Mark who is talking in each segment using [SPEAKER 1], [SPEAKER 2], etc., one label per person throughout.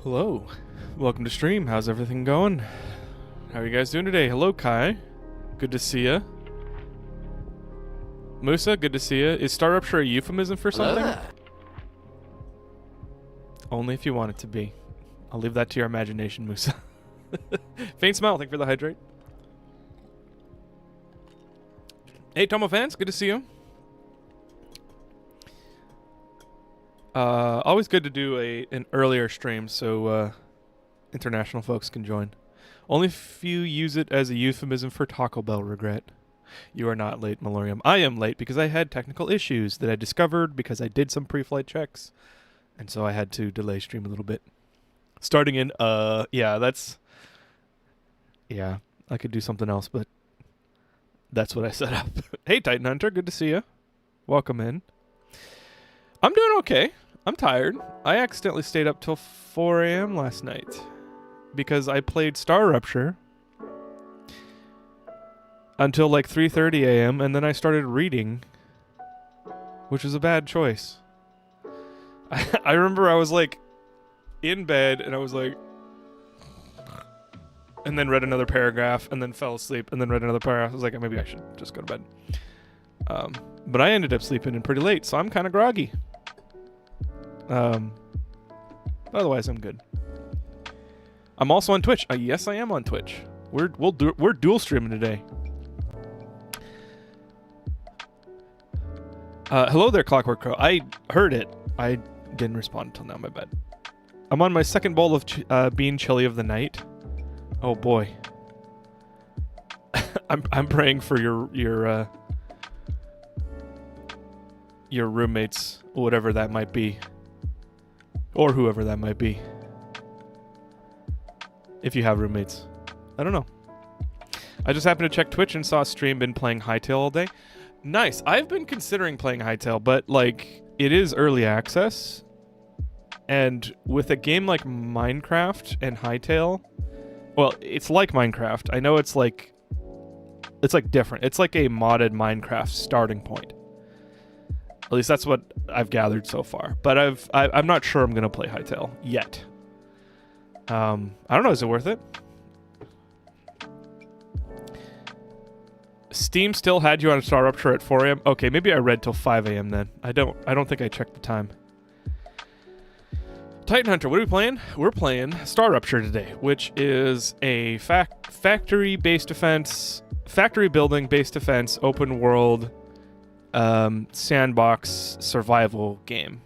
[SPEAKER 1] Hello, welcome to stream. How's everything going? How are you guys doing today? Hello, Kai. Good to see ya. Musa, good to see ya. Is Star Rupture a euphemism for something? Only if you want it to be. I'll leave that to your imagination, Musa. Faint smile, thank you for the hydrate. Hey, Tomo fans, good to see you. Always good to do an earlier stream so international folks can join. Only if you use it as a euphemism for Taco Bell regret. You are not late, Malorium. I am late because I had technical issues that I discovered because I did some pre-flight checks. And so I had to delay stream a little bit. Starting in, yeah, I could do something else, but that's what I set up. Hey, Titan Hunter, good to see you. Welcome in. I'm doing okay. I'm tired. I accidentally stayed up till 4 a.m. last night because I played Star Rupture until like 3:30 a.m. and then I started reading, which was a bad choice. I remember I was like in bed and I was like, and then read another paragraph and then fell asleep and then read another paragraph. I was like, maybe I should just go to bed. But I ended up sleeping in pretty late, so I'm kind of groggy. Otherwise, I'm good. I'm also on Twitch. Yes, I am on Twitch. We're dual streaming today. Hello there, Clockwork Crow. I heard it. I didn't respond until now. My bad. I'm on my second bowl of bean chili of the night. Oh boy. I'm praying for your roommates, whatever that might be. Or whoever that might be. If you have roommates. I don't know. I just happened to check Twitch and saw a stream been playing Hytale all day. Nice. I've been considering playing Hytale, but like it is early access. And with a game like Minecraft and Hytale, well, it's like Minecraft. I know it's like different. It's like a modded Minecraft starting point. At least that's what I've gathered so far. But I'm not sure I'm gonna play Hytale yet. I don't know. Is it worth it? Steam still had you on Star Rupture at 4 a.m. Okay, maybe I read till 5 a.m. then. I don't think I checked the time. Titan Hunter, what are we playing? We're playing Star Rupture today, which is a factory-based defense, factory building-based defense, open world, sandbox survival game.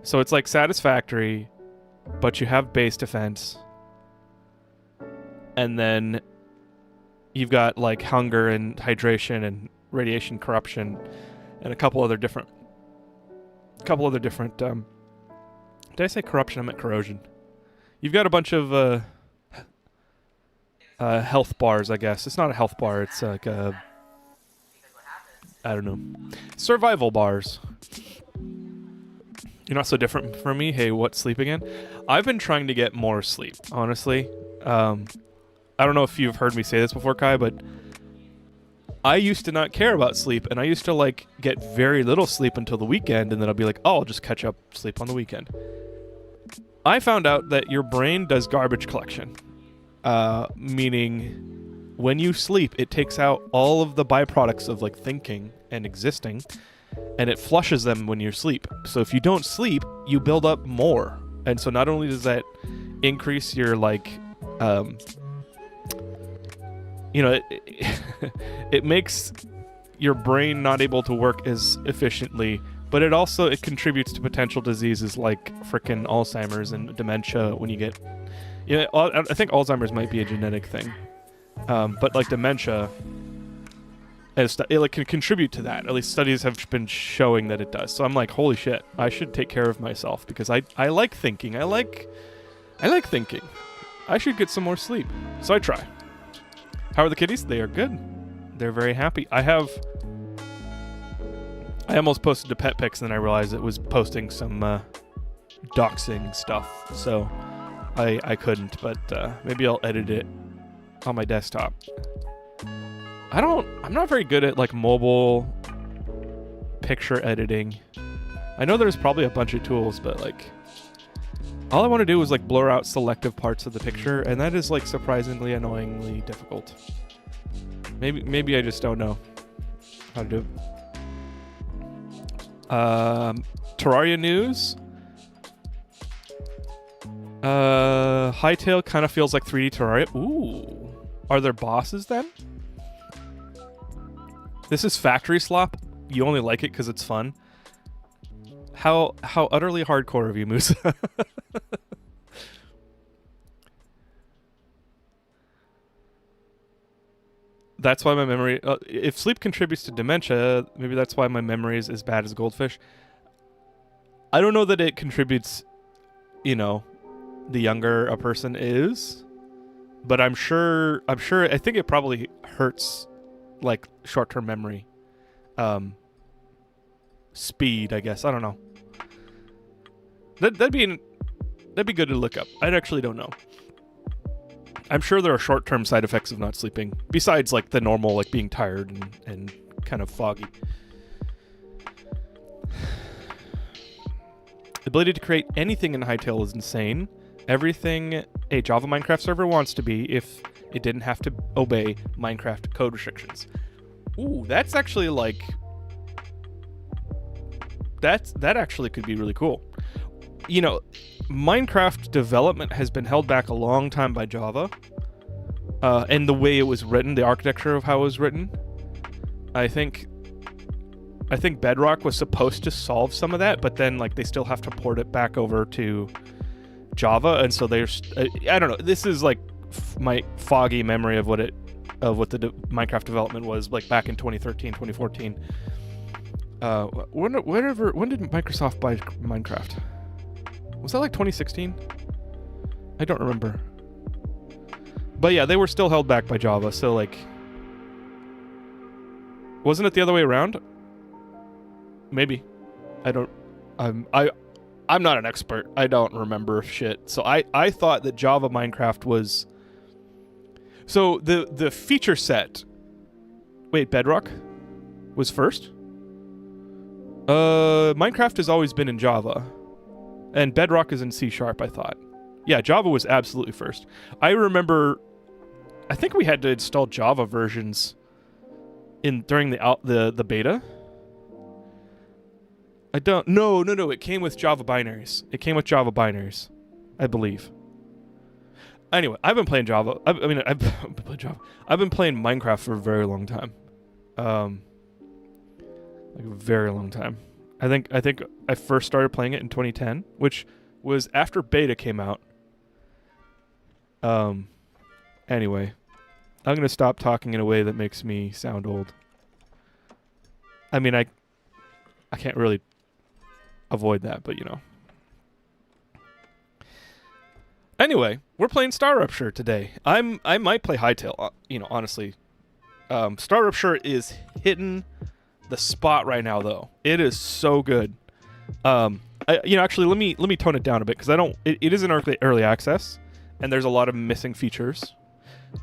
[SPEAKER 1] So it's like Satisfactory, but you have base defense, and then you've got like hunger and hydration and radiation corruption, and a couple other different. Did I say corruption? I meant corrosion. You've got a bunch of health bars, I guess. It's not a health bar. It's like a, I don't know, survival bars. You're not so different from me. Hey, what, sleep again? I've been trying to get more sleep, honestly. I don't know if you've heard me say this before, Kai, but I used to not care about sleep, and I used to like get very little sleep until the weekend, and then I'll be like, oh, I'll just catch up sleep on the weekend. I found out that your brain does garbage collection, meaning when you sleep, it takes out all of the byproducts of like thinking and existing, and it flushes them when you sleep. So if you don't sleep, you build up more. And so not only does that increase your like, it makes your brain not able to work as efficiently, but it contributes to potential diseases like frickin' Alzheimer's and dementia when you get, I think Alzheimer's might be a genetic thing, but like dementia, it can contribute to that. At least studies have been showing that it does. So I'm like, holy shit, I should take care of myself because I like thinking. I like thinking. I should get some more sleep. So I try. How are the kitties? They are good. They're very happy. I almost posted a pet pics and then I realized it was posting some doxing stuff. So I couldn't, but maybe I'll edit it on my desktop. I'm not very good at like mobile picture editing. I know there's probably a bunch of tools, but like All I want to do is like blur out selective parts of the picture, and that is like surprisingly annoyingly difficult. Maybe I just don't know how to do it. Terraria news. Hytale kind of feels like 3D Terraria. Ooh. Are there bosses then? This is factory slop. You only like it because it's fun. How utterly hardcore of you, Musa. That's why my memory... if sleep contributes to dementia, maybe that's why my memory is as bad as goldfish. I don't know that it contributes, you know, the younger a person is, but I think it probably hurts, like, short-term memory. Speed, I guess. I don't know. That'd be good to look up. I actually don't know. I'm sure there are short-term side effects of not sleeping, besides like the normal, like being tired and kind of foggy. The ability to create anything in Hytale is insane. Everything a Java Minecraft server wants to be if it didn't have to obey Minecraft code restrictions. Ooh, that's actually like... That actually could be really cool. You know, Minecraft development has been held back a long time by Java. And the way it was written, the architecture of how it was written. I think Bedrock was supposed to solve some of that, but then like they still have to port it back over to Java, and so there's I don't know. This is like my foggy memory of what the Minecraft development was like back in 2013, 2014. When did Microsoft buy Minecraft? Was that like 2016? I don't remember. But yeah, they were still held back by Java, so like... Wasn't it the other way around? Maybe. I don't... I'm not an expert. I don't remember shit. So I thought that Java Minecraft was... So the feature set... Wait, Bedrock was first? Minecraft has always been in Java. And Bedrock is in C#, I thought. Yeah, Java was absolutely first. I remember... I think we had to install Java versions during the beta. I don't... No. It came with Java binaries. I believe. Anyway, I've been playing Java. I've been playing Java. I've been playing Minecraft for a very long time. Like a very long time. I think I first started playing it in 2010, which was after beta came out. Anyway, I'm gonna stop talking in a way that makes me sound old. I mean, I can't really avoid that, but you know. Anyway, we're playing Star Rupture today. I might play Hytale, you know, honestly. Star Rupture is hitting the spot right now, though. It is so good. Actually, let me tone it down a bit because it is in early access, and there's a lot of missing features,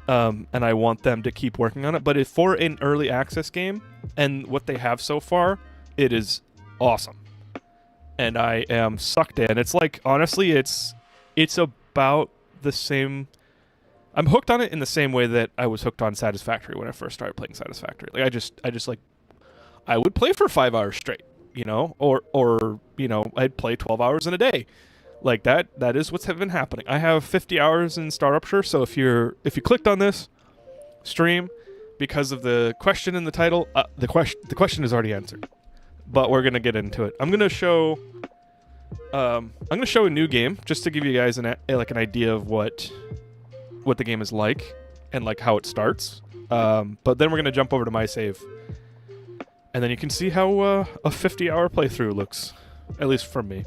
[SPEAKER 1] and I want them to keep working on it. But for an early access game and what they have so far, it is awesome, and I am sucked in. It's like, honestly, it's about the same. I'm hooked on it in the same way that I was hooked on Satisfactory when I first started playing Satisfactory. Like I just like. I would play for 5 hours straight, you know, or you know, I'd play 12 hours in a day. Like that is what's been happening. I have 50 hours in Star Rupture, so if you clicked on this stream because of the question in the title, the question is already answered. But we're going to get into it. I'm going to show a new game just to give you guys an idea of what the game is like and like how it starts. But then we're going to jump over to my save. And then you can see how a 50-hour playthrough looks, at least for me.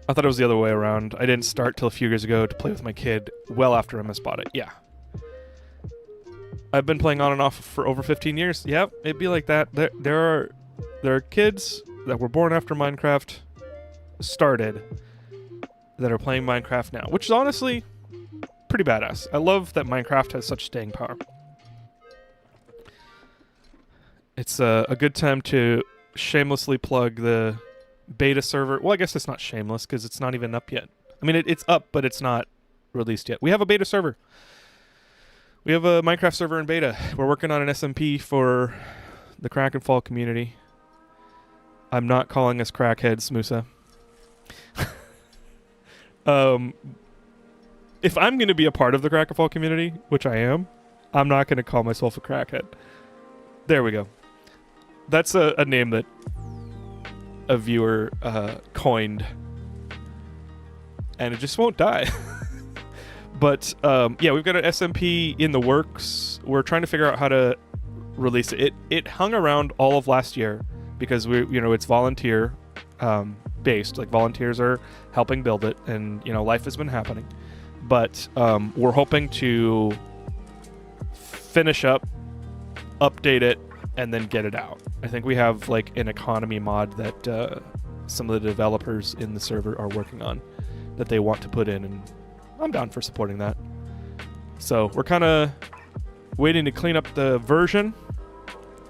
[SPEAKER 1] I thought it was the other way around. I didn't start till a few years ago to play with my kid well after MS bought it. Yeah. I've been playing on and off for over 15 years. Yep, it'd be like that. There are kids that were born after Minecraft started that are playing Minecraft now, which is honestly pretty badass. I love that Minecraft has such staying power. It's a good time to shamelessly plug the beta server. Well, I guess it's not shameless because it's not even up yet. I mean, it's up, but it's not released yet. We have a beta server. We have a Minecraft server in beta. We're working on an SMP for the Krakenfall community. I'm not calling us crackheads, Musa. If I'm going to be a part of the Krakenfall community, which I am, I'm not going to call myself a crackhead. There we go. That's a name that a viewer coined, and it just won't die. But yeah, we've got an SMP in the works. We're trying to figure out how to release it. It hung around all of last year because it's volunteer based. Like, volunteers are helping build it, and life has been happening. But we're hoping to finish up, update it, and then get it out. I think we have like an economy mod that some of the developers in the server are working on that they want to put in, and I'm down for supporting that. So we're kind of waiting to clean up the version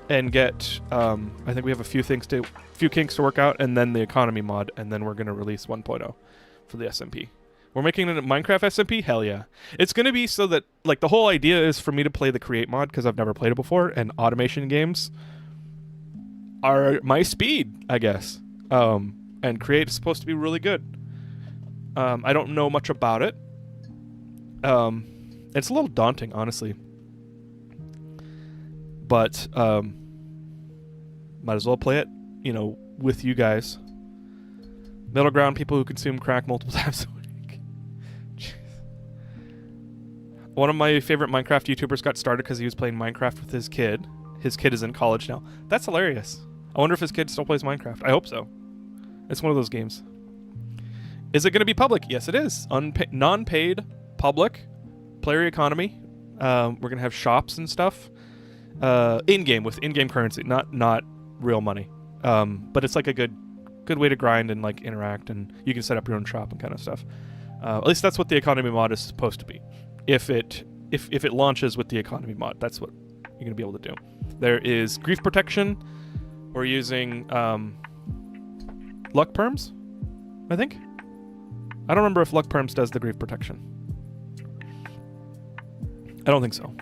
[SPEAKER 1] and get I think we have a few kinks to work out, and then the economy mod, and then we're going to release 1.0 for the SMP. We're making a Minecraft SMP? Hell yeah. It's going to be so that, like, the whole idea is for me to play the Create mod because I've never played it before, and automation games are my speed, I guess. And Create is supposed to be really good. I don't know much about it. It's a little daunting, honestly. But might as well play it, with you guys. Middle ground people who consume crack multiple times a week. One of my favorite Minecraft YouTubers got started because he was playing Minecraft with his kid. His kid is in college now. That's hilarious. I wonder if his kid still plays Minecraft. I hope so. It's one of those games. Is it going to be public? Yes, it is. Non-paid, public, player economy. We're going to have shops and stuff. In-game, with in-game currency, not real money. But it's like a good way to grind and like interact, and you can set up your own shop and kind of stuff. At least that's what the economy mod is supposed to be. If it launches with the economy mod, that's what you're going to be able to do. There is grief protection. We're using luck perms, I think. I don't remember if luck perms does the grief protection. I don't think so.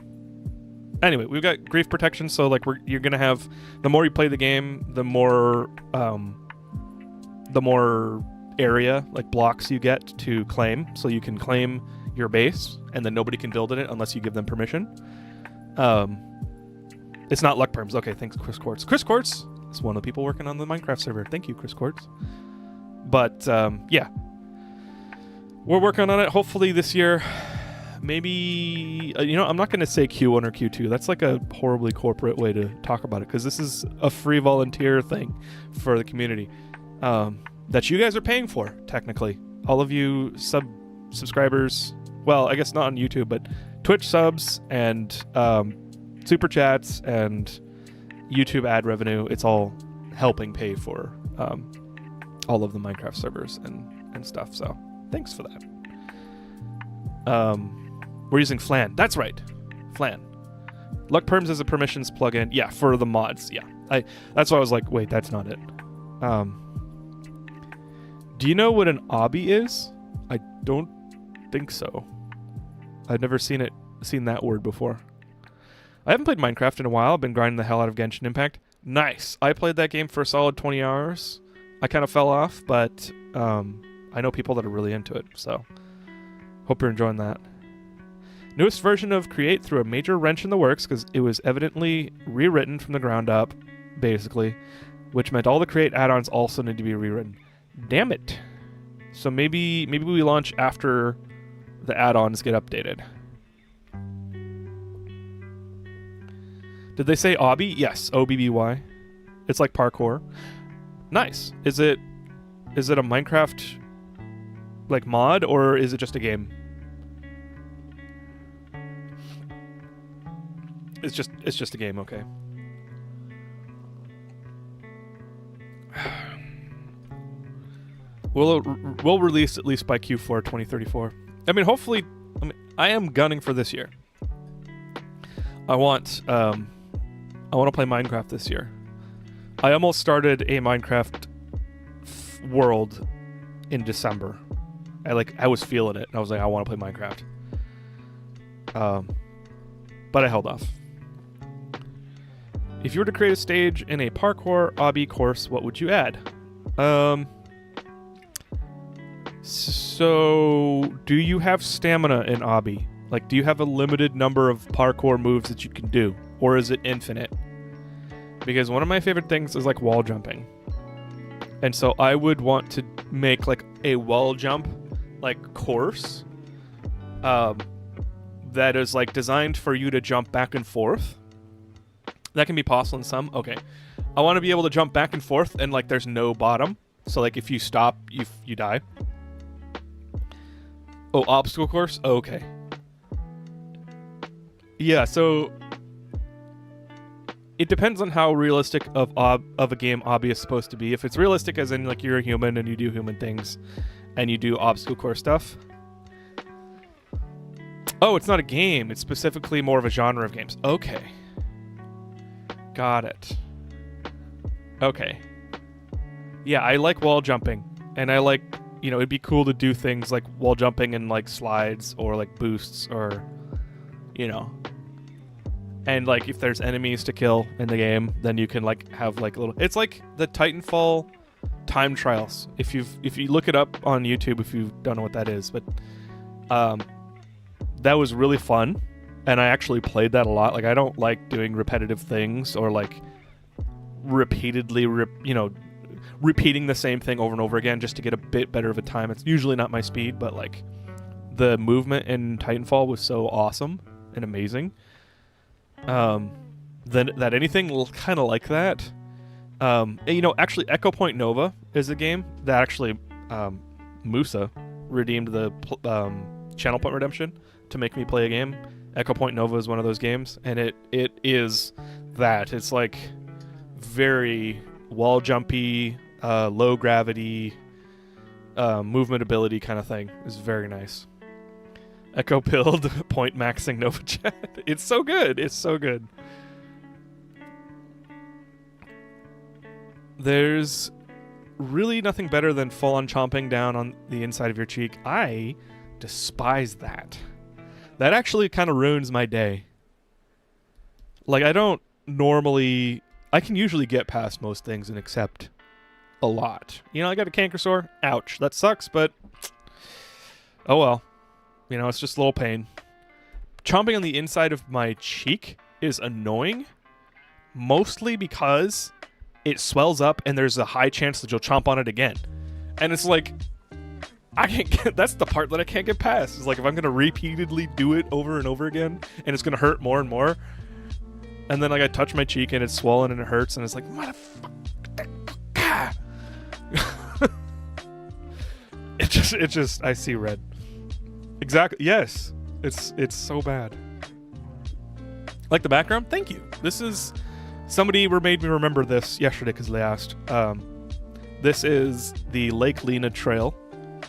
[SPEAKER 1] Anyway, we've got grief protection, so like you're going to have, the more you play the game, the more area, like blocks you get to claim, so you can claim your base, and then nobody can build in it unless you give them permission. It's not luck perms. Okay, thanks, Chris Quartz. Chris Quartz is one of the people working on the Minecraft server. Thank you, Chris Quartz. But yeah, we're working on it. Hopefully this year. Maybe I'm not going to say Q1 or Q2. That's like a horribly corporate way to talk about it, because this is a free volunteer thing for the community that you guys are paying for, technically. All of you subscribers. Well, I guess not on YouTube, but Twitch subs and super chats and YouTube ad revenue, it's all helping pay for all of the Minecraft servers and stuff. So thanks for that. We're using Flan. That's right. Flan. Luck Perms is a permissions plugin. Yeah, for the mods. Yeah. That's why I was like, wait, that's not it. Do you know what an obby is? I don't think so. I've never seen that word before. I haven't played Minecraft in a while. I've been grinding the hell out of Genshin Impact. Nice. I played that game for a solid 20 hours. I kind of fell off, but I know people that are really into it, so hope you're enjoying that. Newest version of Create threw a major wrench in the works because it was evidently rewritten from the ground up, basically, which meant all the Create add-ons also need to be rewritten. Damn it. So maybe we launch after the add-ons get updated. Did they say obby? Yes, O-B-B-Y. It's like parkour. Nice. Is it a Minecraft like mod, or is it just a game? It's just a game, okay. We'll release at least by Q4 2034. I mean, hopefully, I am gunning for this year. I want to play Minecraft this year. I almost started a Minecraft world in December. I was feeling it, and I was like, I want to play Minecraft. But I held off. If you were to create a stage in a parkour obby course, what would you add? So do you have stamina in obby? Like, do you have a limited number of parkour moves that you can do, or is it infinite? Because one of my favorite things is like wall jumping. And so I would want to make like a wall jump like course that is like designed for you to jump back and forth. That can be possible in some. Okay. I want to be able to jump back and forth and like there's no bottom. So like if you stop, you die. Oh, obstacle course? Okay. Yeah, so it depends on how realistic of a game obby is supposed to be. If it's realistic as in like you're a human and you do human things and you do obstacle course stuff. Oh, it's not a game. It's specifically more of a genre of games. Okay. Got it. Okay. Yeah, I like wall jumping. And I like, it'd be cool to do things like wall jumping and like slides or like boosts or, And like if there's enemies to kill in the game, then you can like have like a little. It's like the Titanfall time trials. If you look it up on YouTube, if you don't know what that is, but that was really fun, and I actually played that a lot. Like I don't like doing repetitive things or like repeatedly, repeating the same thing over and over again just to get a bit better of a time. It's usually not my speed, but like the movement in Titanfall was so awesome and amazing. That anything kind of like that. Actually, Echo Point Nova is a game that actually Musa redeemed the channel point redemption to make me play a game. Echo Point Nova is one of those games, and it is that. It's like very wall jumpy, low gravity, movement ability kind of thing. It's very nice. Echo build point maxing Nova Chat. It's so good. It's so good. There's really nothing better than full on chomping down on the inside of your cheek. I despise that. That actually kind of ruins my day. Like I can usually get past most things and accept a lot. I got a canker sore. Ouch. That sucks, but oh well. It's just a little pain. Chomping on the inside of my cheek is annoying, mostly because it swells up and there's a high chance that you'll chomp on it again. And it's like, I can't get, that's the part that I can't get past. It's like if I'm going to repeatedly do it over and over again and it's going to hurt more and more. And then like I touch my cheek and it's swollen and it hurts and it's like, motherfucker. It just, I see red. Exactly. Yes. It's so bad. Like the background? Thank you. This is somebody made me remember this yesterday because they asked. This is the Lake Lena Trail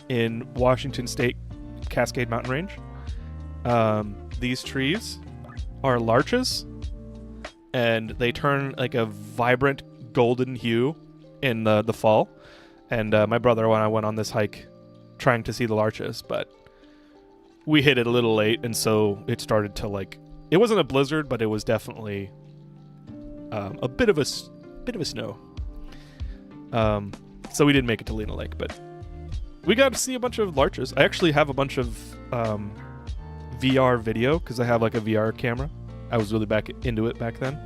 [SPEAKER 1] in Washington State, Cascade Mountain Range. These trees are larches, and they turn like a vibrant golden hue in the fall. And my brother and I went on this hike trying to see the larches, but we hit it a little late, and so it started to like. It wasn't a blizzard, but it was definitely a bit of a snow. So we didn't make it to Lena Lake, but we got to see a bunch of larches. I actually have a bunch of VR video because I have like a VR camera. I was really back into it back then.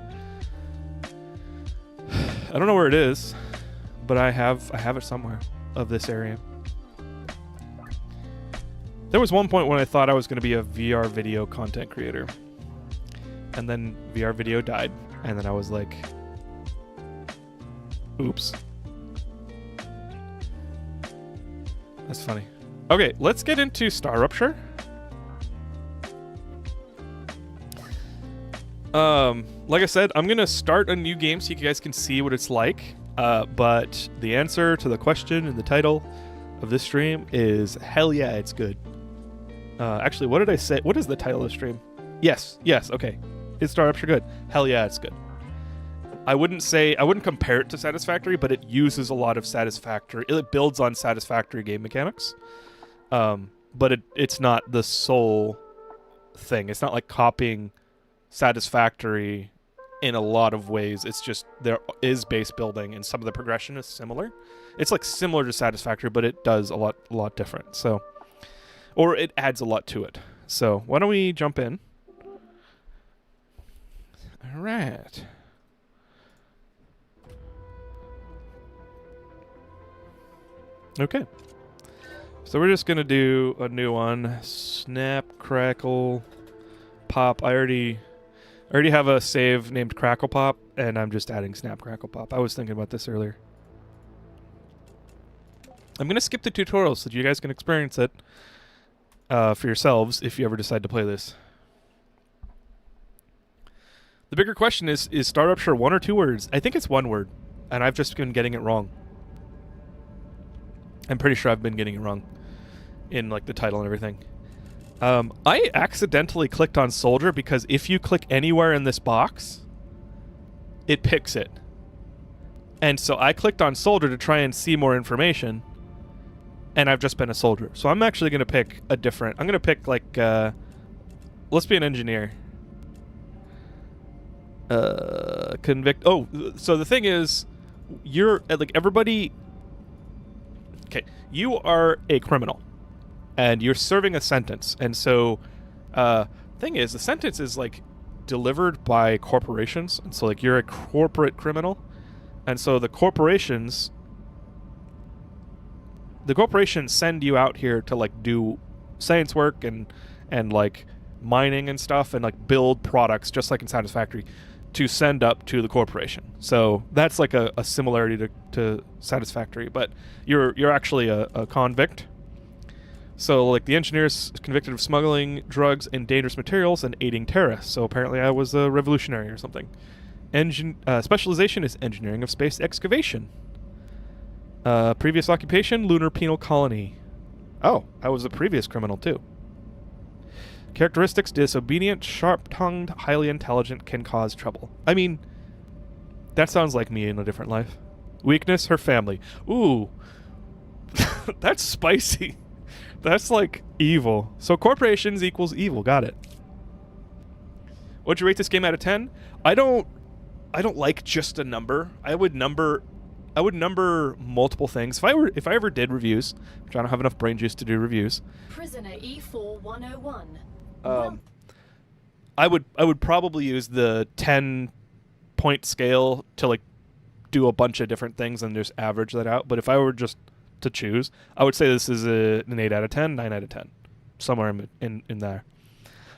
[SPEAKER 1] I don't know where it is, but I have it somewhere of this area. There was one point when I thought I was going to be a VR video content creator. And then VR video died. And then I was like, oops. That's funny. Okay, let's get into Star Rupture. Like I said, I'm going to start a new game so you guys can see what it's like. But the answer to the question in the title of this stream is hell yeah, it's good. Actually, what did I say? What is the title of the stream? Yes, okay. Is Star Rupture good? Hell yeah, it's good. I wouldn't compare it to Satisfactory, but it uses a lot of Satisfactory. It builds on Satisfactory game mechanics, but it's not the sole thing. It's not like copying Satisfactory in a lot of ways. It's just there is base building, and some of the progression is similar. It's like similar to Satisfactory, but it does a lot different. So, or it adds a lot to it. So why don't we jump in? All right. Okay. So we're just going to do a new one. Snap, crackle, pop. I already have a save named Crackle Pop, and I'm just adding Snap, Crackle, Pop. I was thinking about this earlier. I'm going to skip the tutorials so that you guys can experience it for yourselves if you ever decide to play this. The bigger question is Star Rupture 1 or 2 words? I think it's 1 word, and I've just been getting it wrong. I'm pretty sure I've been getting it wrong in like the title and everything. I accidentally clicked on Soldier because if you click anywhere in this box, it picks it. And so I clicked on Soldier to try and see more information, and I've just been a soldier. So I'm actually going to pick a different... I'm going to pick like... let's be an engineer. Convict... Oh, so the thing is, you're... like everybody... Okay, you are a criminal, and you're serving a sentence, and so, thing is, the sentence is, like, delivered by corporations, and so, like, you're a corporate criminal, and so the corporations send you out here to, like, do science work and like, mining and stuff, and, like, build products, just like in Satisfactory, to send up to the corporation. So that's like a similarity to Satisfactory, but you're actually a convict. So like the engineer is convicted of smuggling drugs and dangerous materials and aiding terrorists. So apparently I was a revolutionary or something. Specialization is engineering of space excavation. Previous occupation, lunar penal colony. Oh, I was a previous criminal too. Characteristics: disobedient, sharp-tongued, highly intelligent, can cause trouble. I mean, that sounds like me in a different life. Weakness: her family. Ooh. That's spicy. That's like evil. So corporations equals evil. Got it. What'd you rate this game out of 10? I don't like just a number. I would number multiple things. If I ever did reviews, which I don't have enough brain juice to do reviews.
[SPEAKER 2] Prisoner E4101.
[SPEAKER 1] I would probably use the 10-point scale to like do a bunch of different things and just average that out. But if I were just to choose, I would say this is an 8 out of 10, 9 out of 10, somewhere in there.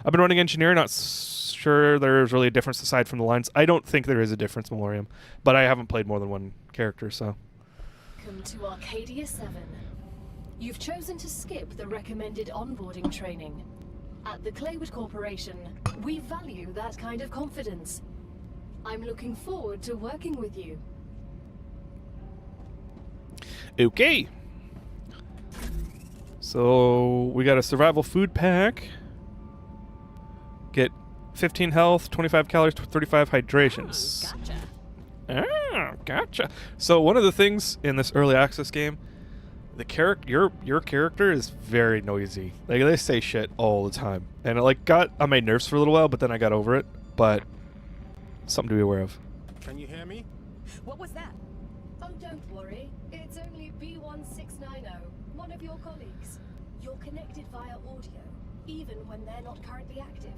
[SPEAKER 1] I've been running engineer, not sure there's really a difference aside from the lines. I don't think there is a difference, Memoriam, but I haven't played more than one character, so.
[SPEAKER 2] Welcome to Arcadia 7. You've chosen to skip the recommended onboarding training. At the Claywood Corporation, we value that kind of confidence. I'm looking forward to working with you.
[SPEAKER 1] Okay. So we got a survival food pack. Get 15 health, 25 calories, 35 hydrations.
[SPEAKER 2] Gotcha.
[SPEAKER 1] Gotcha. So one of the things in this early access game, your character is very noisy. Like they say shit all the time, and it like got on my nerves for a little while, but then I got over it. But something to be aware of.
[SPEAKER 3] Can you hear me?
[SPEAKER 2] What was that? Oh, don't worry. It's only B1690, one of your colleagues. You're connected via audio, even when they're not currently active.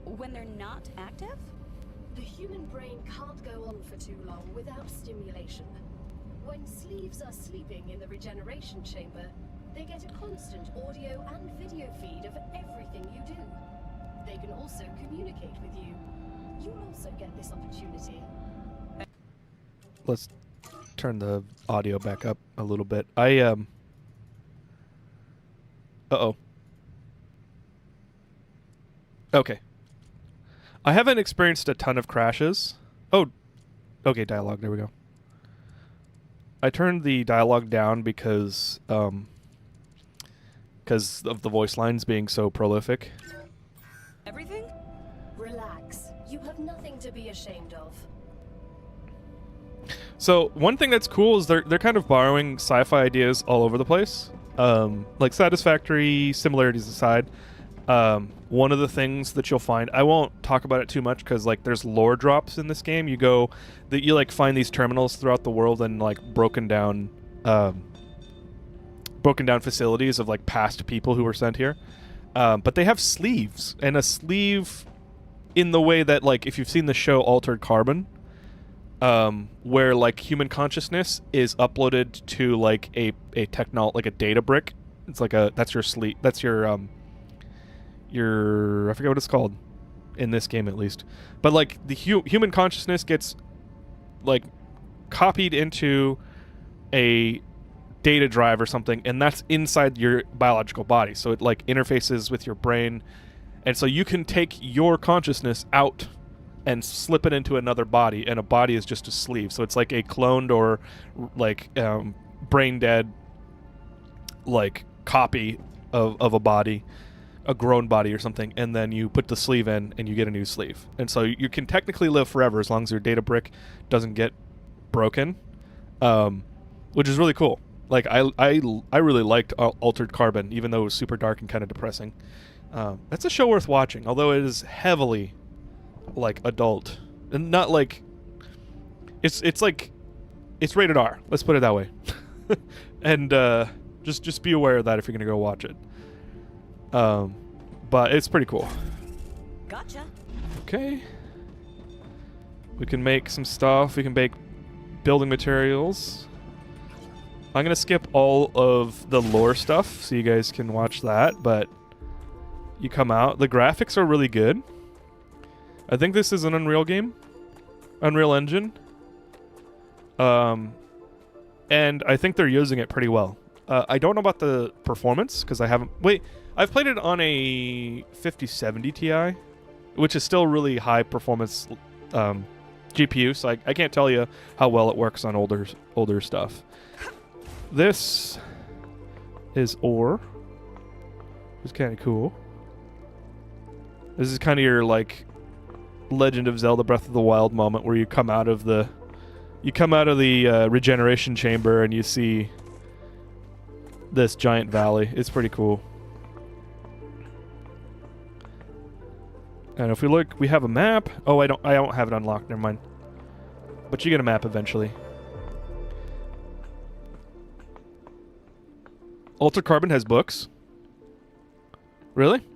[SPEAKER 4] When they're not active?
[SPEAKER 2] The human brain can't go on for too long without stimulation. When sleeves are sleeping in the regeneration chamber, they get a constant audio and video feed of everything you do. They can also communicate with you. You'll also get this opportunity.
[SPEAKER 1] Let's turn the audio back up a little bit. Uh-oh. Okay. I haven't experienced a ton of crashes. Oh, okay, dialogue. There we go. I turned the dialogue down because of the voice lines being so prolific.
[SPEAKER 4] Everything?
[SPEAKER 2] Relax. You have nothing to be ashamed of.
[SPEAKER 1] So one thing that's cool is they're kind of borrowing sci-fi ideas all over the place. Like satisfactory similarities aside, one of the things that you'll find, I won't talk about it too much because like there's lore drops in this game. You like find these terminals throughout the world and like broken down facilities of like past people who were sent here. But they have sleeves, and a sleeve in the way that like if you've seen the show Altered Carbon. Where like human consciousness is uploaded to like a data brick. It's like that's your sleep. That's your I forget what it's called in this game at least. But like the human consciousness gets like copied into a data drive or something, and that's inside your biological body. So it like interfaces with your brain, and so you can take your consciousness out and slip it into another body, and a body is just a sleeve. So it's like a cloned or like brain dead like copy of a body, a grown body or something, and then you put the sleeve in and you get a new sleeve. And so you can technically live forever as long as your data brick doesn't get broken, which is really cool. Like I really liked Altered Carbon, even though it was super dark and kind of depressing. That's a show worth watching, although it is heavily like adult, and not like it's like it's rated R. Let's put it that way. And just be aware of that if you're gonna go watch it. But it's pretty cool.
[SPEAKER 4] Gotcha.
[SPEAKER 1] Okay. We can make some stuff. We can make building materials. I'm gonna skip all of the lore stuff so you guys can watch that. But you come out. The graphics are really good. I think this is an Unreal game. Unreal Engine. And I think they're using it pretty well. I don't know about the performance, because I haven't... Wait, I've played it on a 5070 Ti, which is still really high performance GPU, so I can't tell you how well it works on older stuff. This is ore. It's kind of cool. This is kind of your, like... Legend of Zelda Breath of the Wild moment where you come out of the regeneration chamber and you see this giant valley. It's pretty cool. And if we look, we have a map. Oh, I don't have it unlocked. Never mind. But you get a map eventually. Altered Carbon has books. Really?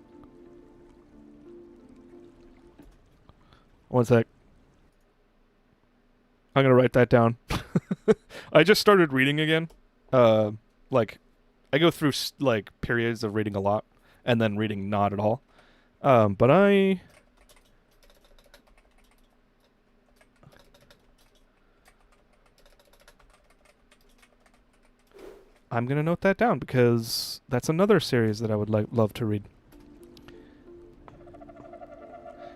[SPEAKER 1] One sec. I'm gonna write that down. I just started reading again. Like, I go through like periods of reading a lot and then reading not at all. But I'm gonna note that down because that's another series that I would love to read.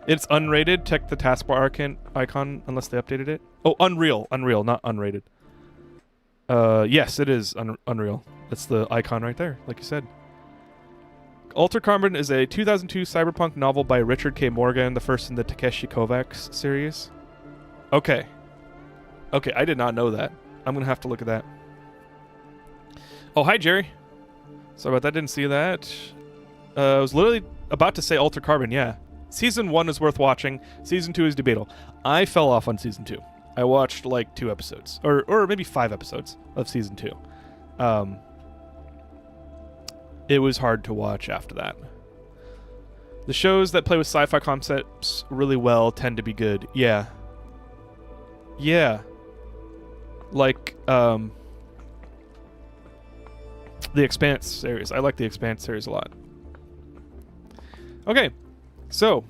[SPEAKER 1] It's unrated. Check the taskbar icon unless they updated it. Oh, Unreal, not unrated. Yes, it is Unreal. That's the icon right there, like you said. Altered Carbon is a 2002 cyberpunk novel by Richard K. Morgan, the first in the Takeshi Kovacs series. Okay, I did not know that. I'm gonna have to look at that. Oh, hi, Jerry. Sorry about that. Didn't see that. I was literally about to say Altered Carbon. Yeah. Season 1 is worth watching. Season 2 is debatable. I fell off on Season 2. I watched like 2 episodes. Or maybe 5 episodes of Season 2. It was hard to watch after that. The shows that play with sci-fi concepts really well tend to be good. Yeah. Yeah. Like, The Expanse series. I like The Expanse series a lot. Okay. So,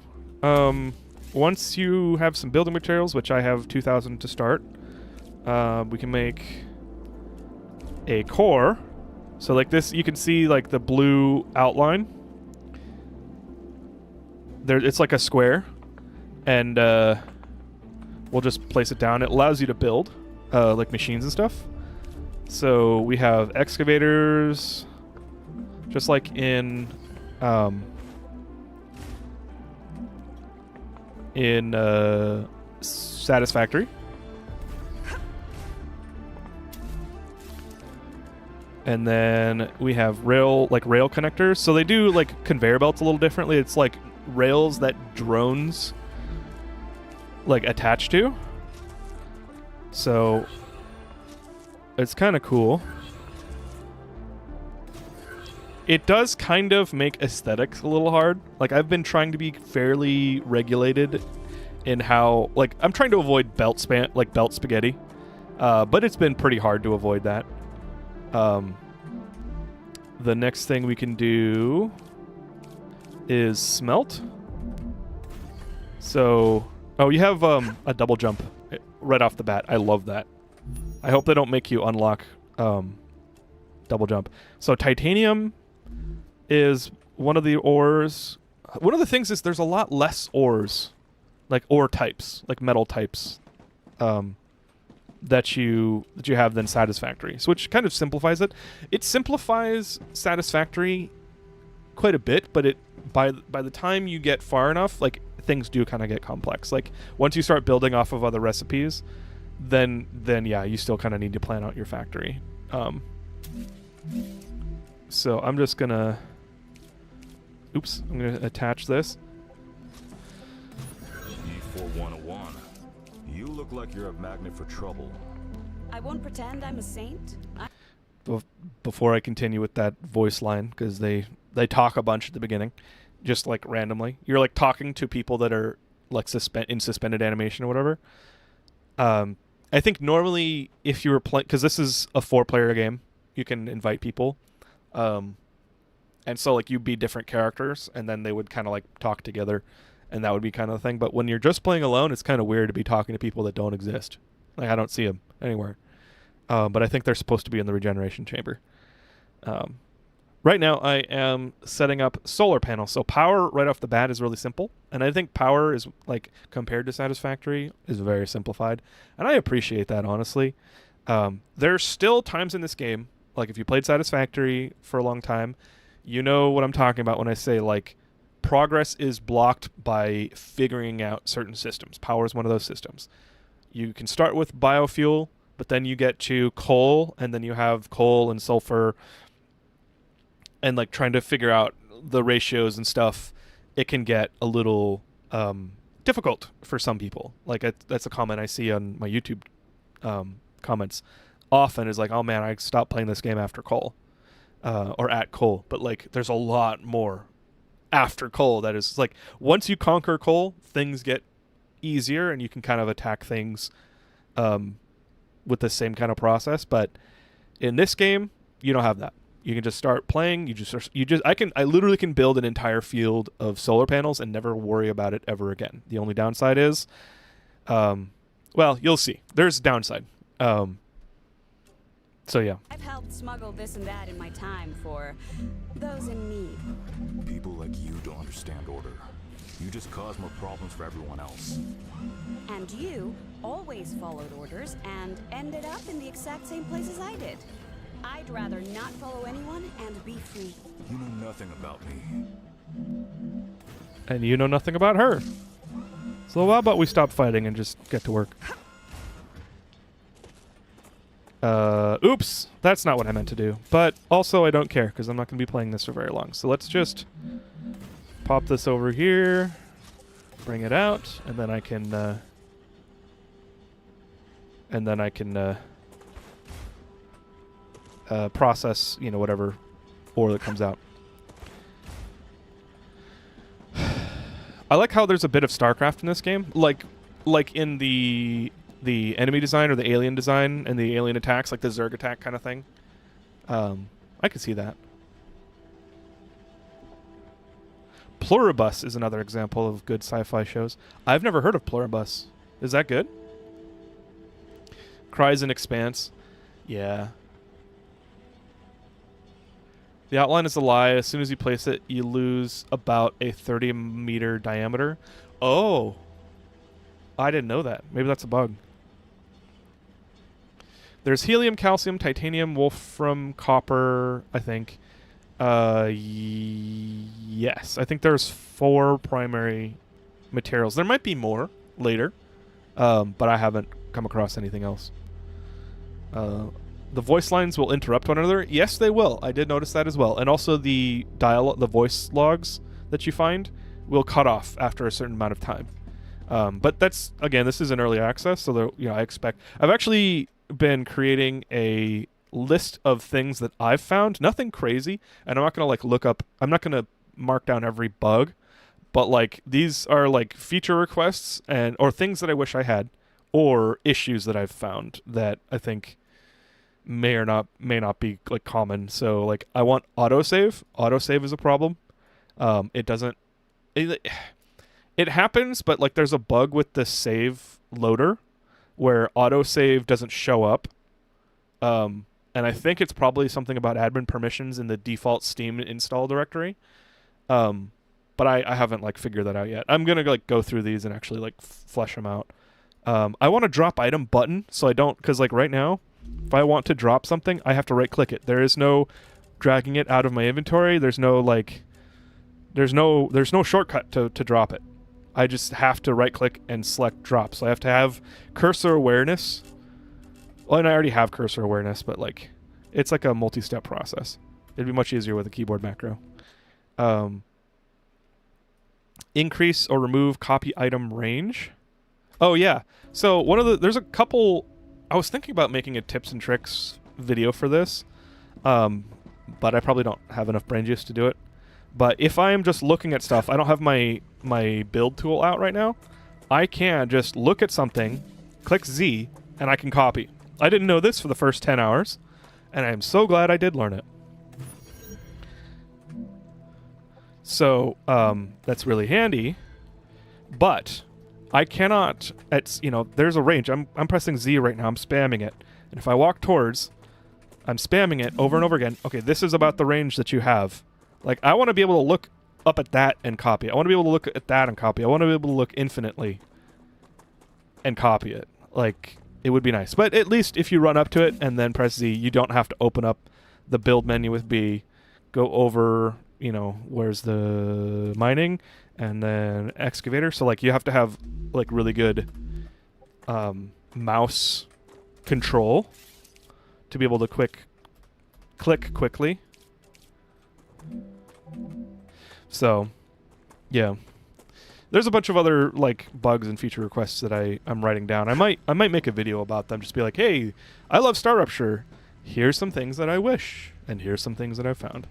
[SPEAKER 1] once you have some building materials, which I have 2,000 to start, we can make a core. So like this, you can see like the blue outline. There, it's like a square, and we'll just place it down. It allows you to build, like machines and stuff. So we have excavators, just like in Satisfactory. And then we have rail connectors. So they do like conveyor belts a little differently. It's like rails that drones like attach to. So it's kind of cool. It does kind of make aesthetics a little hard. Like, I've been trying to be fairly regulated in how, like, I'm trying to avoid belt spaghetti, but it's been pretty hard to avoid that. The next thing we can do is smelt. So, oh, you have a double jump right off the bat. I love that. I hope they don't make you unlock double jump. So titanium is one of the ores. One of the things is there's a lot less ores, like ore types, like metal types, that you have than Satisfactory. So which kind of simplifies it. It simplifies Satisfactory quite a bit, but by the time you get far enough, like things do kind of get complex. Like once you start building off of other recipes, then yeah, you still kind of need to plan out your factory. So I'm just gonna attach this.
[SPEAKER 3] E4101. You look like you're a magnet for trouble.
[SPEAKER 4] I won't pretend I'm a saint.
[SPEAKER 1] Before I continue with that voice line, because they talk a bunch at the beginning, just like randomly. You're like talking to people that are like in suspended animation or whatever. I think normally if you were playing, because this is a 4-player game, you can invite people. And so like you'd be different characters and then they would kind of like talk together and that would be kind of the thing. But when you're just playing alone, it's kind of weird to be talking to people that don't exist. Like I don't see them anywhere. But I think they're supposed to be in the regeneration chamber. Right now I am setting up solar panels. So power right off the bat is really simple. And I think power is like compared to Satisfactory is very simplified. And I appreciate that, honestly. There's still times in this game, like if you played Satisfactory for a long time, you know what I'm talking about when I say like progress is blocked by figuring out certain systems. Power is one of those systems. You can start with biofuel, but then you get to coal, and then you have coal and sulfur, and like trying to figure out the ratios and stuff. It can get a little difficult for some people. Like that's a comment I see on my YouTube comments often is like, oh man, I stopped playing this game after coal. Or at coal, but like there's a lot more after coal. That is like once you conquer coal, things get easier and you can kind of attack things with the same kind of process. But in this game, you don't have that. You can just start playing. I literally can build an entire field of solar panels and never worry about it ever again. The only downside is, well, you'll see. There's a downside. So yeah.
[SPEAKER 4] I've helped smuggle this and that in my time for those in need.
[SPEAKER 3] People like you don't understand order. You just cause more problems for everyone else.
[SPEAKER 4] And you always followed orders and ended up in the exact same place as I did. I'd rather not follow anyone and be free.
[SPEAKER 3] You know nothing about me.
[SPEAKER 1] And you know nothing about her. So how about we stop fighting and just get to work? Oops, that's not what I meant to do. But also I don't care because I'm not going to be playing this for very long. So let's just pop this over here, bring it out, and then I can process, whatever ore that comes out. I like how there's a bit of StarCraft in this game, like in the enemy design or the alien design and the alien attacks, like the Zerg attack kind of thing. I could see that. Pluribus is another example of good sci-fi shows. I've never heard of Pluribus. Is that good? Cries in Expanse. Yeah. The outline is a lie. As soon as you place it, you lose about a 30-meter diameter. Oh. I didn't know that. Maybe that's a bug. There's helium, calcium, titanium, wolfram, copper, I think. Yes. I think there's 4 primary materials. There might be more later, but I haven't come across anything else. the voice lines will interrupt one another. Yes, they will. I did notice that as well. And also the voice logs that you find will cut off after a certain amount of time. But that's, again, this is an early access, so I expect. I've actually been creating a list of things that I've found. Nothing crazy, and I'm not gonna I'm not gonna mark down every bug, but like these are like feature requests or things that I wish I had, or issues that I've found that I think may not be like common. So like I want autosave. Autosave is a problem. It happens, but like there's a bug with the save loader where autosave doesn't show up. And I think it's probably something about admin permissions in the default Steam install directory. But I haven't like figured that out yet. I'm gonna like go through these and actually like flesh them out. I want a drop item button, so I don't, because like right now, if I want to drop something, I have to right click it. There is no dragging it out of my inventory. There's no shortcut to drop it. I just have to right click and select drop. So I have to have cursor awareness. Well, and I already have cursor awareness, but like it's like a multi-step process. It'd be much easier with a keyboard macro. Increase or remove copy item range. Oh yeah. So there's a couple. I was thinking about making a tips and tricks video for this, but I probably don't have enough brain juice to do it. But if I am just looking at stuff, I don't have my build tool out right now. I can just look at something, click Z, and I can copy. I didn't know this for the first 10 hours, and I'm so glad I did learn it. So that's really handy, but I cannot. There's a range. I'm pressing Z right now. I'm spamming it, and if I walk towards, I'm spamming it over and over again. Okay, this is about the range that you have. Like, I want to be able to look up at that and copy. I want to be able to look at that and copy. I want to be able to look infinitely and copy it. Like, it would be nice. But at least if you run up to it and then press Z, you don't have to open up the build menu with B, go over, where's the mining, and then excavator. So, like, you have to have, like, really good mouse control to be able to click quickly. So, yeah. There's a bunch of other like bugs and feature requests that I'm writing down. I might make a video about them. Just be like, hey, I love Star Rupture. Here's some things that I wish, and here's some things that I've found.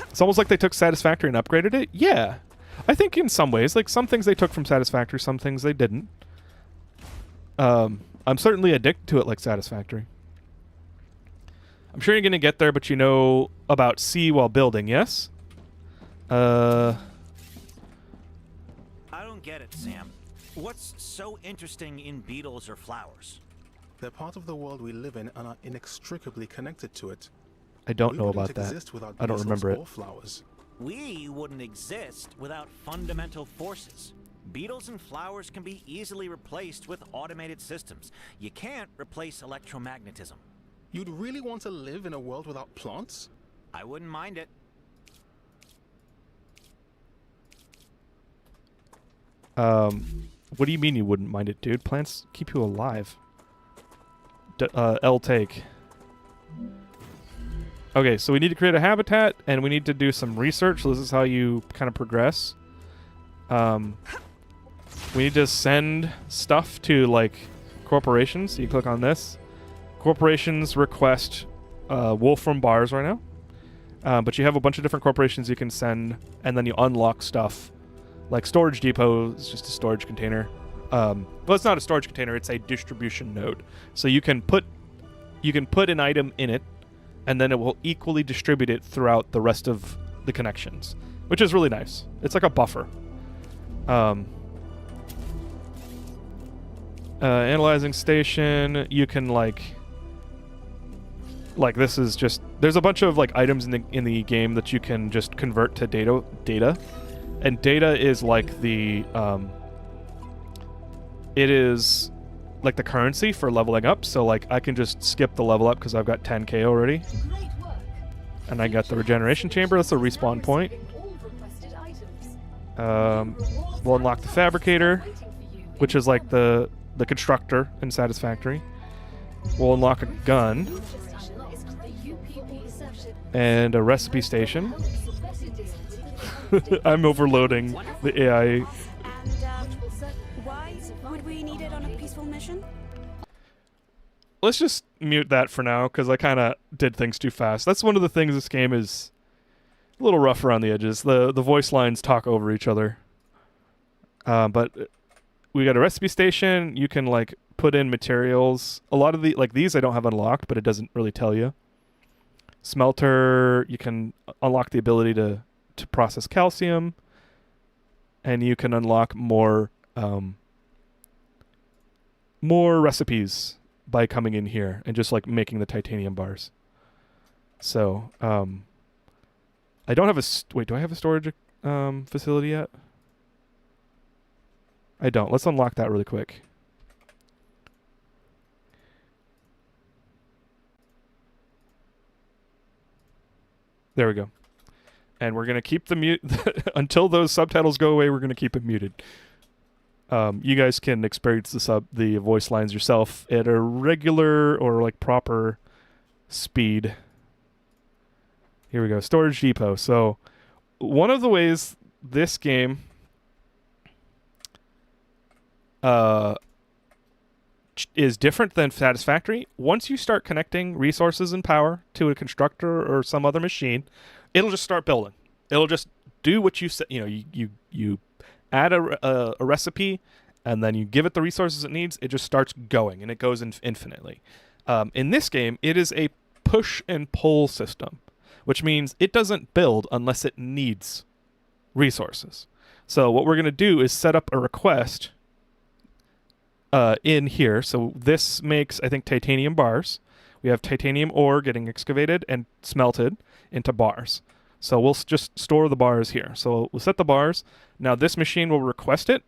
[SPEAKER 1] It's almost like they took Satisfactory and upgraded it. Yeah, I think in some ways, like some things they took from Satisfactory, some things they didn't. I'm certainly addicted to it like Satisfactory. I'm sure you're going to get there, but you know about C while building, yes?
[SPEAKER 5] I don't get it, Sam. What's so interesting in beetles or flowers?
[SPEAKER 6] They're part of the world we live in and are inextricably connected to it.
[SPEAKER 1] I don't know about that. I don't remember it.
[SPEAKER 6] Flowers.
[SPEAKER 5] We wouldn't exist without fundamental forces. Beetles and flowers can be easily replaced with automated systems. You can't replace electromagnetism.
[SPEAKER 6] You'd really want to live in a world without plants?
[SPEAKER 5] I wouldn't mind it.
[SPEAKER 1] What do you mean you wouldn't mind it, dude? Plants keep you alive. L take. Okay, so we need to create a habitat, and we need to do some research. So this is how you kind of progress. We need to send stuff to, like, corporations. So you click on this. Corporations request Wolfram bars right now. But you have a bunch of different corporations you can send, and then you unlock stuff. Like Storage Depot is just a storage container. Well, it's not a storage container, it's a distribution node. So you can put an item in it, and then it will equally distribute it throughout the rest of the connections, which is really nice. It's like a buffer. Analyzing station, you can like this is just, there's a bunch of like items in the game that you can just convert to data, and data is like the it is like the currency for leveling up. So like I can just skip the level up because I've got 10k already, and I got the regeneration chamber. That's a respawn point. We'll unlock the fabricator, which is like the constructor in Satisfactory. we'll unlock a gun and a recipe station. I'm overloading the AI.
[SPEAKER 4] And why would we need it on a peaceful mission?
[SPEAKER 1] Let's just mute that for now, because I kind of did things too fast. That's one of the things this game is a little rough around the edges. The voice lines talk over each other. But we got a recipe station. You can like put in materials. A lot of the like these I don't have unlocked, but it doesn't really tell you. Smelter, you can unlock the ability to process calcium, and you can unlock more recipes by coming in here and just like making the titanium bars. So I don't have a wait. Do I have a storage facility yet? I don't. Let's unlock that really quick. There we go. And we're going to keep the mute until those subtitles go away. We're going to keep it muted. You guys can experience the voice lines yourself at a regular or like proper speed. Here we go. Storage depot. So one of the ways this game is different than Satisfactory. Once you start connecting resources and power to a constructor or some other machine, it'll just start building. It'll just do what you said. You know, you add a recipe, and then you give it the resources it needs. It just starts going, and it goes infinitely. In this game, it is a push and pull system, which means it doesn't build unless it needs resources. So what we're going to do is set up a request in here. So this makes, I think, titanium bars. We have titanium ore getting excavated and smelted into bars. So we'll just store the bars here. So we'll set the bars. Now this machine will request it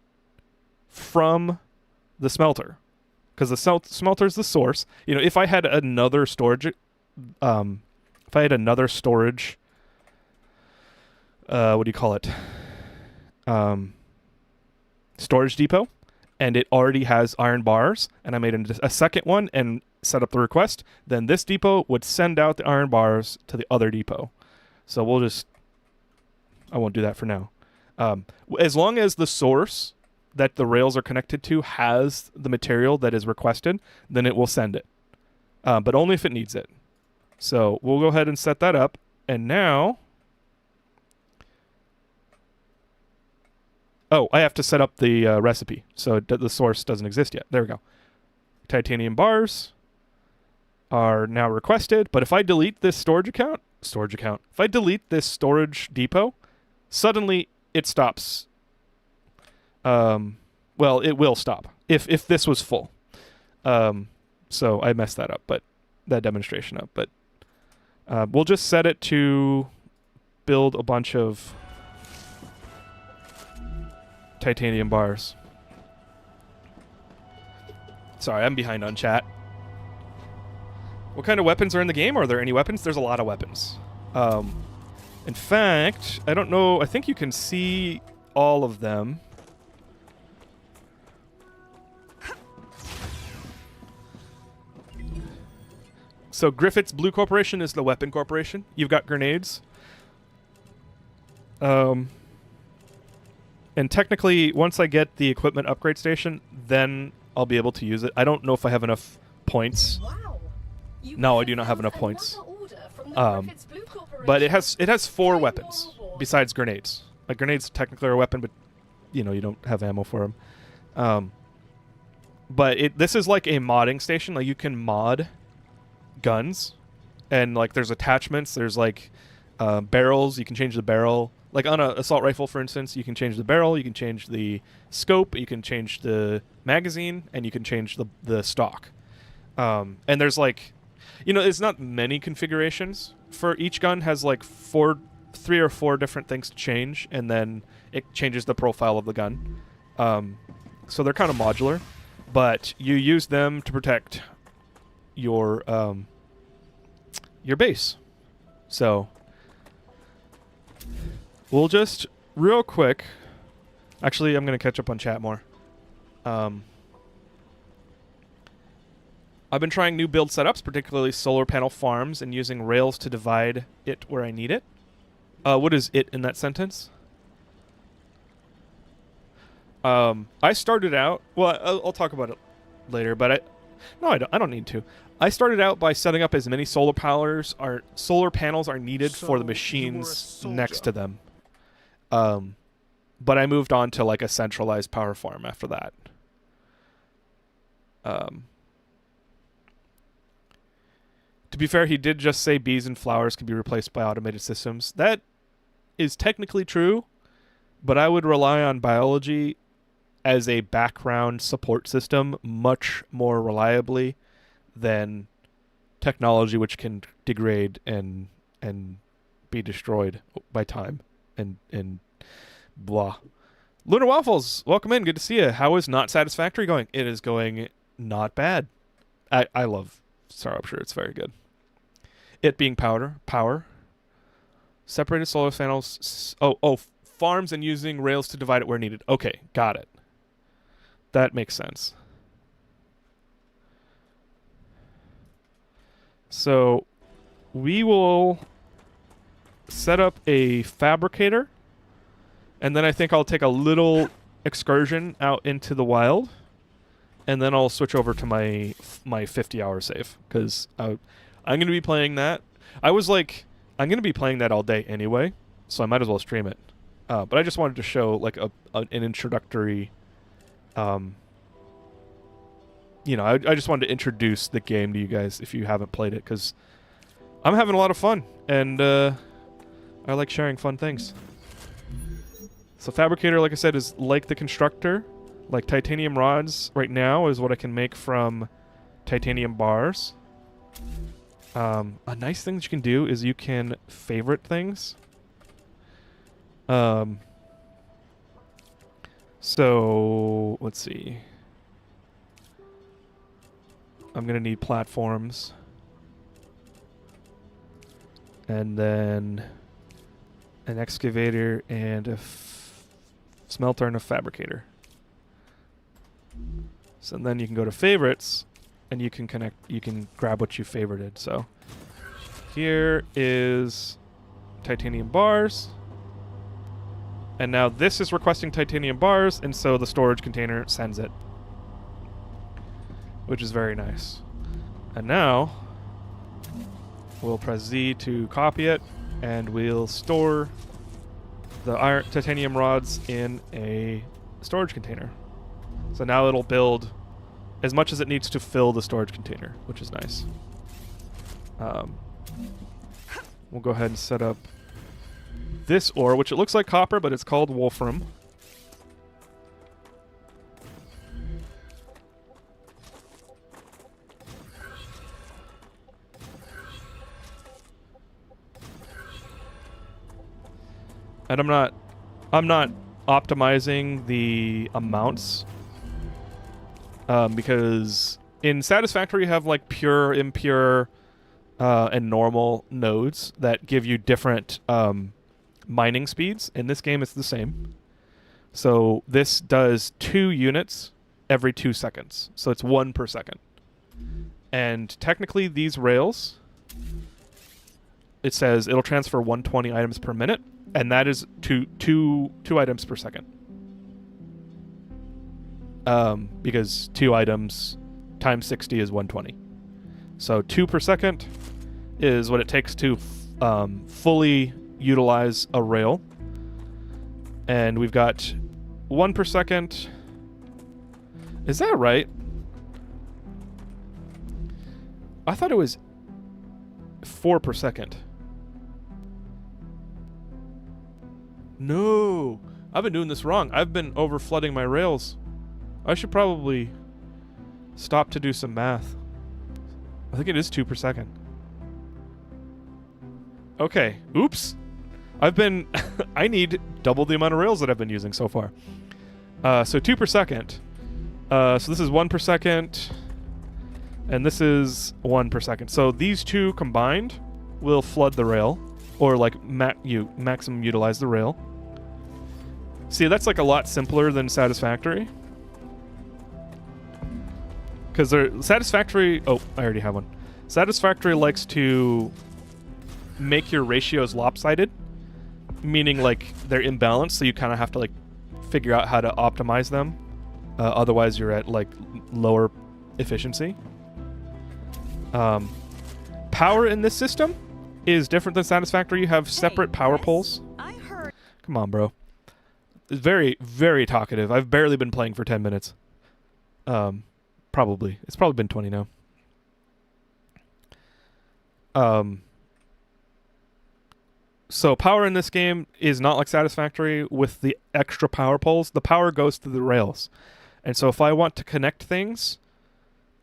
[SPEAKER 1] from the smelter, because the smelter is the source. You know, if I had another storage, what do you call it? Storage depot, and it already has iron bars, and I made a second one and set up the request, then this depot would send out the iron bars to the other depot. So I won't do that for now. As long as the source that the rails are connected to has the material that is requested, then it will send it. But only if it needs it. So we'll go ahead and set that up. And now... Oh, I have to set up the recipe. So the source doesn't exist yet. There we go. Titanium bars are now requested. But if I delete this storage account, if I delete this storage depot, suddenly it stops. Well, it will stop if this was full. So I messed that up, but that demonstration up. But we'll just set it to build a bunch of titanium bars. Sorry, I'm behind on chat. What kind of weapons are in the game? Are there any weapons? There's a lot of weapons. In fact, I don't know. I think you can see all of them. So Griffith's Blue Corporation is the weapon corporation. You've got grenades. And technically, once I get the equipment upgrade station, then I'll be able to use it. I don't know if I have enough points.
[SPEAKER 2] Wow.
[SPEAKER 1] No, I do not have enough points. But it has 4 weapons besides grenades. Like grenades technically are a weapon, but you don't have ammo for them. But this is like a modding station. Like you can mod guns, and like there's attachments. There's like barrels. You can change the barrel. Like on an assault rifle, for instance, you can change the barrel, you can change the scope, you can change the magazine, and you can change the stock. And there's like, it's not many configurations. For each gun has like 3 or 4 different things to change, and then it changes the profile of the gun. So they're kind of modular, but you use them to protect your base. So we'll just real quick. Actually, I'm going to catch up on chat more. I've been trying new build setups, particularly solar panel farms, and using rails to divide it where I need it. What is it in that sentence? I started out... Well, I'll talk about it later, but I don't need to. I started out by setting up as many solar panels are needed for the machines next to them. But I moved on to like a centralized power farm after that. To be fair, he did just say bees and flowers can be replaced by automated systems. That is technically true, but I would rely on biology as a background support system much more reliably than technology, which can degrade and be destroyed by time and blah. Lunar Waffles, welcome in. Good to see you. How is Not Satisfactory going? It is going not bad. I love Star Rupture. It's very good. It being power. Separated solar panels. Farms and using rails to divide it where needed. Okay, got it. That makes sense. So we will set up a fabricator, and then I think I'll take a little excursion out into the wild, and then I'll switch over to my 50-hour save, because I'm going to be playing that. I was like, I'm going to be playing that all day anyway, so I might as well stream it. But I just wanted to show like an introductory... I just wanted to introduce the game to you guys if you haven't played it, because I'm having a lot of fun, and I like sharing fun things. So Fabricator, like I said, is like the Constructor. Like titanium rods right now is what I can make from titanium bars. A nice thing that you can do is you can favorite things. So let's see. I'm going to need platforms. And then an excavator and a smelter and a fabricator. So then you can go to favorites and you can grab what you favorited. So here is titanium bars. And now this is requesting titanium bars, and so the storage container sends it, which is very nice. And now we'll press Z to copy it, and we'll store the titanium rods in a storage container. So now it'll build as much as it needs to fill the storage container, which is nice. We'll go ahead and set up this ore, which it looks like copper, but it's called wolfram. And I'm not optimizing the amounts because in Satisfactory you have like pure, impure, and normal nodes that give you different mining speeds. In this game it's the same. So this does 2 units every 2 seconds. So it's 1 per second. And technically these rails, it says it'll transfer 120 items per minute, and that is two items per second. Because 2 items times 60 is 120. So 2 per second is what it takes to fully utilize a rail. And we've got 1 per second. Is that right? I thought it was 4 per second. No, I've been doing this wrong. I've been over flooding my rails. I should probably stop to do some math. I think it is 2 per second. Okay, oops. I need double the amount of rails that I've been using so far. So 2 per second. So this is 1 per second. And this is 1 per second. So these two combined will flood the rail. Or like maximum utilize the rail. See, that's like a lot simpler than Satisfactory. Because they're Satisfactory. Oh, I already have one. Satisfactory likes to make your ratios lopsided, meaning like they're imbalanced, so you kind of have to like figure out how to optimize them. Otherwise, you're at like lower efficiency. Power in this system is different than Satisfactory. You have separate power poles.
[SPEAKER 4] I heard.
[SPEAKER 1] Come on, bro. It's very, very talkative. I've barely been playing for 10 minutes. Probably. It's probably been 20 now. So power in this game is not like Satisfactory with the extra power poles. The power goes through the rails. And so if I want to connect things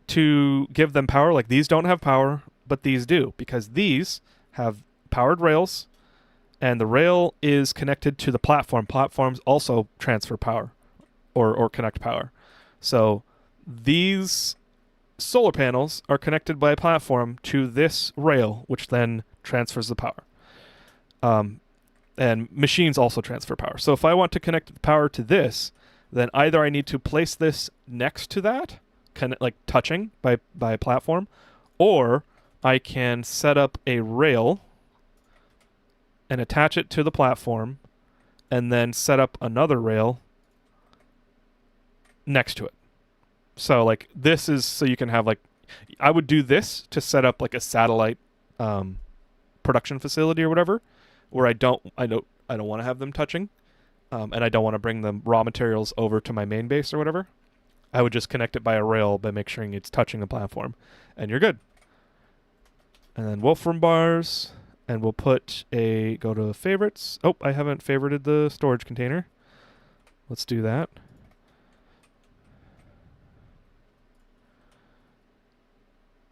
[SPEAKER 1] to give them power, like these don't have power, but these do, because these have powered rails, and the rail is connected to the platform. Platforms also transfer power or connect power. So these solar panels are connected by a platform to this rail, which then transfers the power. And machines also transfer power. So if I want to connect the power to this, then either I need to place this next to that, like touching by a platform, or I can set up a rail and attach it to the platform, and then set up another rail next to it. So like this is so you can have like, I would do this to set up like a satellite production facility or whatever, where I don't want to have them touching, and I don't want to bring the raw materials over to my main base or whatever. I would just connect it by a rail by making sure it's touching the platform, and you're good. And then Wolfram bars, and we'll put go to favorites. Oh, I haven't favorited the storage container. Let's do that.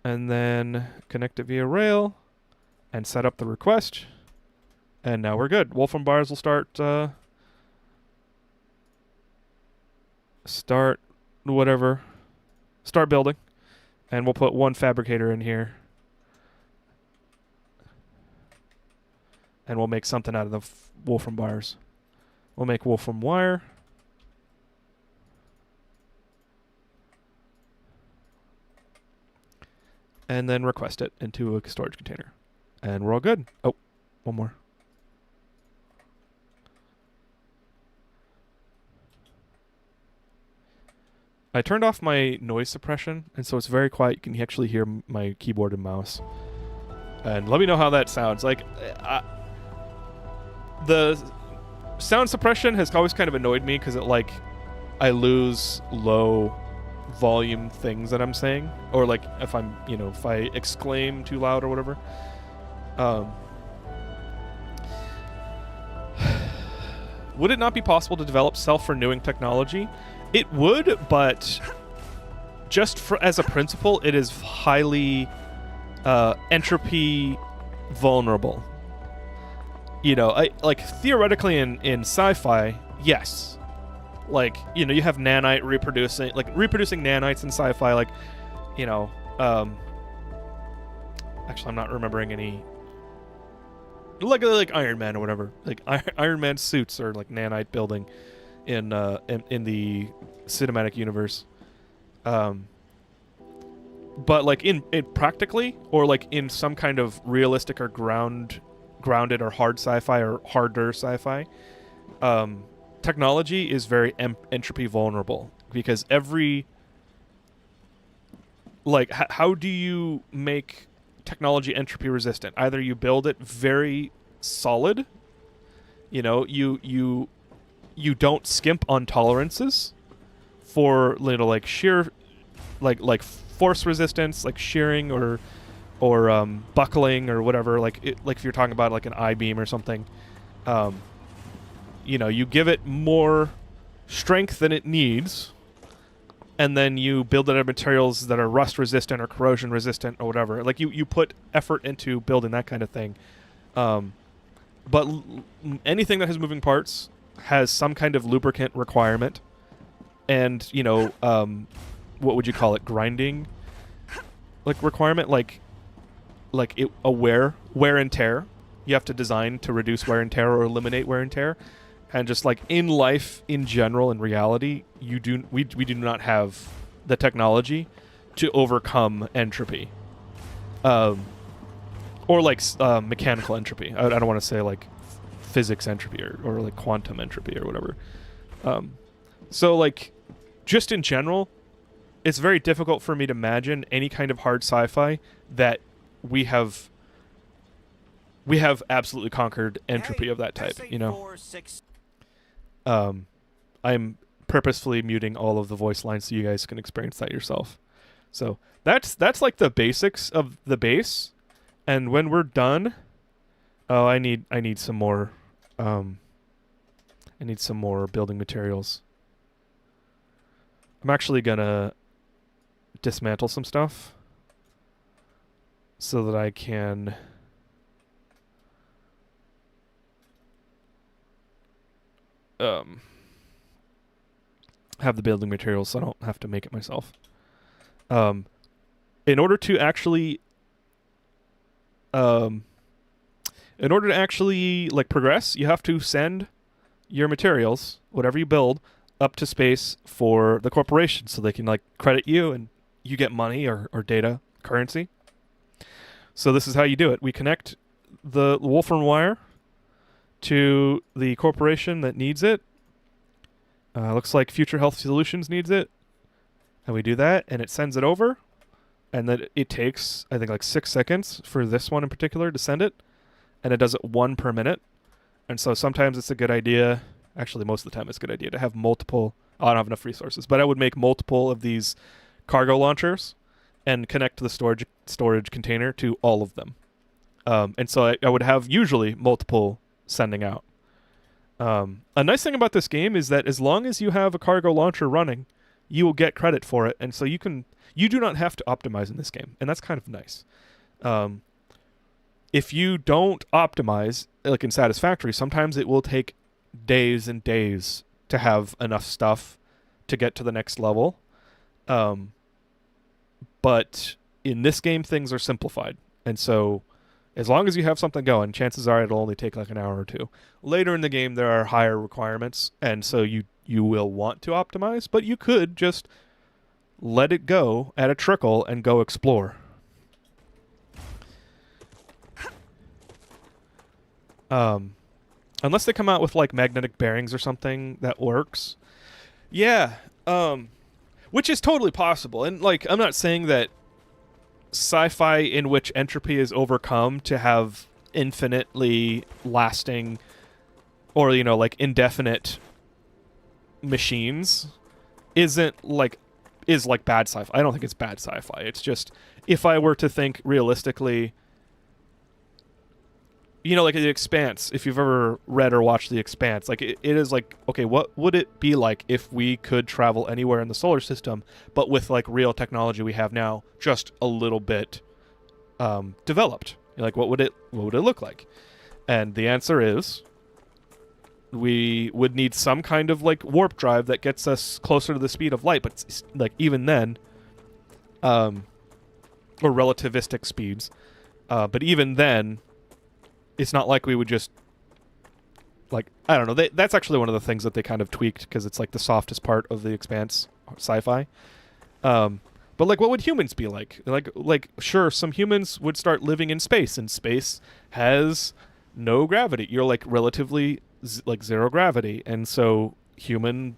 [SPEAKER 1] And then connect it via rail and set up the request. And now we're good. Wolfram bars will start building. And we'll put one fabricator in here. And we'll make something out of the Wolfram bars. We'll make Wolfram wire. And then request it into a storage container. And we're all good. Oh, one more. I turned off my noise suppression, and so it's very quiet. You can actually hear my keyboard and mouse. And let me know how that sounds. Like, the sound suppression has always kind of annoyed me because I lose low volume things that I'm saying, or like if I exclaim too loud or whatever. Would it not be possible to develop self-renewing technology? It would, but just as a principle, it is highly entropy vulnerable. Theoretically in sci-fi, yes. You have nanite reproducing nanites in sci-fi, actually I'm not remembering any, like Iron Man or whatever. Like Iron Man suits are like nanite building in the cinematic universe. But like in practically, or like in some kind of realistic or grounded or hard sci-fi or harder sci-fi, technology is very entropy vulnerable, because how do you make technology entropy resistant? Either you build it very solid, you don't skimp on tolerances for shear, like force resistance, like shearing or buckling or whatever. Like if you're talking about like an I-beam or something, you give it more strength than it needs, and then you build it out of materials that are rust resistant or corrosion resistant or whatever. Like you put effort into building that kind of thing. But anything that has moving parts has some kind of lubricant requirement, and what would you call it? Grinding, requirement, wear and tear. You have to design to reduce wear and tear or eliminate wear and tear. And just like in life in general, in reality, we do not have the technology to overcome entropy, or like mechanical entropy. I don't want to say like physics entropy or like quantum entropy or whatever. So like just in general, it's very difficult for me to imagine any kind of hard sci-fi that we have absolutely conquered entropy of that type, you know. I'm purposefully muting all of the voice lines so you guys can experience that yourself. So that's like the basics of the base. And when we're done, I need some more building materials. I'm actually gonna dismantle some stuff so that I can have the building materials so I don't have to make it myself. In order to actually like progress, you have to send your materials, whatever you build, up to space for the corporation so they can like credit you and you get money or data currency. So this is how you do it. We connect the Wolfram wire to the corporation that needs it. Looks like Future Health Solutions needs it. And we do that, and it sends it over. And then it takes, I think, like 6 seconds for this one in particular to send it. And it does it 1 per minute. And so sometimes it's a good idea, actually most of the time it's a good idea, to have multiple, I don't have enough resources, but I would make multiple of these cargo launchers and connect the storage container to all of them. And so I would have usually multiple sending out. A nice thing about this game is that as long as you have a cargo launcher running, you will get credit for it, and so you do not have to optimize in this game, and that's kind of nice. If you don't optimize, like in Satisfactory, sometimes it will take days and days to have enough stuff to get to the next level. But in this game, things are simplified, and so as long as you have something going, chances are it'll only take like an hour or two. Later in the game, there are higher requirements, and so you will want to optimize, but you could just let it go at a trickle and go explore. Unless they come out with like magnetic bearings or something that works. Yeah, which is totally possible. And like, I'm not saying that sci-fi in which entropy is overcome to have infinitely lasting or, you know, like indefinite machines is like bad sci-fi. I don't think it's bad sci-fi. It's just, if I were to think realistically, you know, like The Expanse, if you've ever read or watched The Expanse, like it is like, okay, what would it be like if we could travel anywhere in the solar system, but with like real technology we have now, just a little bit developed? Like, what would it look like? And the answer is, we would need some kind of like warp drive that gets us closer to the speed of light, but like even then, or relativistic speeds, but even then, it's not like we would just, like, I don't know. That's actually one of the things that they kind of tweaked because it's like the softest part of The Expanse sci-fi. But like, what would humans be like? Like, sure, some humans would start living in space, and space has no gravity. You're like relatively like zero gravity, and so human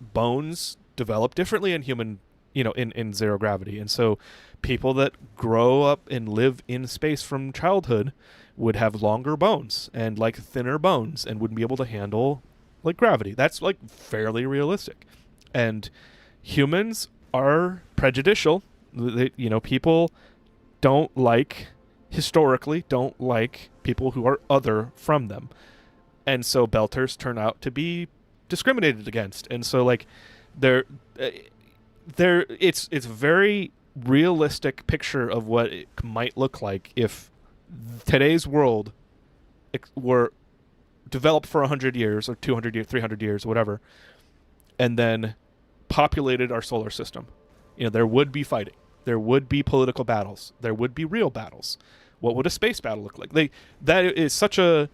[SPEAKER 1] bones develop differently in human, you know, in zero gravity, and so people that grow up and live in space from childhood would have longer bones and like thinner bones and wouldn't be able to handle like gravity. That's like fairly realistic. And humans are prejudicial. You know, people historically don't like people who are other from them. And so belters turn out to be discriminated against. And so like it's a very realistic picture of what it might look like if today's world were developed for 100 years or 200 years, 300 years, whatever, and then populated our solar system. You know, there would be fighting. There would be political battles. There would be real battles. What would a space battle look like? That is such a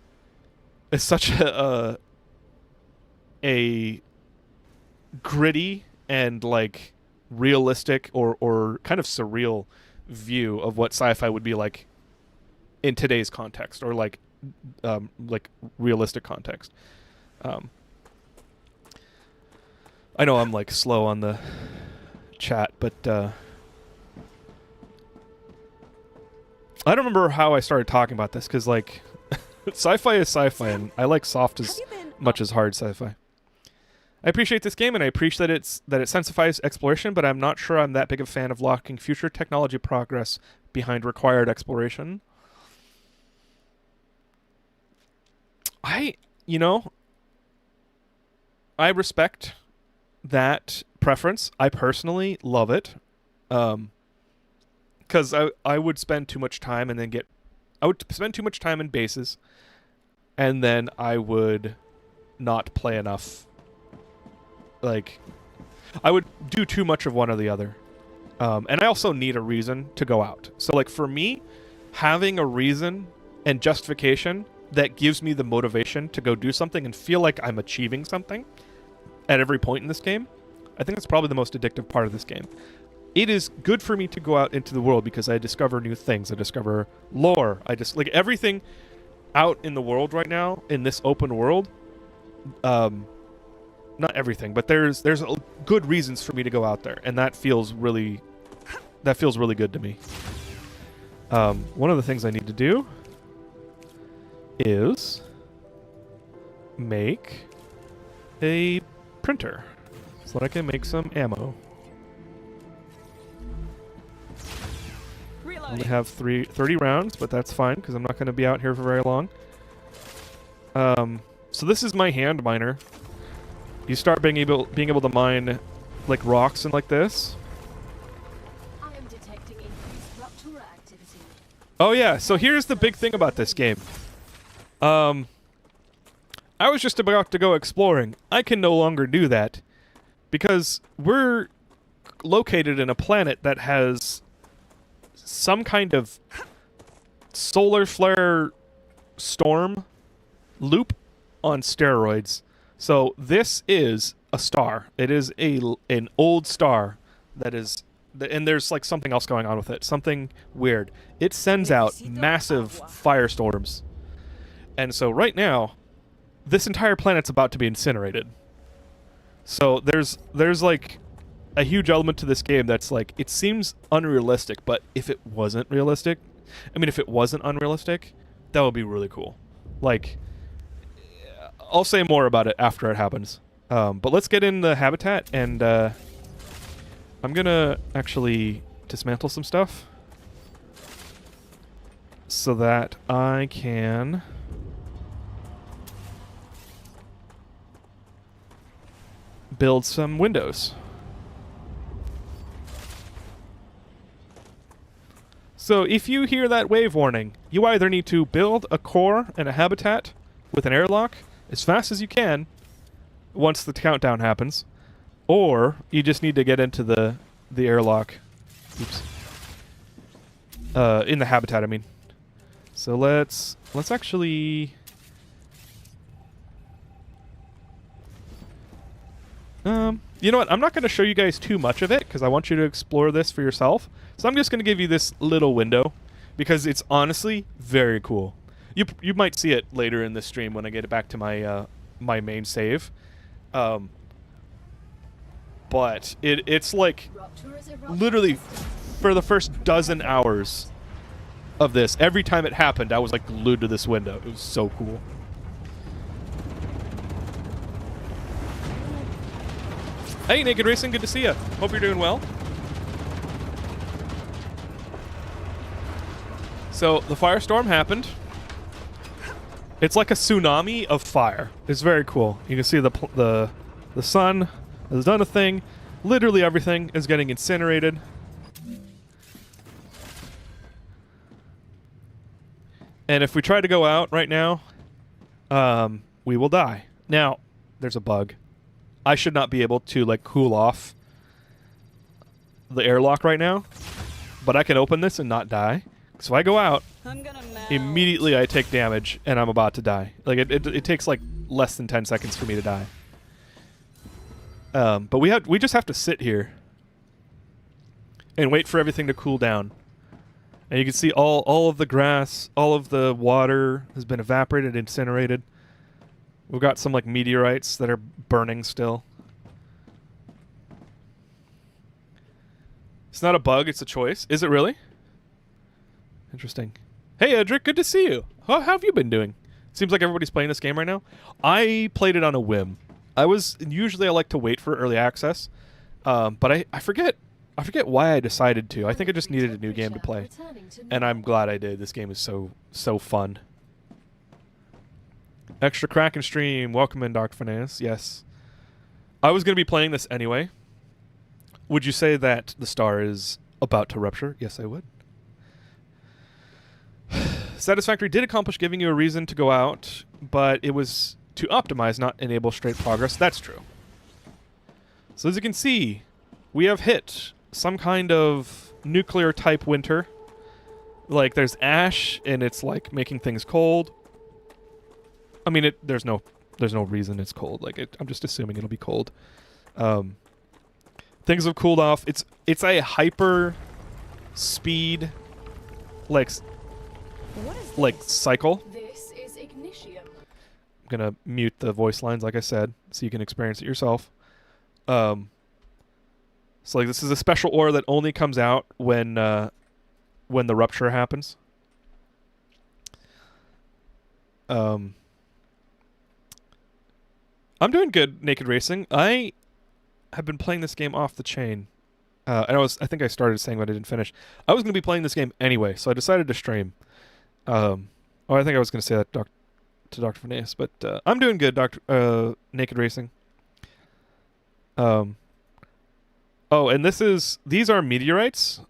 [SPEAKER 1] gritty and like realistic or kind of surreal view of what sci-fi would be like in today's context, or like realistic context. I know I'm like slow on the chat, but I don't remember how I started talking about this, because like sci-fi is sci-fi, and I like soft as much as hard sci-fi. I appreciate this game, and I appreciate that it sensifies exploration, but I'm not sure I'm that big of a fan of locking future technology progress behind required exploration. I respect that preference. I personally love it, because I would spend too much time and then I would spend too much time in bases, and then I would not play enough. Like, I would do too much of one or the other. And I also need a reason to go out. So, like, for me, having a reason and justification that gives me the motivation to go do something and feel like I'm achieving something at every point in this game, I think that's probably the most addictive part of this game. It is good for me to go out into the world because I discover new things. I discover lore. Like, everything out in the world right now, in this open world, not everything, but there's good reasons for me to go out there, and that feels really good to me. One of the things I need to do is make a printer so that I can make some ammo. I only have 30 rounds, but that's fine because I'm not going to be out here for very long. So this is my hand miner. You start being able to mine like rocks and like this.
[SPEAKER 2] I am detecting increased rupture activity.
[SPEAKER 1] Oh yeah, so here's the big thing about this game. I was just about to go exploring. I can no longer do that because we're located in a planet that has some kind of solar flare storm loop on steroids. So this is a star. It is an old star that is, and there's like something else going on with it. Something weird. It sends out massive firestorms. And so right now, this entire planet's about to be incinerated. So there's like a huge element to this game that's like, it seems unrealistic, but if it wasn't unrealistic, that would be really cool. Like, I'll say more about it after it happens. But let's get in the habitat, and I'm gonna actually dismantle some stuff so that I can build some windows. So if you hear that wave warning, you either need to build a core and a habitat with an airlock as fast as you can once the countdown happens, or you just need to get into the airlock. Oops. In the habitat, I mean. So let's actually you know what? I'm not going to show you guys too much of it because I want you to explore this for yourself. So I'm just going to give you this little window because it's honestly very cool. You might see it later in the stream when I get it back to my my main save. But it's like literally for the first dozen hours of this, every time it happened, I was like glued to this window. It was so cool. Hey, Naked Racing, good to see you. Hope you're doing well. So the firestorm happened. It's like a tsunami of fire. It's very cool. You can see the sun has done a thing. Literally everything is getting incinerated. And if we try to go out right now, we will die. Now, there's a bug. I should not be able to like cool off the airlock right now, but I can open this and not die. So I go out, immediately I take damage and I'm about to die. Like it takes like less than 10 seconds for me to die. But we just have to sit here and wait for everything to cool down. And you can see all of the grass, all of the water has been evaporated, incinerated. We've got some like meteorites that are burning still. It's not a bug, it's a choice. Is it really? Interesting. Hey, Edric, good to see you. How have you been doing? Seems like everybody's playing this game right now. I played it on a whim. Usually I like to wait for early access, but I forget why I decided to. I think I just needed a new game to play, and I'm glad I did. This game is so fun. Extra Kraken stream. Welcome in, Dr. Finance. Yes. I was going to be playing this anyway. Would you say that the star is about to rupture? Yes, I would. Satisfactory did accomplish giving you a reason to go out, but it was to optimize, not enable straight progress. That's true. So as you can see, we have hit some kind of nuclear type winter. Like there's ash and it's like making things cold. I mean, there's no reason it's cold. Like I'm just assuming it'll be cold. Things have cooled off. It's a hyper speed like cycle.
[SPEAKER 2] This is Ignitium.
[SPEAKER 1] I'm gonna mute the voice lines like I said so you can experience it yourself. So like this is a special ore that only comes out when the rupture happens. I'm doing good, Naked Racing. I have been playing this game off the chain. And I think I started saying but I didn't finish. I was going to be playing this game anyway, so I decided to stream. I think I was going to say that to Dr. Finesse, but I'm doing good, Naked Racing. Oh, and these are meteorites,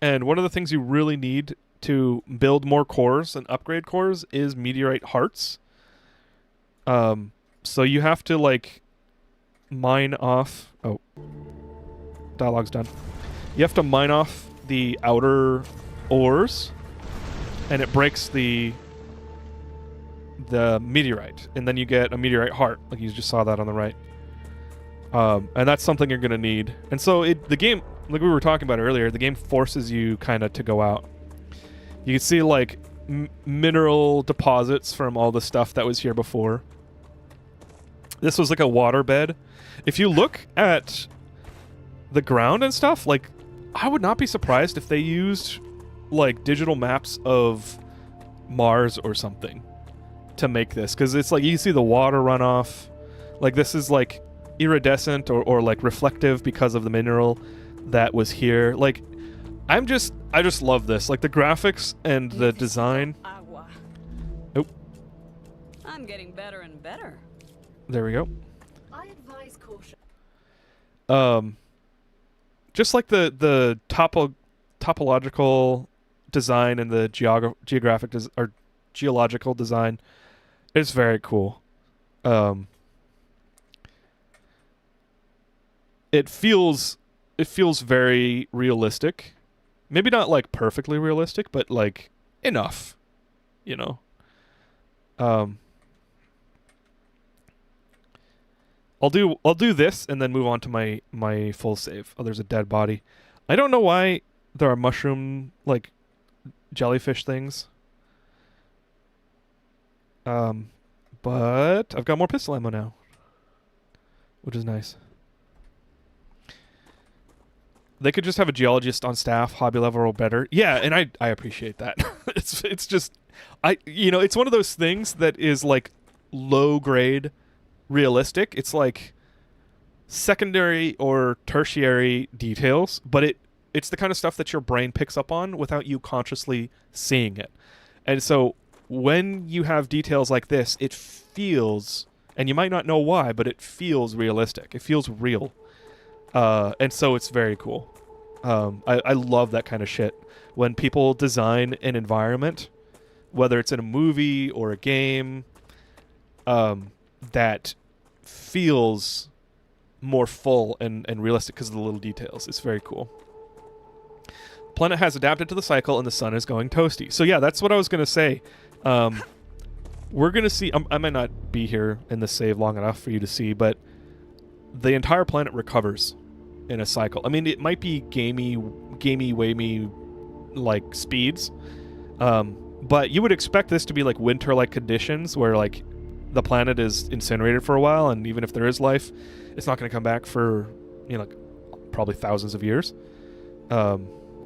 [SPEAKER 1] and one of the things you really need to build more cores and upgrade cores is meteorite hearts. So you have to like mine off. Oh, dialogue's done. You have to mine off the outer ores, and it breaks the meteorite, and then you get a meteorite heart, like you just saw that on the right. And that's something you're gonna need. And so the game, like we were talking about earlier, the game forces you kind of to go out. You can see like mineral deposits from all the stuff that was here before. This was like a water bed. If you look at the ground and stuff, like I would not be surprised if they used like digital maps of Mars or something to make this, because it's like you can see the water runoff. Like this is like iridescent or like reflective because of the mineral that was here. Like I just love this. Like the graphics and the design. Oh.
[SPEAKER 4] I'm getting better and better.
[SPEAKER 1] There we go.
[SPEAKER 2] I advise caution.
[SPEAKER 1] Just like the topological design and the geographic or geological design, it's very cool. It feels very realistic. Maybe not like perfectly realistic, but like enough, you know. I'll do this and then move on to my full save. Oh, there's a dead body. I don't know why there are mushroom like jellyfish things. But I've got more pistol ammo now, which is nice. They could just have a geologist on staff, hobby level or better. Yeah, and I appreciate that. it's just it's one of those things that is like low grade realistic. It's like secondary or tertiary details, but it's the kind of stuff that your brain picks up on without you consciously seeing it. And so when you have details like this, it feels, and you might not know why, but it feels realistic. It feels real. And so it's very cool. I love that kind of shit. When people design an environment, whether it's in a movie or a game, that feels more full and realistic because of the little details. It's very cool. Planet has adapted to the cycle and the sun is going toasty. So yeah, that's what I was going to say. We're going to see, I might not be here in the save long enough for you to see, but the entire planet recovers in a cycle. I mean, it might be gamey gamey-wamey like speeds. But you would expect this to be like winter-like conditions where like the planet is incinerated for a while, and even if there is life, it's not going to come back for, you know, like probably thousands of years, or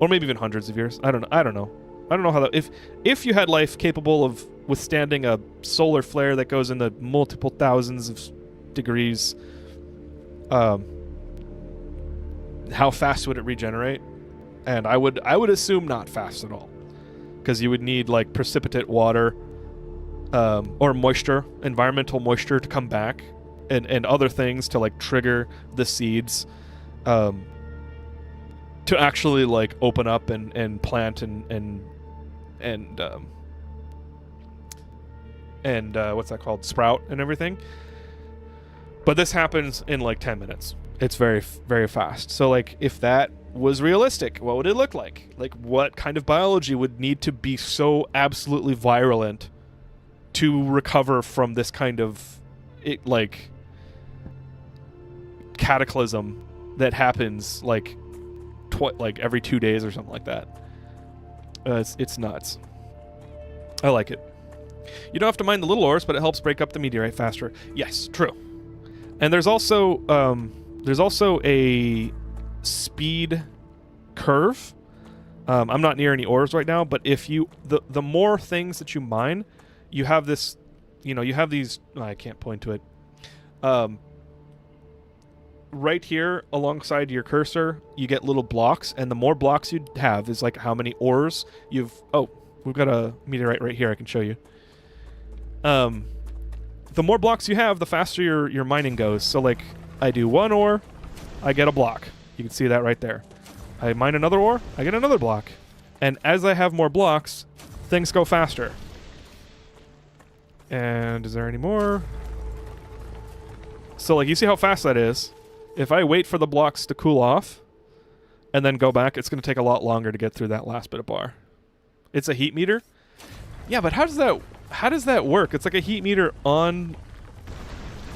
[SPEAKER 1] maybe even hundreds of years. I don't know how that, if you had life capable of withstanding a solar flare that goes into multiple thousands of degrees, how fast would it regenerate? And I would assume not fast at all, because you would need like precipitate water, or moisture, environmental moisture, to come back, and other things to like trigger the seeds to actually like open up and plant and what's that called, sprout and everything. But this happens in like 10 minutes. It's very, very fast. So like, if that was realistic, what would it look like? Like, what kind of biology would need to be so absolutely virulent to recover from this kind of like cataclysm that happens like every 2 days or something like that? It's nuts. I like it. You don't have to mine the little ores, but it helps break up the meteorite faster. Yes, true. And there's also a speed curve. I'm not near any ores right now, but if you the more things that you mine, you have this, you know, you have these, I can't point to it. Right here alongside your cursor, you get little blocks, and the more blocks you have is like how many ores you've... Oh, we've got a meteorite right here I can show you. The more blocks you have, the faster your mining goes. So like, I do one ore, I get a block. You can see that right there. I mine another ore, I get another block. And as I have more blocks, things go faster. And is there any more? So like, you see how fast that is? If I wait for the blocks to cool off and then go back, it's going to take a lot longer to get through that last bit of bar. It's a heat meter? Yeah, but how does that work? It's like a heat meter on...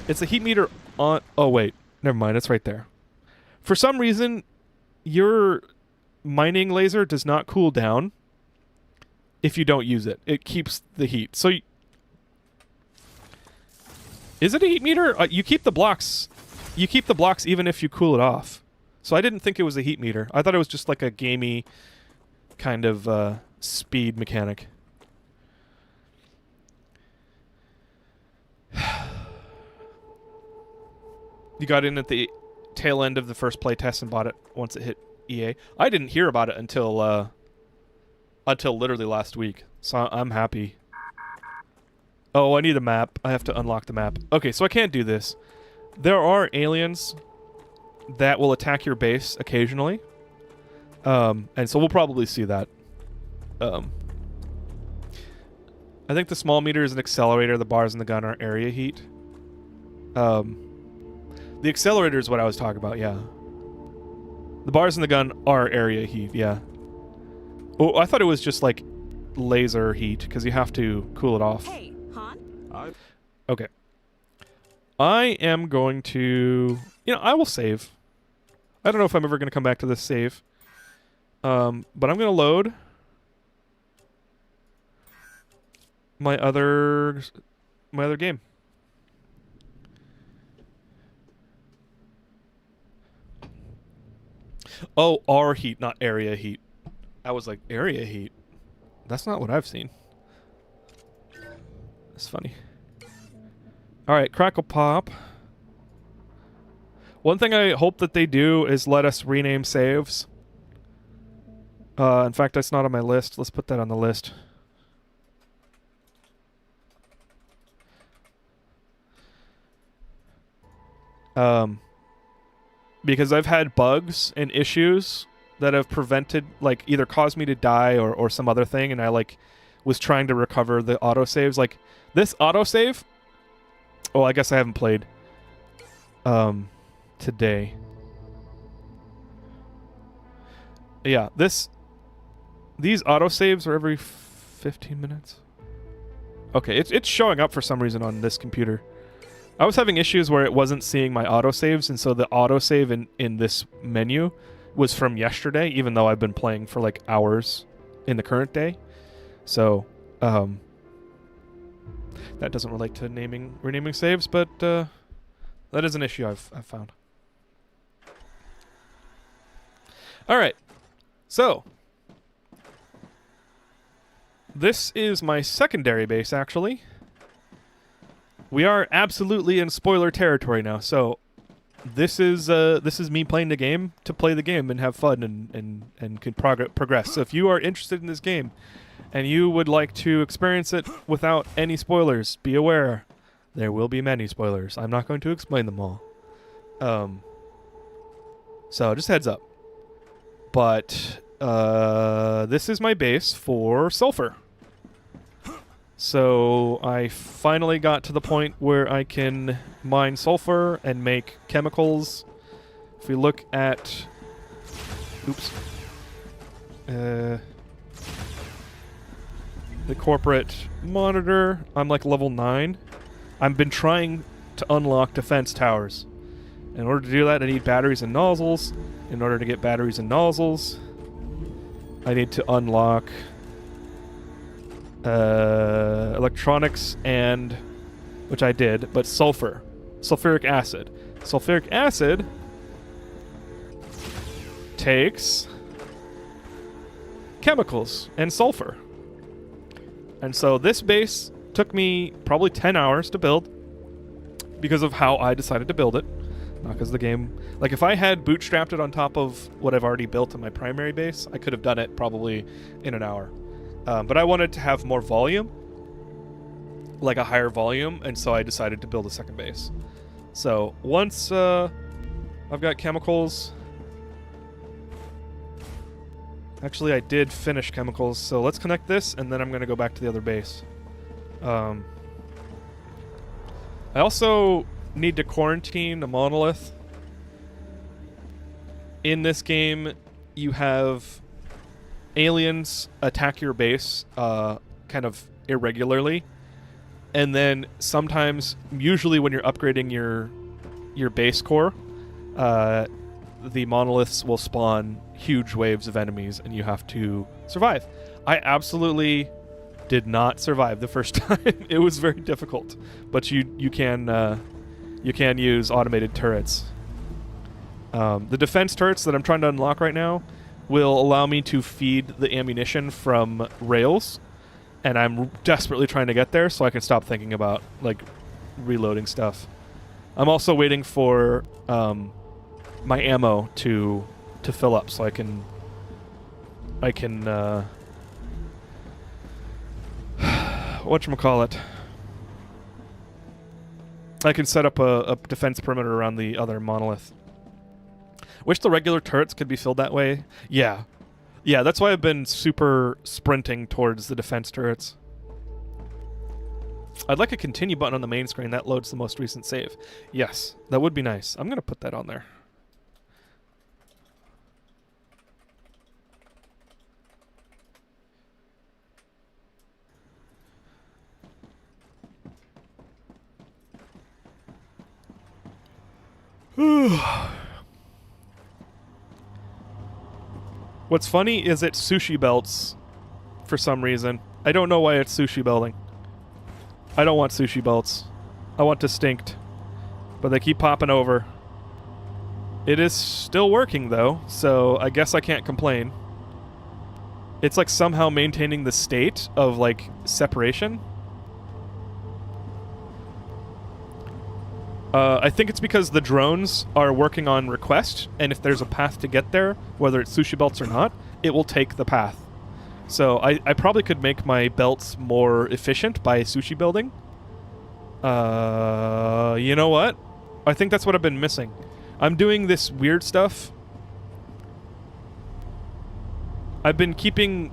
[SPEAKER 1] It's a heat meter on... Oh, wait. Never mind. It's right there. For some reason, your mining laser does not cool down if you don't use it. It keeps the heat. So... Is it a heat meter? You keep the blocks... You keep the blocks even if you cool it off. So I didn't think it was a heat meter. I thought it was just like a gamey kind of speed mechanic. You got in at the tail end of the first playtest and bought it once it hit EA. I didn't hear about it until literally last week. So I'm happy. Oh, I need a map. I have to unlock the map. Okay, so I can't do this. There are aliens that will attack your base occasionally. And so we'll probably see that. I think the small meter is an accelerator. The bars and the gun are area heat. The accelerator is what I was talking about, yeah. The bars and the gun are area heat, yeah. Oh, I thought it was just like laser heat, because you have to cool it off.
[SPEAKER 4] Hey, Han?
[SPEAKER 1] Okay. I am going to... You know, I will save. I don't know if I'm ever going to come back to this save. But I'm going to load my other game. Oh, R heat, not area heat. I was like, area heat? That's not what I've seen. That's funny. Alright, Crackle Pop. One thing I hope that they do is let us rename saves. In fact, that's not on my list. Let's put that on the list. Because I've had bugs and issues that have prevented, like, either caused me to die or some other thing, and I, like, was trying to recover the autosaves. Like, this autosave... Oh, I guess I haven't played today. Yeah, these autosaves are every 15 minutes. Okay, it's showing up for some reason on this computer. I was having issues where it wasn't seeing my autosaves, and so the autosave in this menu was from yesterday, even though I've been playing for like hours in the current day. So, that doesn't relate to renaming saves, but that is an issue I've found. All right, so this is my secondary base, actually. We are absolutely in spoiler territory now, so this is me playing the game to play the game and have fun and can progress. So if you are interested in this game and you would like to experience it without any spoilers, be aware there will be many spoilers. I'm not going to explain them all. So just heads up. But this is my base for sulfur. So I finally got to the point where I can mine sulfur and make chemicals. If we look at... Oops. The corporate monitor, I'm like level 9. I've been trying to unlock defense towers. In order to do that, I need batteries and nozzles. In order to get batteries and nozzles, I need to unlock electronics and, which I did, but sulfuric acid. Sulfuric acid takes chemicals and sulfur. And so this base took me probably 10 hours to build because of how I decided to build it. Not because the game... Like, if I had bootstrapped it on top of what I've already built in my primary base, I could have done it probably in an hour. But I wanted to have more volume, like a higher volume, and so I decided to build a second base. So, once I've got chemicals... Actually, I did finish chemicals, so let's connect this, and then I'm going to go back to the other base. I also need to quarantine a monolith. In this game, you have aliens attack your base kind of irregularly, and then sometimes, usually when you're upgrading your base core, the monoliths will spawn huge waves of enemies, and you have to survive. I absolutely did not survive the first time. It was very difficult, but you can use automated turrets. The defense turrets that I'm trying to unlock right now will allow me to feed the ammunition from rails, and I'm desperately trying to get there so I can stop thinking about like reloading stuff. I'm also waiting for my ammo to fill up so I can whatchamacallit, I can set up a defense perimeter around the other monolith. Wish the regular turrets could be filled that way. Yeah, that's why I've been super sprinting towards the defense turrets. I'd like a continue button on the main screen. That loads the most recent save. Yes, that would be nice. I'm going to put that on there. What's funny is it's sushi belts for some reason. I don't know why it's sushi belting. I don't want sushi belts. I want distinct. But they keep popping over. It is still working though, so I guess I can't complain. It's like somehow maintaining the state of like separation. I think it's because the drones are working on request, and if there's a path to get there, whether it's sushi belts or not, it will take the path. So I probably could make my belts more efficient by sushi building. You know what? I think that's what I've been missing. I'm doing this weird stuff. I've been keeping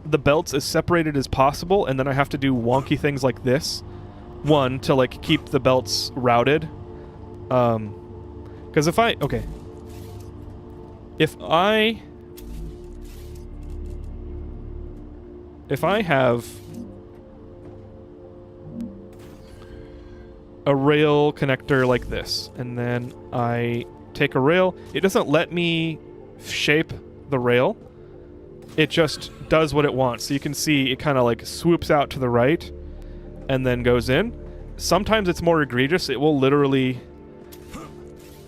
[SPEAKER 1] the belts as separated as possible, and then I have to do wonky things like this. One, to like keep the belts routed. Because if I have a rail connector like this, and then I take a rail, it doesn't let me shape the rail. It just does what it wants. So you can see it kind of like swoops out to the right and then goes in. Sometimes it's more egregious. It will literally...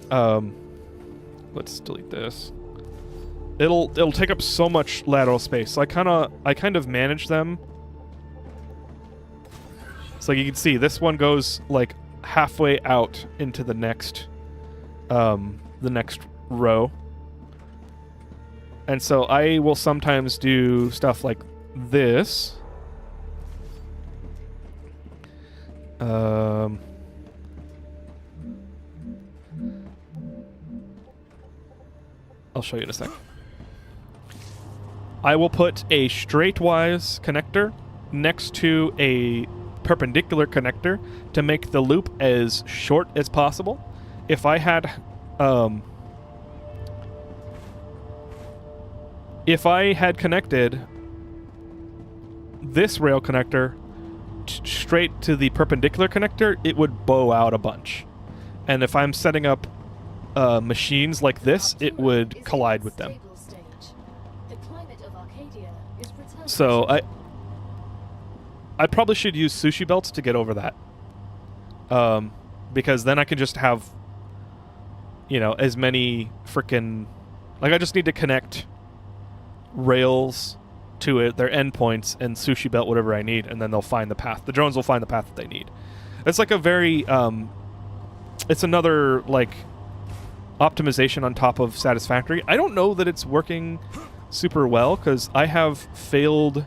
[SPEAKER 1] let's delete this. It'll take up so much lateral space. So I kind of manage them. So you can see this one goes like halfway out into the next row. And so I will sometimes do stuff like this. I'll show you in a sec. I will put a straightwise connector next to a perpendicular connector to make the loop as short as possible. If I had connected this rail connector straight to the perpendicular connector, it would bow out a bunch. And if I'm setting up machines like this, it would collide with them. So I probably should use sushi belts to get over that. Because then I can just have, you know, as many freaking... Like, I just need to connect rails to it, their endpoints, and sushi belt whatever I need, and then they'll find the path. The drones will find the path that they need. It's like a very... it's another, like, optimization on top of Satisfactory. I don't know that it's working super well, because I have failed...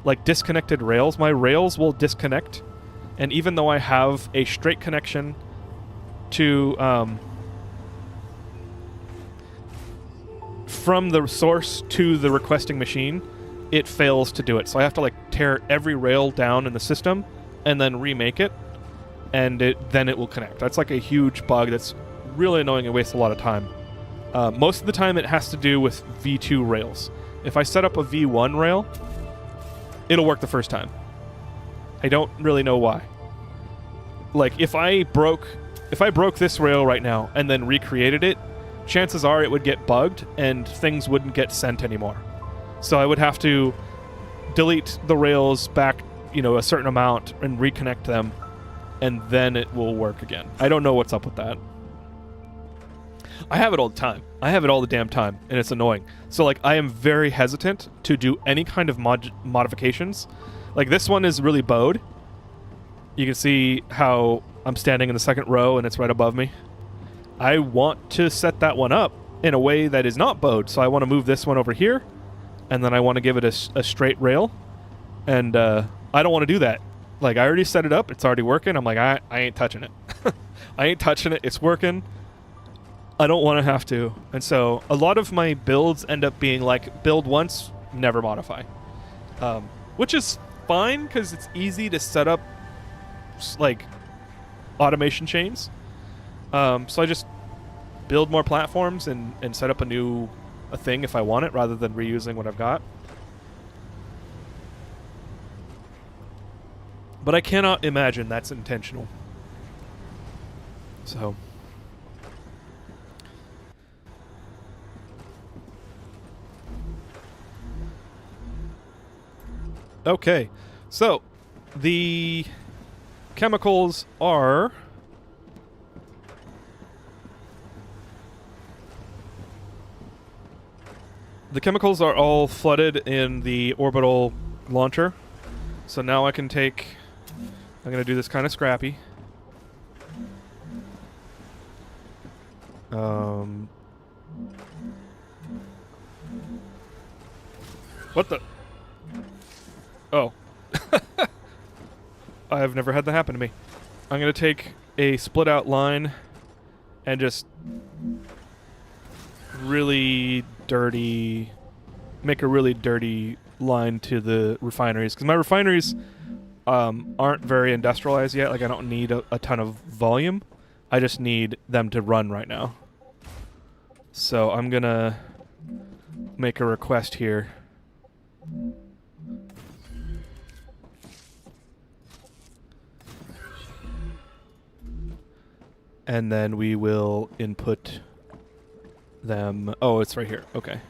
[SPEAKER 1] like disconnected rails. My rails will disconnect, and even though I have a straight connection to from the source to the requesting machine, it fails to do it. So I have to like tear every rail down in the system and then remake it, and then it will connect. That's like a huge bug that's really annoying and wastes a lot of time. Most of the time it has to do with V2 rails. If I set up a V1 rail, it'll work the first time. I don't really know why. Like, if I broke this rail right now and then recreated it, chances are it would get bugged and things wouldn't get sent anymore. So I would have to delete the rails back, you know, a certain amount and reconnect them, and then it will work again. I don't know what's up with that. I have it all the time. I have it all the damn time, and it's annoying. So, like, I am very hesitant to do any kind of modifications. Like, this one is really bowed. You can see how I'm standing in the second row, and it's right above me. I want to set that one up in a way that is not bowed. So I want to move this one over here, and then I want to give it a straight rail. And I don't want to do that. Like, I already set it up. It's already working. I'm like, I ain't touching it. I ain't touching it. It's working. I don't want to have to. And so a lot of my builds end up being like, build once, never modify. Which is fine, because it's easy to set up, like, automation chains. So I just build more platforms and set up a thing if I want it, rather than reusing what I've got. But I cannot imagine that's intentional. So... Okay, so the chemicals are all flooded in the orbital launcher. So now I can take... I'm going to do this kind of scrappy. What the... Oh. I've never had that happen to me. I'm going to take a split out line and just really dirty... make a really dirty line to the refineries. Because my refineries aren't very industrialized yet. Like, I don't need a ton of volume. I just need them to run right now. So I'm going to make a request here. And then we will input them. Oh, it's right here. Okay.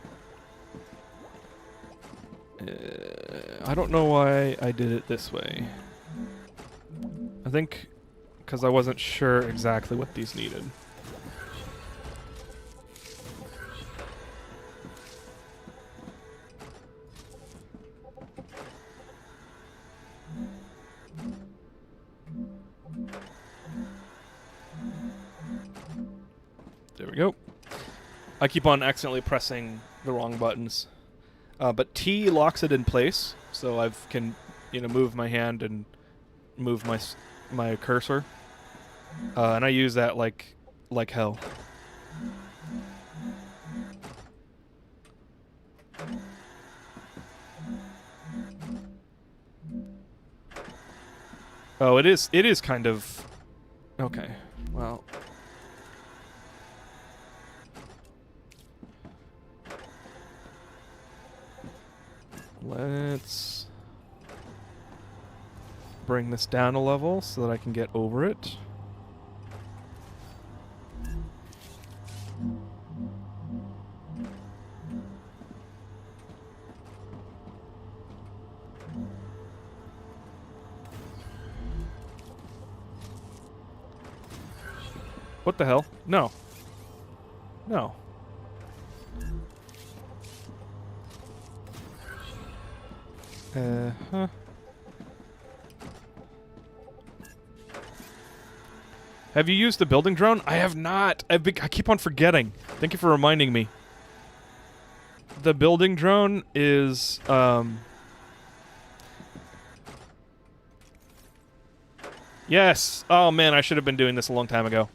[SPEAKER 1] I don't know why I did it this way. I think because I wasn't sure exactly what these needed. There we go. I keep on accidentally pressing the wrong buttons. But T locks it in place, so I can, move my hand and move my cursor. And I use that like hell. Oh, it is kind of... Okay, well... Let's bring this down a level so that I can get over it. What the hell? No. No. Huh. Have you used the building drone? I have not. I keep on forgetting. Thank you for reminding me. The building drone is Yes. Oh man, I should have been doing this a long time ago.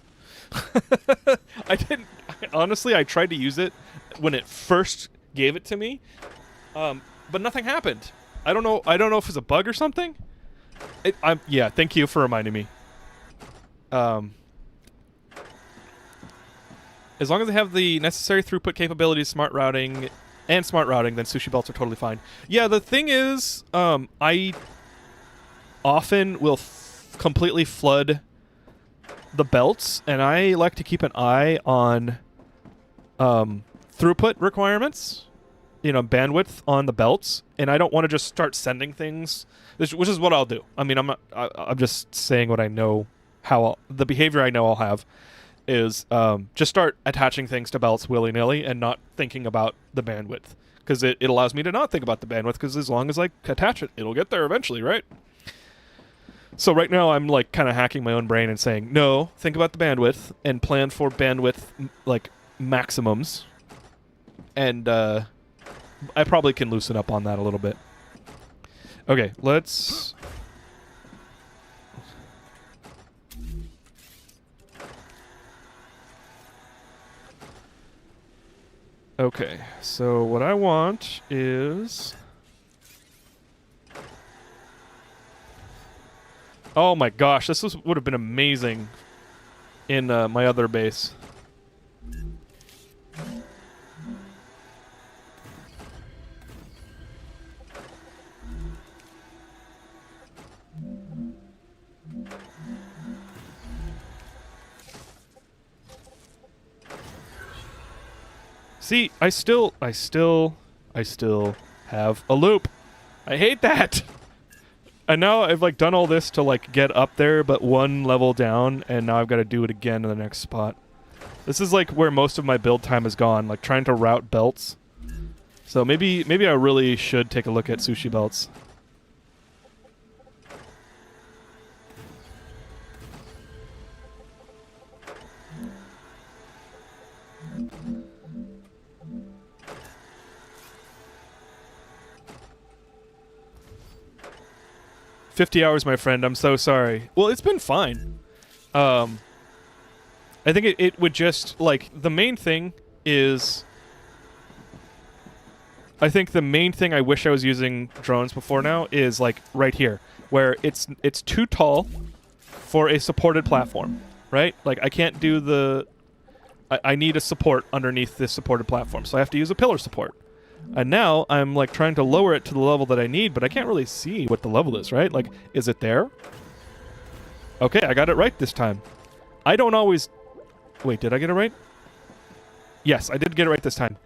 [SPEAKER 1] I didn't. Honestly, I tried to use it when it first gave it to me, but nothing happened. I don't know. I don't know if it's a bug or something. Yeah. Thank you for reminding me. As long as they have the necessary throughput capabilities, smart routing, then sushi belts are totally fine. Yeah. The thing is, I often will completely flood the belts, and I like to keep an eye on throughput requirements, bandwidth on the belts, and I don't want to just start sending things, which is what I'll do. I mean, I'm just saying what I know, the behavior I know I'll have is just start attaching things to belts willy-nilly and not thinking about the bandwidth, because it allows me to not think about the bandwidth, because as long as I attach it, it'll get there eventually, right? So right now I'm like kind of hacking my own brain and saying, no, think about the bandwidth and plan for bandwidth like maximums. And I probably can loosen up on that a little bit. Okay, let's... Okay, so what I want is... Oh my gosh, this would have been amazing in my other base. See, I still have a loop. I hate that. And now I've like done all this to like get up there, but one level down, and now I've got to do it again in the next spot. This is like where most of my build time has gone, like trying to route belts. So maybe I really should take a look at sushi belts. $50 hours, my friend. I'm so sorry. Well, it's been fine. I think it would just, like, the main thing is... I think the main thing I wish I was using drones before now is, like, right here, where it's too tall for a supported platform, right? Like, I can't do the... I need a support underneath this supported platform, so I have to use a pillar support. And now I'm like trying to lower it to the level that I need, but I can't really see what the level is, right? Like, is it there? Okay, I got it right this time. I don't always... Wait, did I get it right? Yes, I did get it right this time.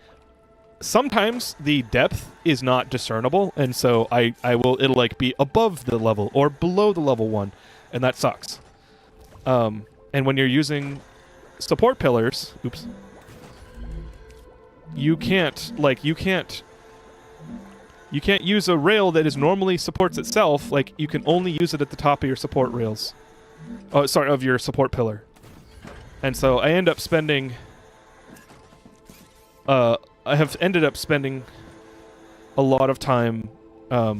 [SPEAKER 1] Sometimes the depth is not discernible, and so it'll like be above the level or below the level 1, and that sucks. And when you're using support pillars, you can't use a rail that is normally supports itself. Like, you can only use it at the top of your support rails. Oh, sorry, of your support pillar. And so I end up spending I have ended up spending a lot of time. I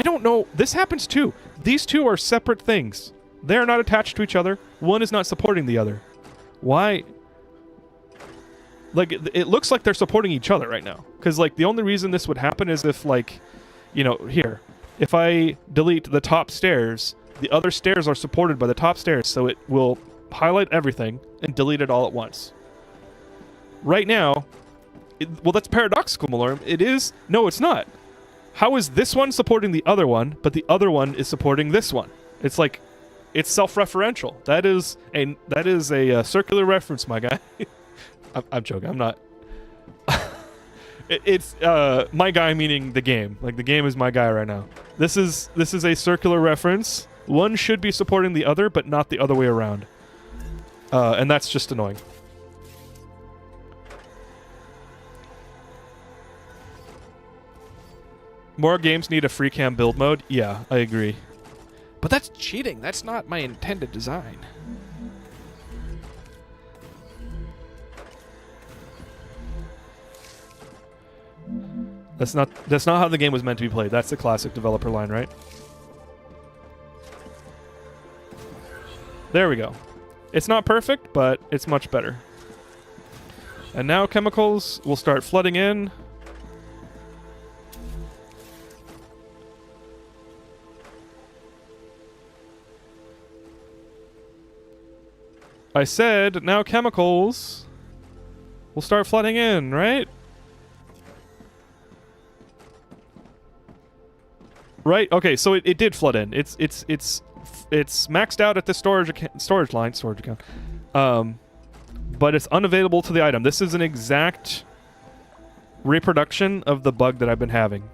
[SPEAKER 1] don't know. This happens too. These two are separate things. They are not attached to each other. One is not supporting the other. Why? Like, it looks like they're supporting each other right now. Because, like, the only reason this would happen is if, like, you know, here. If I delete the top stairs, the other stairs are supported by the top stairs, so it will highlight everything and delete it all at once. Right now, well, that's paradoxical, Malorm. It is... No, it's not. How is this one supporting the other one, but the other one is supporting this one? It's like... It's self-referential. That is a circular reference, my guy. I'm joking. I'm not... It's my guy meaning the game. Like, the game is my guy right now. This is a circular reference. One should be supporting the other, but not the other way around. And that's just annoying. More games need a free cam build mode? Yeah, I agree. But that's cheating. That's not my intended design. That's not how the game was meant to be played. That's the classic developer line, right? There we go. It's not perfect, but it's much better. And now chemicals will start flooding in. I said now chemicals will start flooding in, right? Right? Okay, so it did flood in. It's maxed out at the storage account. But it's unavailable to the item. This is an exact reproduction of the bug that I've been having.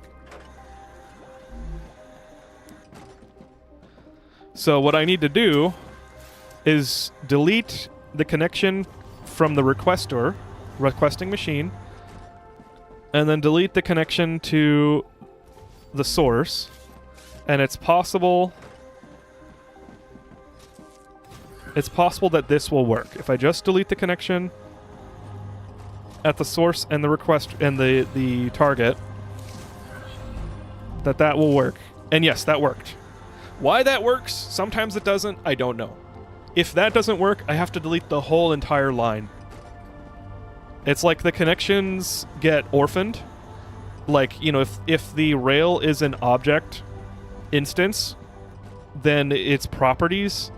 [SPEAKER 1] So what I need to do is delete the connection from the requesting machine, and then delete the connection to the source. And it's possible that this will work. If I just delete the connection at the source and the request and the target, that will work. And yes, that worked. Why that works, sometimes it doesn't, I don't know. If that doesn't work, I have to delete the whole entire line. It's like the connections get orphaned. Like, you know, if the rail is an object instance, then its properties,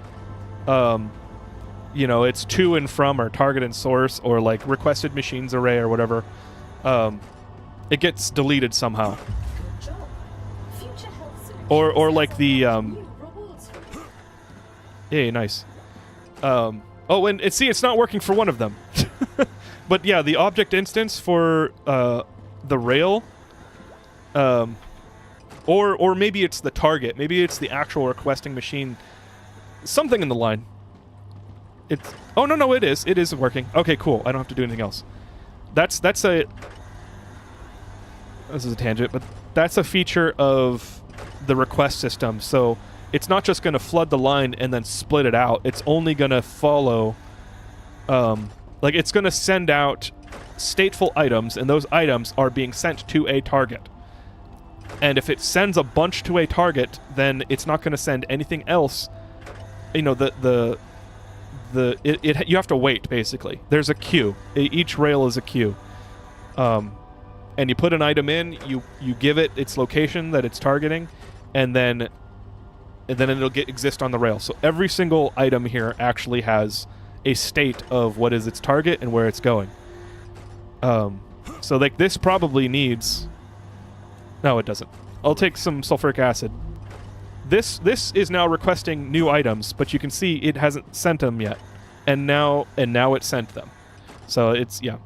[SPEAKER 1] you know, it's to and from or target and source or like requested machines array or whatever, it gets deleted somehow. Or like the yeah, nice. Oh, and see, it's not working for one of them. But yeah, the object instance for the rail, or maybe it's the target. Maybe it's the actual requesting machine. Something in the line. It's no, it is working. Okay, cool. I don't have to do anything else. This is a tangent, but that's a feature of the request system. So it's not just going to flood the line and then split it out. It's only going to follow, like it's going to send out stateful items, and those items are being sent to a target. And if it sends a bunch to a target, then it's not going to send anything else. You know, you have to wait, basically. There's a queue. Each rail is a queue. And you put an item in, you give it its location that it's targeting, and then it'll exist on the rail. So every single item here actually has a state of what is its target and where it's going. So like this probably needs... No, it doesn't. I'll take some sulfuric acid. This is now requesting new items, but you can see it hasn't sent them yet. And now it sent them. So it's, yeah.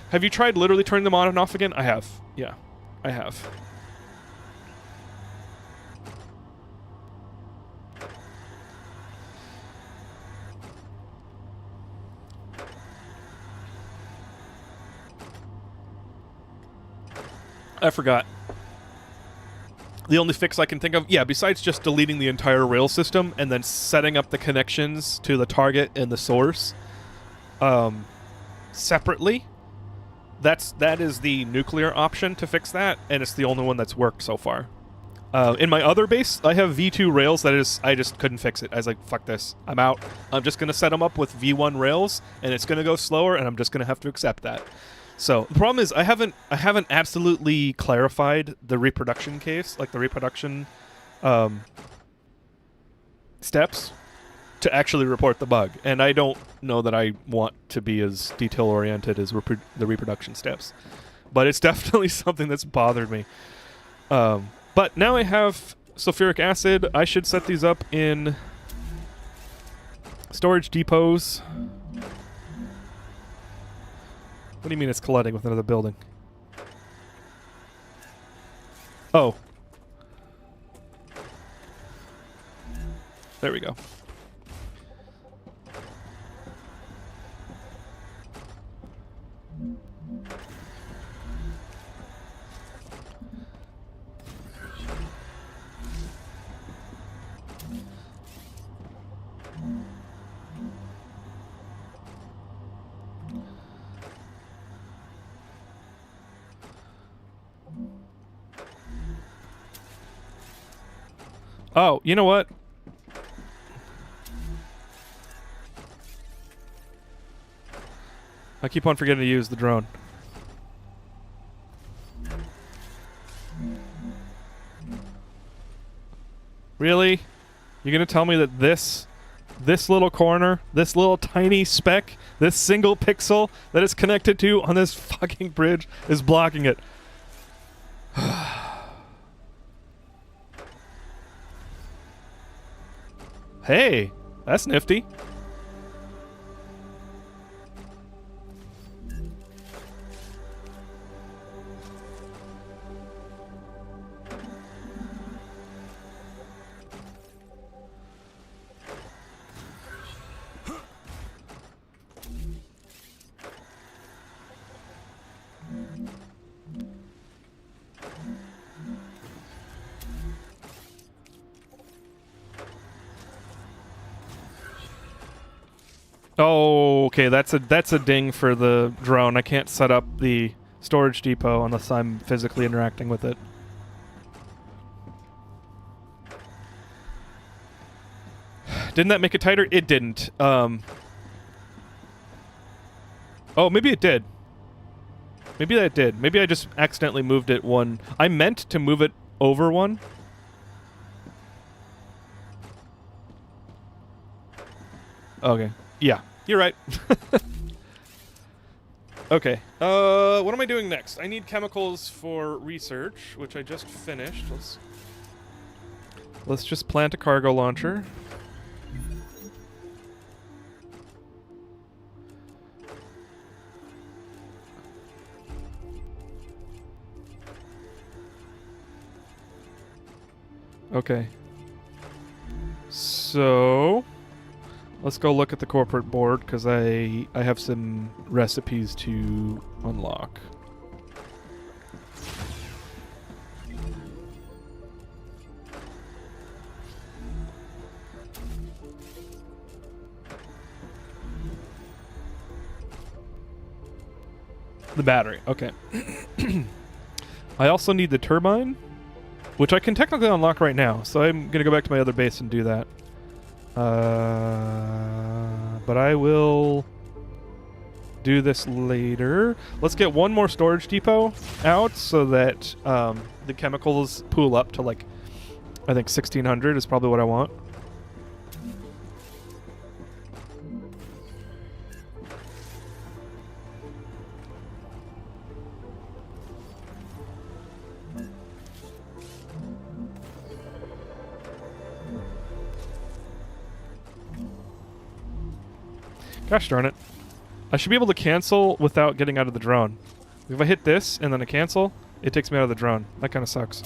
[SPEAKER 1] Have you tried literally turning them on and off again? I have. Yeah, I have. I forgot. The only fix I can think of, yeah, besides just deleting the entire rail system and then setting up the connections to the target and the source separately, that is the nuclear option to fix that, and it's the only one that's worked so far. In my other base, I have V2 rails. I just couldn't fix it. I was like, fuck this. I'm out. I'm just going to set them up with V1 rails, and it's going to go slower, and I'm just going to have to accept that. So the problem is I haven't absolutely clarified the reproduction case, like the reproduction steps to actually report the bug. And I don't know that I want to be as detail-oriented as the reproduction steps. But it's definitely something that's bothered me. But now I have sulfuric acid. I should set these up in storage depots. What do you mean it's colliding with another building? Oh. There we go. Oh, you know what? I keep on forgetting to use the drone. Really? You're gonna tell me that this little corner, this little tiny speck, this single pixel that it's connected to on this fucking bridge is blocking it? Hey, that's nifty. Oh, okay, that's a ding for the drone. I can't set up the storage depot unless I'm physically interacting with it. Didn't that make it tighter? It didn't. Oh, maybe it did. Maybe that did. Maybe I just accidentally moved it one. I meant to move it over one. Okay. Yeah. You're right. Okay. What am I doing next? I need chemicals for research, which I just finished. Let's just plant a cargo launcher. Okay. So let's go look at the corporate board, because I have some recipes to unlock. The battery, okay. I also need the turbine, which I can technically unlock right now, so I'm going to go back to my other base and do that. But I will do this later. Let's get one more storage depot out so that the chemicals pool up to, like, I think 1,600 is probably what I want. Gosh darn it. I should be able to cancel without getting out of the drone. If I hit this and then I cancel, it takes me out of the drone. That kind of sucks.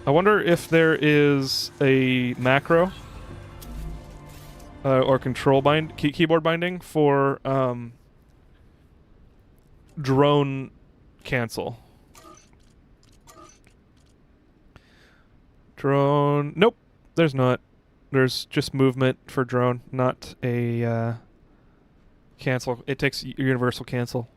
[SPEAKER 1] I wonder if there is a macro or control keyboard binding for drone cancel. Drone. Nope, there's not. There's just movement for drone, not a cancel. It takes universal cancel.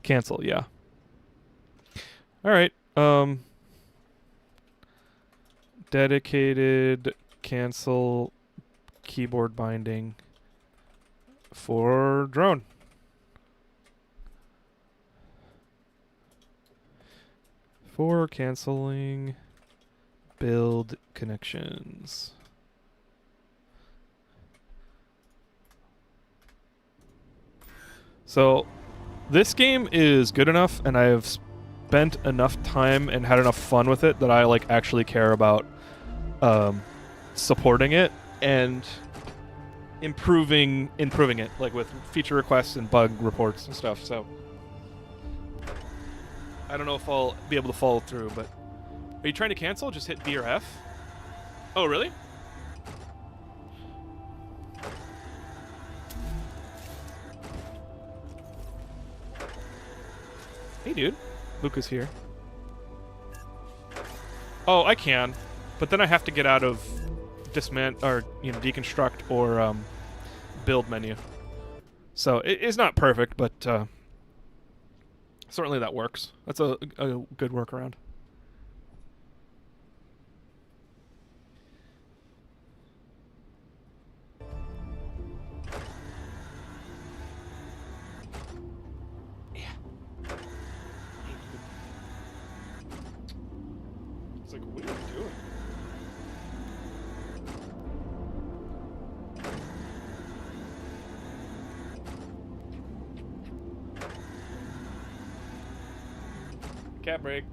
[SPEAKER 1] Cancel, yeah. All right. Dedicated cancel keyboard binding for drone. For canceling build connections. So this game is good enough, and I have spent enough time and had enough fun with it that I like actually care about supporting it and improving it, like with feature requests and bug reports and stuff. So I don't know if I'll be able to follow through, but are you trying to cancel? Just hit B or F. Oh, really? Hey, dude. Luke is here. Oh, I can, but then I have to get out of deconstruct or build menu. So it's not perfect, but certainly that works. That's a good workaround. It's like, what are you doing? Cat break.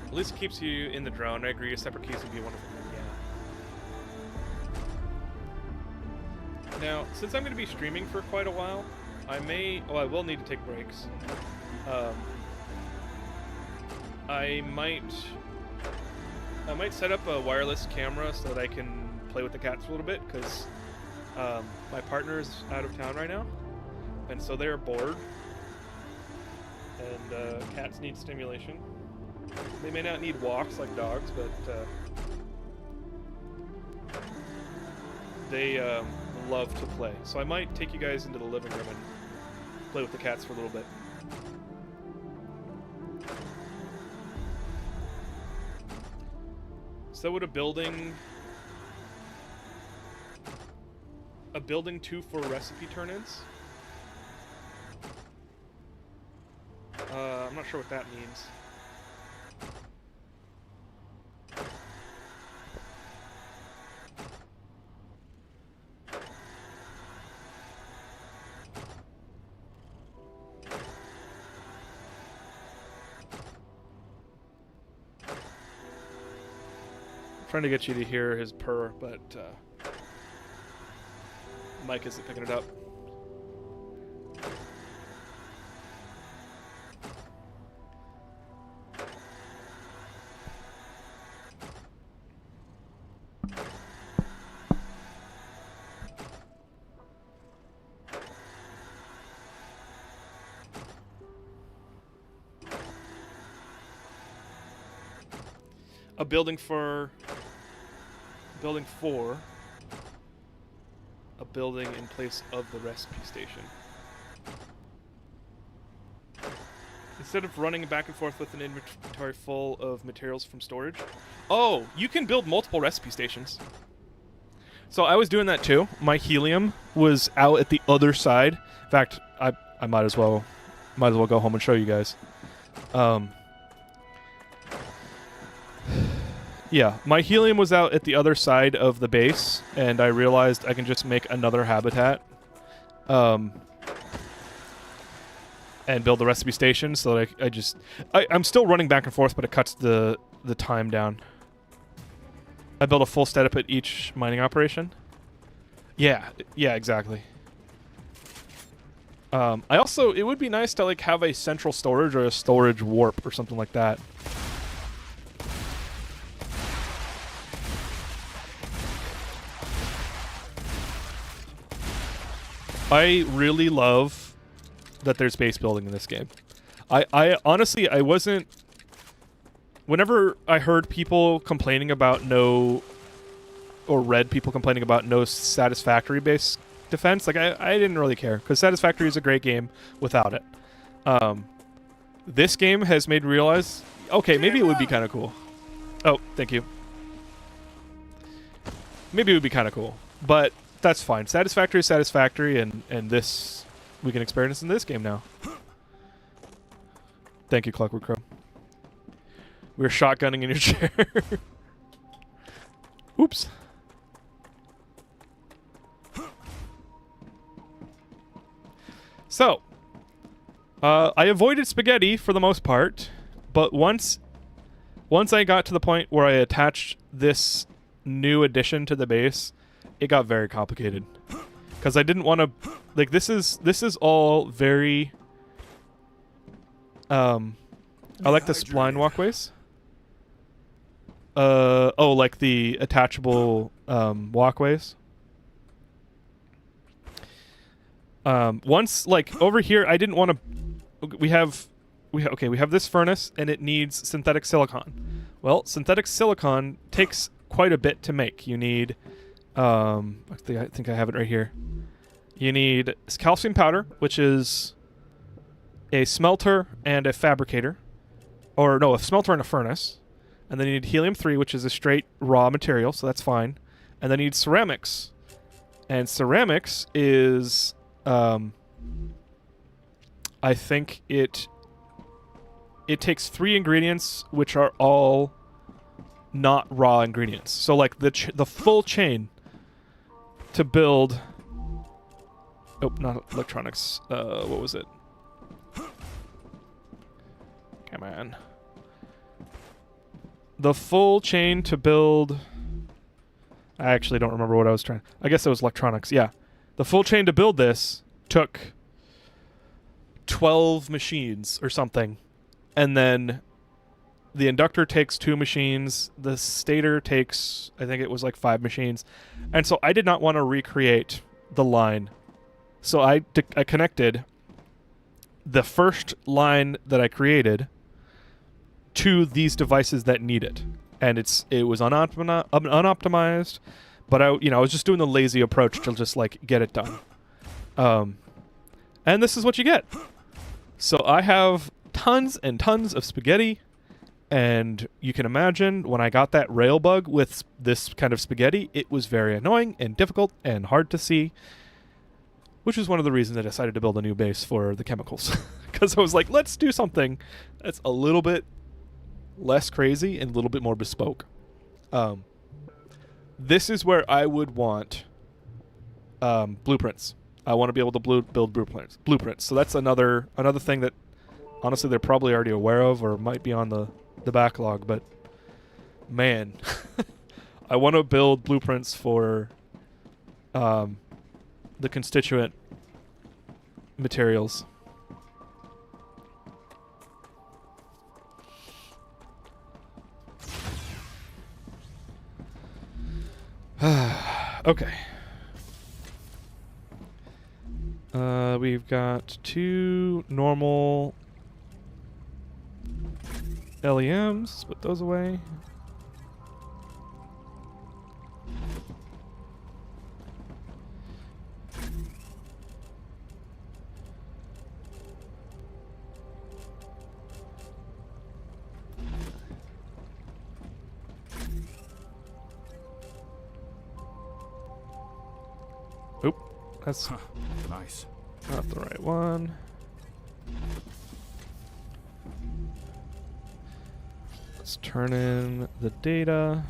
[SPEAKER 1] At least it keeps you in the drone. I agree. Separate keys would be wonderful. Yeah. Now, since I'm going to be streaming for quite a while, I will need to take breaks. I might set up a wireless camera so that I can play with the cats for a little bit, because my partner is out of town right now, and so they're bored, and cats need stimulation. They may not need walks like dogs, but they love to play. So I might take you guys into the living room and play with the cats for a little bit. So would a building 2 for recipe turn-ins? I'm not sure what that means. Trying to get you to hear his purr, but Mike isn't picking it up. A building 4, a building in place of the recipe station. Instead of running back and forth with an inventory full of materials from storage. Oh, you can build multiple recipe stations. So I was doing that too. My helium was out at the other side. In fact, I might as well might as well go home and show you guys. Yeah, my helium was out at the other side of the base, and I realized I can just make another habitat. And build the recipe station, so that I'm still running back and forth, but it cuts the time down. I built a full setup at each mining operation. Yeah, exactly. I also, it would be nice to like have a central storage or a storage warp or something like that. I really love that there's base building in this game. I honestly, I wasn't... Whenever I heard people complaining about or read people complaining about no satisfactory base defense, like I didn't really care, because Satisfactory is a great game without it. This game has made me realize, okay, maybe it would be kind of cool. Oh, thank you. Maybe it would be kind of cool, but that's fine. Satisfactory is satisfactory, and this we can experience in this game now. Thank you, Clockwork Crow. We were shotgunning in your chair. Oops. So, I avoided spaghetti for the most part, but once I got to the point where I attached this new addition to the base, it got very complicated. Because I didn't want to... Like, this is all very... I like the spline walkways. Oh, like the attachable walkways. Once, like, over here, I didn't want to... We have this furnace, and it needs synthetic silicon. Well, synthetic silicon takes quite a bit to make. You need... I think I have it right here. You need calcium powder, which is a smelter and a fabricator. Or, no, a smelter and a furnace. And then you need helium-3, which is a straight raw material, so that's fine. And then you need ceramics. And ceramics is... I think it takes 3 ingredients, which are all not raw ingredients. So, like, the full chain to build... Oh, not electronics. What was it? Come on. The full chain to build... I actually don't remember what I was trying... I guess it was electronics, yeah. The full chain to build this took 12 machines or something. And then the inductor takes 2 machines. The stator takes, I think it was like 5 machines. And so I did not want to recreate the line. So I connected the first line that I created to these devices that need it. And it was unoptimized, but I was just doing the lazy approach to just like get it done. And this is what you get. So I have tons and tons of spaghetti, and you can imagine when I got that rail bug with this kind of spaghetti, it was very annoying and difficult and hard to see, which is one of the reasons I decided to build a new base for the chemicals. Because I was like, let's do something that's a little bit less crazy and a little bit more bespoke. This is where I would want blueprints. I want to be able to build blueprints. So that's another thing that honestly they're probably already aware of or might be on the backlog. But man, I want to build blueprints for the constituent materials. Okay. We've got 2 normal LEMs. Let's put those away. Oop, that's
[SPEAKER 3] nice.
[SPEAKER 1] not the right one. Let's turn in the data.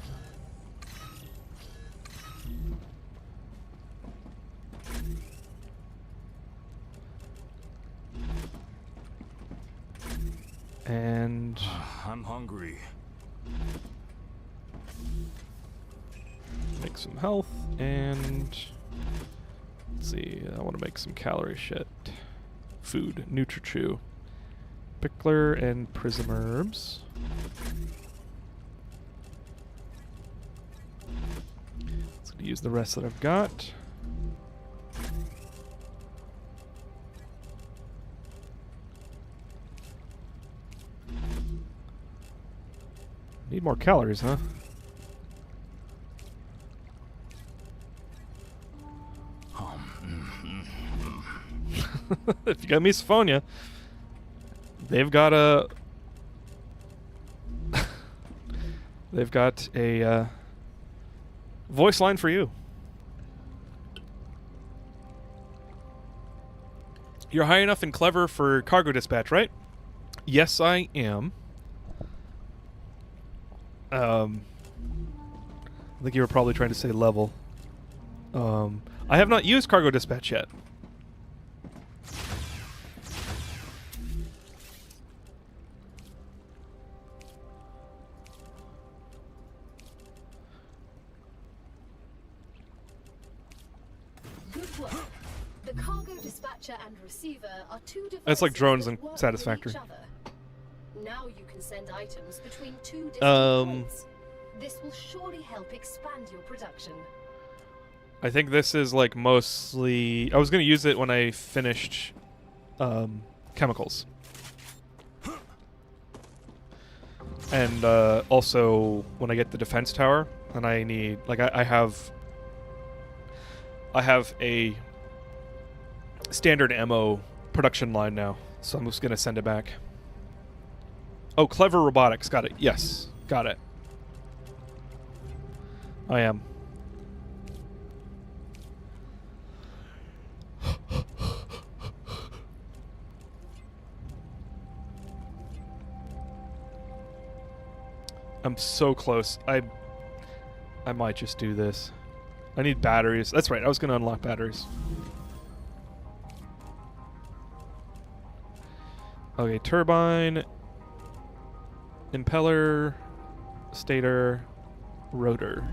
[SPEAKER 1] And
[SPEAKER 3] I'm hungry.
[SPEAKER 1] make some health, and let's see, I want to make some calorie shit. Food, Nutri-Chew, Pickler, and Prism Herbs. Let's use the rest that I've got. Need more calories, huh? If you got misophonia, they've got a voice line for you. You're high enough and clever for cargo dispatch, right? Yes, I am. I think you were probably trying to say level. I have not used cargo dispatch yet.
[SPEAKER 2] Good work. The cargo dispatcher and receiver are two devices.
[SPEAKER 1] That's like drones
[SPEAKER 2] that
[SPEAKER 1] and
[SPEAKER 2] work with
[SPEAKER 1] Satisfactory.
[SPEAKER 2] each other. Now you can send items between two distinct points. This will surely help expand your production.
[SPEAKER 1] I think this is like mostly... I was going to use it when I finished chemicals. And also when I get the defense tower, and I need... Like I have a standard ammo production line now, so I'm just going to send it back. Oh, clever robotics. Got it. Yes. Got it. I am. I'm so close. I might just do this. I need batteries. That's right. I was going to unlock batteries. Okay, turbine, impeller, stator, rotor.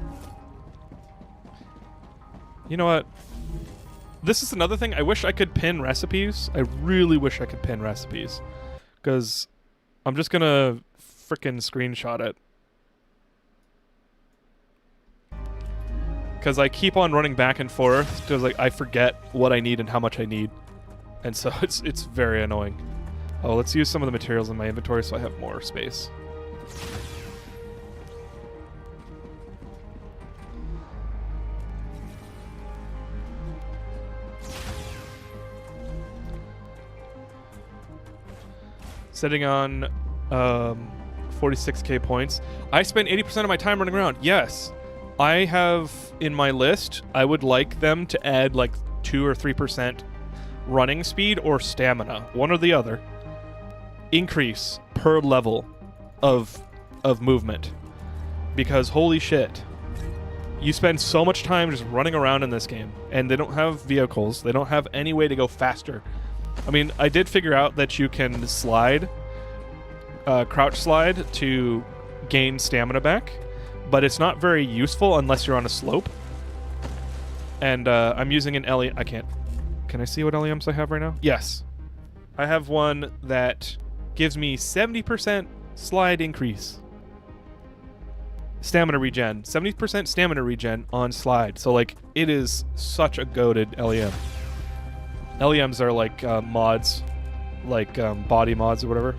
[SPEAKER 1] You know what? This is another thing. I wish I could pin recipes. I really wish I could pin recipes. Because I'm just going to frickin' screenshot it. Because I keep on running back and forth. Because like, I forget what I need and how much I need. And so it's very annoying. Oh, let's use some of the materials in my inventory so I have more space. Sitting on 46k points. I spend 80% of my time running around. Yes. I have in my list, I would like them to add like 2 or 3% running speed or stamina, one or the other, increase per level of movement. Because holy shit, you spend so much time just running around in this game, and they don't have vehicles, they don't have any way to go faster. I mean, I did figure out that you can slide, crouch slide to gain stamina back, but it's not very useful unless you're on a slope. And I'm using an LE. I can't. Can I see what LEMs I have right now? Yes. I have one that gives me 70% slide increase. Stamina regen. 70% stamina regen on slide. So, like, it is such a goated LEM. LEMs are like mods, like body mods or whatever.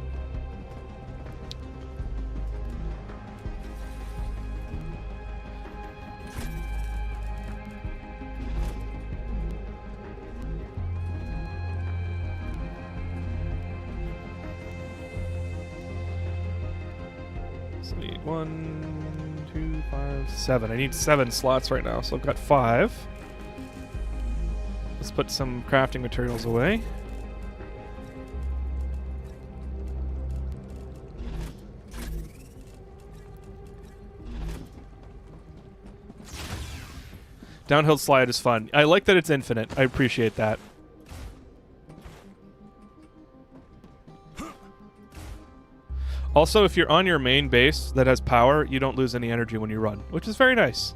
[SPEAKER 1] So I need 1, 2, 5, 7. I need 7 slots right now, so I've got 5. Let's put some crafting materials away. Downhill slide is fun. I like that it's infinite. I appreciate that. Also, if you're on your main base that has power, you don't lose any energy when you run, which is very nice.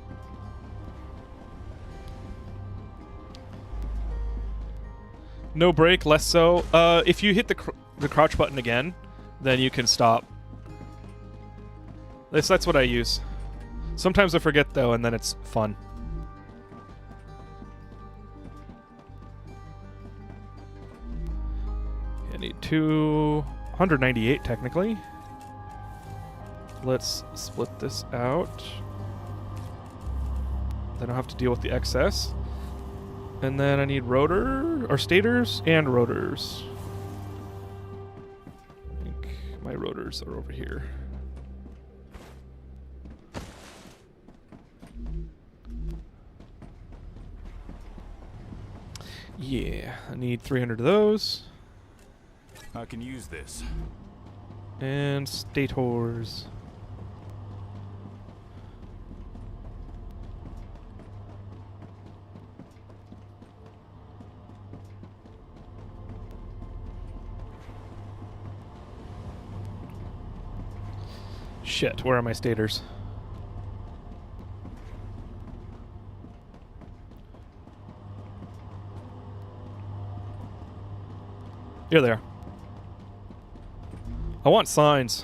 [SPEAKER 1] No break, less so. If you hit the crouch button again, then you can stop. That's what I use. Sometimes I forget though, and then it's fun. I need 198 technically. Let's split this out. Then I'll have to deal with the excess. And then I need stators and rotors. I think my rotors are over here. Yeah, I need 300 of those.
[SPEAKER 3] I can use this.
[SPEAKER 1] And stators. Shit, where are my stators? Here they are. I want signs.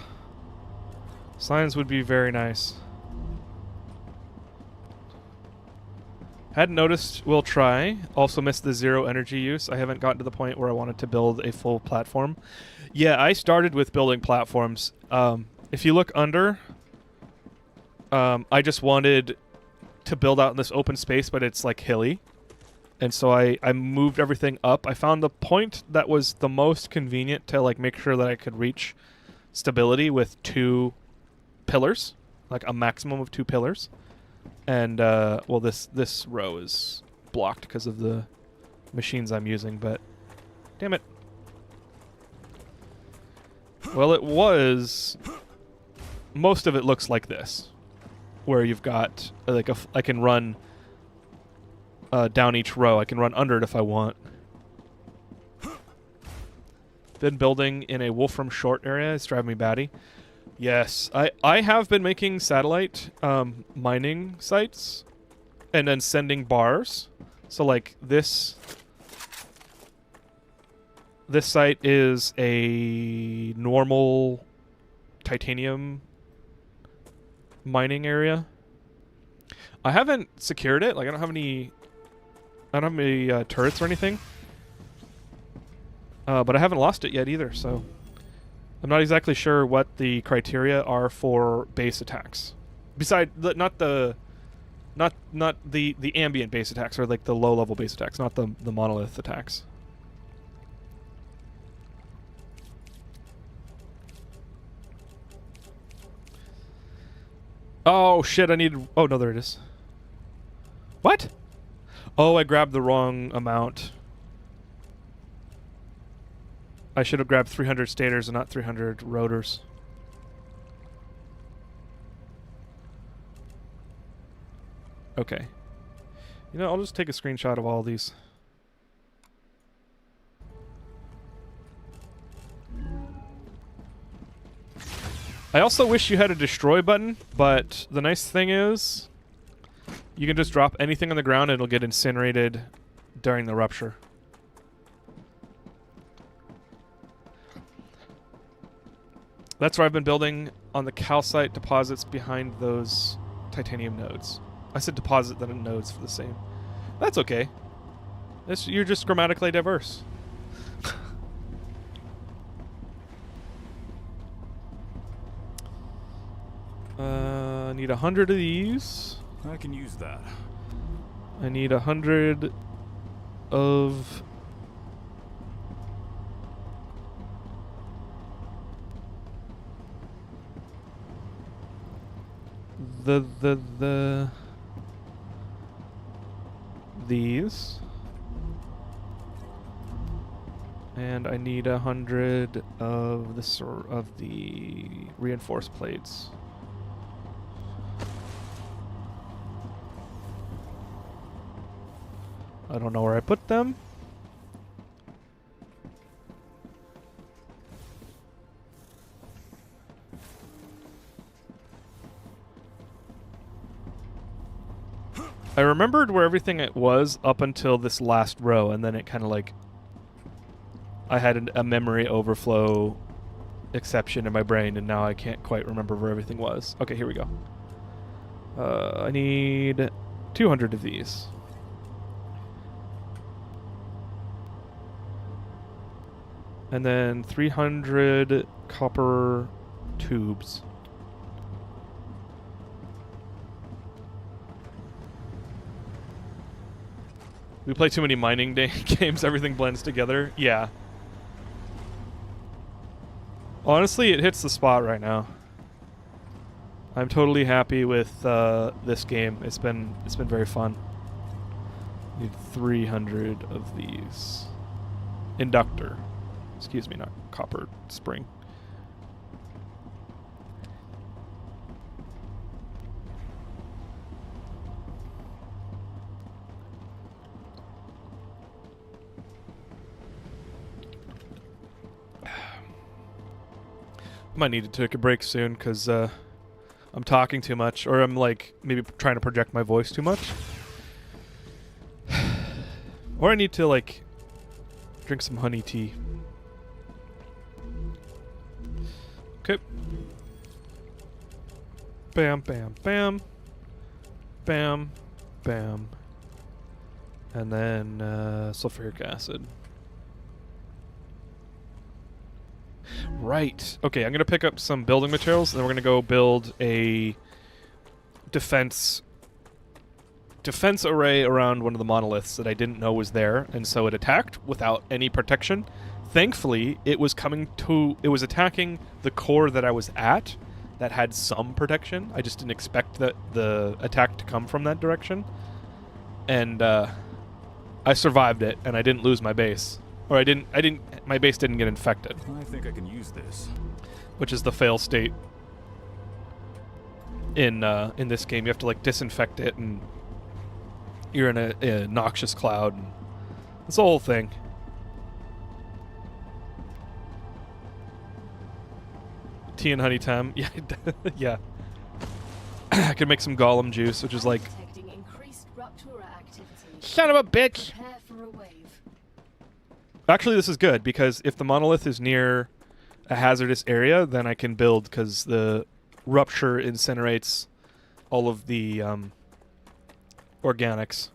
[SPEAKER 1] Signs would be very nice. Hadn't noticed, we'll try. Also missed the 0 energy use. I haven't gotten to the point where I wanted to build a full platform. Yeah, I started with building platforms. If you look under, I just wanted to build out in this open space, but it's like hilly. And so I moved everything up. I found the point that was the most convenient to like make sure that I could reach stability with 2 pillars, like a maximum of 2 pillars. And well, this row is blocked because of the machines I'm using, but damn it. Well, it was. Most of it looks like this, where you've got like I can run down each row. I can run under it if I want. Been building in a Wolfram Short area. It's driving me batty. Yes, I have been making satellite mining sites and then sending bars. So like this site is a normal titanium mining area. I haven't secured it. Like I don't have any turrets or anything. But I haven't lost it yet either, so I'm not exactly sure what the criteria are for base attacks. Besides, not the ambient base attacks, or like the low-level base attacks, not the monolith attacks. Oh shit! I need. Oh no, there it is. What? Oh, I grabbed the wrong amount. I should have grabbed 300 stators and not 300 rotors. Okay. You know, I'll just take a screenshot of all these. I also wish you had a destroy button, but the nice thing is you can just drop anything on the ground and it'll get incinerated during the rupture. That's where I've been building on the calcite deposits behind those titanium nodes. I said deposit, then nodes for the same. That's okay. You're just grammatically diverse. I need 100 of these.
[SPEAKER 3] I can use that.
[SPEAKER 1] I need 100 of... these, and I need 100 of the reinforced plates. I don't know where I put them. I remembered where everything it was up until this last row, and then it kind of like... I had a memory overflow exception in my brain, and now I can't quite remember where everything was. Okay, here we go. I need 200 of these. And then 300 copper tubes. We play too many mining games, everything blends together. Yeah. Honestly, it hits the spot right now. I'm totally happy with this game. It's been very fun. Need 300 of these. Inductor. Excuse me, not copper spring. Might need to take a break soon because I'm talking too much, or I'm like maybe trying to project my voice too much. Or I need to like drink some honey tea. Okay. Bam, bam, bam. Bam, bam. And then sulfuric acid. Right. Okay, I'm going to pick up some building materials, and then we're going to go build a defense array around one of the monoliths that I didn't know was there, and so it attacked without any protection. Thankfully, it was attacking the core that I was at that had some protection. I just didn't expect the attack to come from that direction. And I survived it, and I didn't lose my base. Or my base didn't get infected.
[SPEAKER 3] I think I can use this.
[SPEAKER 1] Which is the fail state in this game. You have to like disinfect it, and you're in a noxious cloud. And it's the whole thing. Tea and honey time. Yeah, yeah. I could make some golem juice, which is like...
[SPEAKER 2] Detecting increased Ruptura activity.
[SPEAKER 1] Son of a bitch!
[SPEAKER 2] Prepare for a wave.
[SPEAKER 1] Actually, this is good, because if the monolith is near a hazardous area, then I can build, because the Rupture incinerates all of the organics.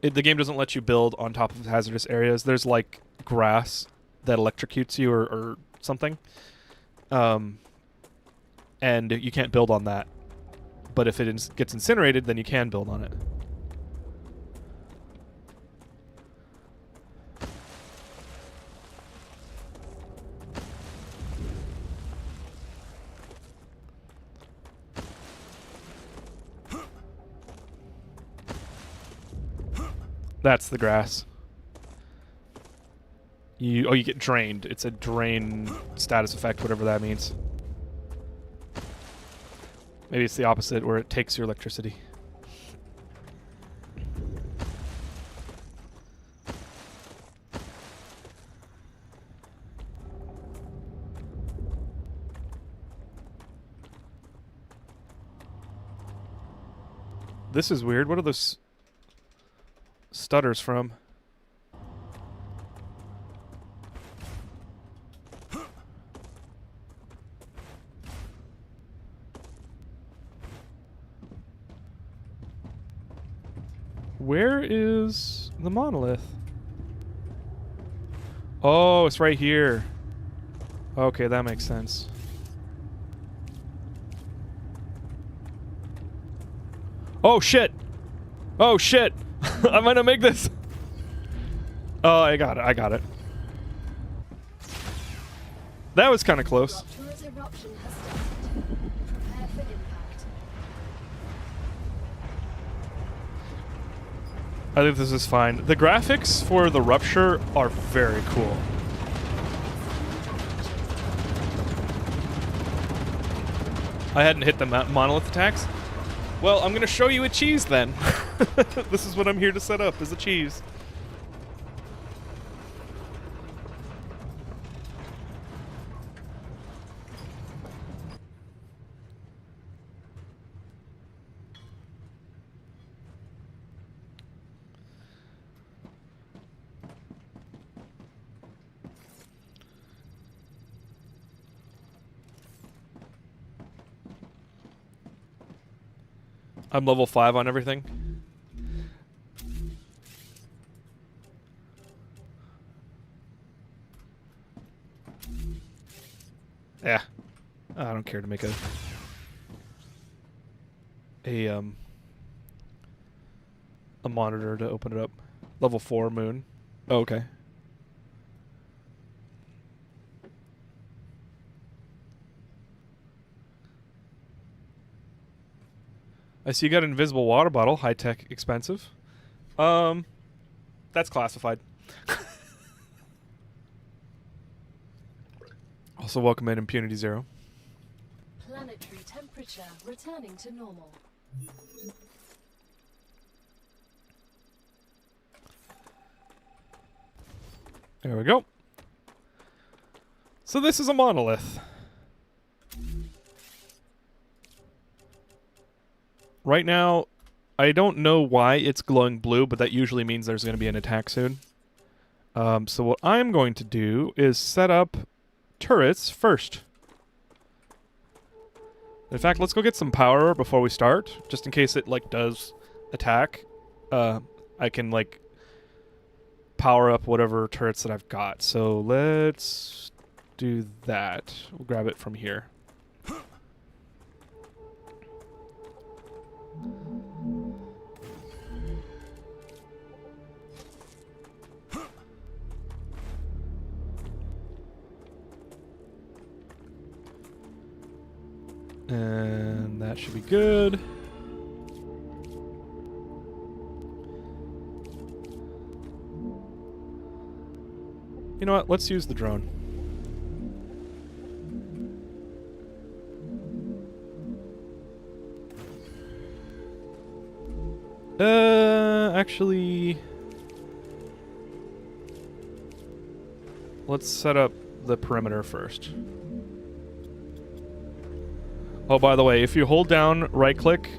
[SPEAKER 1] The game doesn't let you build on top of hazardous areas. There's like grass that electrocutes you or something. And you can't build on that. But if it gets incinerated, then you can build on it. That's the grass. You get drained. It's a drain status effect, whatever that means. Maybe it's the opposite, where it takes your electricity. This is weird. What are those stutters from? Where is the monolith? Oh, it's right here. Okay, that makes sense. Oh shit! Oh shit! I'm gonna make this! Oh, I got it. That was kind of close.
[SPEAKER 2] Ruptura's eruption has started. Prepare for impact.
[SPEAKER 1] I think this is fine. The graphics for the Rupture are very cool. I hadn't hit the monolith attacks. Well, I'm gonna show you a cheese then. This is what I'm here to set up, is a cheese. I'm level 5 on everything. Yeah. I don't care to make a monitor to open it up. Level 4 moon. Oh, okay. I see you got an invisible water bottle, high tech, expensive. That's classified. Also, welcome in Impunity Zero.
[SPEAKER 2] Planetary temperature returning to normal.
[SPEAKER 1] There we go. So this is a monolith. Right now, I don't know why it's glowing blue, but that usually means there's going to be an attack soon. So what I'm going to do is set up turrets first. In fact, let's go get some power before we start, just in case it like does attack. I can like power up whatever turrets that I've got. So let's do that. We'll grab it from here. And that should be good. You know what? Let's use the drone. Actually, let's set up the perimeter first. Oh, by the way, if you hold down right-click,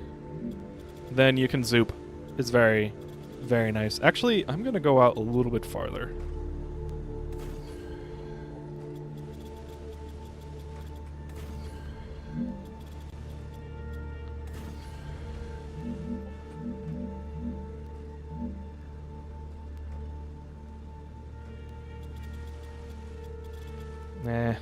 [SPEAKER 1] then you can zoop. It's very, very nice. Actually, I'm going to go out a little bit farther. Nah.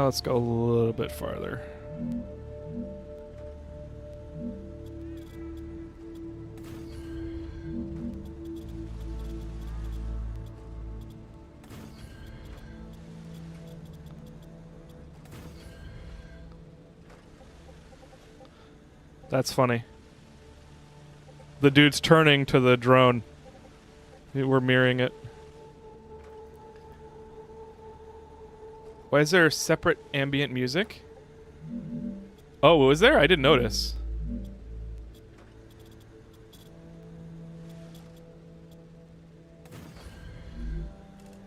[SPEAKER 1] Let's go a little bit farther. That's funny. The dude's turning to the drone. We're mirroring it. Why is there separate ambient music? Oh, was there? I didn't notice.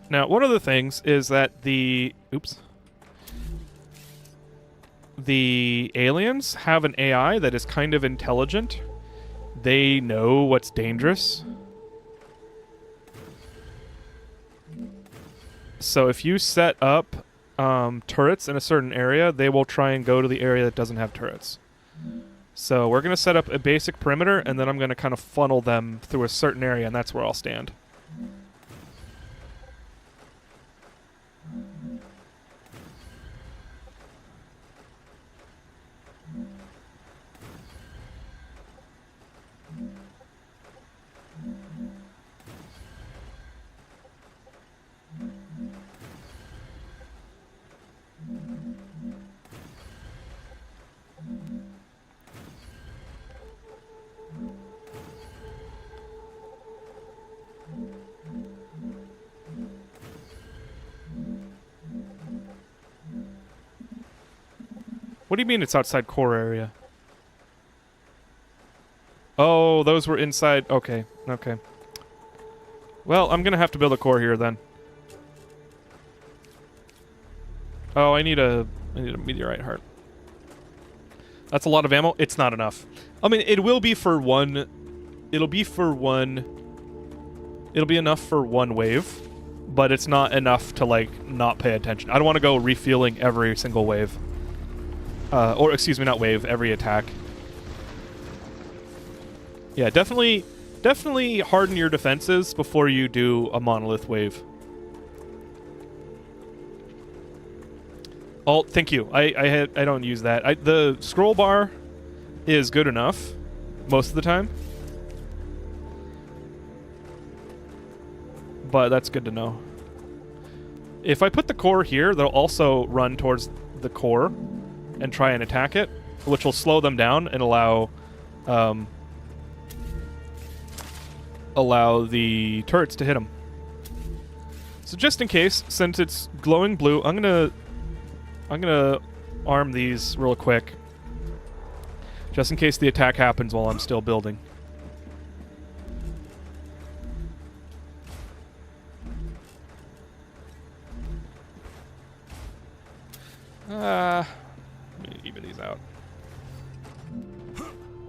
[SPEAKER 1] Now, one of the things is that the aliens have an AI that is kind of intelligent. They know what's dangerous. So if you set up turrets in a certain area, they will try and go to the area that doesn't have turrets. So we're going to set up a basic perimeter, and then I'm going to kind of funnel them through a certain area, and that's where I'll stand. What do you mean it's outside core area? Oh, those were inside. Okay, okay. Well, I'm gonna have to build a core here then. Oh, I need a meteorite heart. That's a lot of ammo. It's not enough. I mean, it will be for one. It'll be enough for one wave, but it's not enough to like not pay attention. I don't want to go refueling every single wave. Or excuse me, not wave, every attack. Yeah, definitely harden your defenses before you do a monolith wave. Oh, thank you. I don't use that. The scroll bar is good enough most of the time. But that's good to know. If I put the core here, they'll also run towards the core and try and attack it, which will slow them down and allow the turrets to hit them. So just in case, since it's glowing blue, I'm gonna arm these real quick, just in case the attack happens while I'm still building. Let me even these out.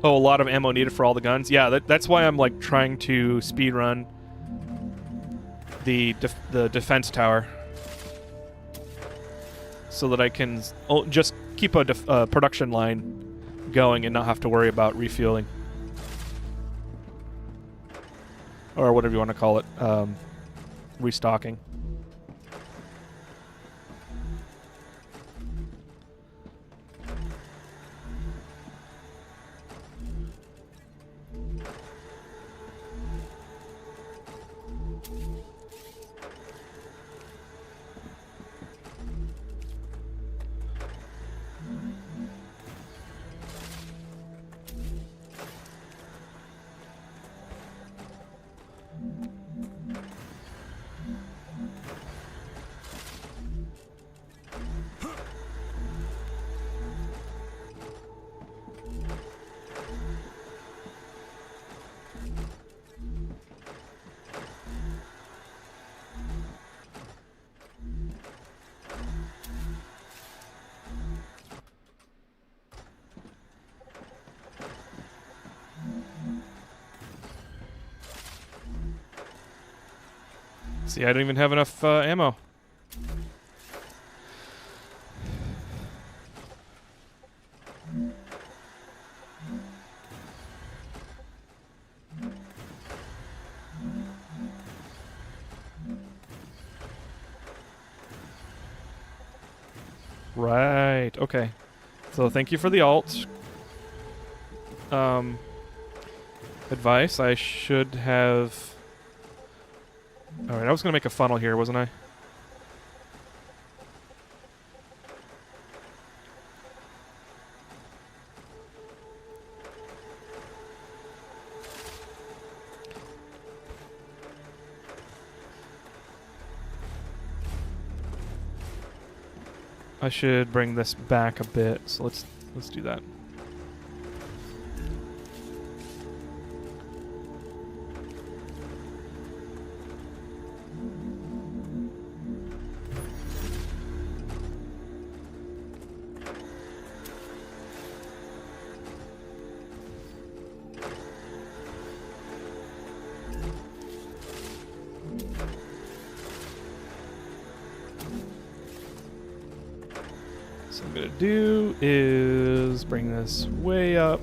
[SPEAKER 1] Oh, a lot of ammo needed for all the guns. Yeah, that's why I'm like trying to speedrun the defense tower, so that I can just keep a production line going and not have to worry about refueling, or whatever you want to call it, restocking. See, I don't even have enough ammo. Right, okay. So thank you for the alt. Advice, I should have... Alright, I was going to make a funnel here, wasn't I? I should bring this back a bit, so let's do that. So what I'm gonna do is bring this way up.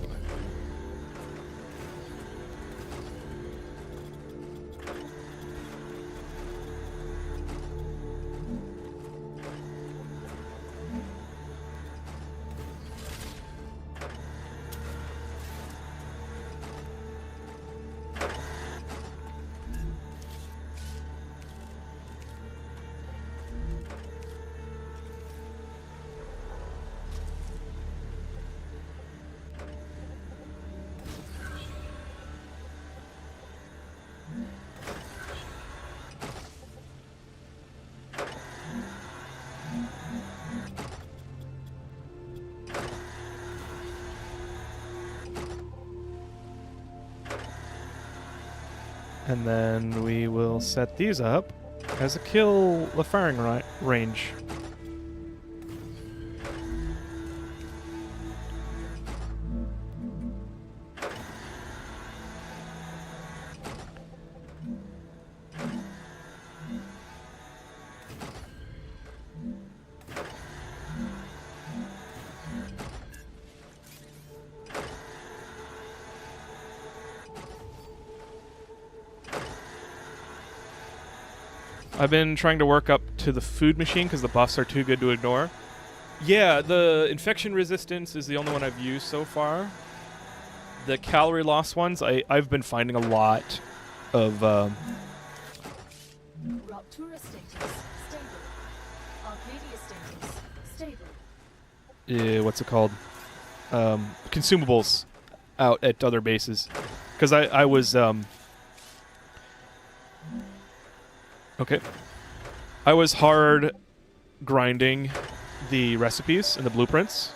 [SPEAKER 1] And then we will set these up as a kill firing range. I've been trying to work up to the food machine because the buffs are too good to ignore. Yeah, the infection resistance is the only one I've used so far. The calorie loss ones, I've been finding a lot of...
[SPEAKER 2] Ruptura status stable. Arcadia status stable.
[SPEAKER 1] what's it called? Consumables out at other bases. Because I was... Okay. I was hard grinding the recipes and the blueprints.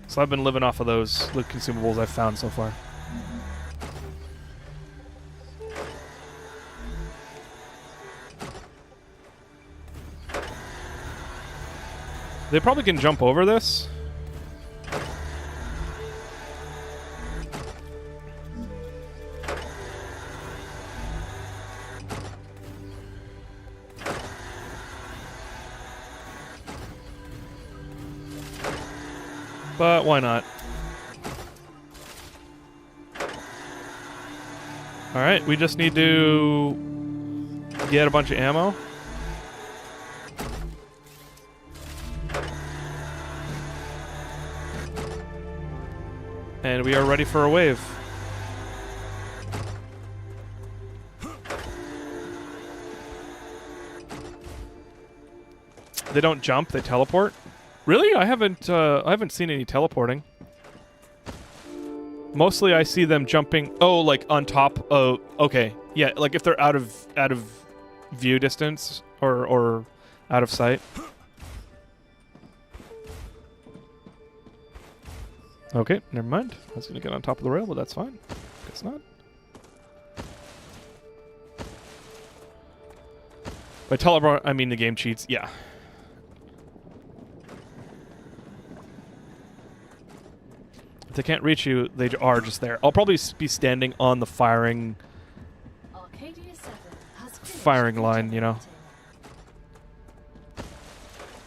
[SPEAKER 1] So I've been living off of those consumables I've found so far. They probably can jump over this. But why not? Alright, we just need to get a bunch of ammo. And we are ready for a wave. They don't jump, they teleport. Really? I haven't seen any teleporting. Mostly I see them jumping, oh, like on top of, okay. Yeah, like if they're out of view distance or out of sight. Okay, never mind. I was gonna get on top of the rail, but that's fine. Guess not. By teleport, I mean the game cheats. Yeah. If they can't reach you, they are just there. I'll probably be standing on the firing line, you know.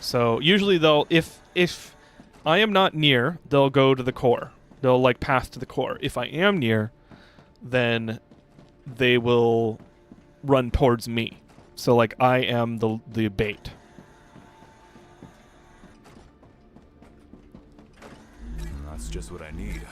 [SPEAKER 1] So usually they'll, if I am not near, they'll go to the core. They'll like pass to the core. If I am near, then they will run towards me. So like I am the bait.
[SPEAKER 3] That's just what I need.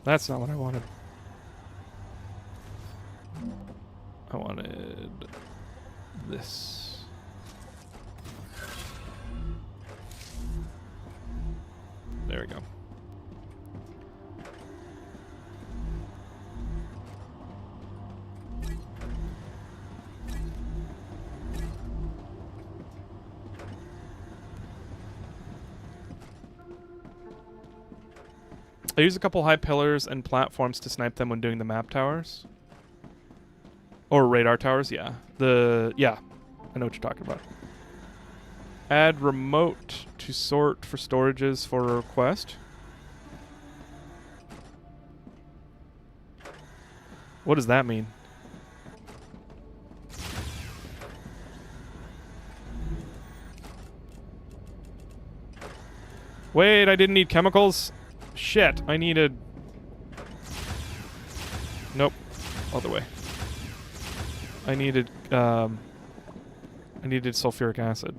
[SPEAKER 1] That's not what I wanted. I wanted this. There we go. I use a couple high pillars and platforms to snipe them when doing the map towers. Or radar towers, yeah. Yeah, I know what you're talking about. Add remote to sort for storages for a request. What does that mean? Wait, I didn't need chemicals? Shit, I needed... other way. I needed sulfuric acid.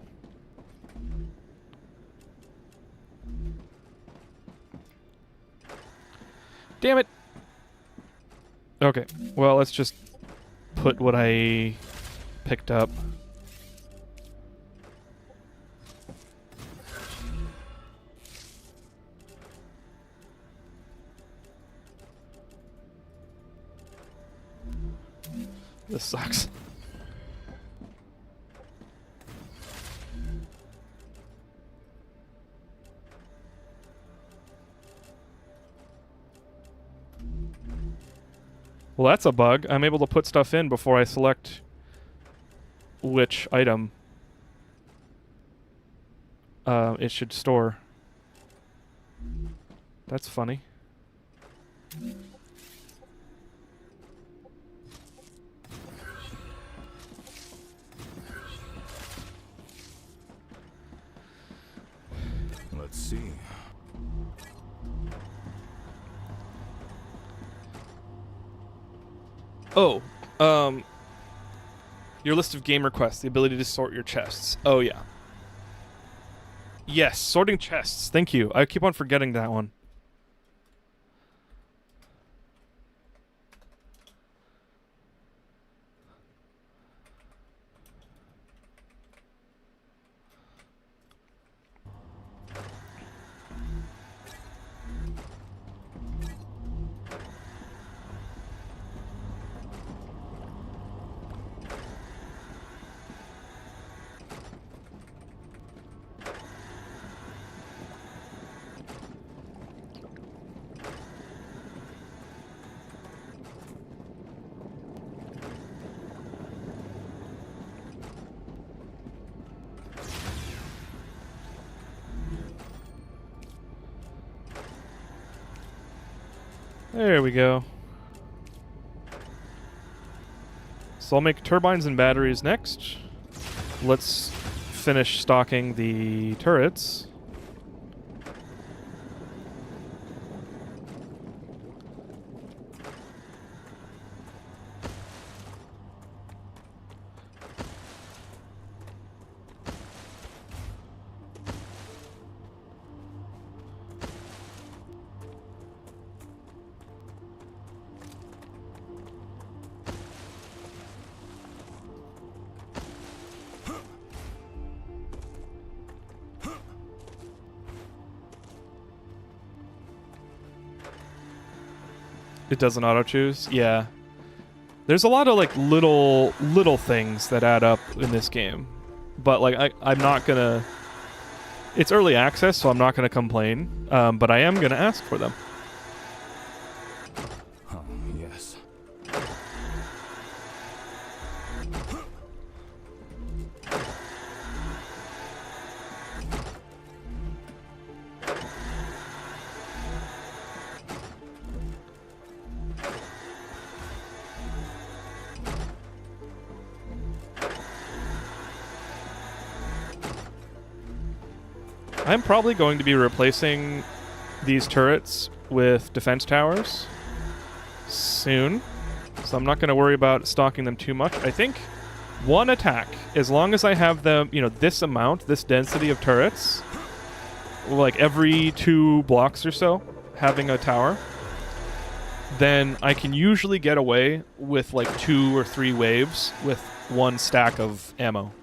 [SPEAKER 1] Damn it! Okay, well, let's just put what I picked up. This sucks. Well, that's a bug. I'm able to put stuff in before I select which item it should store. That's funny.
[SPEAKER 3] Let's see.
[SPEAKER 1] Oh, your list of game requests, the ability to sort your chests. Oh, yeah. Yes, sorting chests. Thank you. I keep on forgetting that one. There we go. So I'll make turbines and batteries next. Let's finish stocking the turrets. It doesn't auto-choose? Yeah. There's a lot of, like, little things that add up in this game. But, like, I'm not gonna... It's early access, so I'm not gonna complain. But I am gonna ask for them.
[SPEAKER 3] Oh, yes.
[SPEAKER 1] I'm probably going to be replacing these turrets with defense towers soon, so I'm not going to worry about stocking them too much. I think one attack, as long as I have them, you know, this amount, this density of turrets, like every 2 blocks or so, having a tower, then I can usually get away with like 2 or 3 waves with 1 stack of ammo.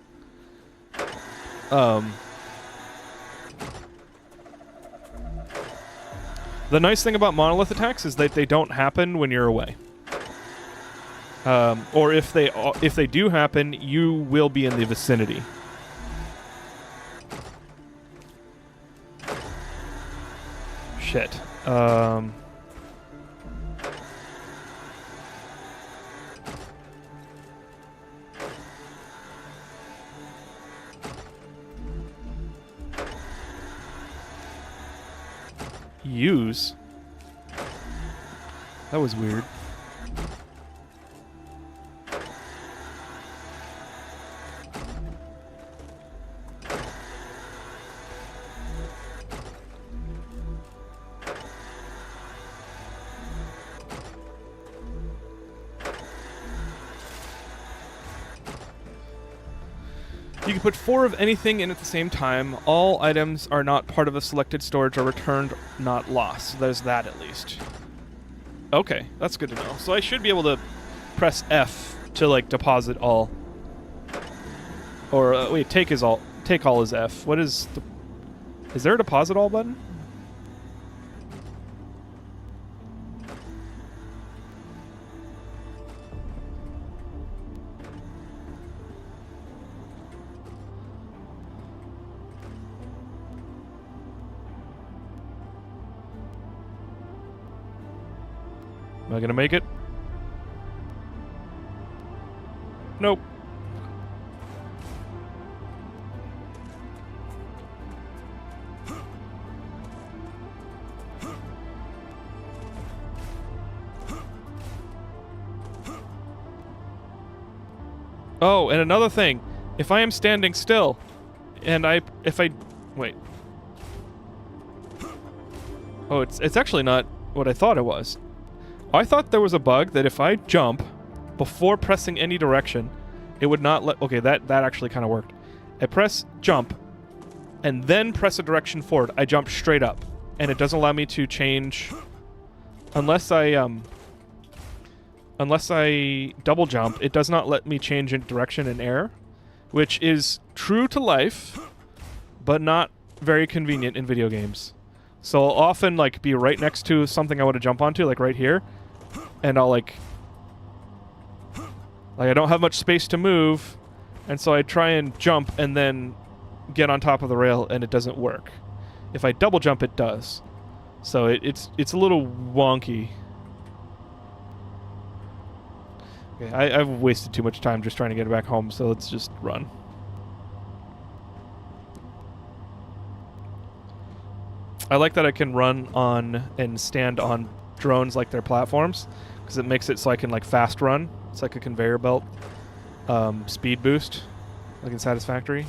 [SPEAKER 1] The nice thing about monolith attacks is that they don't happen when you're away. Or if they do happen, you will be in the vicinity. Shit. Use? That was weird. You can put 4 of anything in at the same time. All items are not part of a selected storage are returned, not lost. So there's that at least. Okay, that's good to know. So I should be able to press F to like deposit all. Or wait, take all is F. What is the... Is there a deposit all button? Am I gonna make it? Nope. Oh, and another thing. If I am standing still, and wait. Oh, it's actually not what I thought it was. I thought there was a bug that if I jump before pressing any direction, it would not let... Okay, that actually kind of worked. I press jump, and then press a direction forward. I jump straight up, and it doesn't allow me to change... Unless I double jump, it does not let me change in direction in air, which is true to life, but not very convenient in video games. So I'll often like be right next to something I want to jump onto, like right here, and I'll like I don't have much space to move, and so I try and jump and then get on top of the rail, and it doesn't work. If I double jump, it does. So it's a little wonky. Okay, I've wasted too much time just trying to get back home, so let's just run. I like that I can run on and stand on drones like they're platforms, because it makes it so I can like fast run. It's like a conveyor belt speed boost, like in Satisfactory.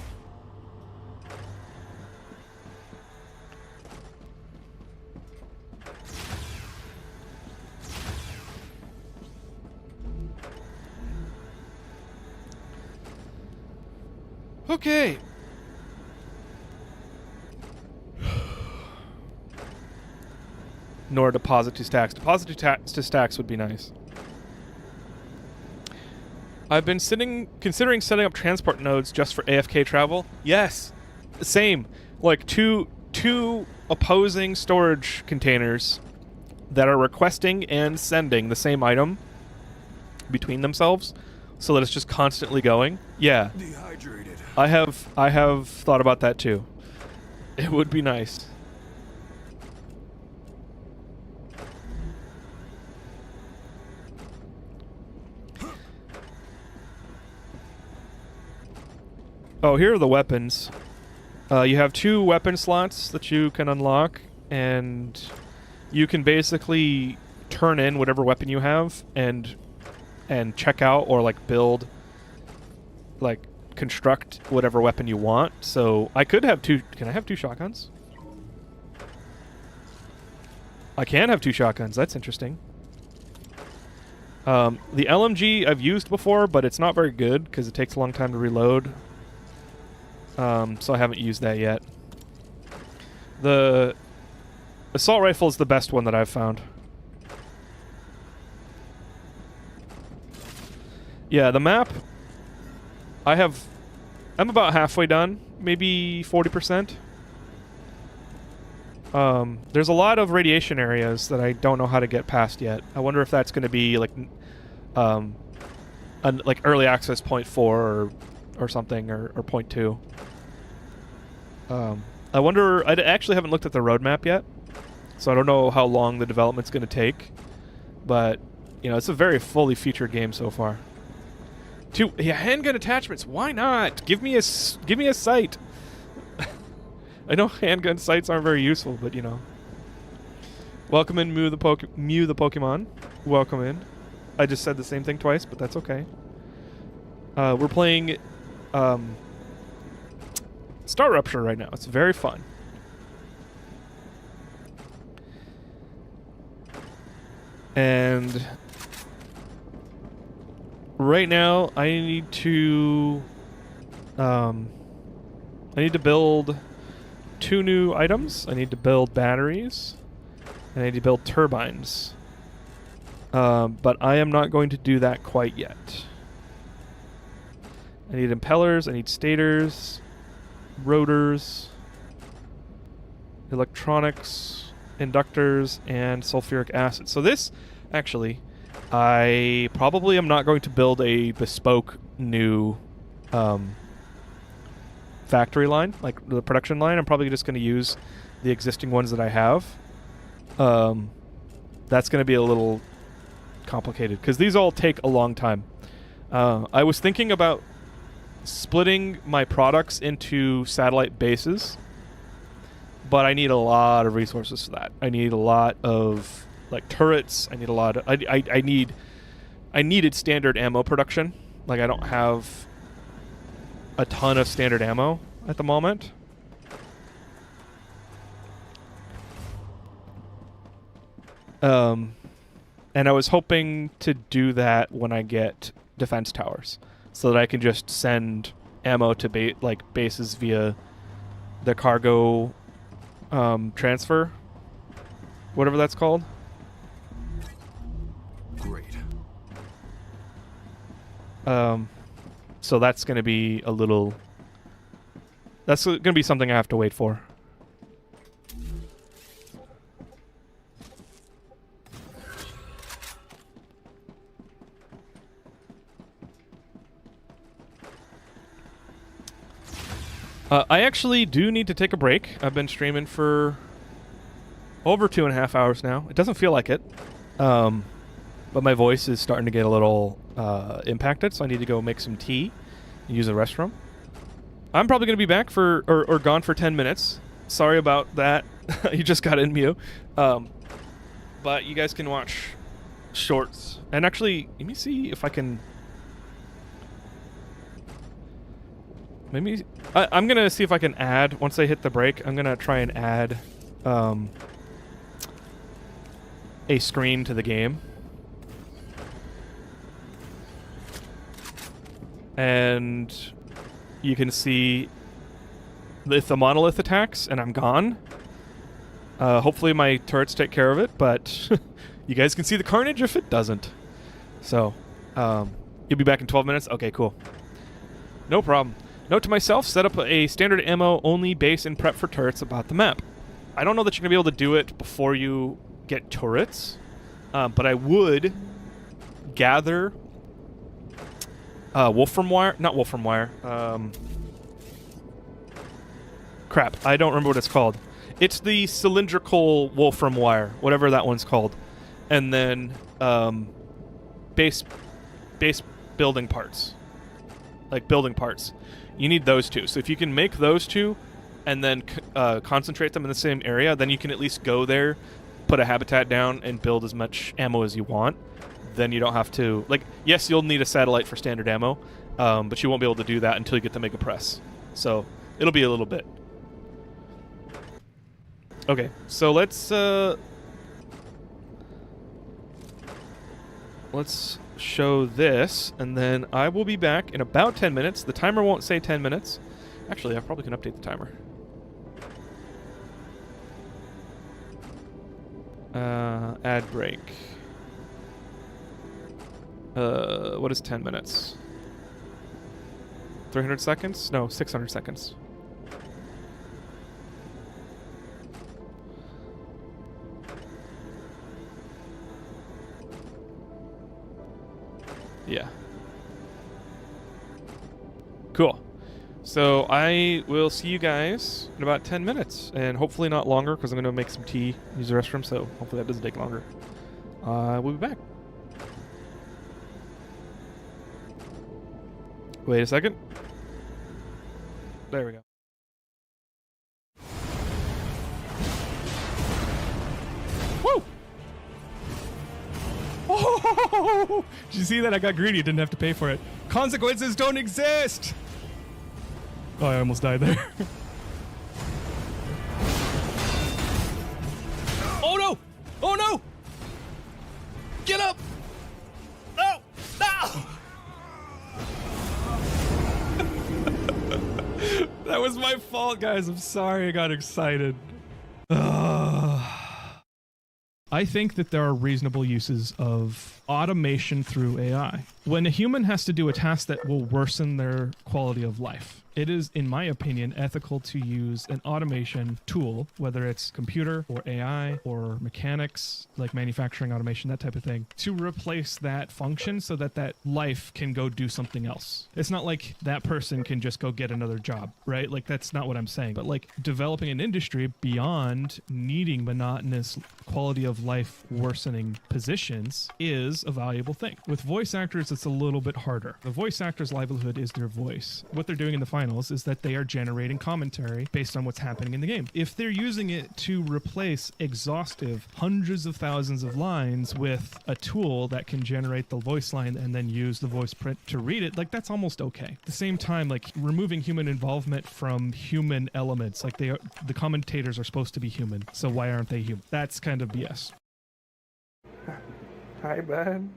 [SPEAKER 1] Okay. Nor deposit to stacks. Deposit to stacks would be nice. I've been considering setting up transport nodes just for AFK travel. Yes, same. Like two opposing storage containers that are requesting and sending the same item between themselves, so that it's just constantly going. Yeah.
[SPEAKER 3] Dehydrated.
[SPEAKER 1] I have thought about that too. It would be nice. Oh, here are the weapons. You have 2 weapon slots that you can unlock, and you can basically turn in whatever weapon you have and check out or like build, like construct whatever weapon you want. So I could have 2. Can I have 2 shotguns? I can have 2 shotguns. That's interesting. The LMG I've used before, but it's not very good because it takes a long time to reload. So I haven't used that yet. The assault rifle is the best one that I've found. Yeah, the map, I'm about halfway done, maybe 40%. There's a lot of radiation areas that I don't know how to get past yet. I wonder if that's going to be like, like early access 0.4 or something, or 0.2. I wonder, I actually haven't looked at the roadmap yet, so I don't know how long the development's going to take, but, you know, it's a very fully featured game so far. 2 handgun attachments, why not? Give me a sight. I know handgun sights aren't very useful, but, you know. Welcome in, Mew the Pokemon. Welcome in. I just said the same thing twice, but that's okay. We're playing Star Rupture right now. It's very fun. And right now I need to I need to build 2 new items. I need to build batteries. And I need to build turbines. But I am not going to do that quite yet. I need impellers, I need stators, rotors, electronics, inductors, and sulfuric acid. So this, actually, I probably am not going to build a bespoke new factory line, like the production line. I'm probably just going to use the existing ones that I have. That's going to be a little complicated because these all take a long time. I was thinking about splitting my products into satellite bases, but I need a lot of resources for that. I need a lot of like turrets. I need a lot of I needed standard ammo production. Like I don't have a ton of standard ammo at the moment. And I was hoping to do that when I get defense towers, so that I can just send ammo to bases via the cargo transfer, whatever that's called.
[SPEAKER 3] Great.
[SPEAKER 1] So that's going to be a little... That's going to be something I have to wait for. I actually do need to take a break. I've been streaming for over 2.5 hours now. It doesn't feel like it. But my voice is starting to get a little impacted, so I need to go make some tea and use the restroom. I'm probably going to be back for or gone for 10 minutes. Sorry about that. You just got in, Mew. But you guys can watch shorts. And actually, let me see if I can... Maybe... I'm going to see if I can add, once I hit the break, I'm going to try and add a screen to the game. And you can see if the monolith attacks and I'm gone. Hopefully my turrets take care of it, but you guys can see the carnage if it doesn't. So, you'll be back in 12 minutes? Okay, cool. No problem. Note to myself, set up a standard ammo only base and prep for turrets about the map. I don't know that you're going to be able to do it before you get turrets, but I would gather wolfram wire, not wolfram wire, crap, I don't remember what it's called. It's the cylindrical wolfram wire, whatever that one's called. And then base building parts. Like building parts. You need those two. So if you can make those two and then concentrate them in the same area, then you can at least go there, put a habitat down, and build as much ammo as you want. Then you don't have to... Like, yes, you'll need a satellite for standard ammo, but you won't be able to do that until you get to Mega Press. So it'll be a little bit. Okay, so let's show this, and then I will be back in about 10 minutes. The timer won't say 10 minutes. Actually, I probably can update the timer. Ad break. What is 10 minutes? 300 seconds? No, 600 seconds. Yeah. Cool. So I will see you guys in about 10 minutes, and hopefully not longer, because I'm going to make some tea, use the restroom, so hopefully that doesn't take longer. We'll be back. Wait a second. There we go. Woo! Oh! Did you see that? I got greedy. Didn't have to pay for it. Consequences don't exist! Oh, I almost died there. Oh no! Oh no! Get up! No! No! That was my fault, guys. I'm sorry I got excited. I think that there are reasonable uses of automation through AI. When a human has to do a task that will worsen their quality of life, it is, in my opinion, ethical to use an automation tool, whether it's computer or AI or mechanics, like manufacturing automation, that type of thing, to replace that function so that that life can go do something else. It's not like that person can just go get another job, right? Like, that's not what I'm saying. But like developing an industry beyond needing monotonous quality of life worsening positions is a valuable thing. With voice actors, it's a little bit harder. The voice actor's livelihood is their voice. What they're doing in the finals is that they are generating commentary based on what's happening in the game. If they're using it to replace exhaustive hundreds of thousands of lines with a tool that can generate the voice line and then use the voice print to read it, like, that's almost okay. At the same time, like, removing human involvement from human elements, like, the commentators are supposed to be human, so why aren't they human? That's kind of BS.
[SPEAKER 7] Hi, bud.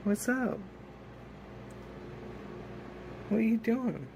[SPEAKER 7] What's up? What are you doing?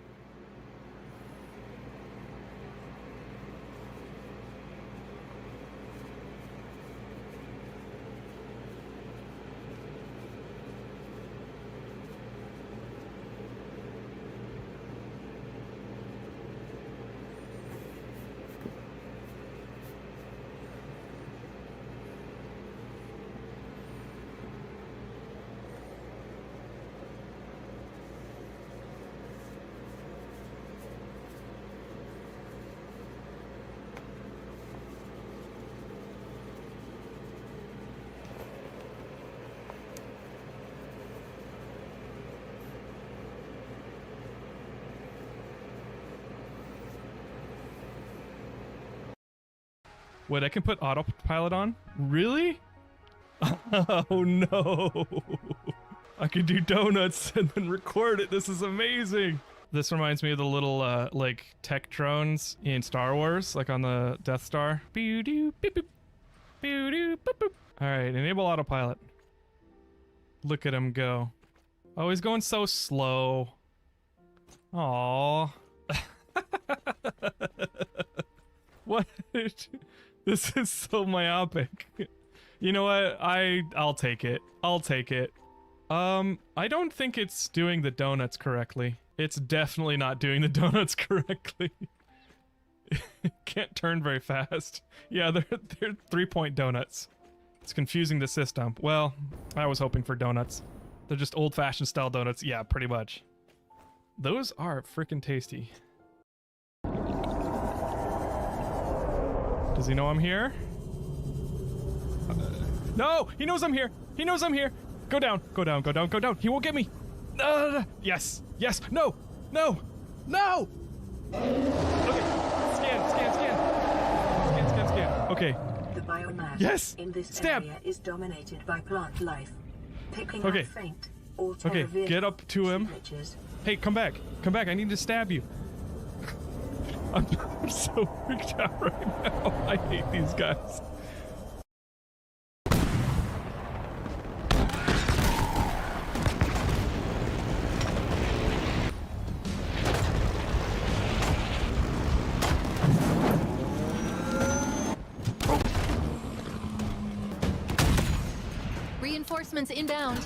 [SPEAKER 1] Wait, I can put autopilot on? Really? Oh no. I can do donuts and then record it. This is amazing. This reminds me of the little like tech drones in Star Wars, like on the Death Star. Boo-doo, beep, boop. Boo-doo, boop, boop. All right, enable autopilot. Look at him go. Oh, he's going so slow. Aww. What? This is so myopic. You know what? I'll take it. I'll take it. I don't think it's doing the donuts correctly. It's definitely not doing the donuts correctly. It can't turn very fast. Yeah, they're 3-point donuts. It's confusing the system. Well, I was hoping for donuts. They're just old-fashioned style donuts. Yeah, pretty much. Those are freaking tasty. Does he know I'm here? No! He knows I'm here! He knows I'm here! Go down, go down, go down, go down. He won't get me. Yes, yes, no, no, no! Okay, scan. Okay.
[SPEAKER 8] The biomass in this area is dominated by plant life. Picking up faint
[SPEAKER 1] Okay, get up to him. Hey, come back. Come back. I need to stab you. I'm so freaked out right now. I hate these guys.
[SPEAKER 9] Reinforcements inbound.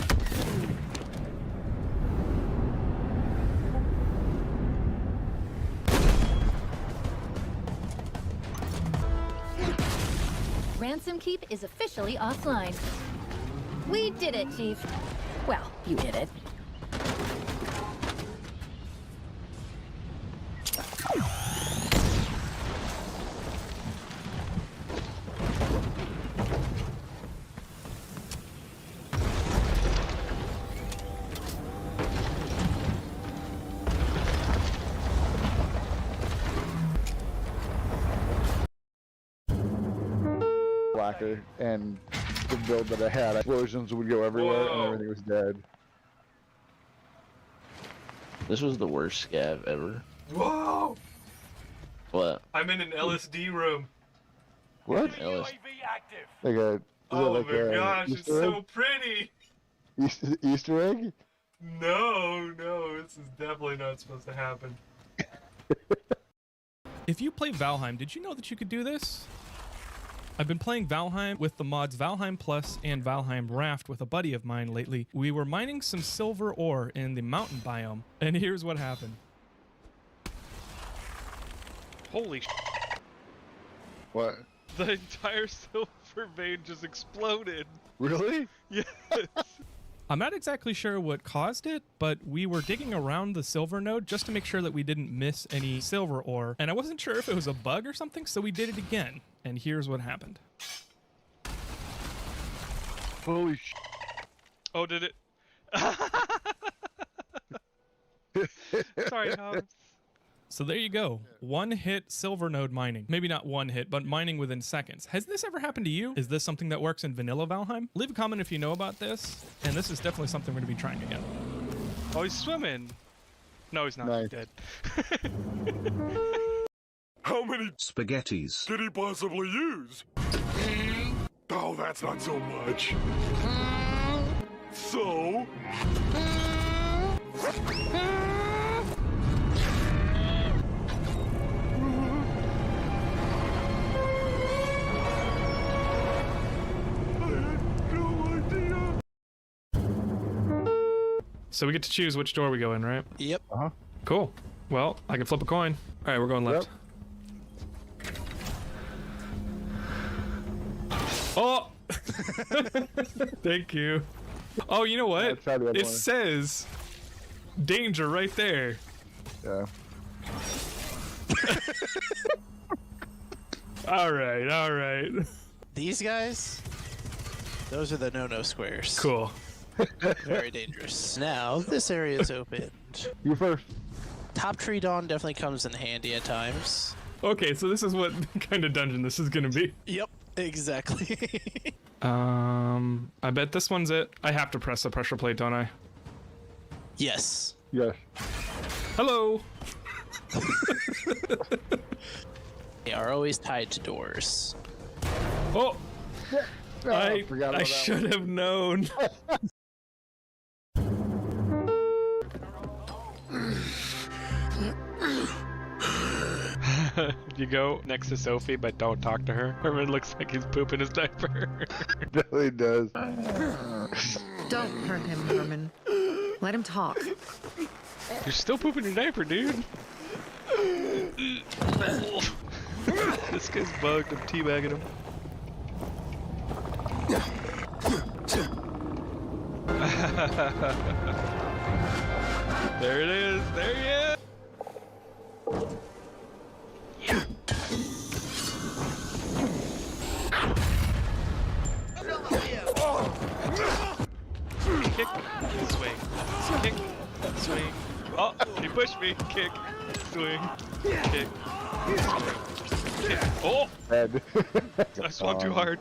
[SPEAKER 9] Ransom Keep is officially offline. We did it, Chief. Well, you did it.
[SPEAKER 10] And the build that I had, explosions would go everywhere. Whoa. And everything was dead.
[SPEAKER 11] This was the worst scav ever.
[SPEAKER 1] Whoa!
[SPEAKER 11] What?
[SPEAKER 1] I'm in an LSD room.
[SPEAKER 10] What?
[SPEAKER 11] LSD.
[SPEAKER 10] Like a,
[SPEAKER 1] oh
[SPEAKER 10] like
[SPEAKER 1] my gosh, it's so pretty!
[SPEAKER 10] Easter egg?
[SPEAKER 1] No, this is definitely not supposed to happen. If you play Valheim, did you know that you could do this? I've been playing Valheim with the mods Valheim Plus and Valheim Raft with a buddy of mine lately. We were mining some silver ore in the mountain biome, and here's what happened. Holy sh**.
[SPEAKER 10] What?
[SPEAKER 1] The entire silver vein just exploded.
[SPEAKER 10] Really?
[SPEAKER 1] Yes. I'm not exactly sure what caused it, but we were digging around the silver node just to make sure that we didn't miss any silver ore. And I wasn't sure if it was a bug or something, so we did it again. And here's what happened.
[SPEAKER 10] Holy sh**.
[SPEAKER 1] Oh, did it? Sorry, Hobbs. So there you go. One hit silver node mining. Maybe not one hit, but mining within seconds. Has this ever happened to you? Is this something that works in vanilla Valheim? Leave a comment if you know about this. And this is definitely something we're going to be trying again. Oh, he's swimming. No, he's not.
[SPEAKER 10] Nice.
[SPEAKER 1] He's dead.
[SPEAKER 12] How many spaghettis did he possibly use? Oh, that's not so much. So?
[SPEAKER 1] So we get to choose which door we go in, right?
[SPEAKER 13] Yep.
[SPEAKER 1] Cool. Well, I can flip a coin. All right, we're going left.
[SPEAKER 10] Yep.
[SPEAKER 1] Oh! Thank you. Oh, you know what? It says danger right there.
[SPEAKER 10] Yeah.
[SPEAKER 1] All right.
[SPEAKER 13] These guys, those are the no-no squares.
[SPEAKER 1] Cool.
[SPEAKER 13] Very dangerous. Now, this area is opened.
[SPEAKER 10] You first.
[SPEAKER 13] Top Tree Dawn definitely comes in handy at times.
[SPEAKER 1] Okay, so this is what kind of dungeon this is gonna be.
[SPEAKER 13] Yep, exactly.
[SPEAKER 1] I bet this one's it. I have to press the pressure plate, don't I?
[SPEAKER 13] Yes.
[SPEAKER 10] Yes.
[SPEAKER 1] Hello.
[SPEAKER 13] They are always tied to doors.
[SPEAKER 1] Oh!
[SPEAKER 10] I
[SPEAKER 1] should have known. You go next to Sophie, but don't talk to her. Herman looks like he's pooping his diaper.
[SPEAKER 10] Really does.
[SPEAKER 14] Don't hurt him, Herman. Let him talk.
[SPEAKER 1] You're still pooping your diaper, dude. This guy's bugged. I'm teabagging him. There it is. There he is. Kick, swing, kick, swing. Oh, he pushed me. Kick, swing, kick, kick. Oh! I swung too hard.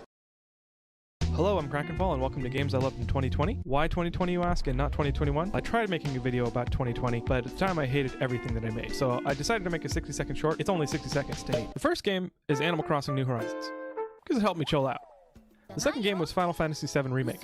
[SPEAKER 1] Hello, I'm Krakenfall, and welcome to Games I Loved in 2020. Why 2020, you ask, and not 2021? I tried making a video about 2020, but at the time I hated everything that I made, so I decided to make a 60-second short. It's only 60 seconds to hate. The first game is Animal Crossing New Horizons, because it helped me chill out. The second game was Final Fantasy VII Remake,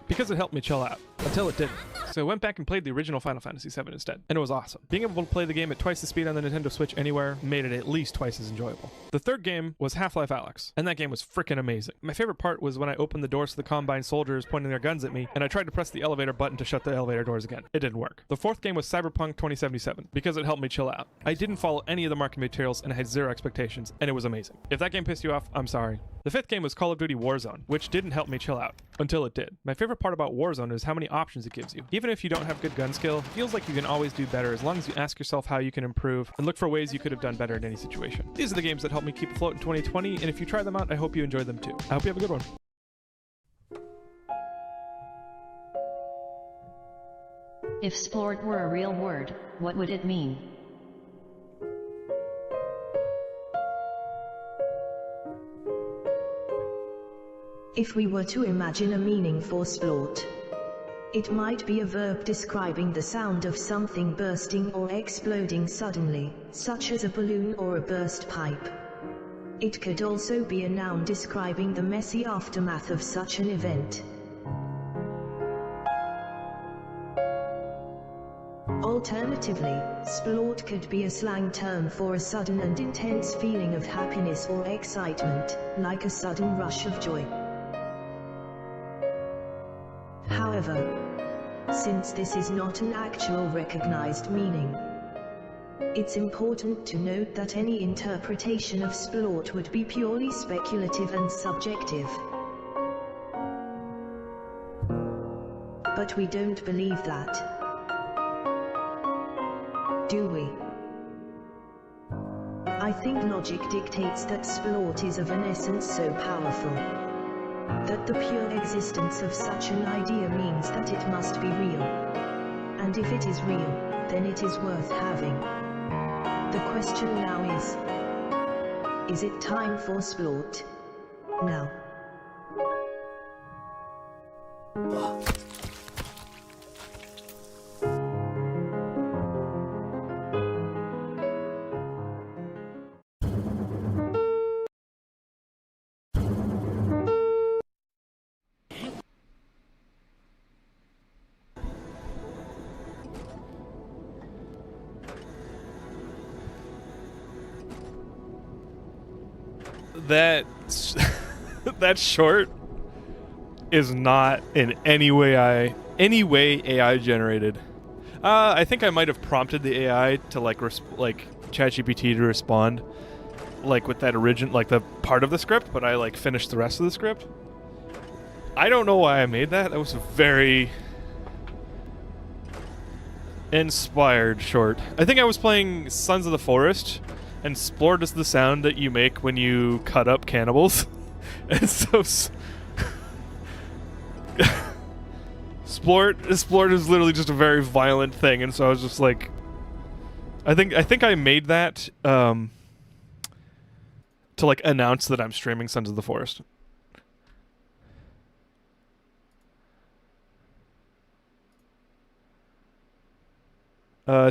[SPEAKER 1] because it helped me chill out, until it didn't. So I went back and played the original Final Fantasy VII instead, and it was awesome. Being able to play the game at twice the speed on the Nintendo Switch anywhere made it at least twice as enjoyable. The third game was Half-Life Alyx, and that game was freaking amazing. My favorite part was when I opened the doors to the Combine soldiers pointing their guns at me, and I tried to press the elevator button to shut the elevator doors again. It didn't work. The fourth game was Cyberpunk 2077, because it helped me chill out. I didn't follow any of the marketing materials, and I had zero expectations, and it was amazing. If that game pissed you off, I'm sorry. The fifth game was Call of Duty Warzone, which didn't help me chill out, until it did. My favorite part about Warzone is how many options it gives you. Even if you don't have good gun skill, it feels like you can always do better as long as you ask yourself how you can improve and look for ways you could have done better in any situation. These are the games that helped me keep afloat in 2020, and if you try them out, I hope you enjoy them too. I hope you have a good one.
[SPEAKER 15] If sport were a real word, what would it mean?
[SPEAKER 8] If we were to imagine a meaning for splort, it might be a verb describing the sound of something bursting or exploding suddenly, such as a balloon or a burst pipe. It could also be a noun describing the messy aftermath of such an event. Alternatively, splort could be a slang term for a sudden and intense feeling of happiness or excitement, like a sudden rush of joy. However, since this is not an actual recognized meaning, it's important to note that any interpretation of splort would be purely speculative and subjective. But we don't believe that, do we? I think logic dictates that splort is of an essence so powerful that the pure existence of such an idea means that it must be real. And if it is real, then it is worth having. The question now is it time for splort? Now.
[SPEAKER 1] That short is not in any way AI generated. I think I might have prompted the AI to like ChatGPT to respond, like with that the part of the script, but I like finished the rest of the script. I don't know why I made that. That was a very inspired short. I think I was playing Sons of the Forest, and splort is the sound that you make when you cut up cannibals. And so splort is literally just a very violent thing, and so I was just like, I think I made that to like announce that I'm streaming Sons of the Forest.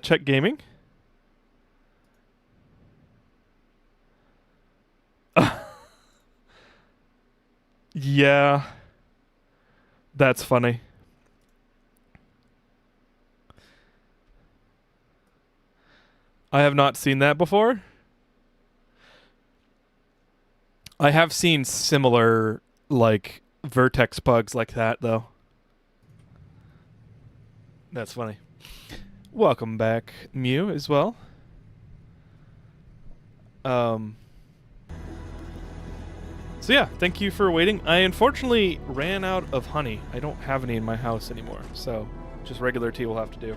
[SPEAKER 1] Check gaming. Yeah, that's funny. I have not seen that before. I have seen similar, like, vertex bugs like that, though. That's funny. Welcome back, Mew, as well. So yeah, thank you for waiting. I unfortunately ran out of honey. I don't have any in my house anymore, so just regular tea will have to do.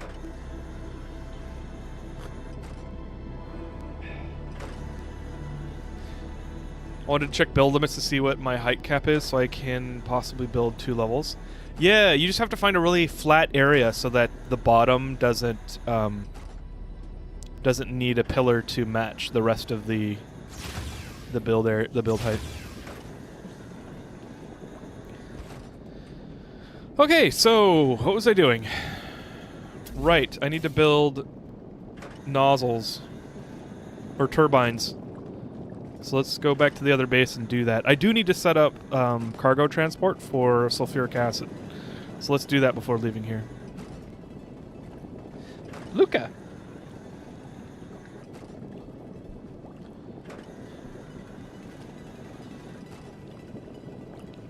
[SPEAKER 1] I wanted to check build limits to see what my height cap is so I can possibly build 2 levels. Yeah, you just have to find a really flat area so that the bottom doesn't need a pillar to match the rest of the build area, the build height. Okay, so what was I doing? Right, I need to build nozzles or turbines. So let's go back to the other base and do that. I do need to set up cargo transport for sulfuric acid. So let's do that before leaving here. Luca!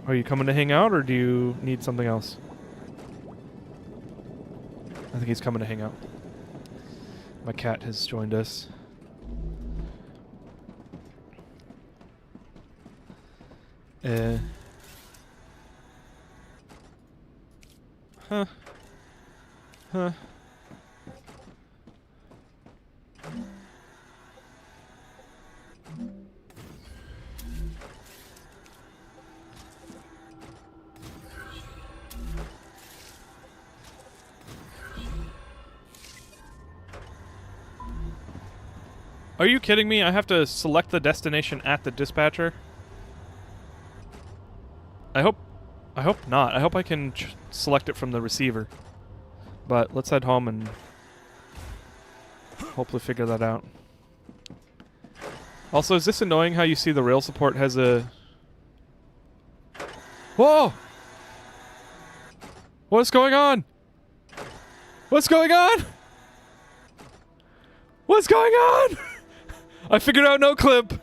[SPEAKER 1] Are you coming to hang out, or do you need something else? I think he's coming to hang out. My cat has joined us. Huh. Are you kidding me? I have to select the destination at the dispatcher? I hope not. I hope I can select it from the receiver. But let's head home and hopefully figure that out. Also, is this annoying how you see the rail support has a... Whoa! What's going on? What's going on? What's going on? I figured out no clip.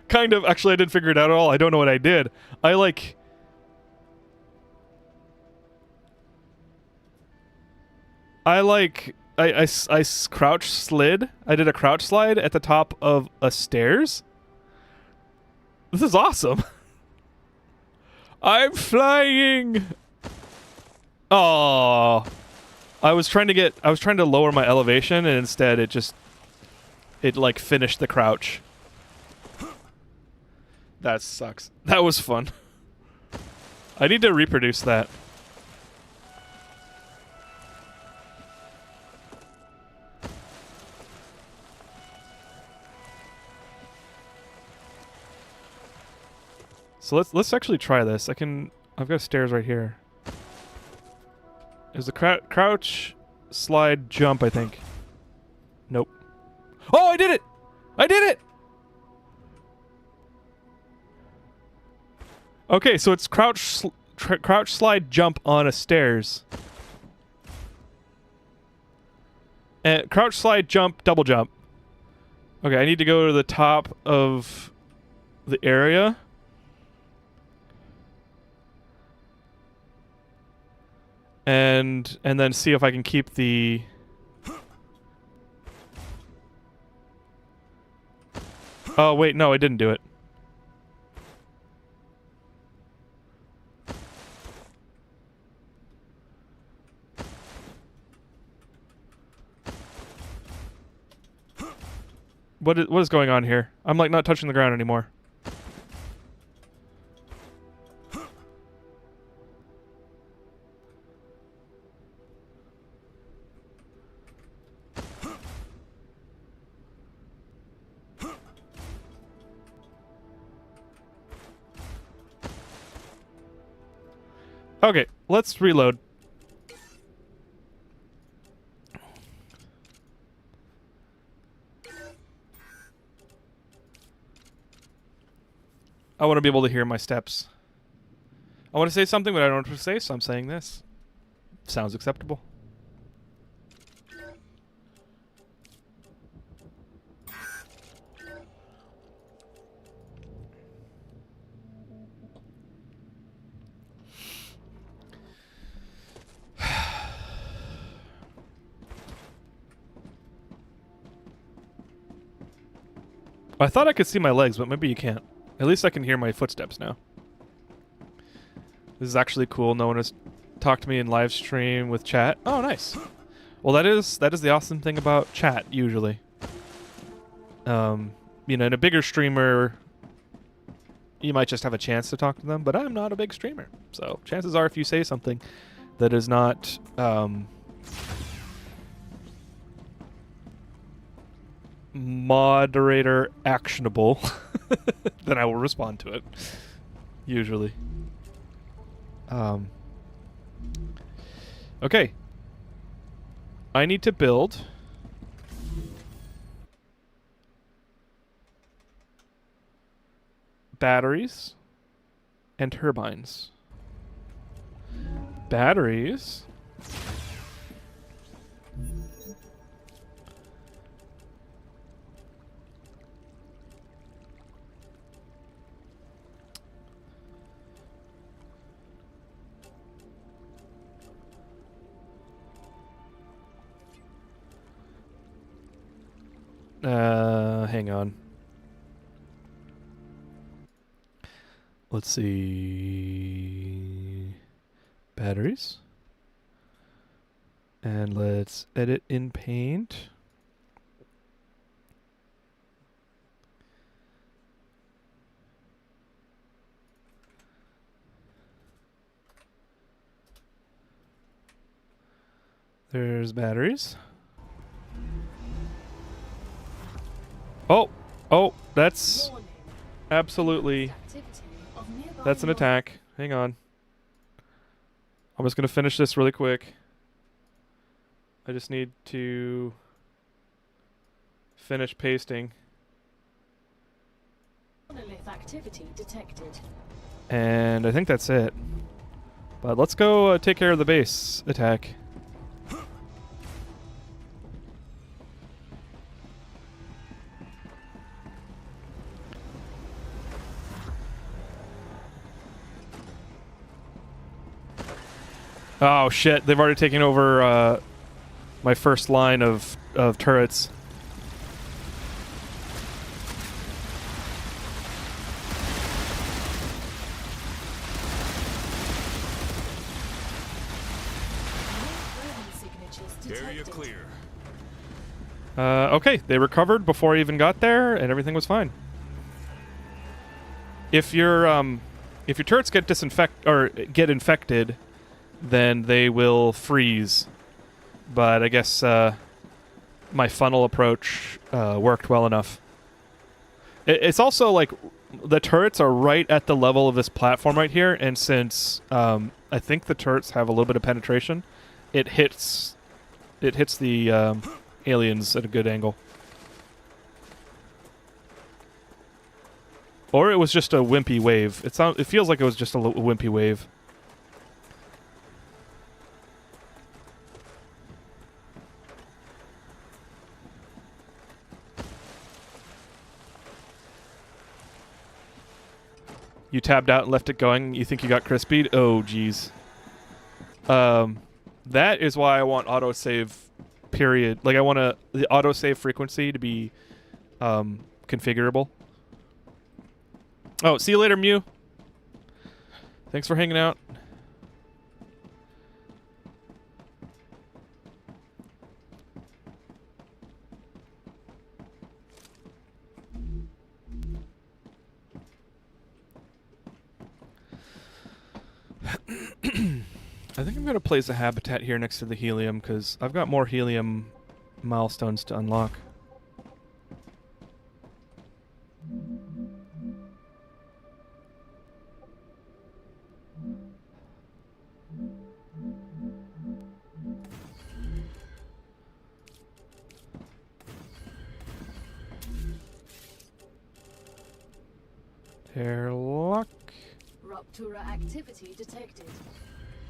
[SPEAKER 1] Kind of. Actually, I didn't figure it out at all. I don't know what I did. I crouch slid. I did a crouch slide at the top of a stairs. This is awesome. I'm flying. Oh, I was trying to lower my elevation, and instead it like finished the crouch. That sucks. That was fun. I need to reproduce that. So let's actually try this. I've got stairs right here. There's a crouch, slide, jump, I think. Nope. Oh, I did it! I did it! Okay, so it's crouch, slide, jump on a stairs. And crouch, slide, jump, double jump. Okay, I need to go to the top of the area. And then see if I can keep the... Oh, wait, no, I didn't do it. What is going on here? I'm like not touching the ground anymore. Okay, let's reload. I want to be able to hear my steps. I want to say something, but I don't know what to say, so I'm saying this. Sounds acceptable. I thought I could see my legs, but maybe you can't. At least I can hear my footsteps now. This is actually cool. No one has talked to me in live stream with chat. Oh, nice. Well, that is the awesome thing about chat, usually. You know, in a bigger streamer, you might just have a chance to talk to them, but I'm not a big streamer. So chances are if you say something that is not... moderator actionable, then I will respond to it. Usually. Okay. I need to build batteries and turbines. Batteries. Hang on. Let's see. Batteries. And let's edit in Paint. There's batteries. Oh, that's absolutely... That's an attack. Hang on. I'm just going to finish this really quick. I just need to finish pasting.
[SPEAKER 2] Activity detected.
[SPEAKER 1] And I think that's it. But let's go take care of the base attack. Oh shit! They've already taken over my first line of turrets.
[SPEAKER 12] Area clear.
[SPEAKER 1] Okay, they recovered before I even got there, and everything was fine. If your turrets get get infected, then they will freeze. But I guess my funnel approach worked well enough. It's also like the turrets are right at the level of this platform right here, and since I think the turrets have a little bit of penetration, it hits the aliens at a good angle. Or it was just a wimpy wave. It feels like it was just a wimpy wave. You tabbed out and left it going. You think you got crispied? Oh, jeez. That is why I want autosave. Period. Like I want the autosave frequency to be configurable. Oh, see you later, Mew. Thanks for hanging out. I think I'm going to place a habitat here next to the helium because I've got more helium milestones to unlock. Airlock.
[SPEAKER 2] Rupture activity detected.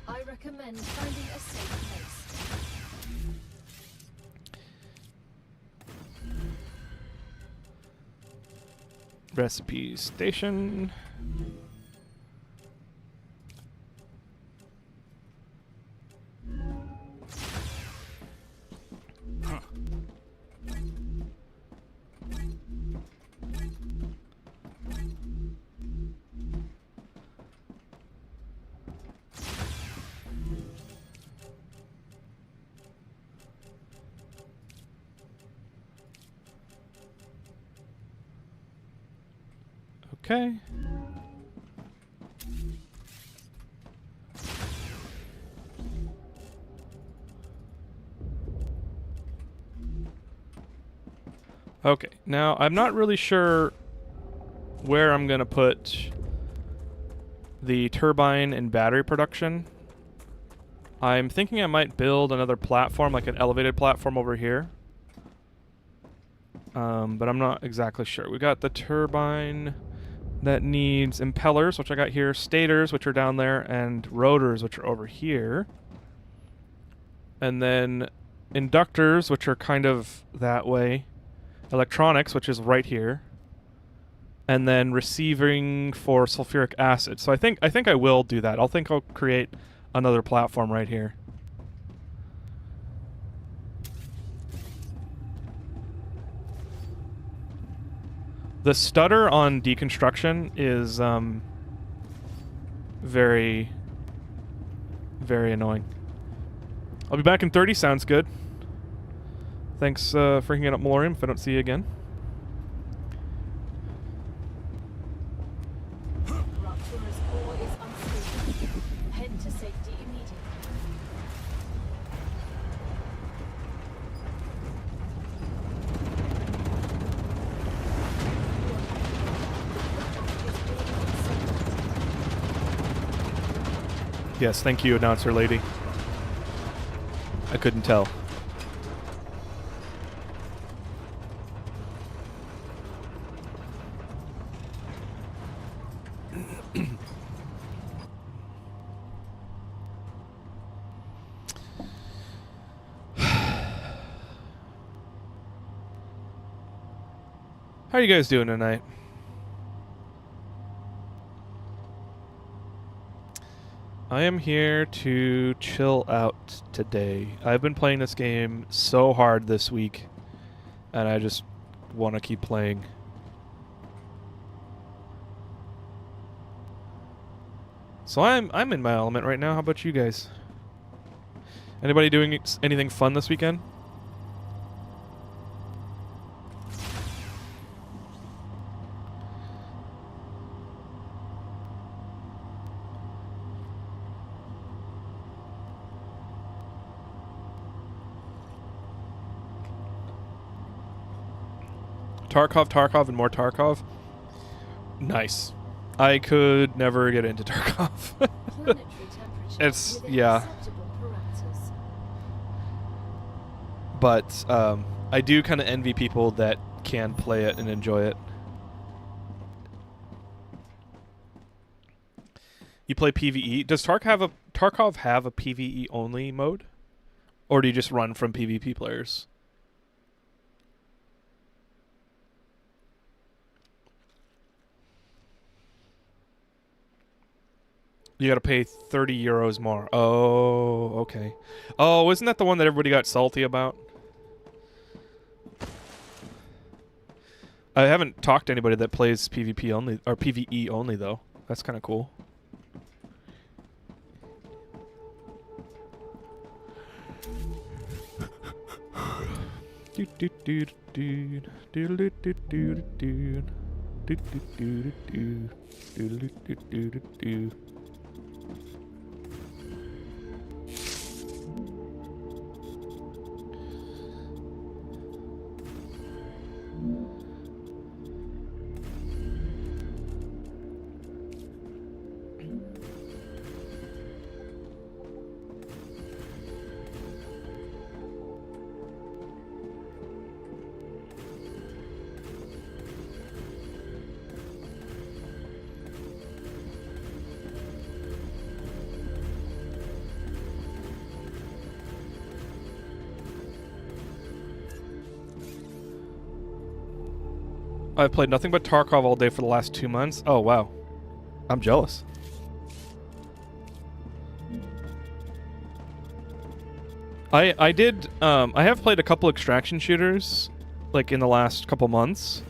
[SPEAKER 2] I recommend finding a safe place.
[SPEAKER 1] Recipe station. Okay. Okay, now I'm not really sure where I'm gonna put the turbine and battery production. I'm thinking I might build another platform, like an elevated platform over here. But I'm not exactly sure. We got the turbine that needs impellers, which I got here, stators, which are down there, and rotors, which are over here. And then inductors, which are kind of that way. Electronics, which is right here. And then receiving for sulfuric acid. So I think I will do that. I'll create another platform right here. The stutter on deconstruction is very, very annoying. I'll be back in 30. Sounds good. Thanks for hanging out, Malorium, if I don't see you again.
[SPEAKER 2] Head to safety immediately.
[SPEAKER 1] Yes, thank you, announcer lady. I couldn't tell. How are you guys doing tonight? I am here to chill out today. I've been playing this game so hard this week, and I just want to keep playing. So I'm in my element right now. How about you guys? Anybody doing anything fun this weekend? Tarkov, and more Tarkov. Nice. I could never get into Tarkov. It's, yeah. But I do kind of envy people that can play it and enjoy it. You play PvE. Does Tarkov have a PvE only mode? Or do you just run from PvP players? You gotta pay 30 euros more. Oh, okay. Oh, isn't that the one that everybody got salty about? I haven't talked to anybody that plays PvP only, or PvE only, though. That's kind of cool. I've played nothing but Tarkov all day for the last 2 months. Oh, wow. I'm jealous. I have played a couple extraction shooters, like, in the last couple months.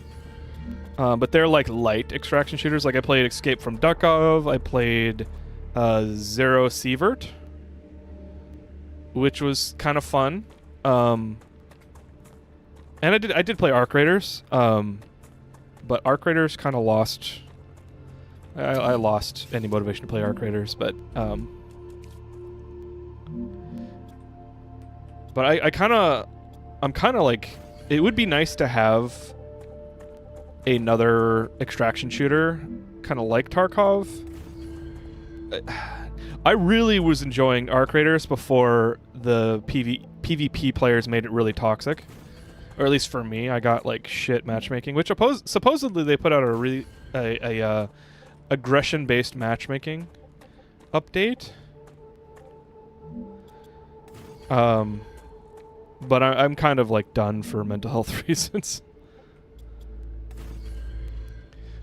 [SPEAKER 1] But they're, like, light extraction shooters. Like, I played Escape from Tarkov. I played Zero Sievert, which was kind of fun. And I did play Arc Raiders. But Arc Raiders kind of lost. I lost any motivation to play Arc Raiders, but I'm kind of like, it would be nice to have another extraction shooter, kind of like Tarkov. I really was enjoying Arc Raiders before the PvP players made it really toxic. Or at least for me, I got like shit matchmaking, which supposedly they put out a aggression-based matchmaking update. But I'm kind of like done for mental health reasons.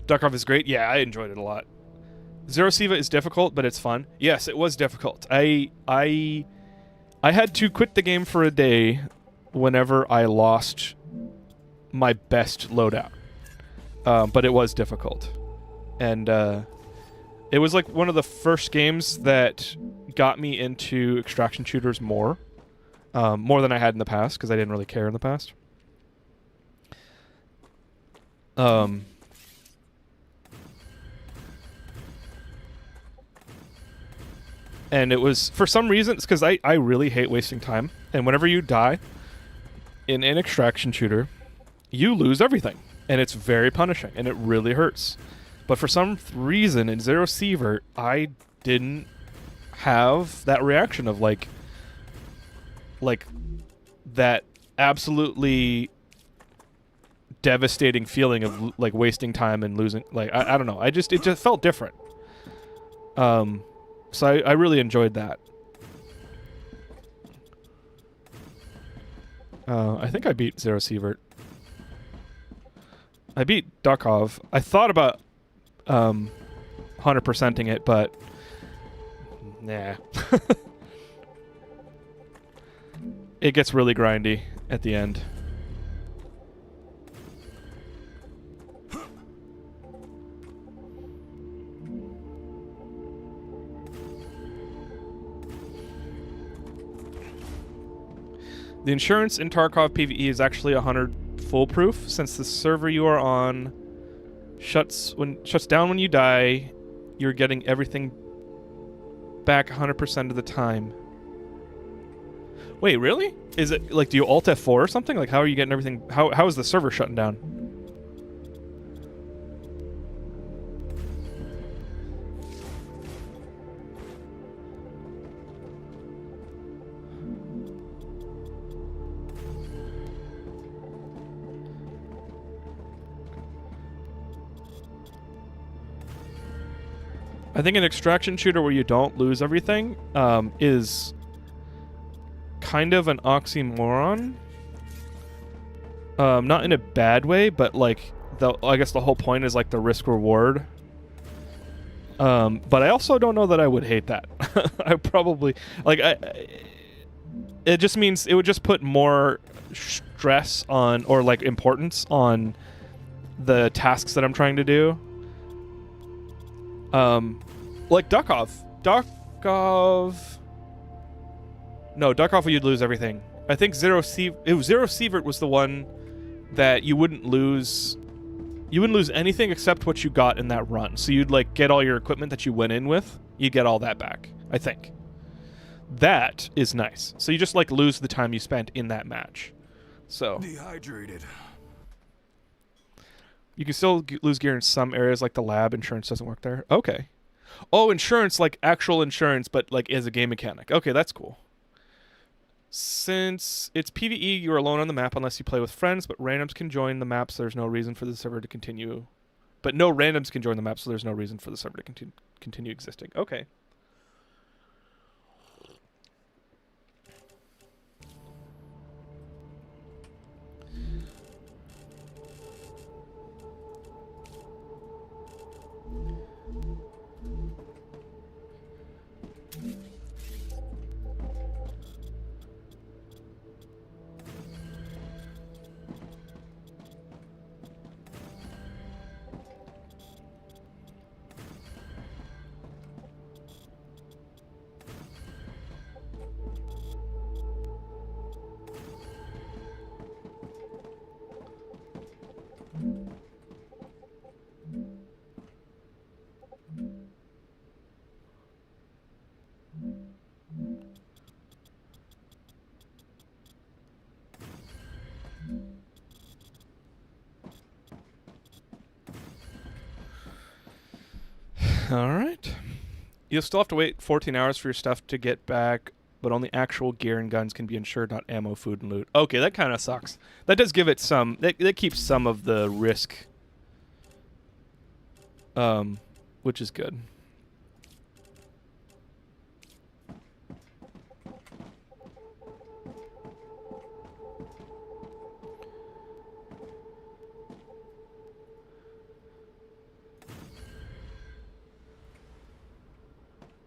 [SPEAKER 1] Tarkov is great. Yeah, I enjoyed it a lot. Zero Siva is difficult, but it's fun. Yes, it was difficult. I had to quit the game for a day whenever I lost my best loadout. But it was difficult. And it was like one of the first games that got me into extraction shooters more than I had in the past, because I didn't really care in the past. And it was, for some reason, it's because I really hate wasting time. And whenever you die in an extraction shooter, you lose everything. And it's very punishing, and it really hurts. But for some reason, in Zero Sievert, I didn't have that reaction of, like that absolutely devastating feeling of, like, wasting time and losing. Like, I don't know. It just felt different. So I really enjoyed that. I think I beat Zero Sievert. I beat Tarkov. I thought about 100%ing it, but Nah. It gets really grindy at the end. The insurance in Tarkov PvE is actually 100 foolproof, since the server you are on shuts down when you die. You're getting everything back 100% of the time. Wait, really? Is it like, do you alt F4 or something? Like, how are you getting everything? How is the server shutting down? I think an extraction shooter where you don't lose everything is kind of an oxymoron. Not in a bad way, but like I guess the whole point is like the risk reward. But I also don't know that I would hate that. I probably like it just means it would just put more stress on, or like importance on, the tasks that I'm trying to do. Like Duckov. No, Duckov you'd lose everything. I think Zero Sievert was the one that you wouldn't lose. You wouldn't lose anything except what you got in that run. So you'd like get all your equipment that you went in with. You get all that back, I think. That is nice. So you just like lose the time you spent in that match. So
[SPEAKER 12] Dehydrated.
[SPEAKER 1] you can still lose gear in some areas, like the lab. Insurance doesn't work there. Okay. Oh, insurance, like actual insurance, but like as a game mechanic. Okay, that's cool. Since it's PvE, you're alone on the map unless you play with friends, but randoms can join the map, so there's no reason for the server to continue. But no randoms can join the map, so there's no reason for the server to continue existing. Okay. Alright. You'll still have to wait 14 hours for your stuff to get back, but only actual gear and guns can be insured, not ammo, food, and loot. Okay, that kind of sucks. That does give it some... That keeps some of the risk. Which is good.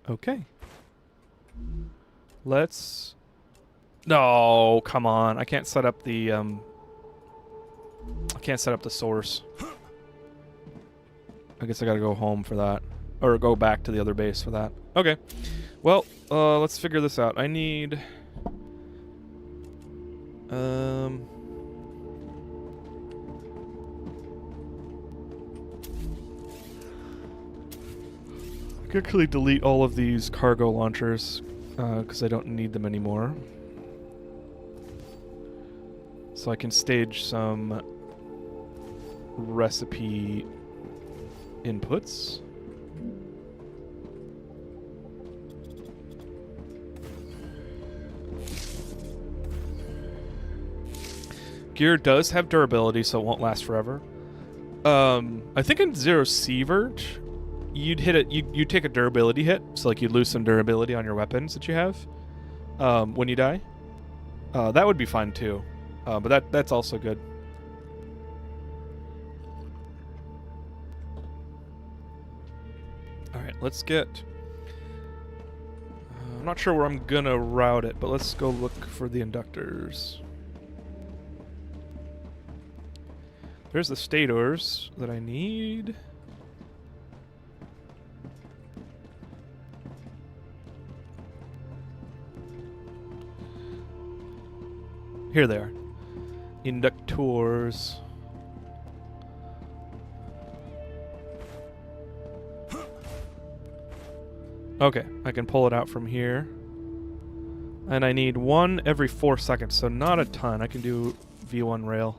[SPEAKER 1] Okay. Let's... No, come on. I can't set up the, I can't set up the source. I guess I gotta go home for that. Or go back to the other base for that. Okay. Well, let's figure this out. I need... I can actually delete all of these cargo launchers because I don't need them anymore. So I can stage some recipe inputs. Gear does have durability, so it won't last forever. I think in Zero Sievert, you'd hit it. You take a durability hit, so like you'd lose some durability on your weapons that you have when you die. That would be fine too, but that's also good. All right, let's get I'm not sure where I'm gonna route it, but let's go look for the inductors. There's the stators that I need. Here they are. Inductors. Okay, I can pull it out from here. And I need one every 4 seconds, so not a ton. I can do V1 rail.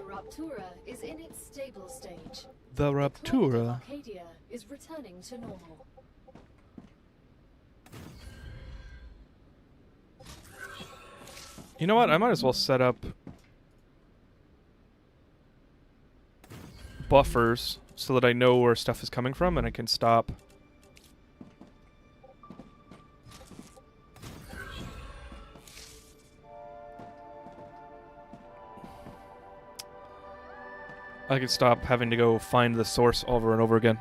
[SPEAKER 2] Ruptura is in its stable stage.
[SPEAKER 1] The Ruptura.
[SPEAKER 2] Arcadia is returning to normal.
[SPEAKER 1] You know what? I might as well set up buffers so that I know where stuff is coming from and I can stop. I can stop having to go find the source over and over again.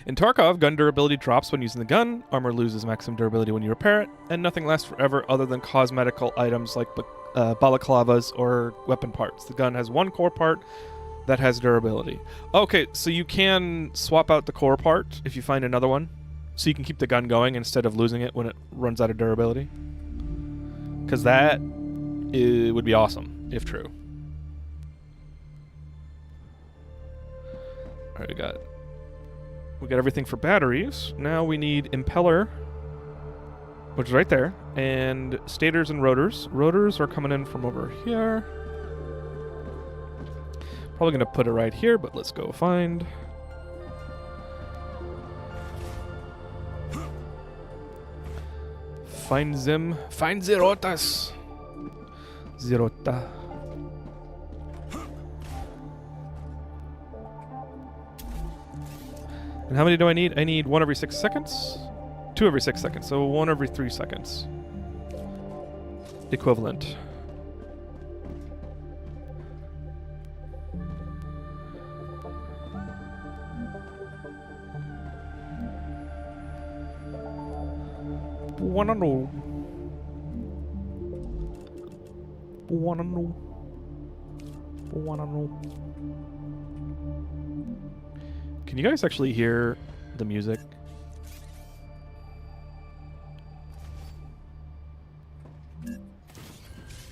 [SPEAKER 1] In Tarkov, gun durability drops when using the gun, armor loses maximum durability when you repair it, and nothing lasts forever other than cosmetical items like balaclavas or weapon parts. The gun has one core part that has durability. Okay, so you can swap out the core part if you find another one, so you can keep the gun going instead of losing it when it runs out of durability. Because that would be awesome, if true. Alright, we got everything for batteries. Now we need impeller, which is right there, and stators and rotors. Rotors are coming in from over here. Probably gonna put it right here, but let's go find. Find them. Find the rotas. The rota. And how many do I need? I need one every 6 seconds? 2 every 6 seconds, so 1 every 3 seconds. Equivalent. Wanna know. Can you guys actually hear the music?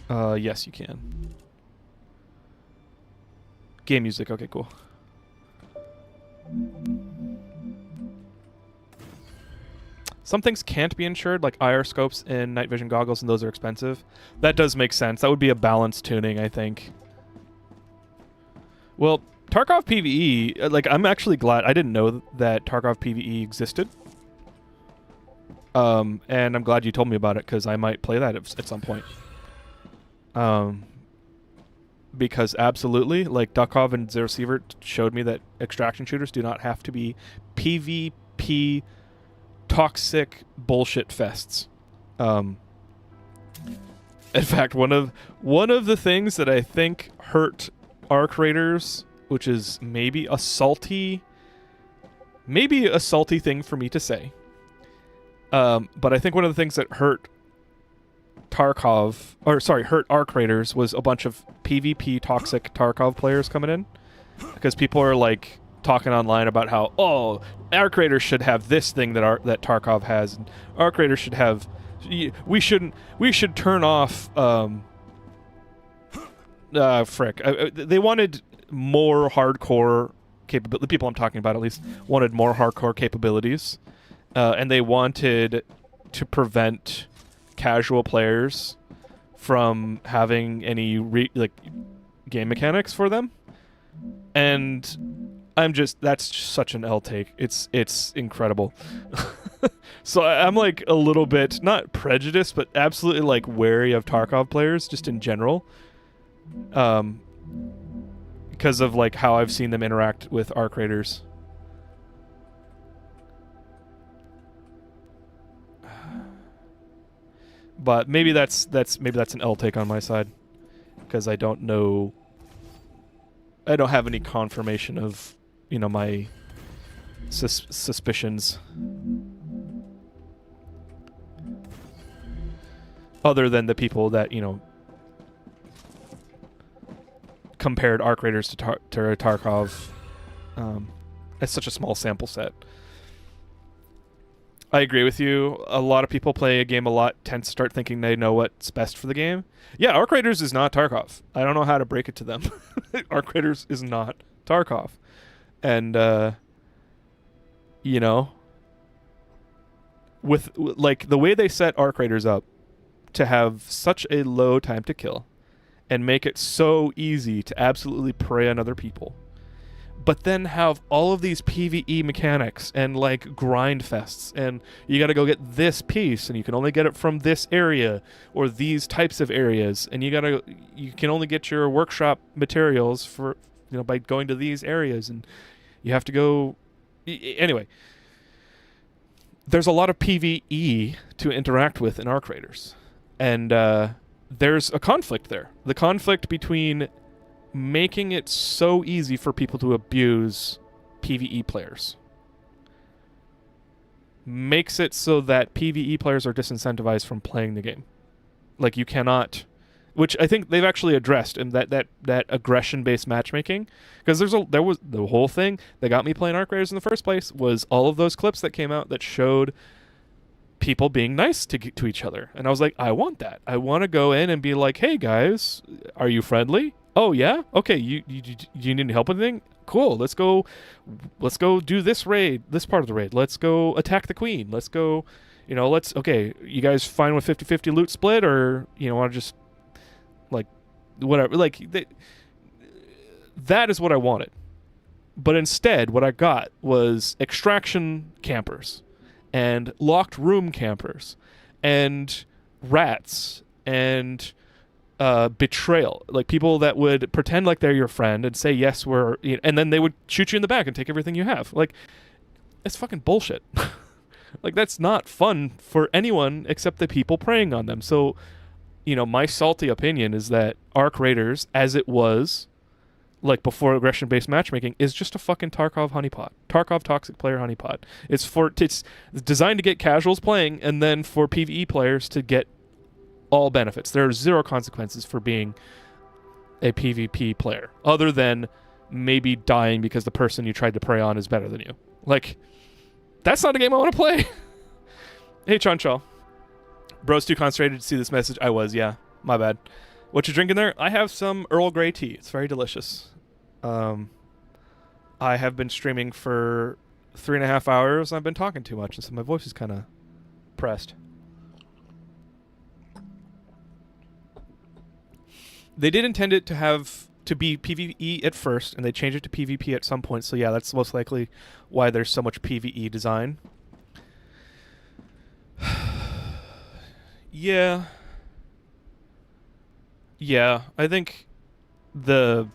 [SPEAKER 1] Yes, you can. Game music, okay, cool. Some things can't be insured, like IR scopes and night vision goggles, and those are expensive. That does make sense. That would be a balanced tuning, I think. Well, Tarkov PvE, like, I'm actually glad. I didn't know that Tarkov PvE existed. And I'm glad you told me about it, because I might play that at some point. Because absolutely, like, Duckov and Zero Sievert showed me that extraction shooters do not have to be PvP toxic bullshit fests. In fact, one of the things that I think hurt our creators, which is maybe a salty thing for me to say, but I think one of the things that hurt hurt our creators was a bunch of PvP toxic Tarkov players coming in, because people are like talking online about how, oh, our creators should have this thing that Tarkov has, and our creators should have. We should turn off. They wanted more hardcore capability. The people I'm talking about, at least, wanted more hardcore capabilities, and they wanted to prevent casual players from having any game mechanics for them, and that's just such an L take. It's incredible. So I'm like a little bit not prejudiced, but absolutely like wary of Tarkov players just in general, because of like how I've seen them interact with Arc Raiders. But maybe that's an L take on my side, because I don't know. I don't have any confirmation of, my suspicions, other than the people that compared Arc Raiders to Tarkov. It's such a small sample set. I agree with you. A lot of people play a game a lot, tend to start thinking they know what's best for the game. Yeah, Arc Raiders is not Tarkov. I don't know how to break it to them. Arc Raiders is not Tarkov. And, with like the way they set Arc Raiders up to have such a low time to kill and make it so easy to absolutely prey on other people, but then have all of these PvE mechanics and like grind fests, and you got to go get this piece and you can only get it from this area or these types of areas, and you can only get your workshop materials for by going to these areas, and you have to go anyway. There's a lot of PvE to interact with in Arc Raiders, and there's a conflict there. The conflict between making it so easy for people to abuse PvE players makes it so that PvE players are disincentivized from playing the game. Like, you cannot, which I think they've actually addressed in that aggression-based matchmaking, because there was the whole thing that got me playing Arc Raiders in the first place was all of those clips that came out that showed people being nice to each other, and I was like, I want that. I want to go in and be like, hey guys, are you friendly? Oh yeah? Okay, you need help with anything? Cool, let's go do this raid, this part of the raid. Let's go attack the queen. Let's go, okay, you guys fine with 50-50 loot split, or want to just like whatever, that is what I wanted. But instead what I got was extraction campers and locked room campers and rats and betrayal, like people that would pretend like they're your friend and say yes, and then they would shoot you in the back and take everything you have. Like, it's fucking bullshit. Like, that's not fun for anyone except the people preying on them. So, my salty opinion is that Arc Raiders, as it was, like before aggression-based matchmaking, is just a fucking Tarkov honeypot. Tarkov toxic player honeypot. It's designed to get casuals playing, and then for PvE players to get all benefits. There are zero consequences for being a PvP player, other than maybe dying because the person you tried to prey on is better than you. Like, that's not a game I want to play. Hey, Chonchaw. Bro's too concentrated to see this message. I was, yeah. My bad. What you drinking there? I have some Earl Grey tea. It's very delicious. I have been streaming for 3.5 hours, and I've been talking too much, and so my voice is kind of pressed. They did intend it to be PvE at first, and they changed it to PvP at some point. So yeah, that's most likely why there's so much PvE design. Yeah. Yeah, I think there's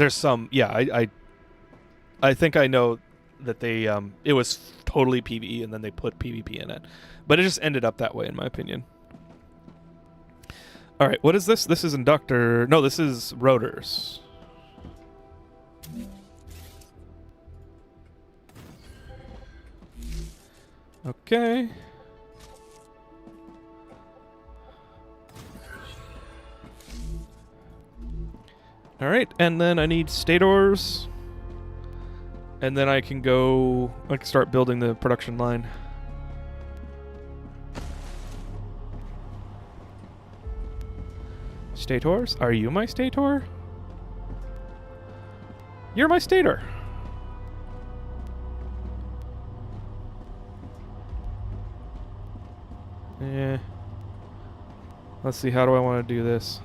[SPEAKER 1] some. Yeah, I think I know that they it was totally PvE and then they put PvP in it, but it just ended up that way in my opinion. All right, what is this? This is inductor. No, this is rotors. Okay. All right, and then I need stators, and then I can start building the production line. Stators? Are you my stator? You're my stator. Let's see, how do I want to do this?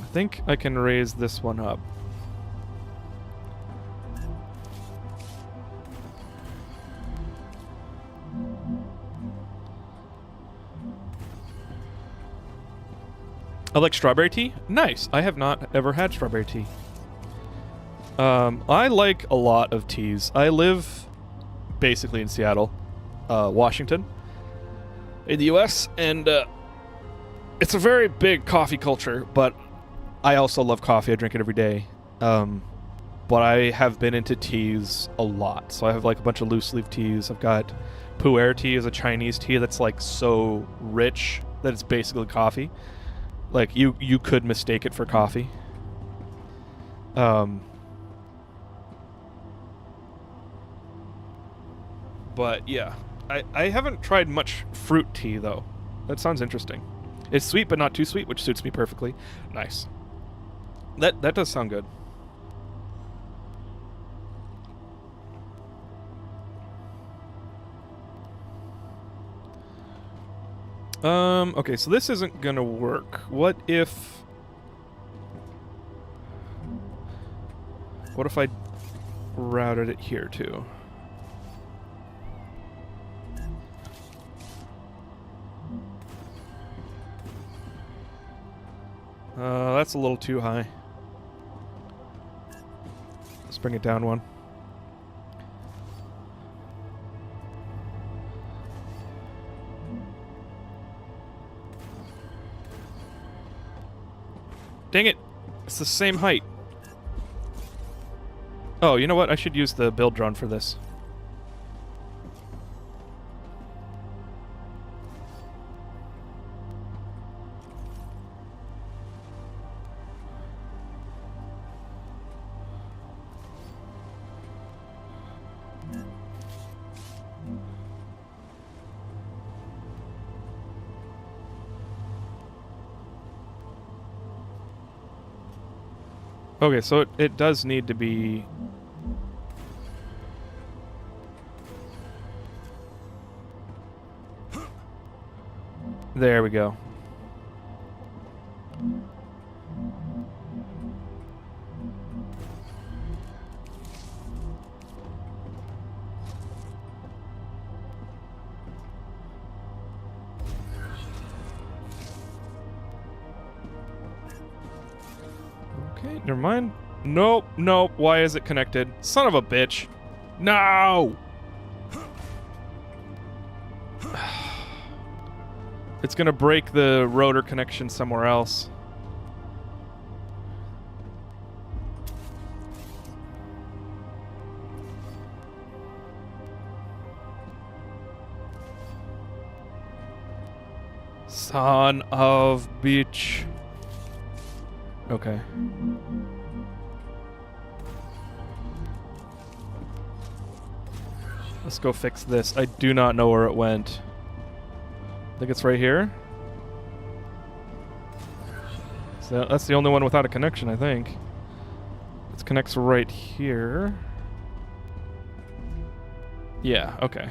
[SPEAKER 1] I think I can raise this one up. I like strawberry tea? Nice. I have not ever had strawberry tea. I like a lot of teas. I live basically in Seattle, Washington, in the US, and it's a very big coffee culture, but I also love coffee. I drink it every day. But I have been into teas a lot. So I have like a bunch of loose leaf teas. I've got pu'er tea, is a Chinese tea that's like so rich that it's basically coffee. Like you could mistake it for coffee. But yeah, I haven't tried much fruit tea though. That sounds interesting. It's sweet but not too sweet, which suits me perfectly. Nice. That does sound good. Okay, so this isn't gonna work. What if I routed it here too? That's a little too high. Let's bring it down one. Dang it! It's the same height. Oh, you know what? I should use the build drone for this. Okay, so it does need to be... There we go. Okay, never mind. Nope, nope. Why is it connected? Son of a bitch. No! It's gonna break the rotor connection somewhere else. Son of bitch. Okay. Let's go fix this. I do not know where it went. I think it's right here. So that's the only one without a connection, I think. It connects right here. Yeah, okay.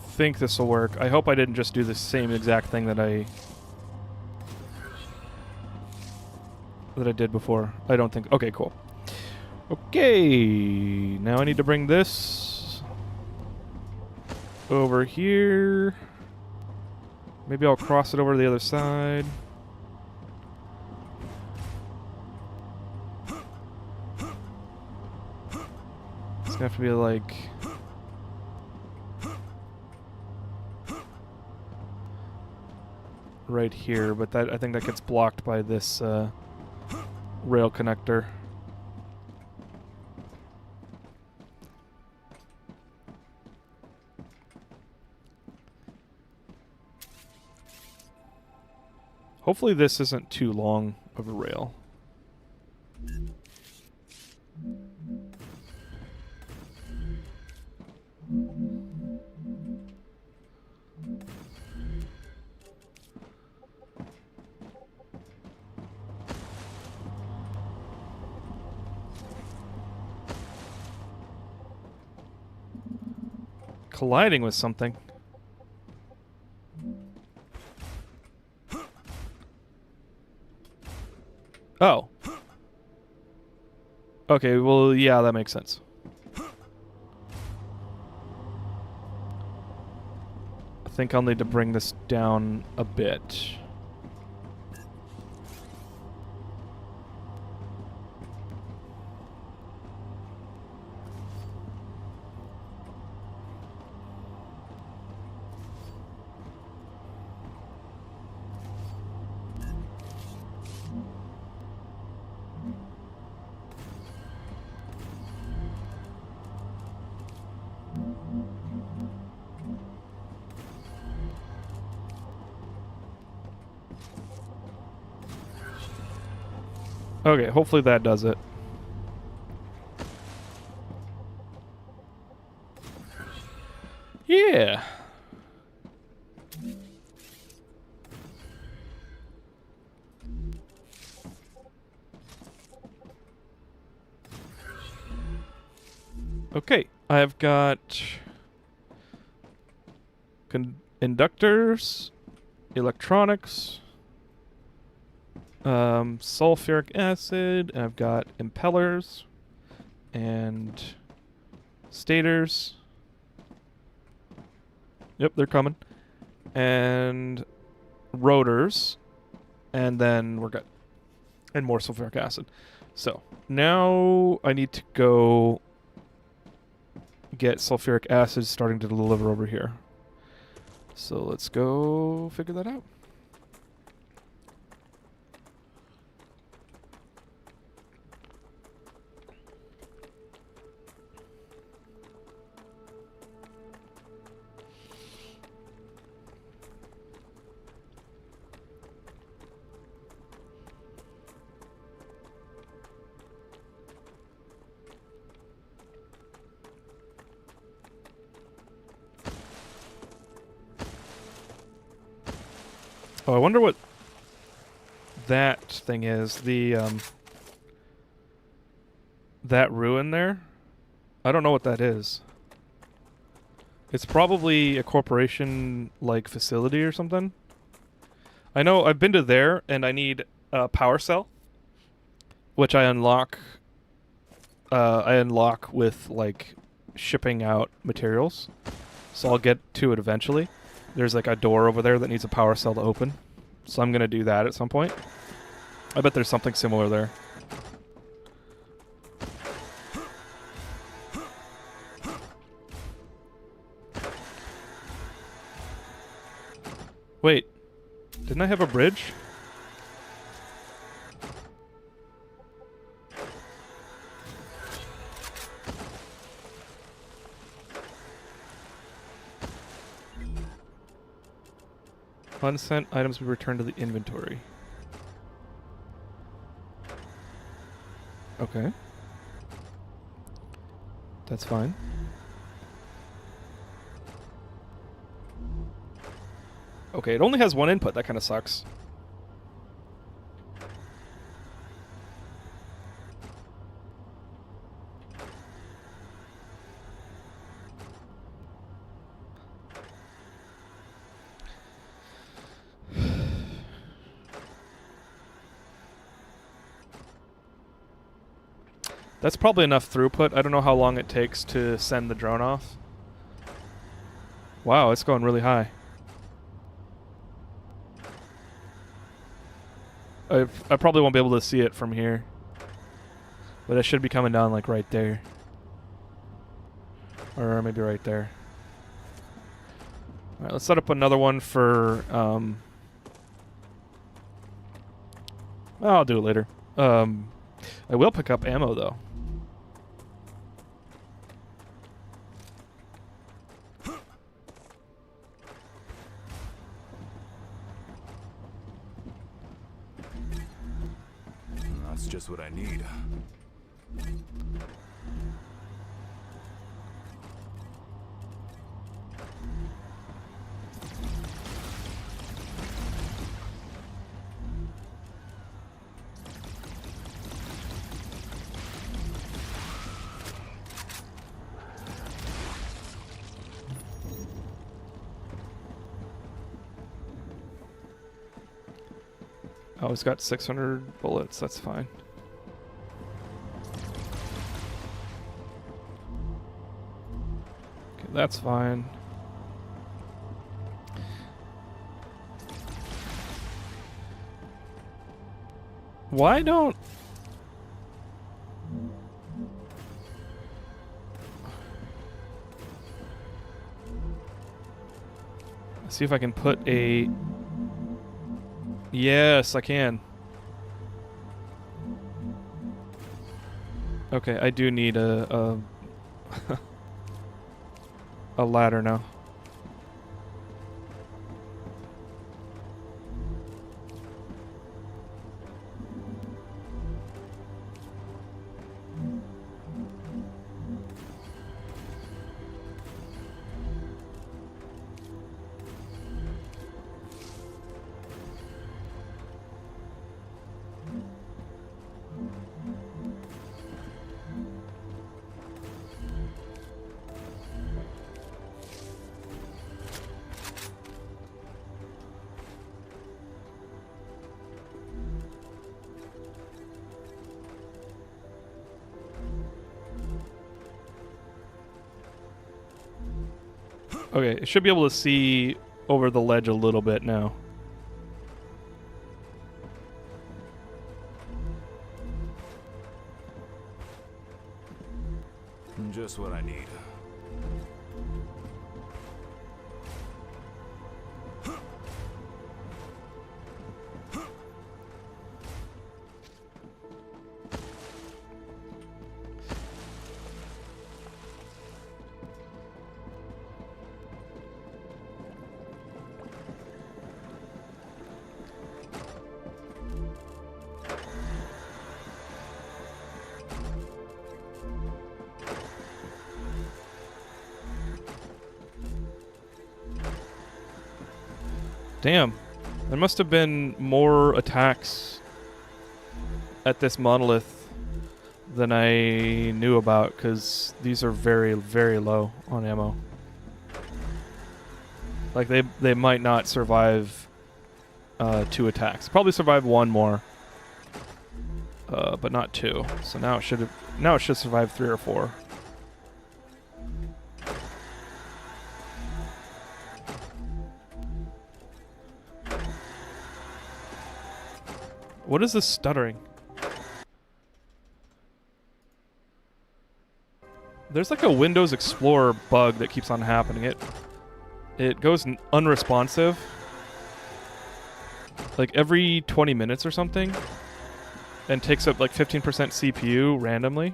[SPEAKER 1] Think this will work. I hope I didn't just do the same exact thing that I did before. I don't think. Okay, cool. Okay, now I need to bring this over here. Maybe I'll cross it over to the other side. It's gonna have to be like... right here, but that I think that gets blocked by this rail connector. Hopefully this isn't too long of a rail. Colliding with something. Oh. Okay, well, yeah, that makes sense. I think I'll need to bring this down a bit. Okay, hopefully that does it. Yeah. Okay, I've got inductors, electronics, sulfuric acid, and I've got impellers and stators. Yep, they're coming. And rotors, and then we're good. And more sulfuric acid. So, now I need to go get sulfuric acid starting to deliver over here. So let's go figure that out. Oh, I wonder what that thing is. The, that ruin there? I don't know what that is. It's probably a corporation, like, facility or something. I know I've been to there, and I need a power cell, which I unlock with, like, shipping out materials. So I'll get to it eventually. There's like a door over there that needs a power cell to open. So I'm going to do that at some point. I bet there's something similar there. Wait. Didn't I have a bridge? Unsent items will be returned to the inventory. Okay. That's fine. Okay, it only has one input. That kind of sucks. That's probably enough throughput. I don't know how long it takes to send the drone off. Wow, it's going really high. I probably won't be able to see it from here. But it should be coming down like right there. Or maybe right there. Alright, let's set up another one for... I'll do it later. I will pick up ammo though.
[SPEAKER 3] That's just what I need.
[SPEAKER 1] Oh, he's got 600 bullets. That's fine. Okay, that's fine. Why don't... Let's see if I can put a... Yes, I can. Okay, I do need a a ladder now. Okay, it should be able to see over the ledge a little bit now.
[SPEAKER 3] Just what I need.
[SPEAKER 1] Damn. There must have been more attacks at this monolith than I knew about, because these are very, very low on ammo. Like, they might not survive 2 attacks. Probably survive 1 more. But not 2. So now it should survive 3 or 4. What is this stuttering? There's like a Windows Explorer bug that keeps on happening. It goes unresponsive like every 20 minutes or something, and takes up like 15% CPU randomly.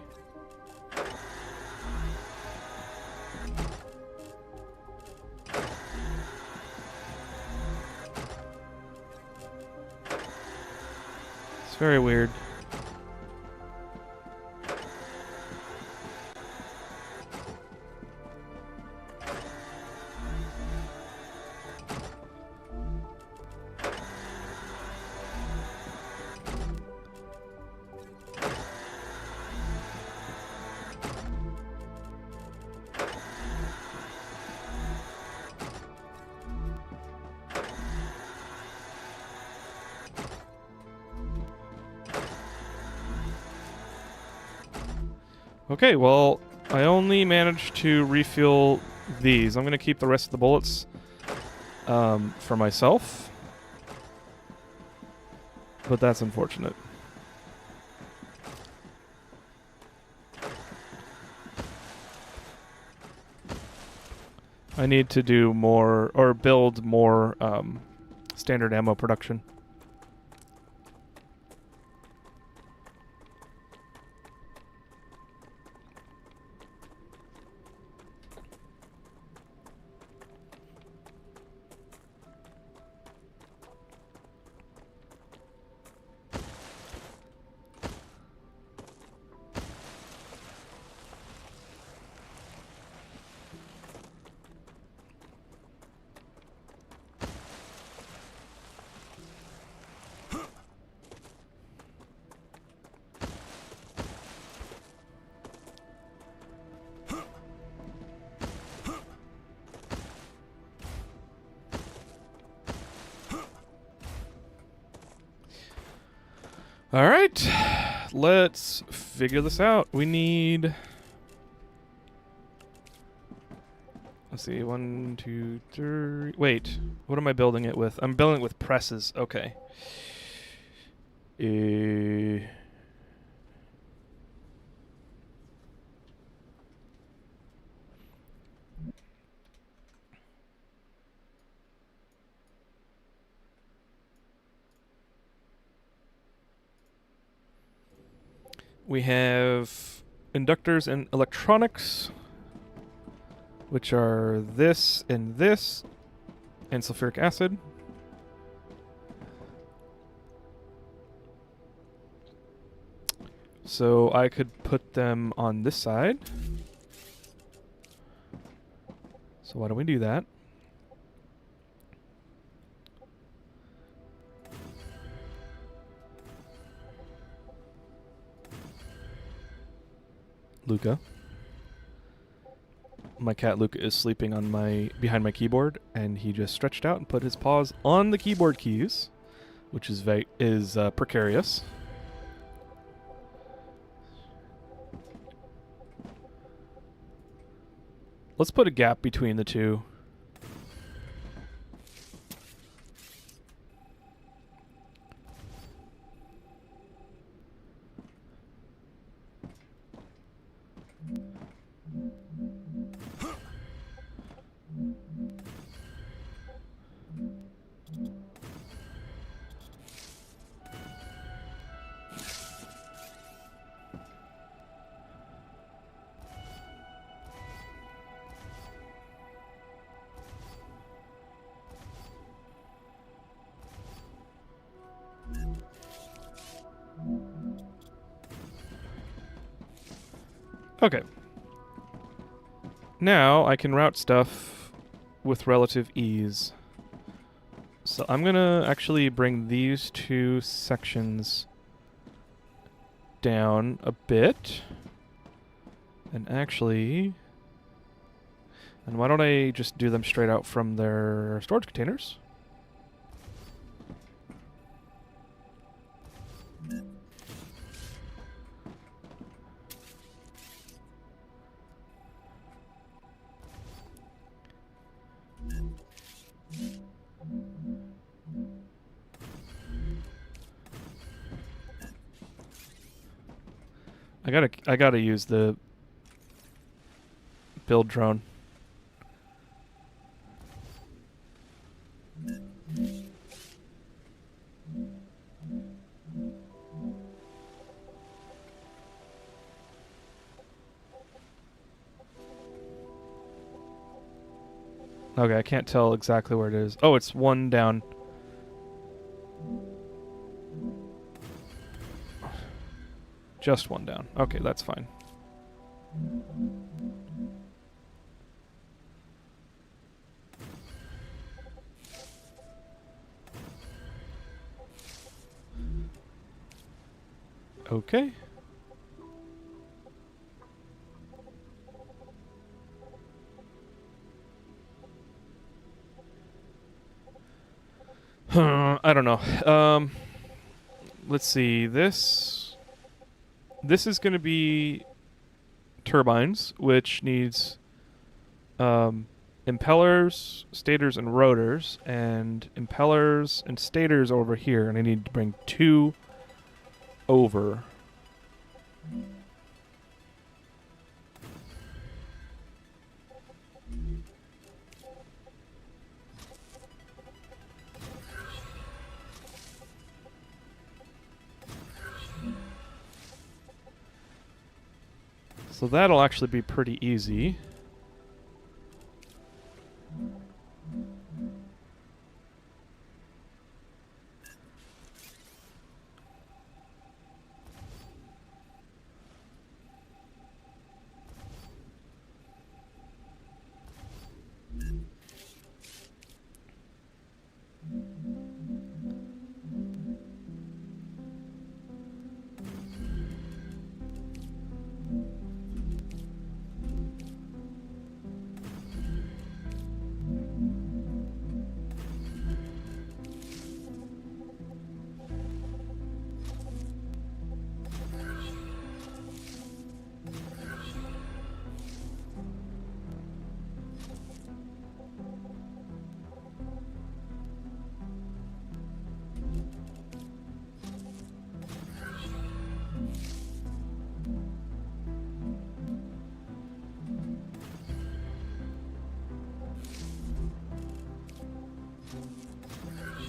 [SPEAKER 1] It's very weird. Okay, well, I only managed to refuel these. I'm going to keep the rest of the bullets for myself. But that's unfortunate. I need to do more, or build more standard ammo production. All right, let's figure this out. We need. Let's see, 1, 2, 3. Wait, what am I building it with? I'm building it with presses. Okay. We have inductors and electronics, which are this, and sulfuric acid. So I could put them on this side. So why don't we do that? Luca. My cat Luca is sleeping on behind my keyboard, and he just stretched out and put his paws on the keyboard keys, which is precarious. Let's put a gap between the two. Okay. Now I can route stuff with relative ease. So I'm gonna actually bring these two sections down a bit. And why don't I just do them straight out from their storage containers? I gotta use the build drone. Okay, I can't tell exactly where it is. Oh, it's one down. Just one down. Okay, that's fine. Okay. I don't know. Let's see. This is going to be turbines, which needs impellers, stators, and rotors. And impellers and stators over here, and I need to bring 2 over. So that'll actually be pretty easy.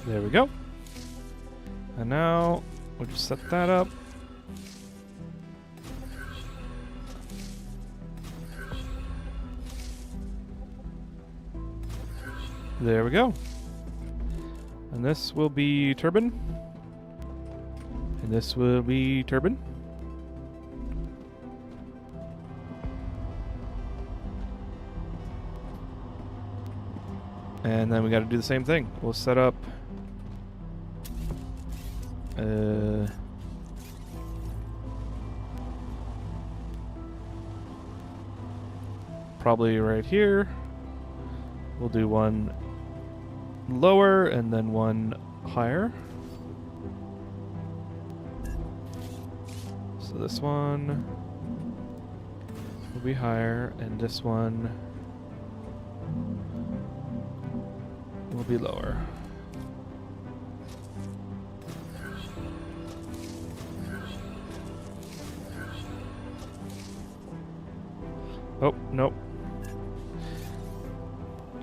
[SPEAKER 1] There we go. And now we'll just set that up. There we go. And this will be turbine. And this will be turbine. And then we got to do the same thing. We'll set up probably right here. We'll do one lower and then one higher. So this one will be higher and this one will be lower. Oh, nope.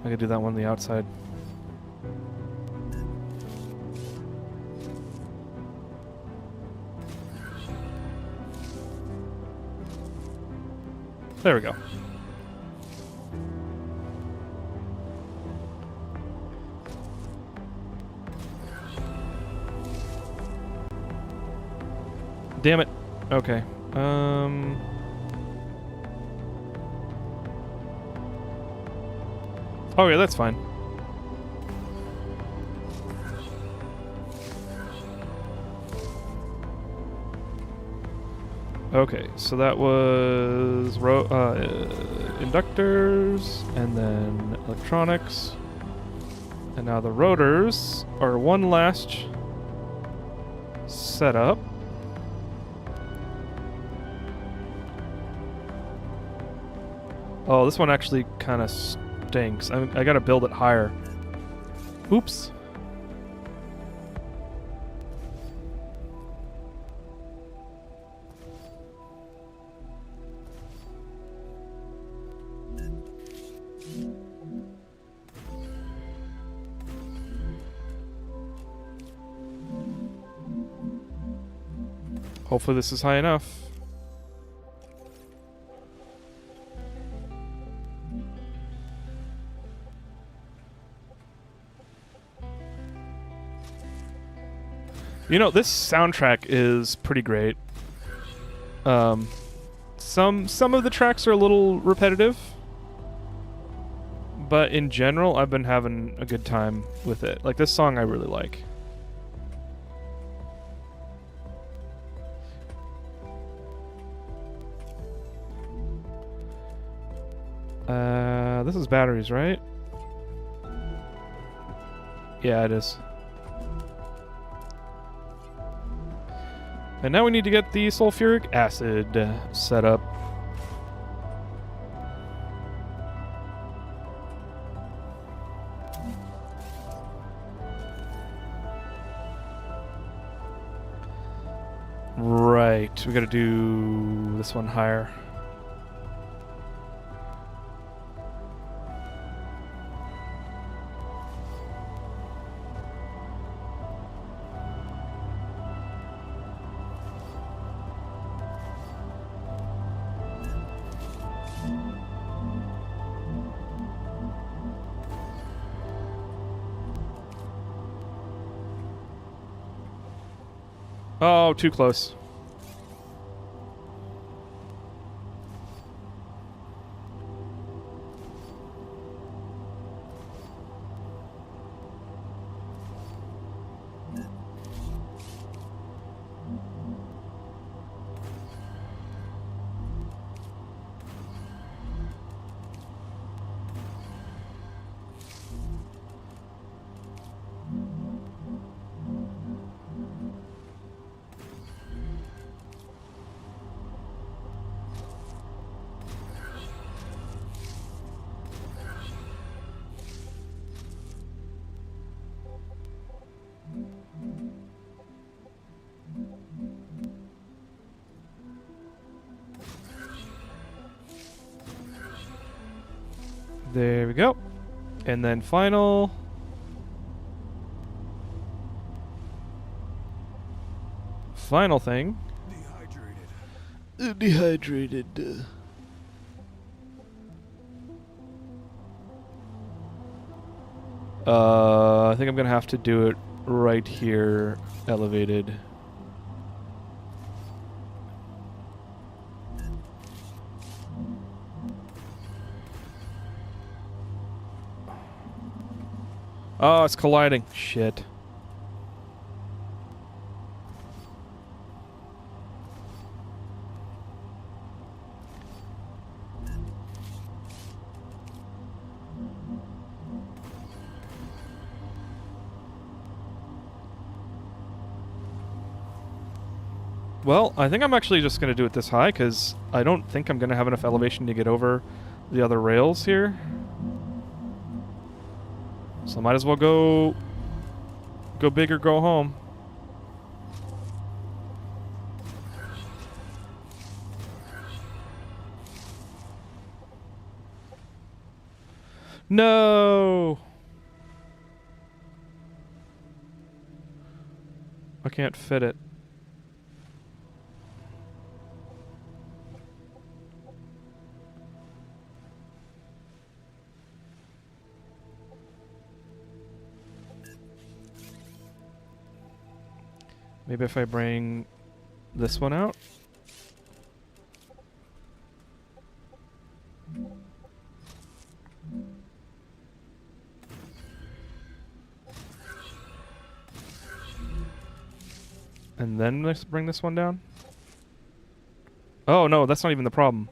[SPEAKER 1] I could do that one on the outside. There we go. Damn it. Okay. Oh yeah, that's fine. Okay, so that was inductors and then electronics. And now the rotors are one last setup. Oh, this one actually kind of stinks. I gotta build it higher. Oops. Hopefully this is high enough. You know, this soundtrack is pretty great. Some of the tracks are a little repetitive, but in general, I've been having a good time with it. Like, this song I really like. This is batteries, right? Yeah, it is. And now we need to get the sulfuric acid set up. Right, we gotta do this one higher. Oh, too close. There we go. And then final. final thing. Dehydrated. I think I'm gonna have to do it right here, elevated. Oh, it's colliding. Shit. Well, I think I'm actually just going to do it this high because I don't think I'm going to have enough elevation to get over the other rails here. So I might as well go big or go home. No! I can't fit it. Maybe if I bring this one out. And then let's bring this one down. Oh no, that's not even the problem.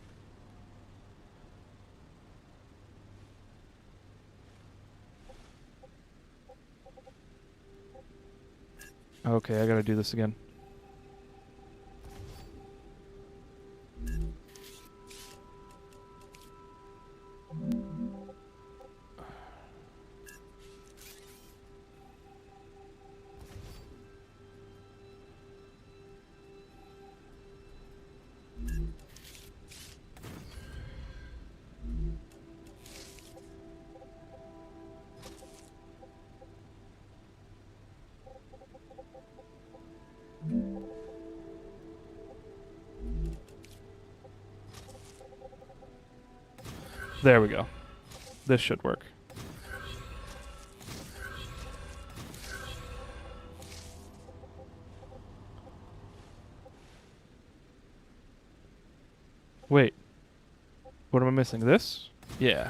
[SPEAKER 1] Okay, I gotta do this again. There we go. This should work. Wait. What am I missing? This? Yeah.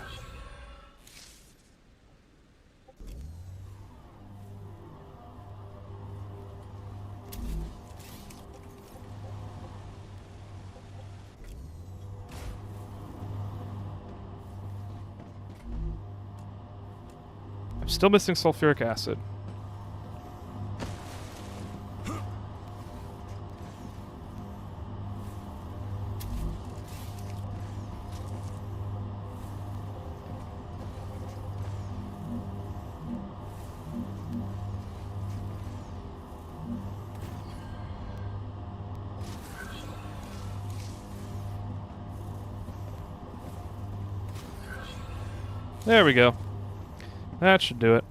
[SPEAKER 1] Still missing sulfuric acid. There we go. That should do it.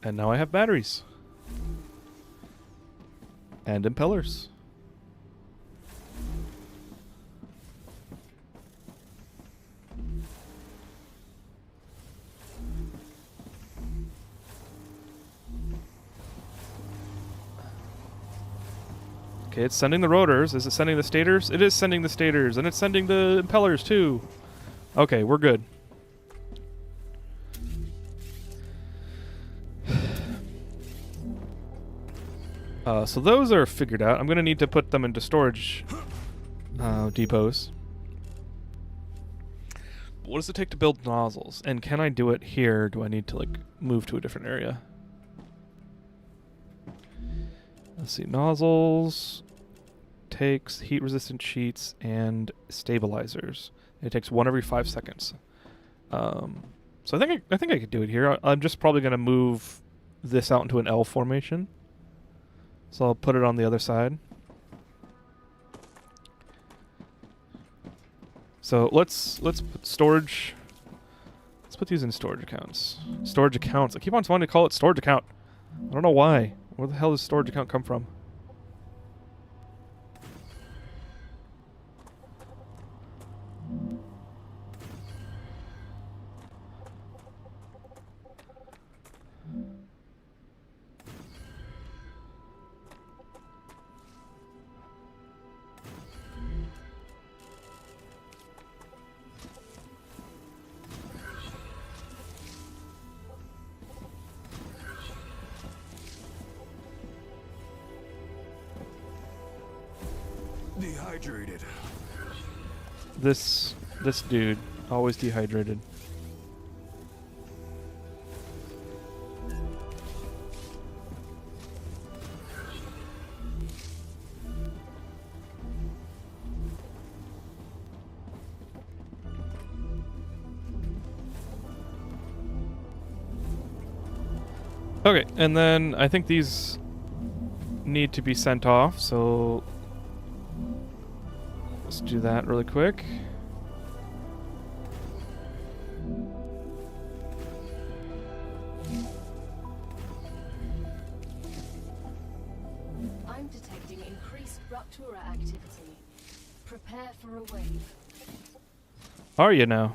[SPEAKER 1] And now I have batteries. And impellers. Okay, it's sending the rotors. Is it sending the stators? It is sending the stators, and it's sending the impellers too. Okay, we're good. So those are figured out. I'm going to need to put them into storage depots. What does it take to build nozzles? And can I do it here? Do I need to, like, move to a different area? Let's see. Nozzles takes heat-resistant sheets and stabilizers. It takes one every 5 seconds. So I think I could do it here. I'm just probably going to move this out into an L formation. So I'll put it on the other side. So So let's put storage. Let's put these in storage accounts. Storage accounts. I keep on wanting to call it storage account. I don't know why. Where the hell does storage account come from?
[SPEAKER 12] Dehydrated.
[SPEAKER 1] This dude, always dehydrated. Okay, and then I think these need to be sent off, so let's do that really quick.
[SPEAKER 2] I'm detecting increased Ruptura activity. Prepare for a wave.
[SPEAKER 1] Are you now?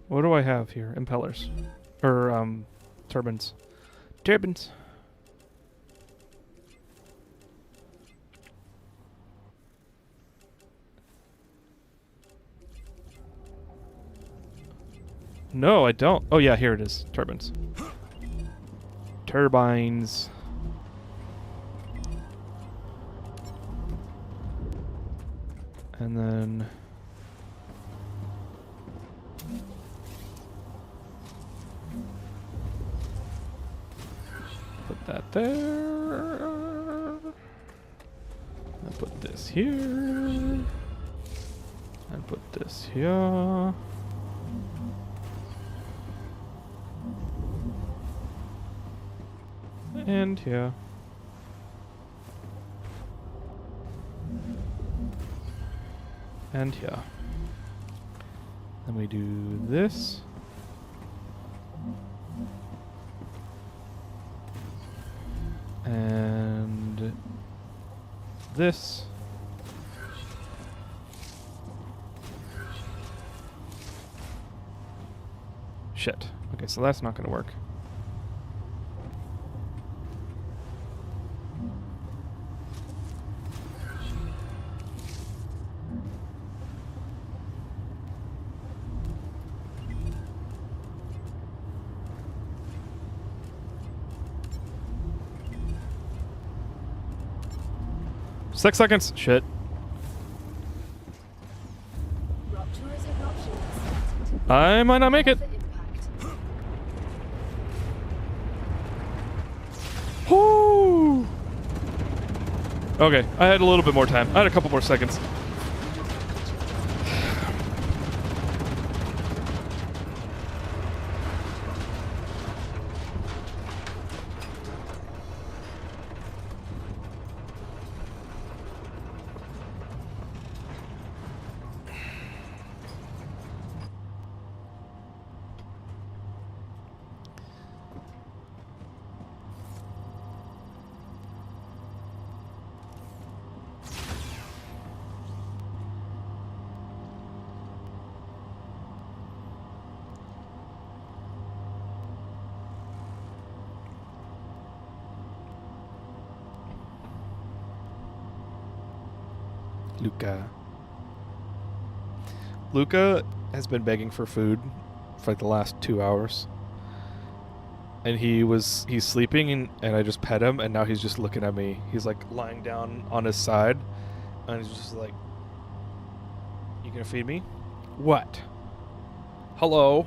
[SPEAKER 1] What do I have here? Impellers. Or, turbines. Turbines. No, I don't. Oh, yeah, here it is. Turbines. Turbines. And then... put that there. I'll put this here. And put this here. And here. And here. Then we do this. And this. Shit. Okay, so that's not gonna work. Six seconds. Shit. I might not make it. Whoo! Okay, I had a little bit more time. I had a couple more seconds. Luca has been begging for food for like the last 2 hours. And he's sleeping and I just pet him and now he's just looking at me. He's like lying down on his side and he's just like, "You gonna feed me?" "What?" "Hello?"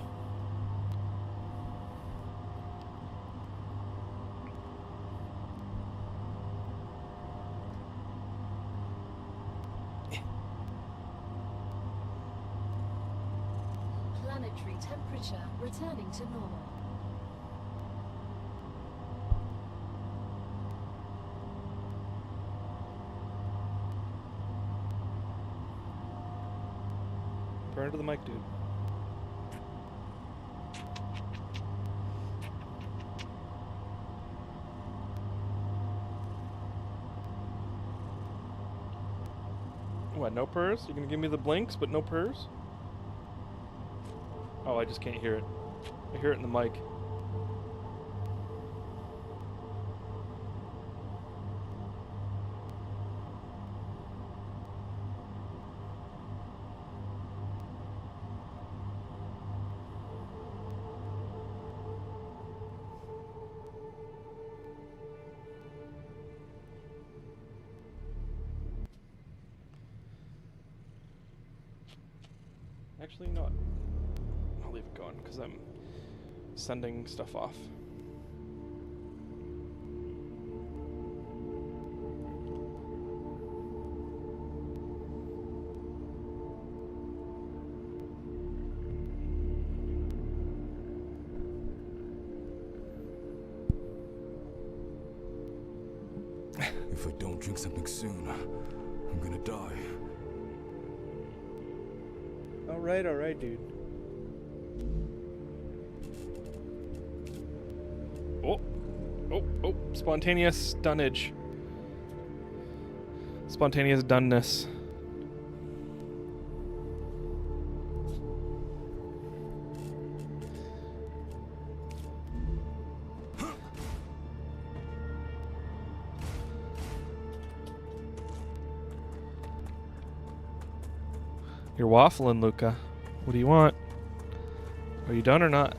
[SPEAKER 2] Planetary temperature returning to normal.
[SPEAKER 1] Burn to the mic, dude. What, no purrs? You're gonna give me the blinks, but no purrs? Oh, I just can't hear it. I hear it in the mic. Actually, no. I'll leave it going because I'm sending stuff off.
[SPEAKER 3] If I don't drink something soon, I'm gonna die.
[SPEAKER 1] Alright, dude. Oh, spontaneous dunnage. Spontaneous doneness. You're waffling, Luca. What do you want? Are you done or not?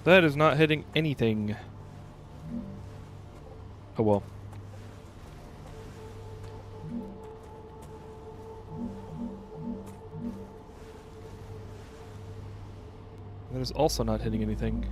[SPEAKER 1] That is not hitting anything. Oh well. That is also not hitting anything.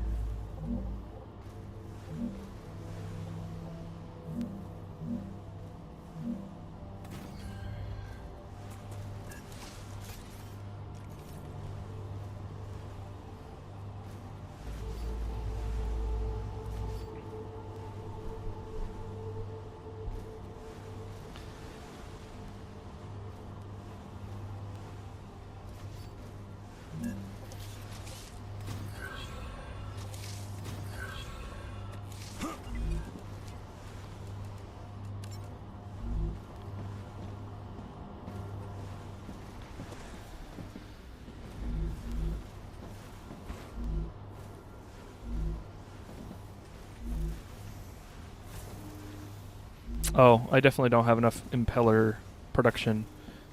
[SPEAKER 1] Oh, I definitely don't have enough impeller production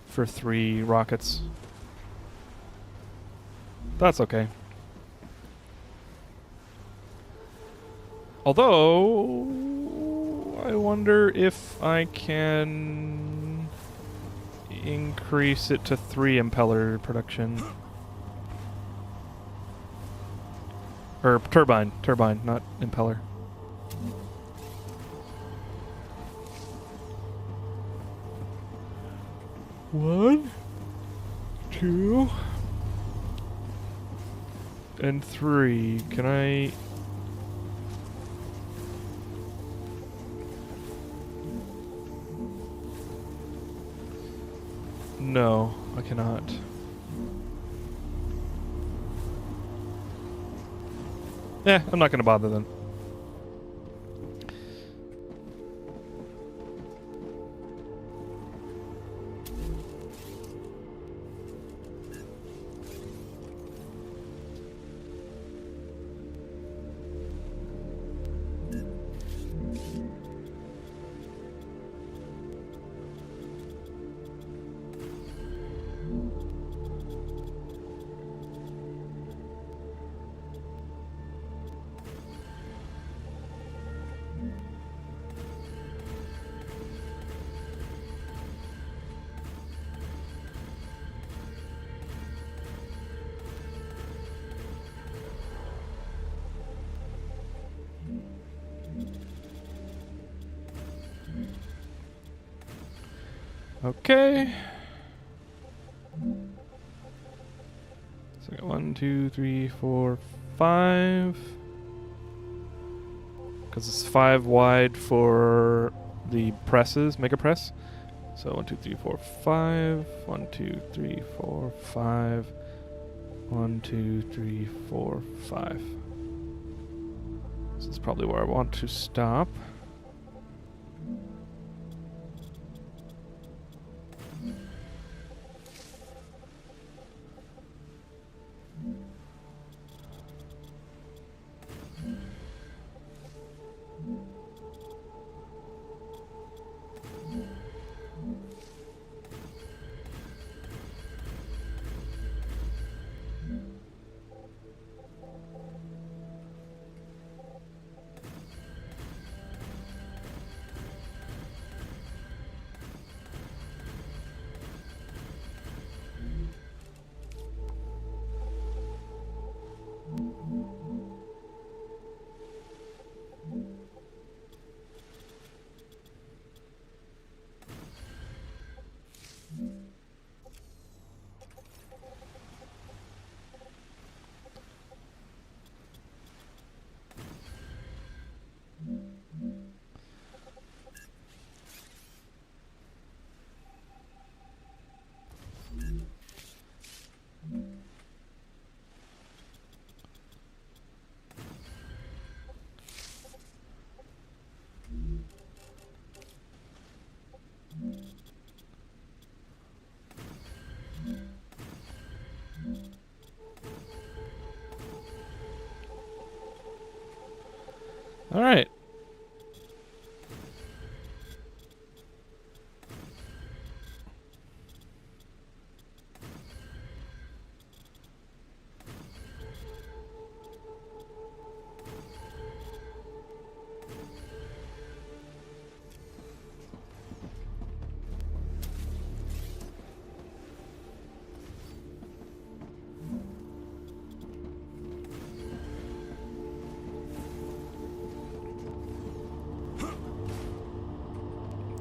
[SPEAKER 1] for 3 rockets. That's okay. Although, I wonder if I can increase it to 3 impeller production. Or turbine, not impeller. One, 2, and 3. Can I... No, I cannot. I'm not gonna bother then. Okay. So we got 1, 2, 3, 4, 5. Because it's 5 wide for the presses, mega press. So 1, 2, 3, 4, 5. 1, 2, 3, 4, 5. 1, 2, 3, 4, 5. This is probably where I want to stop. All right.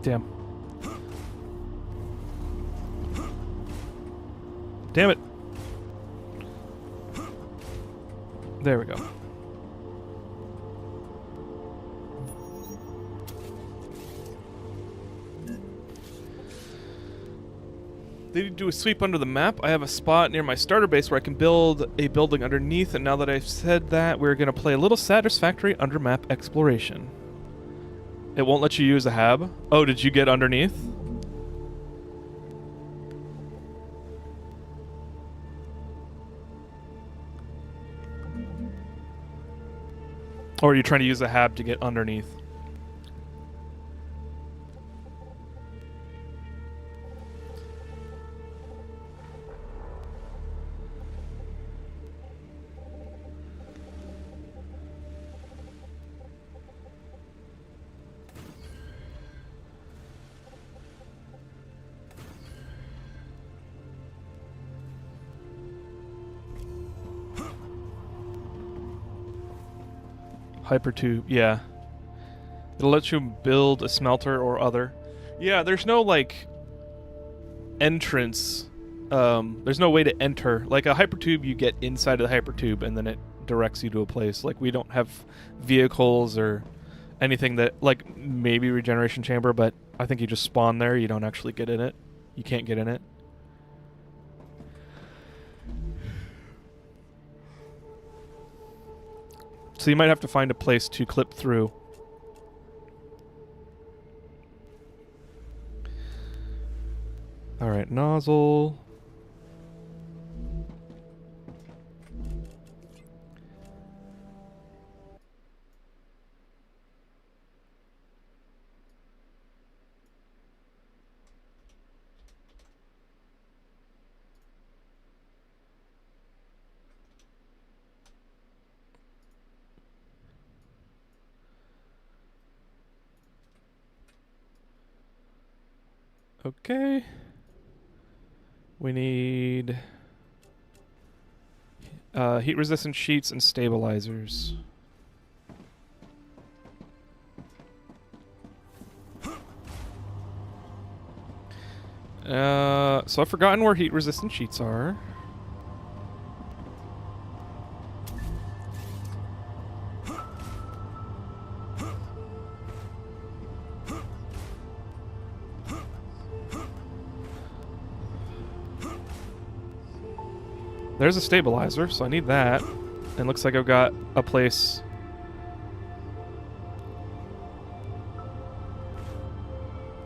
[SPEAKER 1] Damn. Damn it. There we go. They need to do a sweep under the map. I have a spot near my starter base where I can build a building underneath, and now that I've said that, we're going to play a little satisfactory under map exploration. It won't let you use a hab. Oh, did you get underneath? Or are you trying to use a hab to get underneath? Hypertube, yeah. It'll let you build a smelter or other. Yeah, there's no, like, entrance. There's no way to enter. Like, a hypertube, you get inside of the hypertube, and then it directs you to a place. Like, we don't have vehicles or anything that, like, maybe regeneration chamber, but I think you just spawn there. You don't actually get in it. You can't get in it. So you might have to find a place to clip through. All right, nozzle. Okay. We need heat-resistant sheets and stabilizers. So I've forgotten where heat-resistant sheets are. There's a stabilizer, so I need that. And looks like I've got a place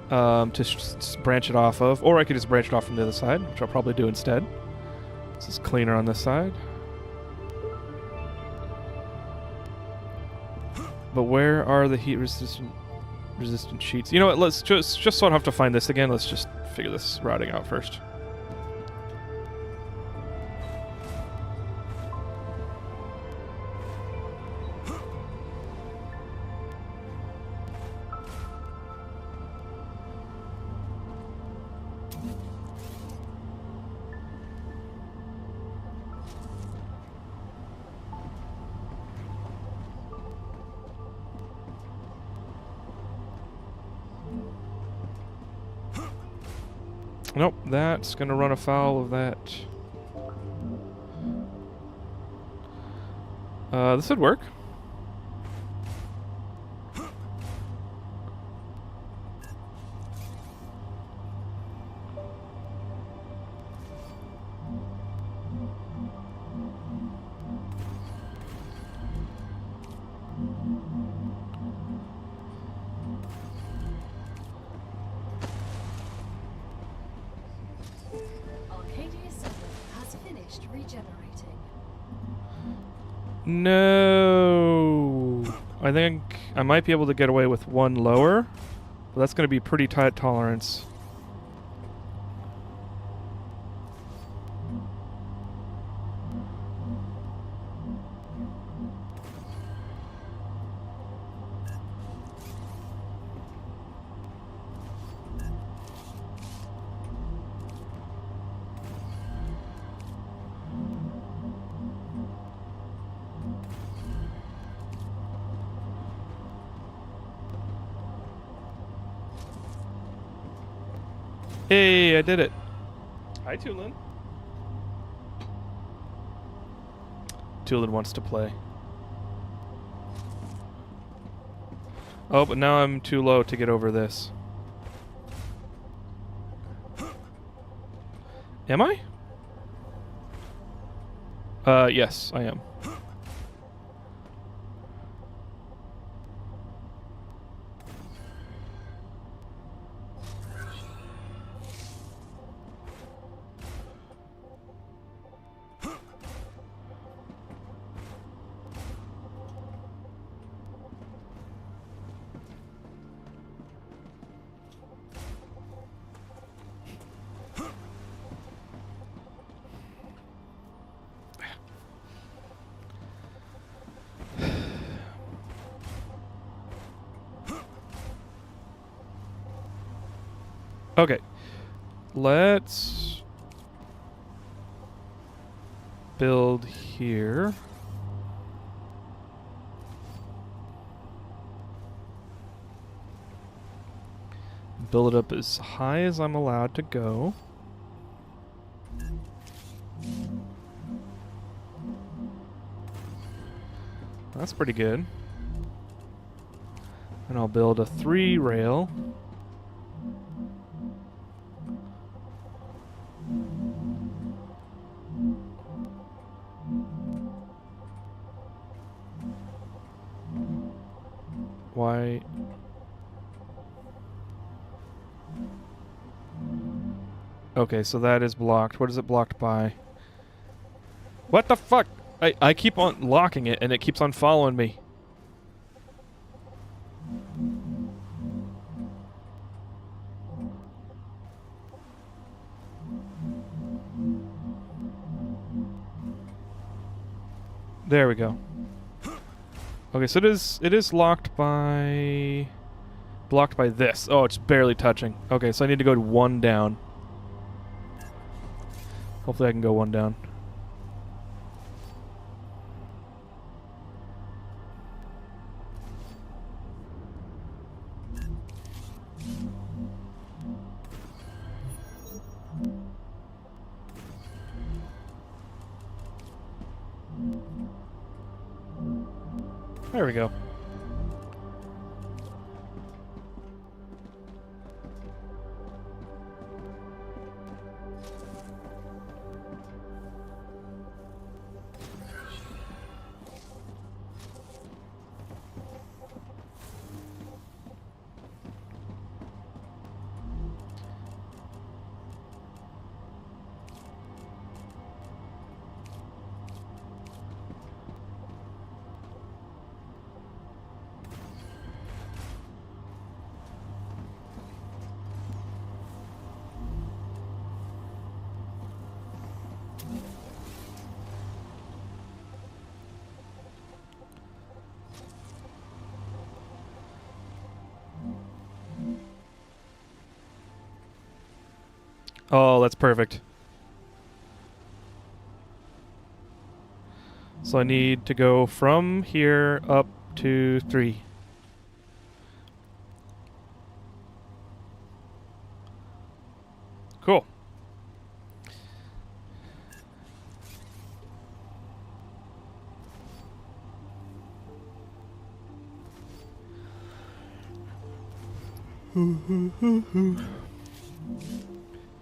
[SPEAKER 1] to branch it off of. Or I could just branch it off from the other side, which I'll probably do instead. This is cleaner on this side. But where are the heat-resistant sheets? You know what, let's just so I don't have to find this again, let's just figure this routing out first. Nope, that's gonna run afoul of that. This would work. No, I think I might be able to get away with one lower, but that's going to be pretty tight tolerance. Hey, I did it. Hi, Tulin. Tulin wants to play. Oh, but now I'm too low to get over this. Am I? Yes, I am. Okay, let's build here. Build it up as high as I'm allowed to go. That's pretty good. And I'll build a 3 rail. Why? Okay, so that is blocked. What is it blocked by? What the fuck? I keep on locking it and it keeps on following me. There we go. Okay, so it is blocked by this. Oh, it's barely touching. Okay, so I need to go 1 down. Hopefully I can go 1 down. There we go. Oh, that's perfect. So I need to go from here up to 3. Cool.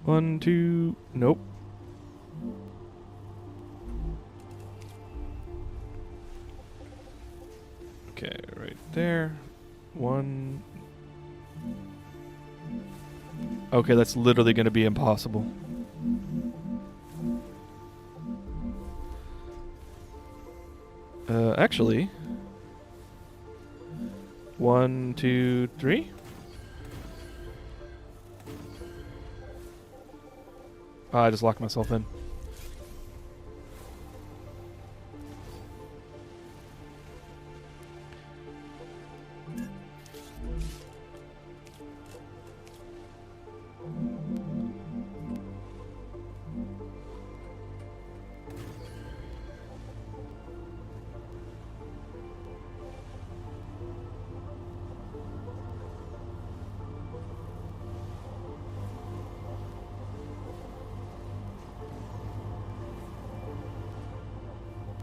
[SPEAKER 1] One, two, nope. Okay, right there. 1. Okay, that's literally going to be impossible. Actually. 1, 2, 3. I just locked myself in.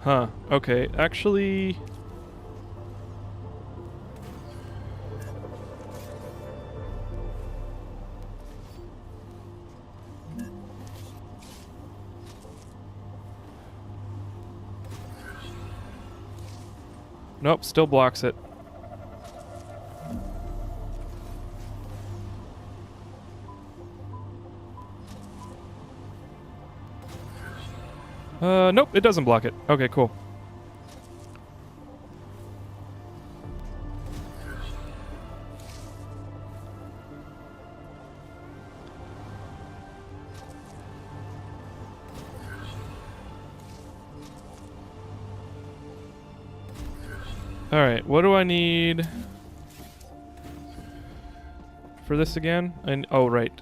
[SPEAKER 1] Huh. Okay. Actually... Nope, still blocks it. Nope, it doesn't block it. Okay, cool. Alright, what do I need for this again? And oh, right.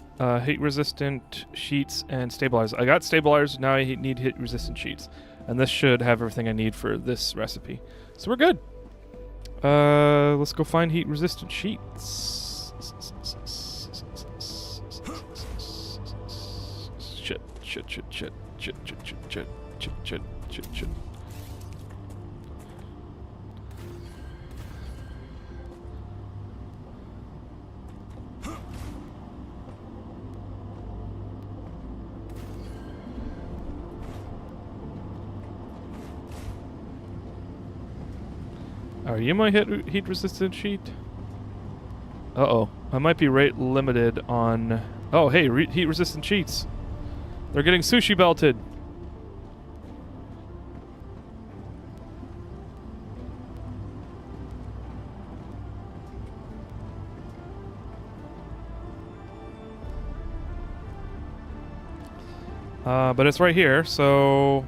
[SPEAKER 1] Heat resistant sheets and stabilizers. I got stabilizers, now I need heat resistant sheets. And this should have everything I need for this recipe. So we're good. Let's go find heat resistant sheets. Shit. Are you my heat resistant sheet? Uh-oh. I might be rate limited on... Oh, hey, heat resistant sheets. They're getting sushi belted. But it's right here, so...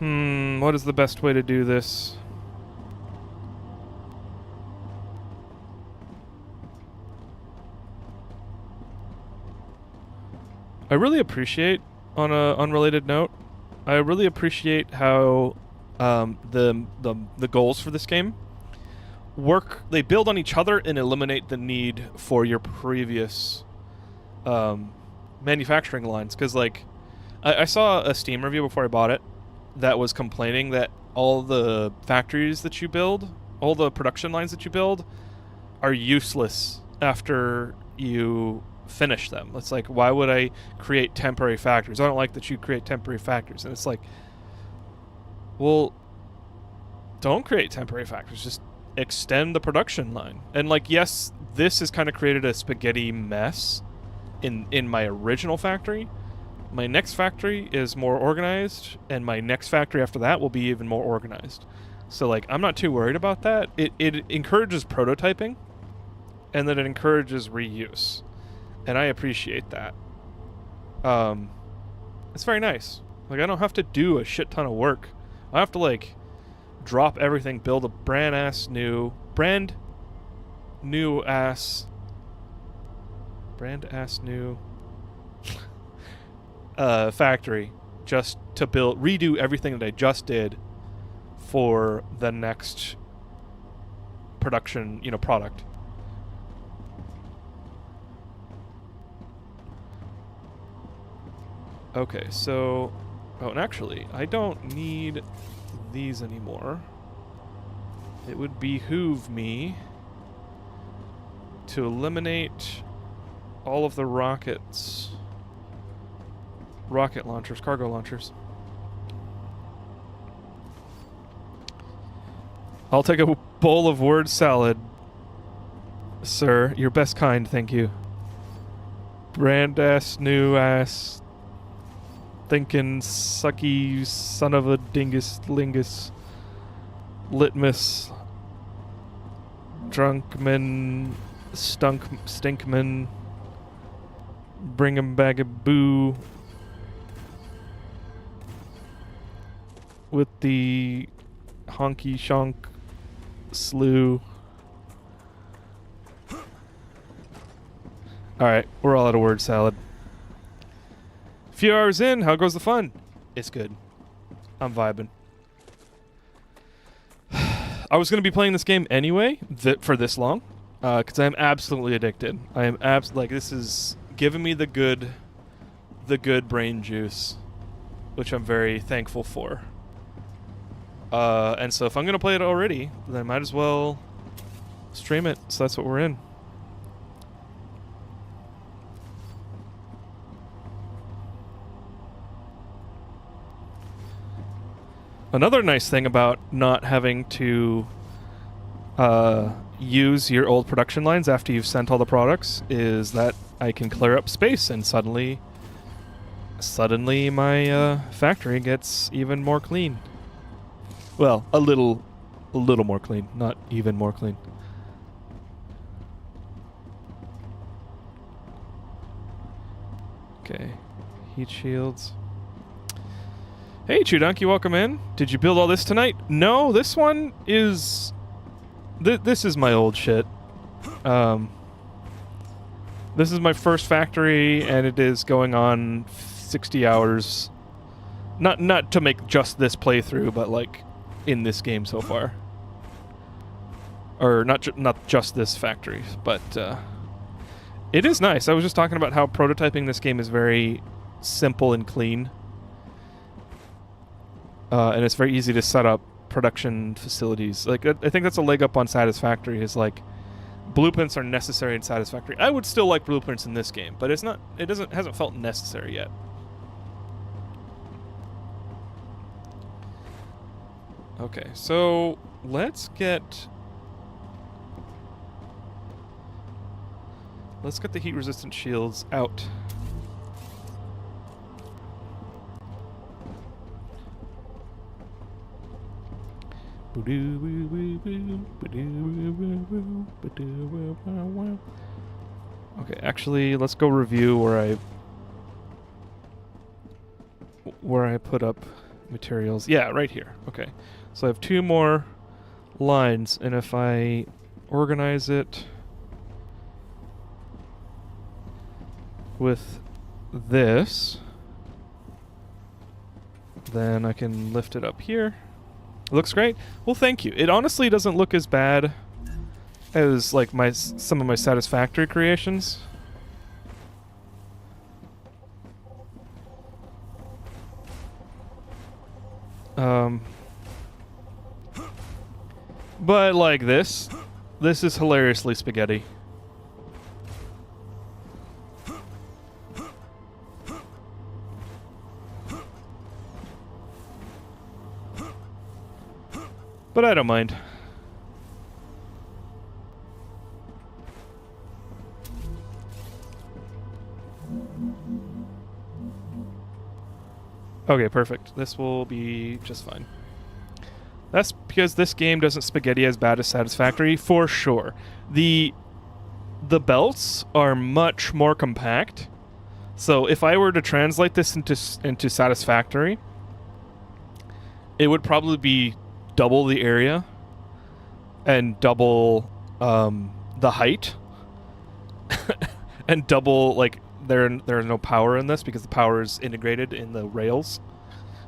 [SPEAKER 1] What is the best way to do this? I really appreciate, on a unrelated note, I really appreciate how the goals for this game work. They build on each other and eliminate the need for your previous manufacturing lines. Because, like, I saw a Steam review before I bought it that was complaining that all the factories that you build, all the production lines that you build, are useless after you finish them. It's like, why would I create temporary factories? I don't like that you create temporary factories. And it's like, well, don't create temporary factories. Just extend the production line. And, like, yes, this has kind of created a spaghetti mess in my original factory. My next factory is more organized, and my next factory after that will be even more organized. So, like, I'm not too worried about that. It encourages prototyping, and then it encourages reuse. And I appreciate that. It's very nice. Like, I don't have to do a shit ton of work. I have to, like, drop everything, build a brand new factory just to redo everything that I just did for the next production, product. Okay, so... Oh, and actually, I don't need these anymore. It would behoove me to eliminate all of the rocket launchers, cargo launchers. I'll take a bowl of word salad, sir. Your best kind, thank you. New ass thinking sucky son of a dingus lingus litmus drunkman stinkman bring him back a boo with the honky shonk slew. Alright, we're all out of word salad. Few hours in, how goes the fun? It's good. I'm vibing. I was going to be playing this game anyway for this long, because I am absolutely addicted. I am this is giving me the good brain juice, which I'm very thankful for. And so if I'm going to play it already, then I might as well stream it. So that's what we're in. Another nice thing about not having to use your old production lines after you've sent all the products is that I can clear up space, and suddenly my factory gets even more clean. Well, a little more clean, not even more clean. Okay, heat shields. Hey, Chudunky, welcome in. Did you build all this tonight? No, this one is... this is my old shit. This is my first factory, and it is going on 60 hours. Not to make just this playthrough, but, like, in this game so far. Or not just this factory, but it is nice. I was just talking about how prototyping this game is very simple and clean. And it's very easy to set up production facilities. Like, I think that's a leg up on Satisfactory, is like blueprints are necessary in Satisfactory. I would still like blueprints in this game, but hasn't felt necessary yet. Okay, so let's get the heat resistant shields out. Okay, actually, let's go review where I put up materials. Yeah, right here. Okay. So I have 2 more lines, and if I organize it with this, then I can lift it up here. It looks great. Well, thank you. It honestly doesn't look as bad as like some of my Satisfactory creations. But like this is hilariously spaghetti. But I don't mind. Okay, perfect. This will be just fine. That's because this game doesn't spaghetti as bad as Satisfactory, for sure. The belts are much more compact. So if I were to translate this into Satisfactory, it would probably be double the area and double the height and double, like, there's no power in this because the power is integrated in the rails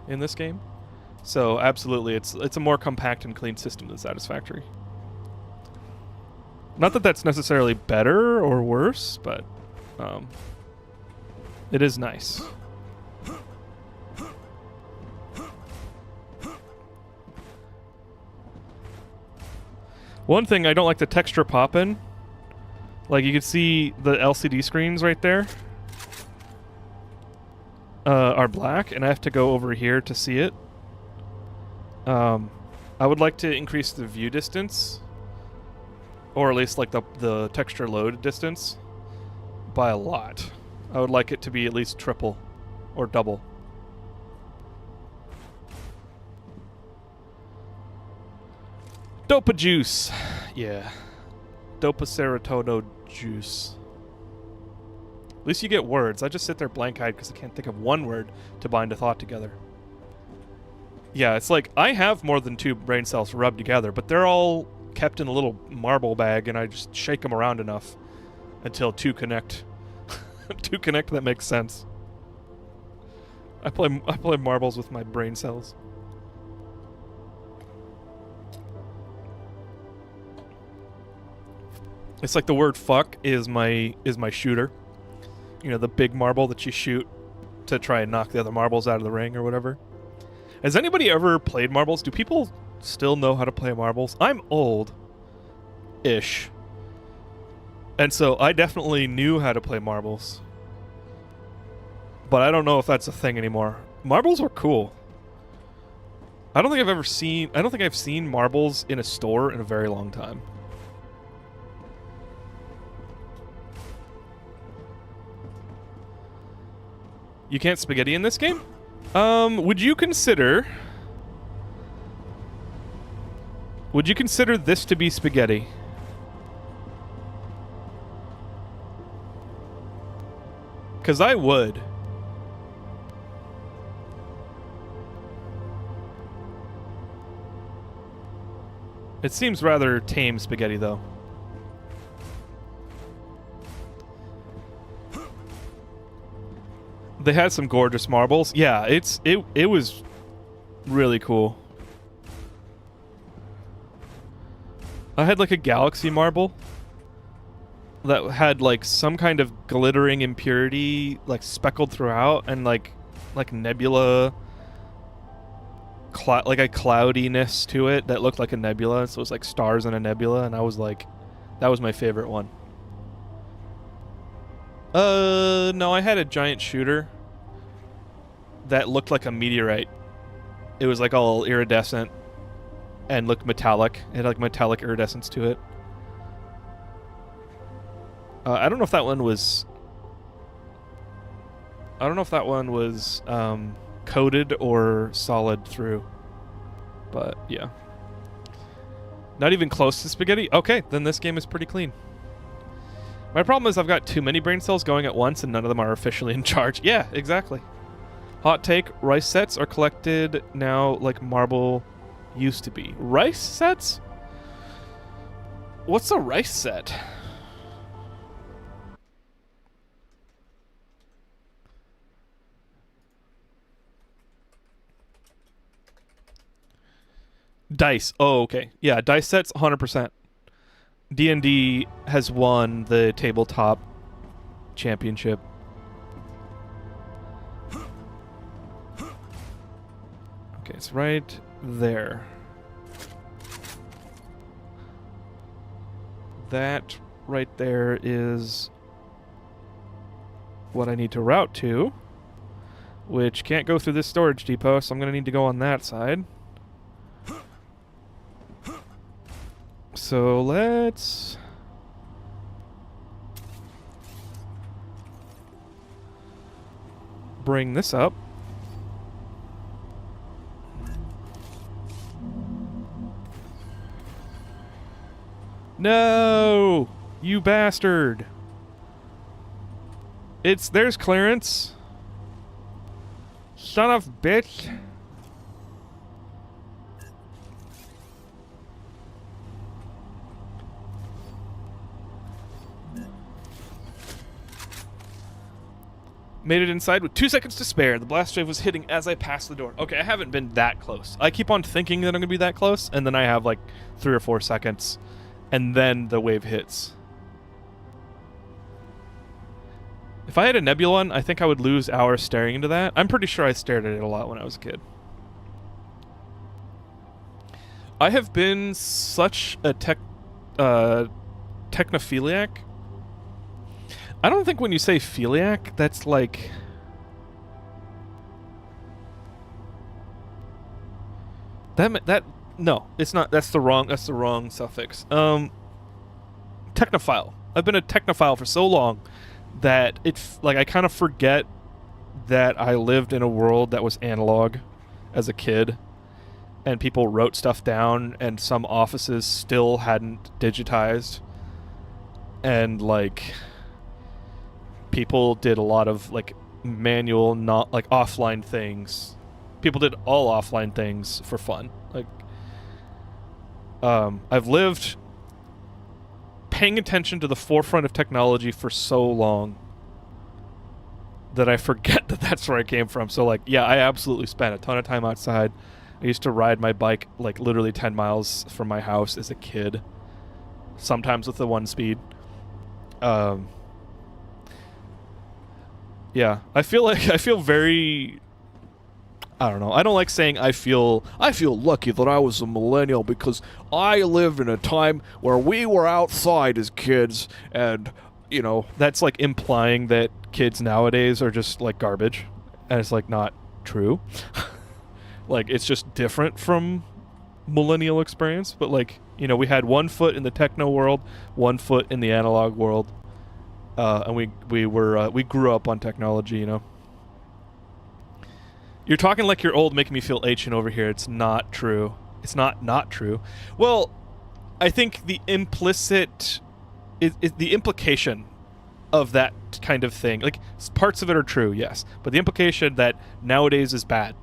[SPEAKER 1] in this game. So absolutely, it's a more compact and clean system than Satisfactory. Not that that's necessarily better or worse, but it is nice. One thing I don't like the texture popping. Like, you can see the LCD screens right there are black, and I have to go over here to see it. I would like to increase the view distance, or at least like the texture load distance, by a lot. I would like it to be at least triple or double. Dopa juice. Yeah. Dopa serotonin juice. At least you get words. I just sit there blank-eyed because I can't think of one word to bind a thought together. Yeah, it's like, I have more than 2 brain cells rubbed together, but they're all kept in a little marble bag, and I just shake them around enough until 2 connect. 2 connect that makes sense. I play marbles with my brain cells. It's like the word fuck is my shooter. You know, the big marble that you shoot to try and knock the other marbles out of the ring or whatever. Has anybody ever played marbles? Do people still know how to play marbles? I'm old-ish. And so I definitely knew how to play marbles. But I don't know if that's a thing anymore. Marbles are cool. I don't think I've seen marbles in a store in a very long time. You can't spaghetti in this game? Would you consider this to be spaghetti? Because I would. It seems rather tame spaghetti, though. They had some gorgeous marbles. Yeah, it was really cool. I had like a galaxy marble that had like some kind of glittering impurity like speckled throughout, and like nebula, like a cloudiness to it that looked like a nebula. So it was like stars in a nebula, and I was like, that was my favorite one. No, I had a giant shooter that looked like a meteorite. It was like all iridescent and looked metallic. It had like metallic iridescence to it. I don't know if that one was coated or solid through. But yeah. Not even close to spaghetti? Okay, then this game is pretty clean. My problem is I've got too many brain cells going at once and none of them are officially in charge. Yeah, exactly. Hot take, rice sets are collected now like marble used to be. Rice sets? What's a rice set? Dice. Oh, okay. Yeah, dice sets 100%. D&D has won the tabletop championship. Okay, it's right there. That right there is what I need to route to, which can't go through this storage depot, so I'm going to need to go on that side. So let's bring this up. No! You bastard! There's clearance. Son of a bitch. Made it inside with 2 seconds to spare. The blast wave was hitting as I passed the door. Okay, I haven't been that close. I keep on thinking that I'm going to be that close, and then I have like 3 or 4 seconds, and then the wave hits. If I had a Nebulon, I think I would lose hours staring into that. I'm pretty sure I stared at it a lot when I was a kid. I have been such a technophiliac. I don't think when you say philiac, that's like... No, it's not. That's the wrong suffix. Technophile. I've been a technophile for so long that I kind of forget that I lived in a world that was analog as a kid, and people wrote stuff down, and some offices still hadn't digitized, and like people did a lot of like manual, not like offline things. People did all offline things for fun. Like, I've lived paying attention to the forefront of technology for so long that I forget that that's where I came from. So like, yeah, I absolutely spent a ton of time outside. I used to ride my bike like literally 10 miles from my house as a kid, sometimes with the 1 speed. Yeah, I feel very, I don't know. I don't like saying I feel lucky that I was a millennial because I lived in a time where we were outside as kids, and you know, that's like implying that kids nowadays are just like garbage, and it's like not true. Like, it's just different from millennial experience, but like, you know, we had 1 foot in the techno world, 1 foot in the analog world. And we grew up on technology, you know. You're talking like you're old, making me feel ancient over here. It's not true. It's not true. Well, I think the implication of that kind of thing, like parts of it are true, yes, but the implication that nowadays is bad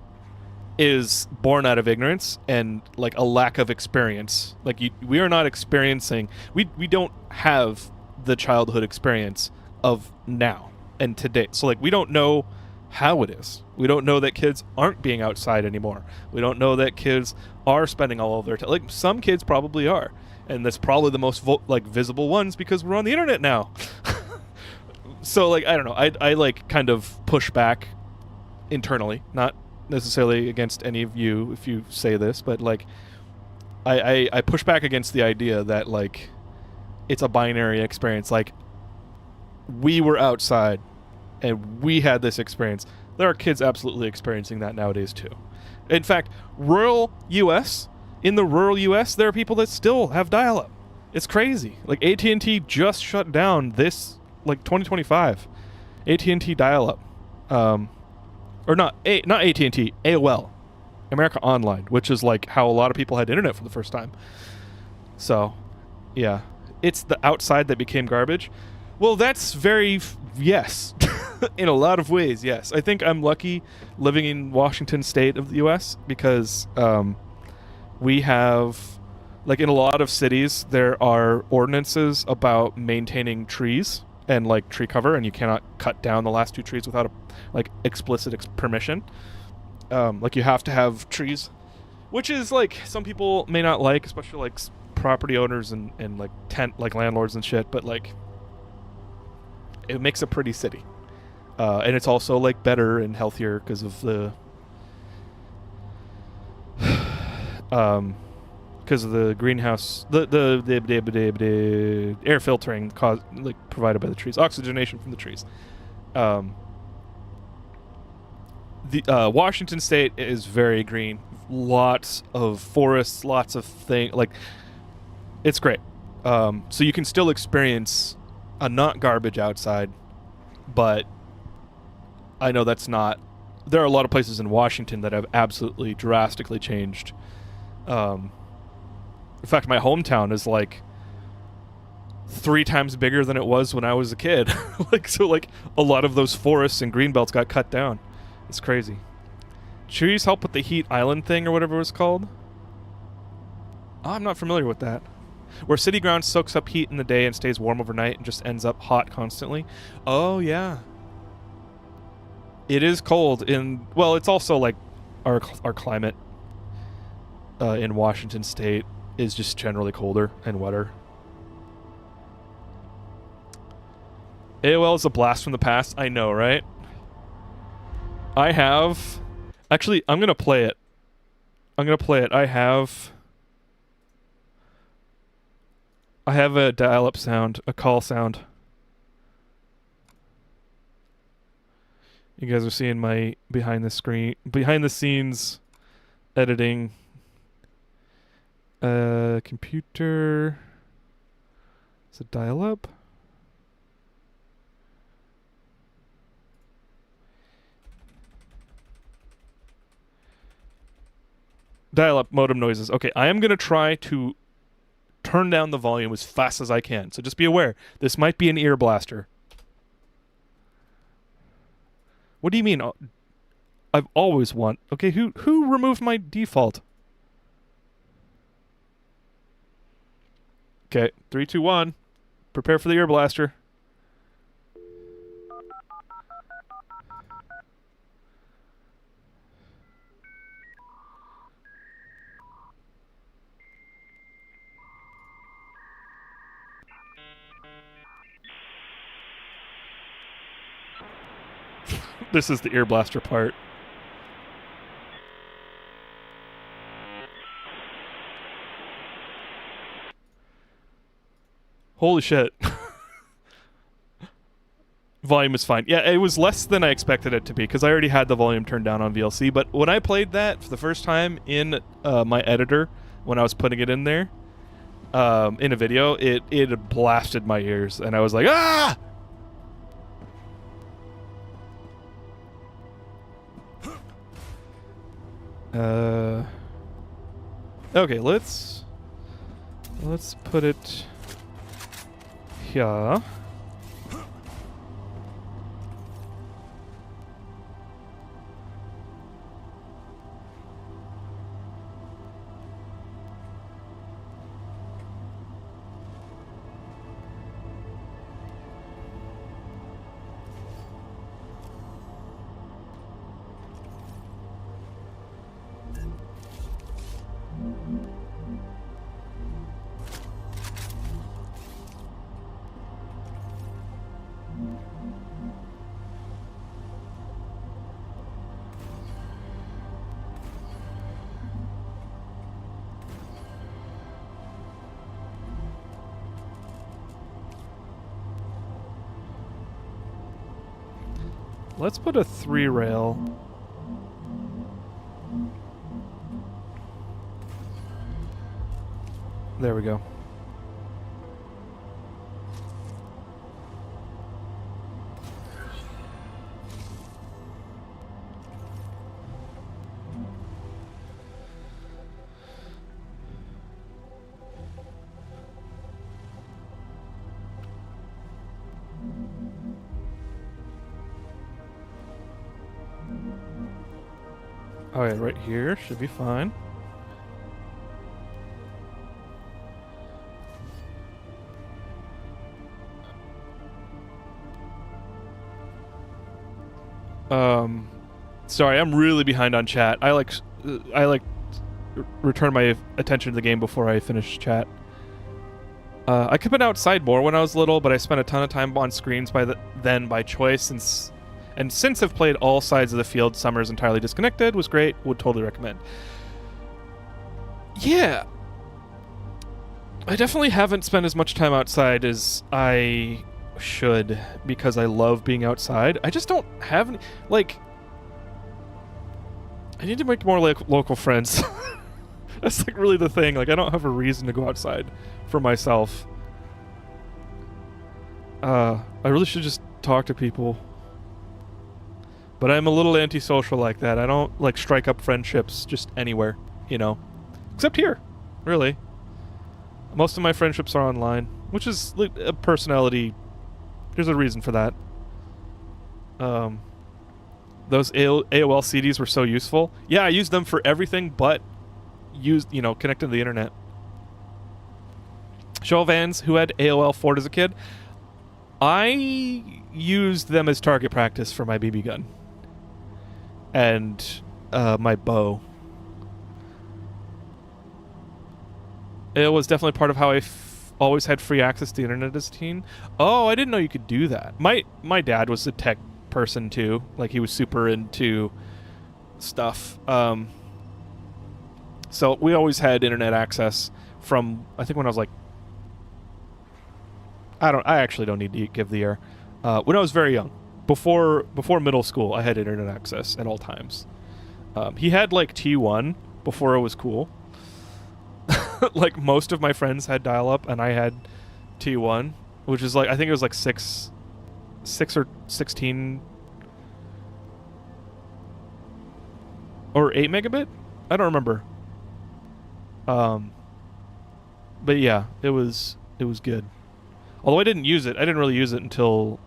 [SPEAKER 1] is born out of ignorance and like a lack of experience. Like we are not experiencing. We don't have the childhood experience of now and today. So like, we don't know how it is. We don't know that kids aren't being outside anymore. We don't know that kids are spending all of their time. Like, some kids probably are, and that's probably the most visible ones because we're on the internet now. So like, I don't know. I like kind of push back internally, not necessarily against any of you if you say this, but like I push back against the idea that like it's a binary experience. Like, we were outside and we had this experience. There are kids absolutely experiencing that nowadays too. In fact, in the rural US, there are people that still have dial-up. It's crazy. Like, AT&T just shut down this, like, 2025. AT&T dial-up. Or not AT&T, AOL. America Online, which is like how a lot of people had internet for the first time. So, yeah. It's the outside that became garbage. Well, that's very... yes. In a lot of ways, yes. I think I'm lucky living in Washington State of the U.S. because we have, like, in a lot of cities, there are ordinances about maintaining trees and, like, tree cover, and you cannot cut down the last 2 trees without a, like, explicit permission. Like, you have to have trees, which is, like, some people may not like, especially, like, property owners and like, landlords and shit, but, like, it makes a pretty city. And it's also, like, better and healthier because of the greenhouse, the air filtering provided by the trees, oxygenation from the trees. The Washington State is very green, lots of forests, lots of things, like, it's great. So you can still experience a not garbage outside, but I know that's not. There are a lot of places in Washington that have absolutely drastically changed. In fact, my hometown is like 3 times bigger than it was when I was a kid. So a lot of those forests and greenbelts got cut down. It's crazy. Trees help with the heat island thing or whatever it was called. Oh, I'm not familiar with that. Where city ground soaks up heat in the day and stays warm overnight and just ends up hot constantly. Oh, yeah. It is cold well, it's also like our climate in Washington State is just generally colder and wetter. AOL is a blast from the past. I know, right? I have... Actually, I'm going to play it. I have a dial-up sound, a call sound. You guys are seeing my behind the scenes editing. Computer. Is it dial-up? Dial-up modem noises. Okay, I am going to try to turn down the volume as fast as I can. So just be aware, this might be an ear blaster. What do you mean? I've always want. Okay, who removed my default? Okay, 3, 2, 1. Prepare for the ear blaster. This is the ear blaster part. Holy shit. Volume is fine. Yeah, it was less than I expected it to be because I already had the volume turned down on VLC, but when I played that for the first time in my editor, when I was putting it in there, in a video, it blasted my ears, and I was like, ah! Okay, let's put it here. Let's put a 3-rail. There we go. Oh yeah, right here should be fine. Sorry, I'm really behind on chat. I return my attention to the game before I finish chat. I could have been outside more when I was little, but I spent a ton of time on screens then by choice, and since I've played all sides of the field, Summer's entirely disconnected was great. Would totally recommend. Yeah, I definitely haven't spent as much time outside as I should because I love being outside. I just don't have any, like, I need to make more local friends. That's like really the thing. Like, I don't have a reason to go outside for myself. I really should just talk to people. But I'm a little antisocial like that. I don't like strike up friendships just anywhere, you know. Except here, really. Most of my friendships are online, which is like a personality. There's a reason for that. Those AOL CDs were so useful. Yeah, I used them for everything but connected to the internet. Show Vans, who had AOL Ford as a kid, I used them as target practice for my BB gun. And my bow. It was definitely part of how I always had free access to the internet as a teen. Oh, I didn't know you could do that. My dad was a tech person too. Like, he was super into stuff. So we always had internet access from, I think, when I was like, I actually don't need to give the year. When I was very young, before middle school, I had internet access at all times. He had like T1 before it was cool. Like, most of my friends had dial-up, and I had T1, which is like, I think it was like 6 or 16 or 8 megabit. I don't remember. But yeah, it was good. Although I didn't really use it until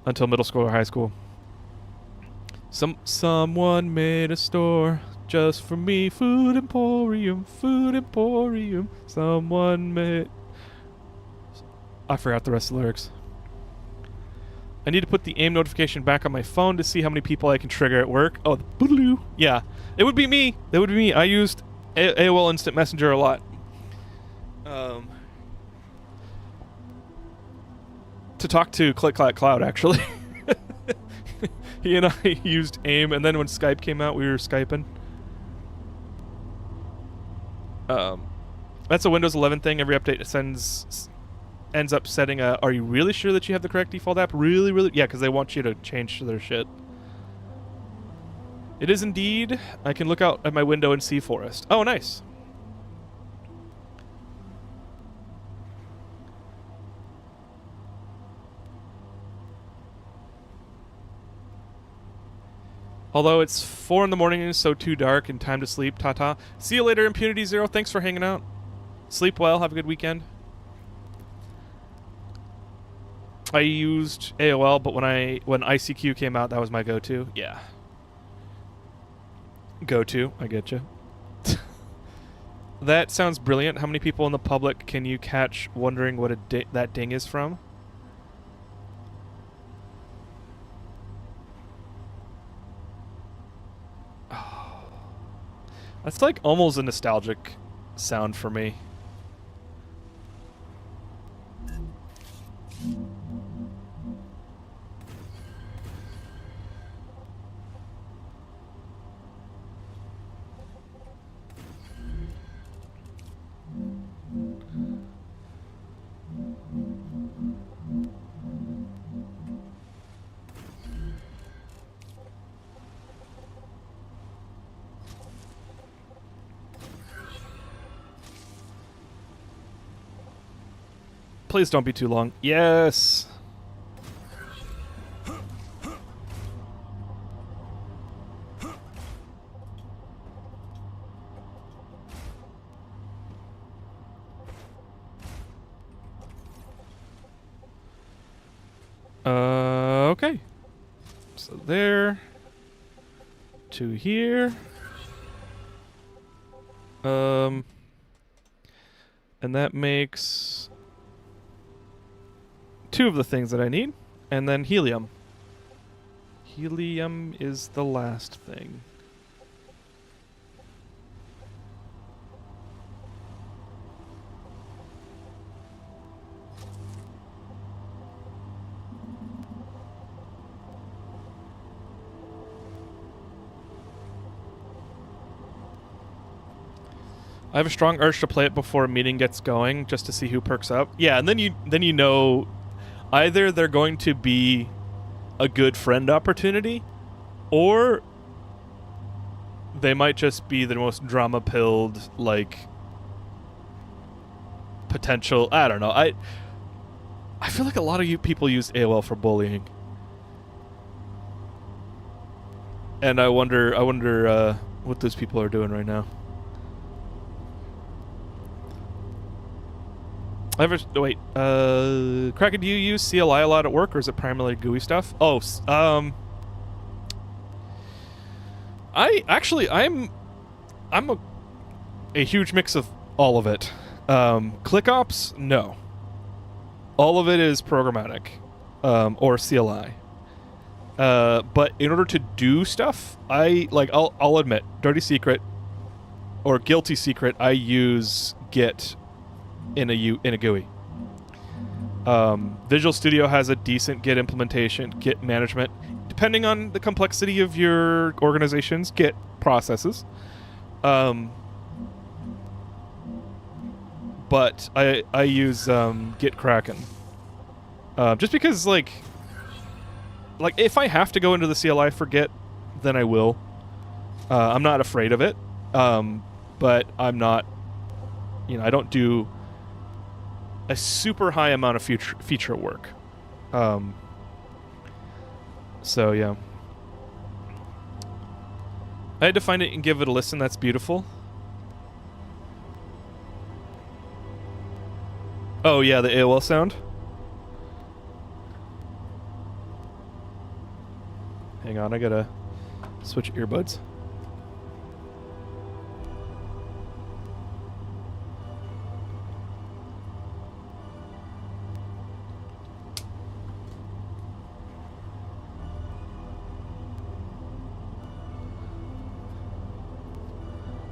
[SPEAKER 1] middle school or high school. Someone made a store just for me. Food Emporium. Someone made... I forgot the rest of the lyrics. I need to put the aim notification back on my phone to see how many people I can trigger at work. Oh, the boogaloo. Yeah, it would be me. I used AOL Instant Messenger a lot. To talk to Click Clack Cloud, actually. He and I used AIM, and then when Skype came out, we were Skyping. That's a Windows 11 thing. Every update ends up setting a, are you really sure that you have the correct default app? Really, really? Yeah, because they want you to change to their shit. It is indeed. I can look out at my window and see forest. Oh, nice. Although it's 4 in the morning, so too dark and time to sleep. Ta-ta. See you later, Impunity Zero. Thanks for hanging out. Sleep well. Have a good weekend. I used AOL, but when ICQ came out, that was my go-to. Yeah. Go-to. I get you. That sounds brilliant. How many people in the public can you catch wondering what that ding is from? That's like almost a nostalgic sound for me. Please don't be too long. Yes. Okay. So there. to here. And that makes 2 of the things that I need. And then helium. Helium is the last thing. I have a strong urge to play it before a meeting gets going, just to see who perks up. Yeah, and then you know, either they're going to be a good friend opportunity, or they might just be the most drama-pilled, like, potential. I don't know. I feel like a lot of you people use AOL for bullying, and I wonder what those people are doing right now. Wait, Kraken, do you use CLI a lot at work, or is it primarily GUI stuff? Oh, I'm a huge mix of all of it. ClickOps, no. All of it is programmatic, or CLI. But in order to do stuff, I'll admit, dirty secret or guilty secret, I use Git in a GUI. Visual Studio has a decent Git implementation, Git management, depending on the complexity of your organization's Git processes. But I use Git Kraken, just because like if I have to go into the CLI for Git, then I will. I'm not afraid of it, but I'm not. I don't do a super high amount of feature work. So yeah. I had to find it and give it a listen. That's beautiful. Oh yeah, the AOL sound. Hang on, I gotta switch earbuds.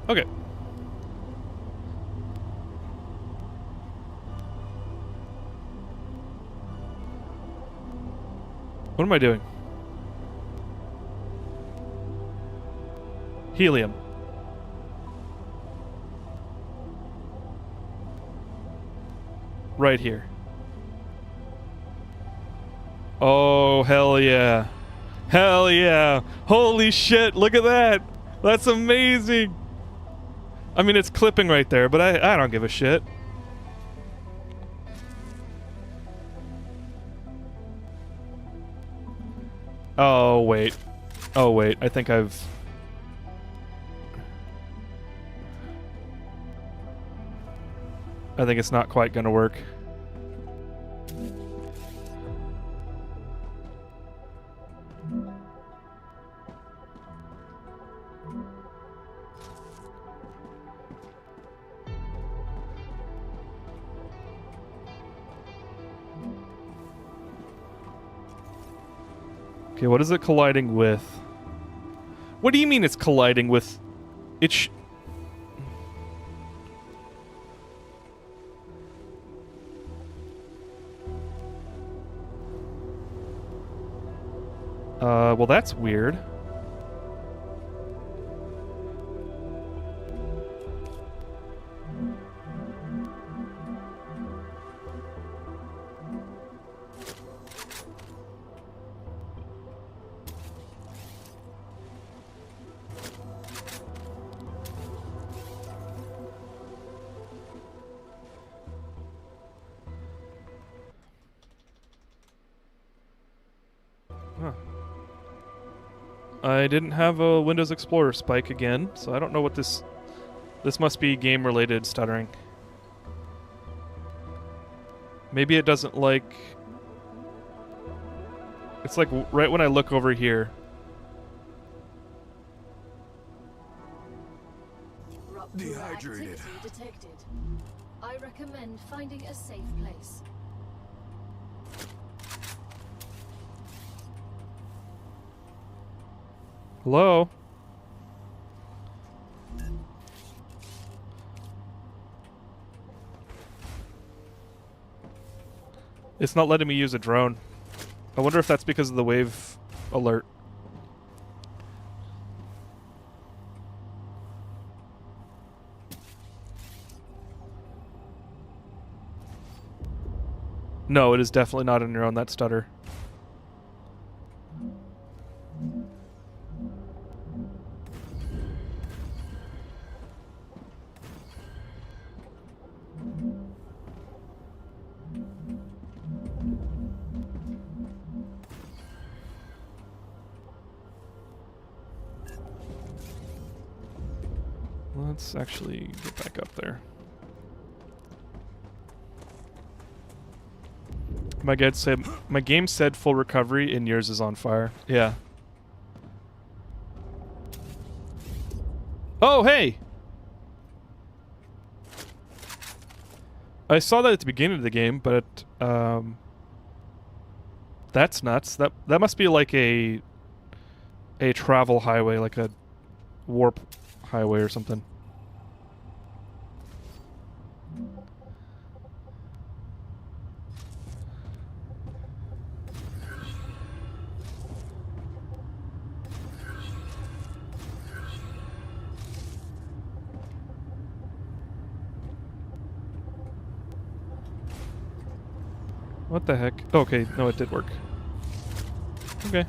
[SPEAKER 1] Okay. What am I doing? Helium. Right here. Oh, hell yeah. Hell yeah. Holy shit, look at that. That's amazing. I mean, it's clipping right there, but I don't give a shit. Oh, wait. Oh, wait. I think it's not quite gonna work. Okay, what is it colliding with? What do you mean it's colliding with? Well, that's weird. I didn't have a Windows Explorer spike again, so I don't know what this must be game-related stuttering. Maybe it doesn't like... It's like right when I look over here.
[SPEAKER 12] Hydrated.
[SPEAKER 2] Activity detected. I recommend finding a safe place.
[SPEAKER 1] Hello? It's not letting me use a drone. I wonder if that's because of the wave alert. No, it is definitely not on your own, that stutter. Let's actually get back up there. My game said full recovery and yours is on fire. Yeah. Oh, hey! I saw that at the beginning of the game, but that's nuts. That must be like a travel highway, like a warp highway or something. What the heck? Okay, no, it did work. Okay.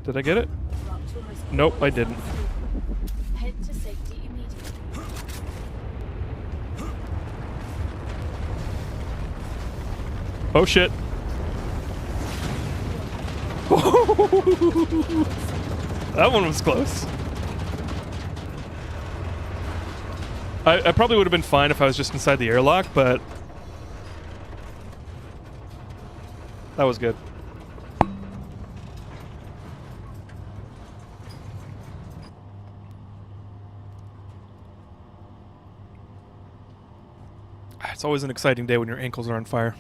[SPEAKER 1] Did I get it? Nope, I didn't.
[SPEAKER 2] Head to safety immediately.
[SPEAKER 1] Oh shit. That one was close. I probably would have been fine if I was just inside the airlock, but that was good. It's always an exciting day when your ankles are on fire.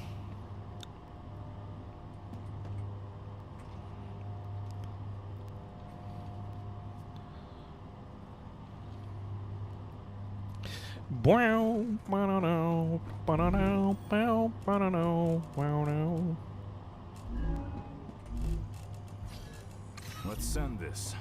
[SPEAKER 3] Let's send this.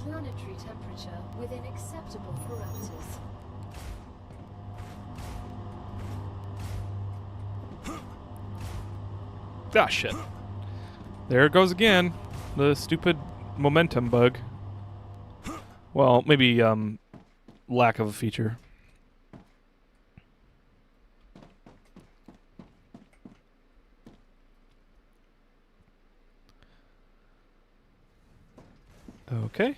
[SPEAKER 2] Planetary temperature within acceptable parameters.
[SPEAKER 1] Ah, shit. There it goes again. The stupid momentum bug. Well, maybe, lack of a feature. Okay.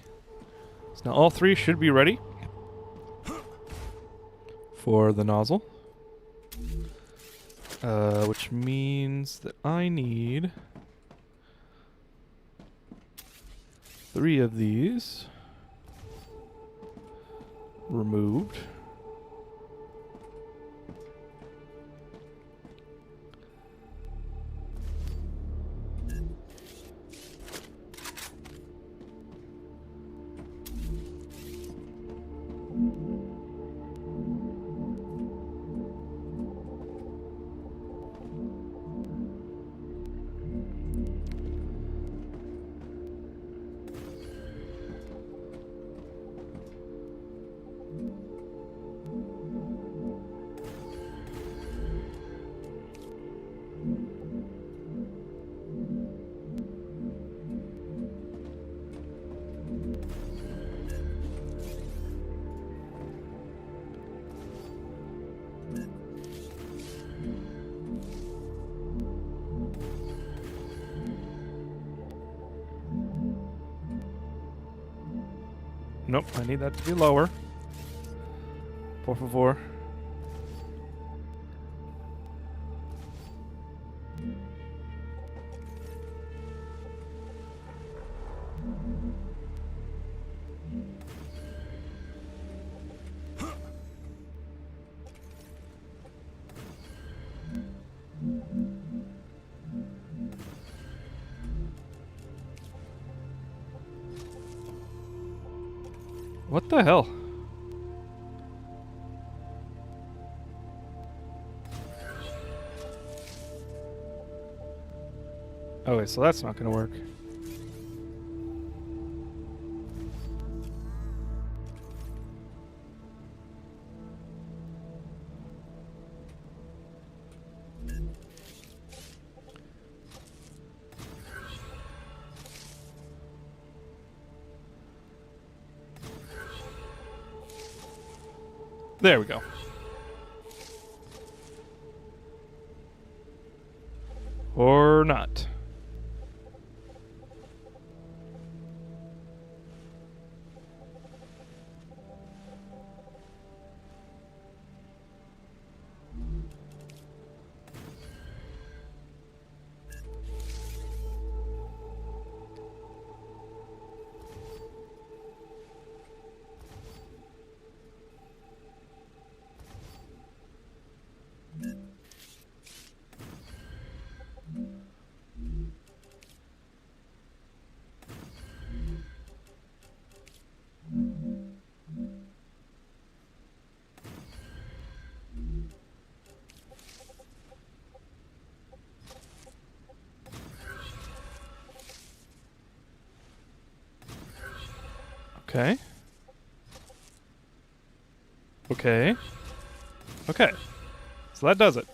[SPEAKER 1] So now all three should be ready for the nozzle. Which means that I need 3 of these removed. Nope, I need that to be lower. Por favor. What the hell? Okay, so that's not gonna work. There we go. Or not. Okay. Okay. Okay. So that does it.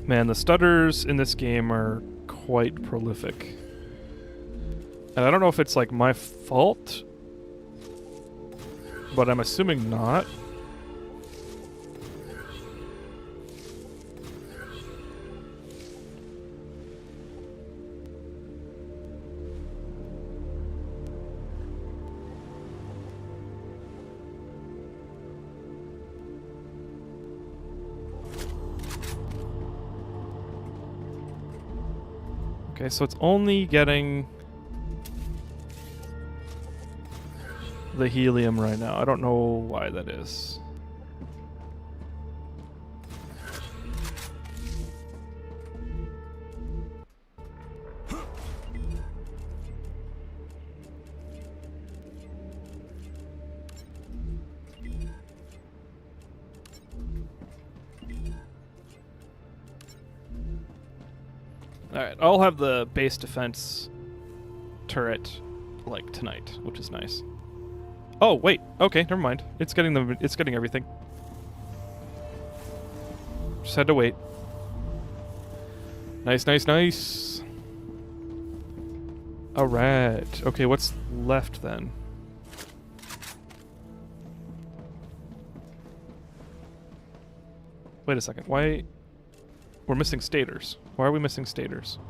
[SPEAKER 1] Man, the stutters in this game are quite prolific. And I don't know if it's like my fault, but I'm assuming not. Okay, so it's only getting the helium right now. I don't know why that is. Alright, I'll have the base defense turret like tonight, which is nice. Oh, wait. Okay, never mind. It's getting everything. Just had to wait. Nice, nice, nice. Alright. Okay, what's left then? Wait a second. Why? We're missing stators. Why are we missing stators?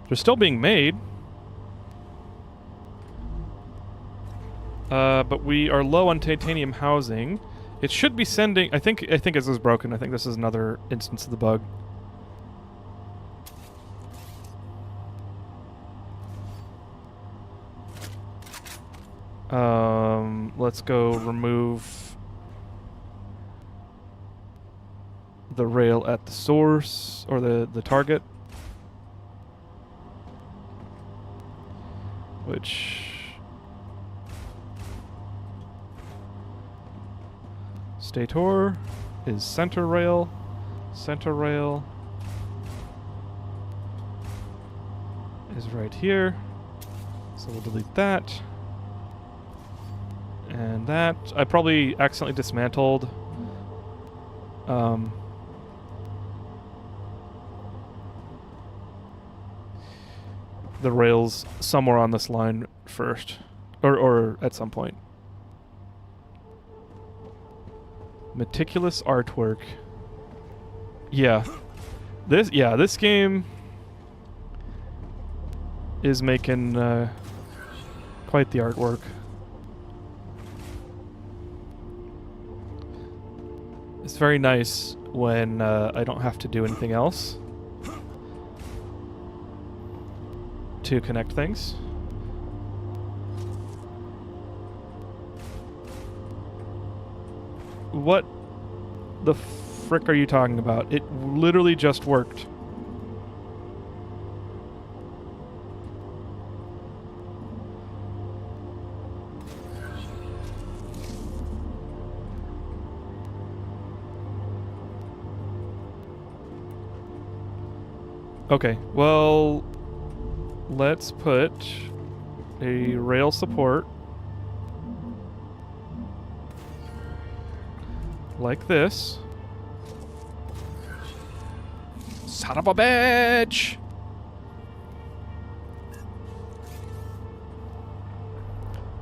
[SPEAKER 1] They're still being made. But we are low on titanium housing. It should be sending... I think this is broken. I think this is another instance of the bug. Let's go remove the rail at the source, or the target. Which... Stator is center rail. Center rail is right here. So we'll delete that. And that. I probably accidentally dismantled the rails somewhere on this line first. Or at some point. Meticulous artwork. Yeah. This game is making quite the artwork. It's very nice when I don't have to do anything else to connect things. What the frick are you talking about? It literally just worked. Okay, well, let's put a rail support like this. Son of a bitch!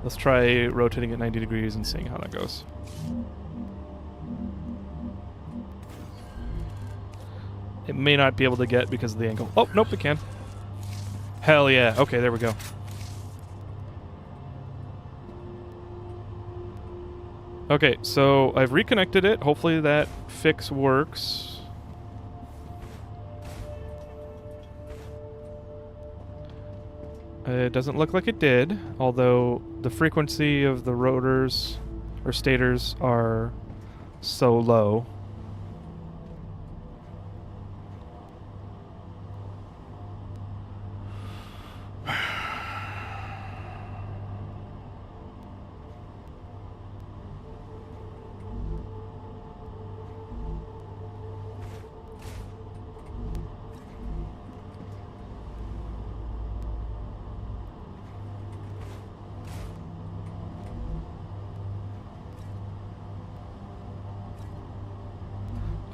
[SPEAKER 1] Let's try rotating at 90 degrees and seeing how that goes. It may not be able to get because of the angle. Oh, nope, it can. Hell yeah. Okay, there we go. Okay, so I've reconnected it. Hopefully that fix works. It doesn't look like it did, although the frequency of the rotors or stators are so low.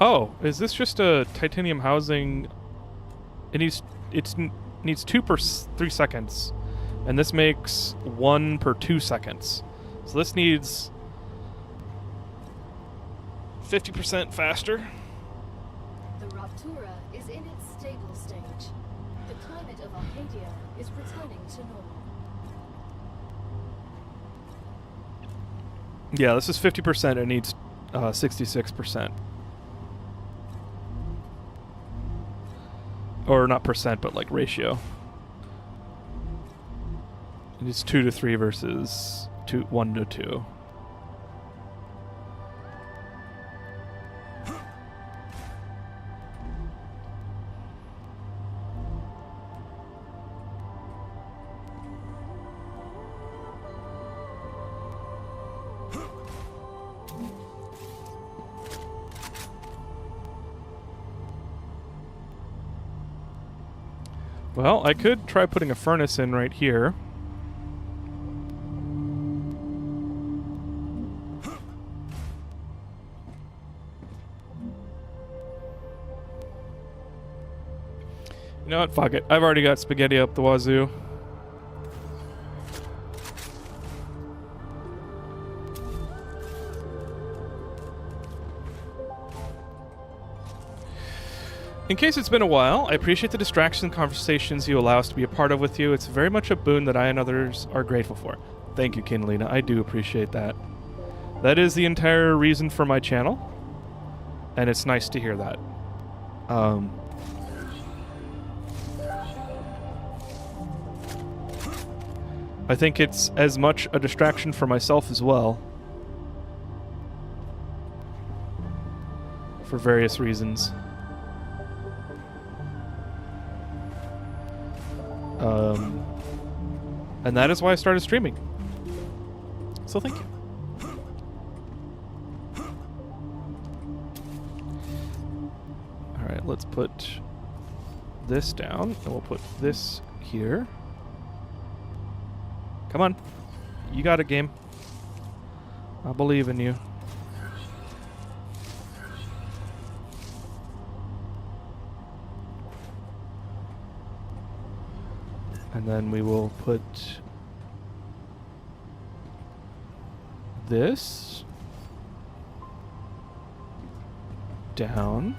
[SPEAKER 1] Oh, is this just a titanium housing? It needs 2 per 3 seconds, and this makes 1 per 2 seconds. So this needs 50% faster.
[SPEAKER 2] The Raptura is in its stable stage. The climate of Arcadia is returning to normal.
[SPEAKER 1] Yeah, this is 50%. It needs 66%. Or not percent, but like ratio. It's 2 to 3 versus 1 to 2. Well, I could try putting a furnace in right here. You know what? Fuck it. I've already got spaghetti up the wazoo. In case it's been a while, I appreciate the distractions and conversations you allow us to be a part of with you. It's very much a boon that I and others are grateful for. Thank you, Kinalina. I do appreciate that. That is the entire reason for my channel, and it's nice to hear that. I I think it's as much a distraction for myself as well. For various reasons. And that is why I started streaming. So thank you. Alright, let's put this down, and we'll put this here. Come on. You got it, game. I believe in you. And then we will put this down.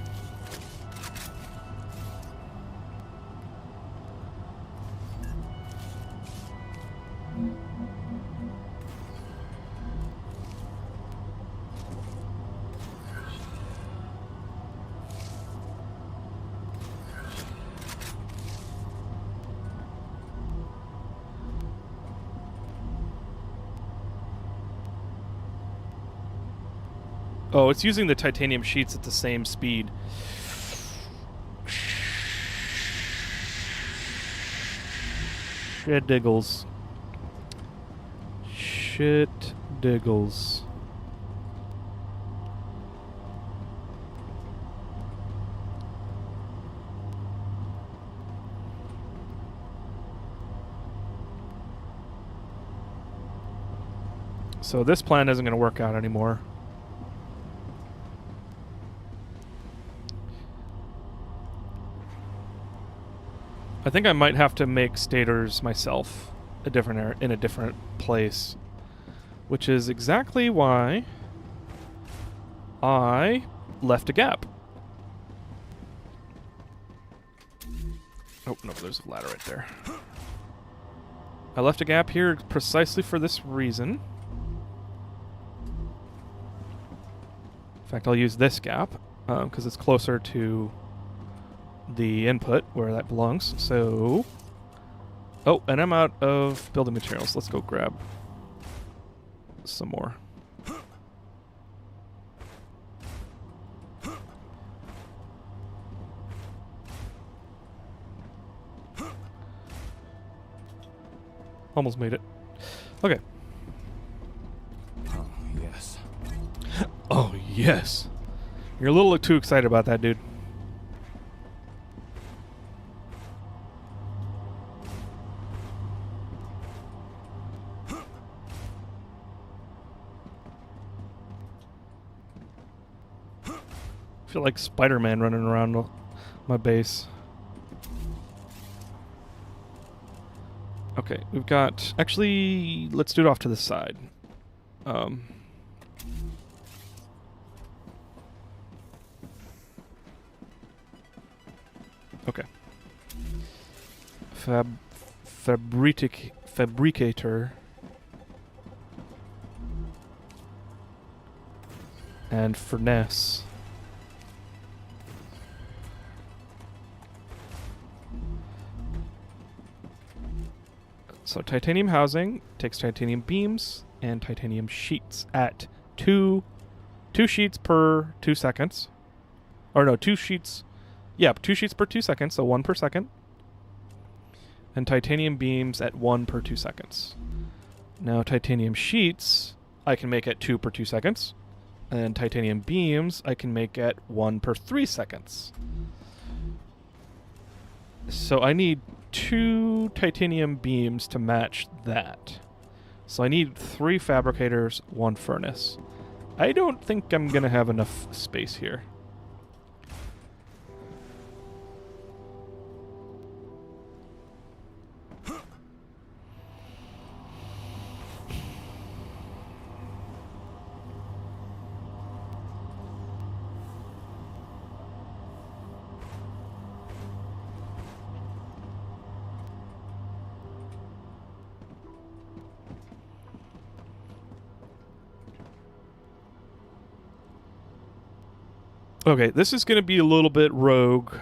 [SPEAKER 1] Oh, it's using the titanium sheets at the same speed. Shit diggles. Shit diggles. So this plan isn't going to work out anymore. I think I might have to make stators myself in a different place, which is exactly why I left a gap. Oh, no, there's a ladder right there. I left a gap here precisely for this reason. In fact, I'll use this gap because it's closer to the input where that belongs. So, oh, and I'm out of building materials. Let's go grab some more. Almost made it. Okay.
[SPEAKER 3] Oh, yes.
[SPEAKER 1] Oh, yes. You're a little too excited about that, dude. I feel like Spider-Man running around my base. Okay, we've got... Actually, let's do it off to the side. Okay. Fabricator. And furnace. So titanium housing takes titanium beams and titanium sheets at two sheets per 2 seconds. Or no, 2 sheets. Yeah, 2 sheets per 2 seconds, so 1 per second. And titanium beams at 1 per 2 seconds. Now titanium sheets I can make at 2 per 2 seconds. And titanium beams I can make at 1 per 3 seconds. So I need 2 titanium beams to match that. So I need 3 fabricators, 1 furnace. I don't think I'm gonna have enough space here. Okay, this is going to be a little bit rogue.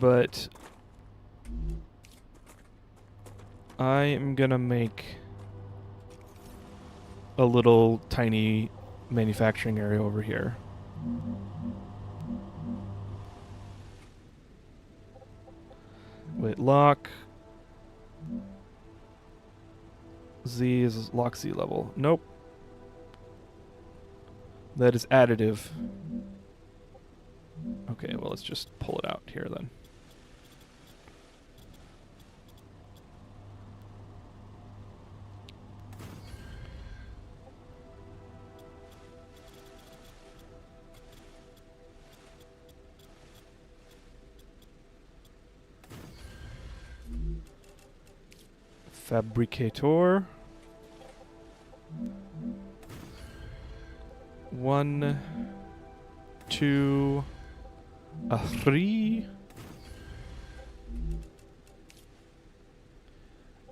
[SPEAKER 1] but I am gonna make a little tiny manufacturing area over here. Wait, lock Z is lock Z level. Nope. That is additive. Okay, well, let's just pull it out here then. Fabricator. 1, 2, 3.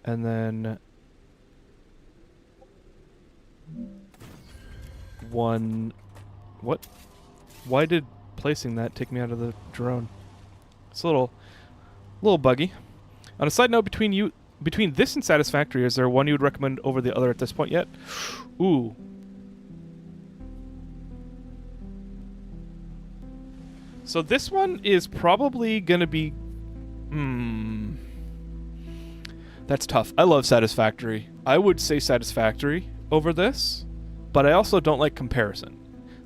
[SPEAKER 1] And then 1. What? Why did placing that take me out of the drone? It's a little buggy. On a side note, between this and Satisfactory, is there one you would recommend over the other at this point yet? Ooh. So this one is probably gonna be... That's tough. I love Satisfactory. I would say Satisfactory over this, but I also don't like comparison.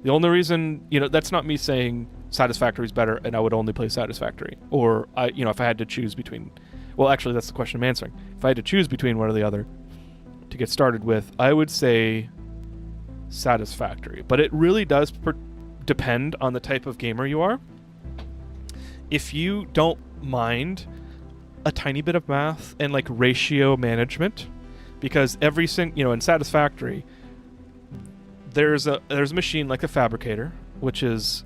[SPEAKER 1] The only reason, that's not me saying Satisfactory is better and I would only play Satisfactory. Or, if I had to choose between... Well, actually, that's the question I'm answering. If I had to choose between one or the other to get started with, I would say Satisfactory. But it really does depend on the type of gamer you are. If you don't mind a tiny bit of math and like ratio management, because in Satisfactory, there's a machine like the Fabricator, which is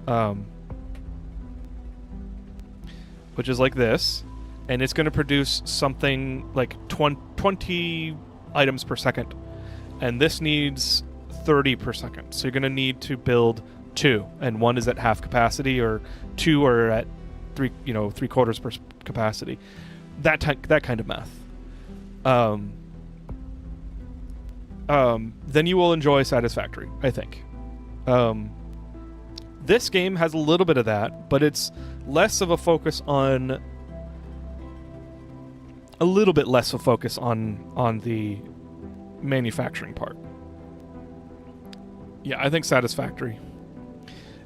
[SPEAKER 1] like this. And it's going to produce something like 20 items per second. And this needs 30 per second. So you're going to need to build 2. And 1 is at half capacity, or 2 are at 3/4 per capacity. That kind of math. Then you will enjoy Satisfactory, I think. This game has a little bit of that, but it's less of a focus on... A little bit less of a focus on the manufacturing part. Yeah, I think Satisfactory.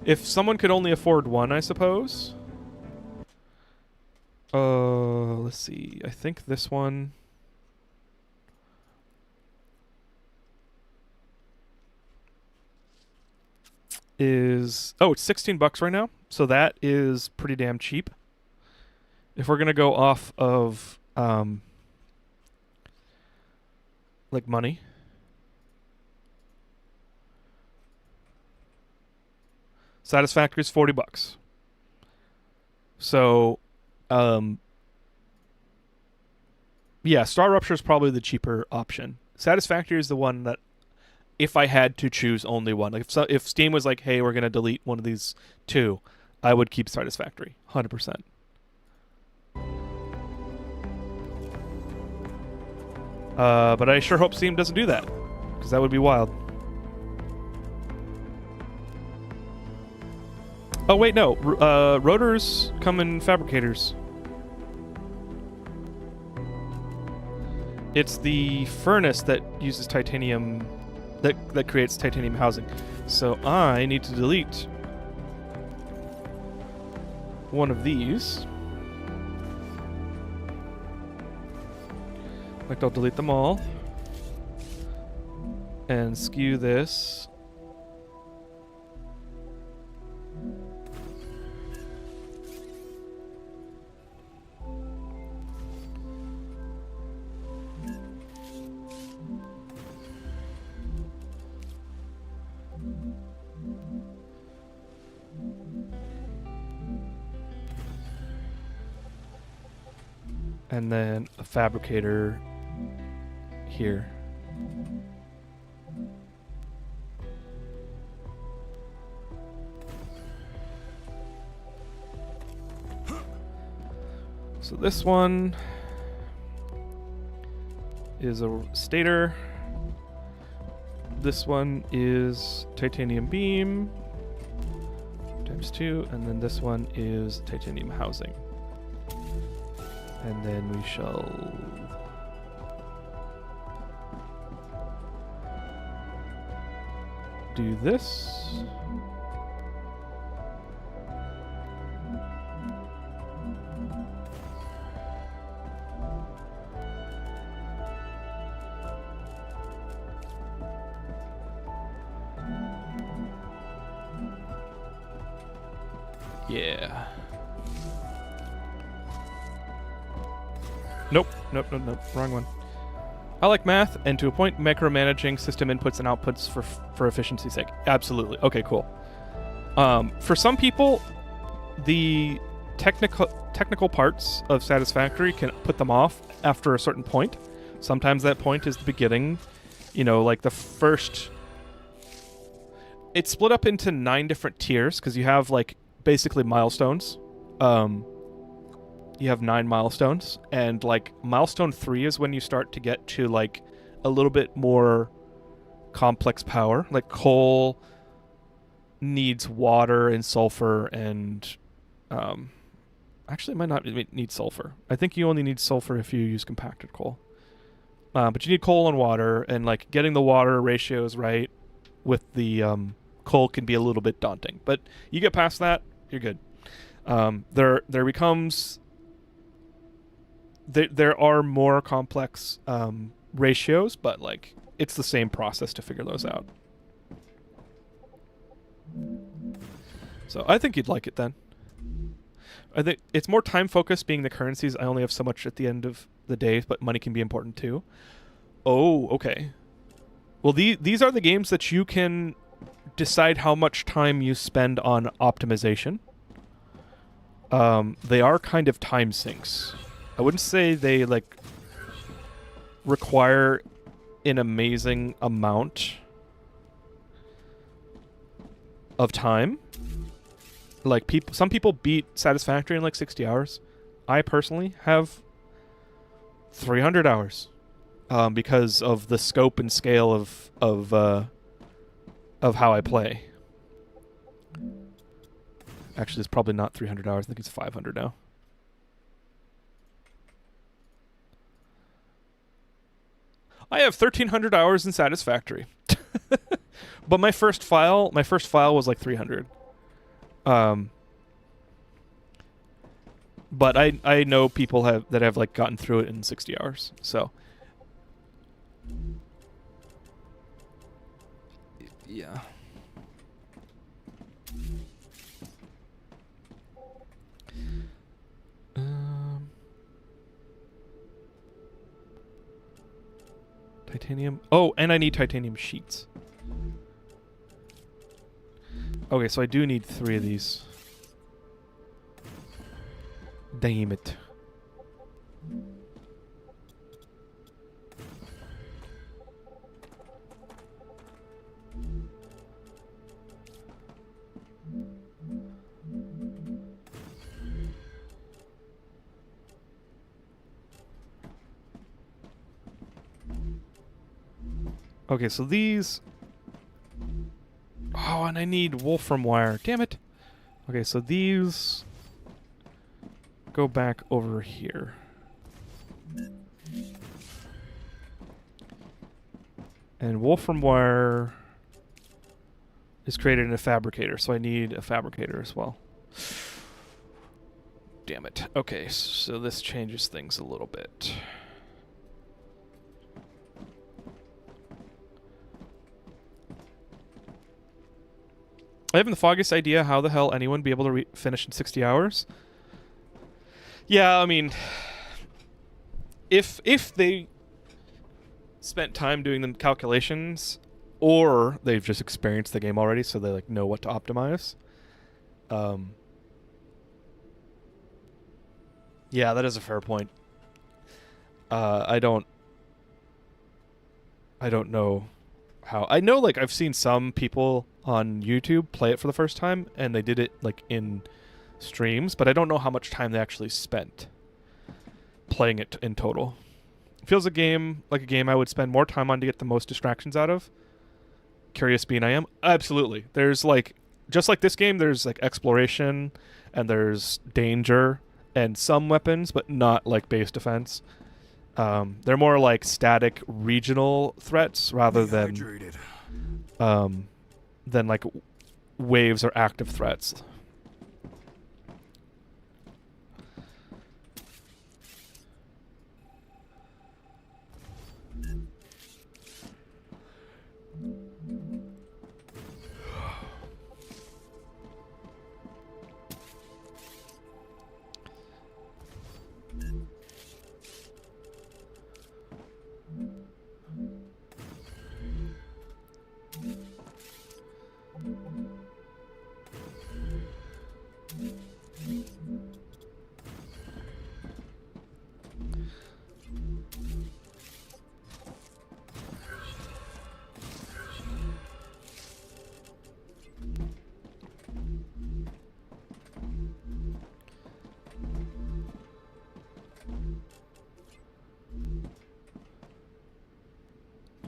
[SPEAKER 1] If someone could only afford one, I suppose. Let's see. I think this one is... Oh, it's $16 right now. So that is pretty damn cheap. If we're going to go off of... like money. Satisfactory is $40. So, yeah, Star Rupture is probably the cheaper option. Satisfactory is the one that, if I had to choose only one, like if Steam was like, hey, we're gonna delete one of these 2, I would keep Satisfactory, 100%. But I sure hope Steam doesn't do that, because that would be wild. Oh wait, no. Rotors come in Fabricators. It's the furnace that uses titanium, that creates titanium housing. So I need to delete one of these. Like, I'll delete them all. And skew this. And then a fabricator here. So this one is a stator. This one is titanium beam times 2, and then this one is titanium housing. And then we shall do this. Yeah. Nope. Wrong one. I like math, and to a point, micromanaging system inputs and outputs for efficiency's sake. Absolutely. Okay, cool. For some people, the technical parts of Satisfactory can put them off after a certain point. Sometimes that point is the beginning. You know, like the first... It's split up into 9 different tiers, because you have, like, basically milestones. You have 9 milestones, and like milestone 3 is when you start to get to like a little bit more complex power. Like coal needs water and sulfur, and actually it might not need sulfur. I think you only need sulfur if you use compacted coal. But you need coal and water, and like getting the water ratios right with the coal can be a little bit daunting. But you get past that, you're good. There becomes... There are more complex ratios, but like it's the same process to figure those out. So I think you'd like it then. I think it's more time focused, being the currencies. I only have so much at the end of the day, but money can be important too. Oh, okay. Well, these are the games that you can decide how much time you spend on optimization. They are kind of time sinks. I wouldn't say they like require an amazing amount of time. Like some people beat Satisfactory in like 60 hours. I personally have 300 hours because of the scope and scale of how I play. Actually, it's probably not 300 hours. I think it's 500 now. I have 1,300 hours in Satisfactory. But my first file was like 300. But I know people that have like gotten through it in 60 hours. So yeah. Titanium. Oh, and I need titanium sheets. Okay, so I do need 3 of these. Damn it. Okay, so these... Oh, and I need wolfram wire. Damn it. Okay, so these go back over here. And wolfram wire is created in a fabricator, so I need a fabricator as well. Damn it. Okay, so this changes things a little bit. I haven't the foggiest idea how the hell anyone would be able to finish in 60 hours. Yeah, I mean, if they spent time doing the calculations, or they've just experienced the game already, so they like know what to optimize. Yeah, that is a fair point. I don't know how. I know, like, I've seen some people on YouTube play it for the first time, and they did it like in streams, but I don't know how much time they actually spent. playing it in total. It feels like a game I would spend more time on to get the most distractions out of. Curious being I am. Absolutely. There's like, just like this game, there's like exploration and there's danger and some weapons, but not like base defense. They're more like static regional threats rather than like waves or active threats.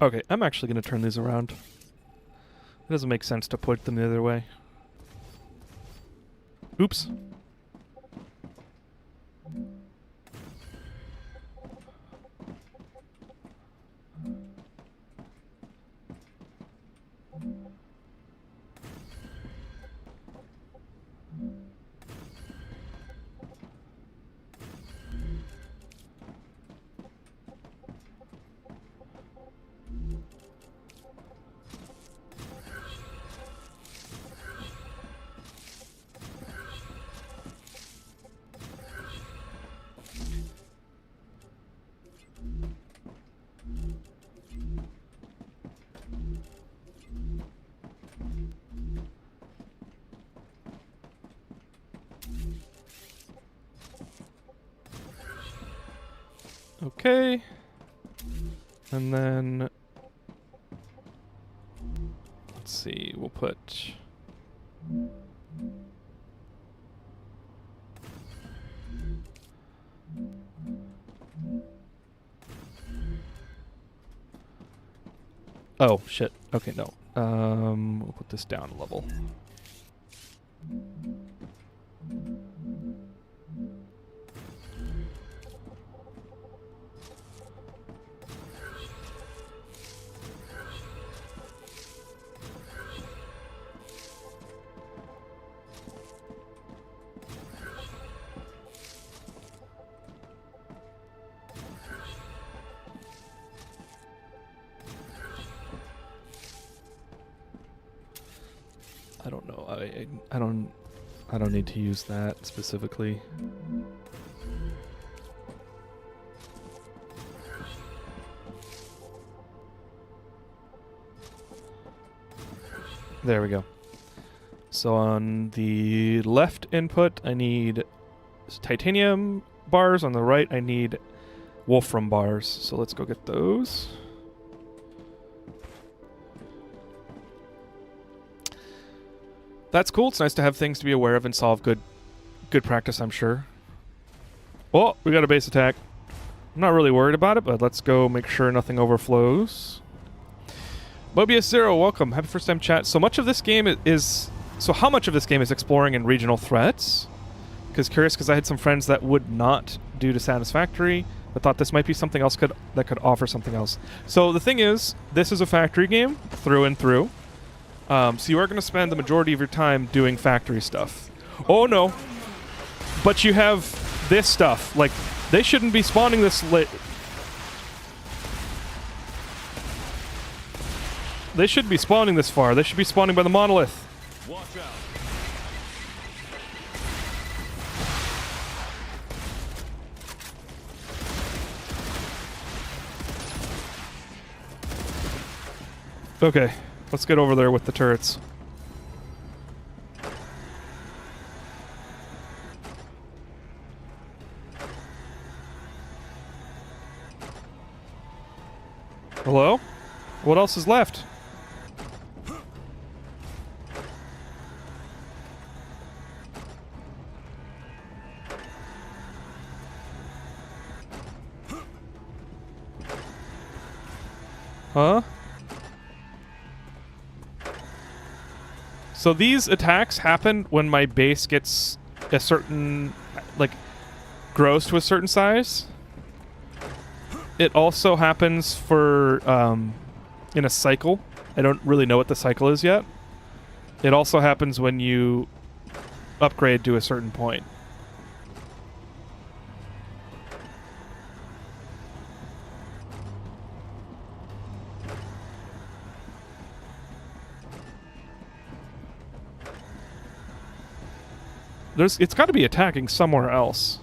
[SPEAKER 1] Okay, I'm actually going to turn these around. It doesn't make sense to put them the other way. Oops. Okay. And then let's see, we'll put oh shit. Okay, no. We'll put this down a level. I don't know. I don't need to use that specifically. There we go. So on the left input, I need titanium bars. On the right, I need wolfram bars. So let's go get those. That's cool. It's nice to have things to be aware of and solve. Good practice, I'm sure. Oh, we got a base attack. I'm not really worried about it, but let's go make sure nothing overflows. Mobius Zero, welcome. Happy first time chat. So much of this game is... So how much of this game is exploring in regional threats? Curious, because I had some friends that would not do to Satisfactory, but thought this might be something else that could offer something else. So the thing is, this is a factory game through and through. So you are going to spend the majority of your time doing factory stuff. Oh no. But you have this stuff. Like, they shouldn't be spawning this late. They shouldn't be spawning this far. They should be spawning by the monolith.
[SPEAKER 12] Watch out.
[SPEAKER 1] Okay. Let's get over there with the turrets. Hello? What else is left? Huh? So these attacks happen when my base gets a certain, like, grows to a certain size. It also happens for, in a cycle. I don't really know what the cycle is yet. It also happens when you upgrade to a certain point. It's got to be attacking somewhere else.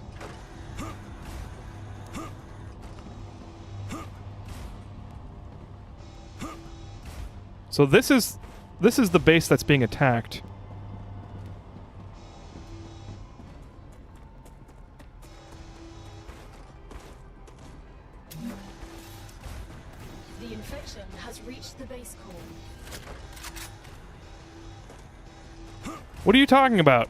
[SPEAKER 1] So this is the base that's being attacked.
[SPEAKER 2] The infection has reached the base core.
[SPEAKER 1] What are you talking about?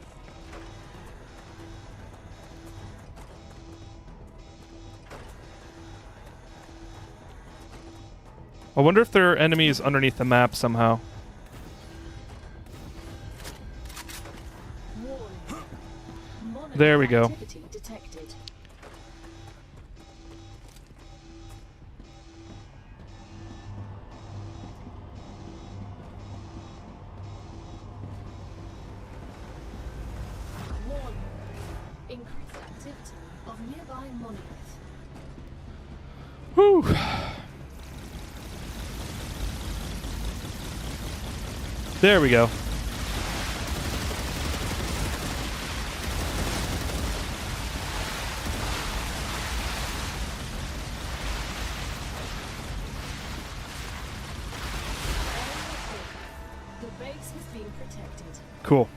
[SPEAKER 1] I wonder if there are enemies underneath the map somehow. There we go.
[SPEAKER 2] Detected. Warning. Increased activity of nearby monolith.
[SPEAKER 1] Whew. There we go.
[SPEAKER 2] The base is being protected.
[SPEAKER 1] Cool.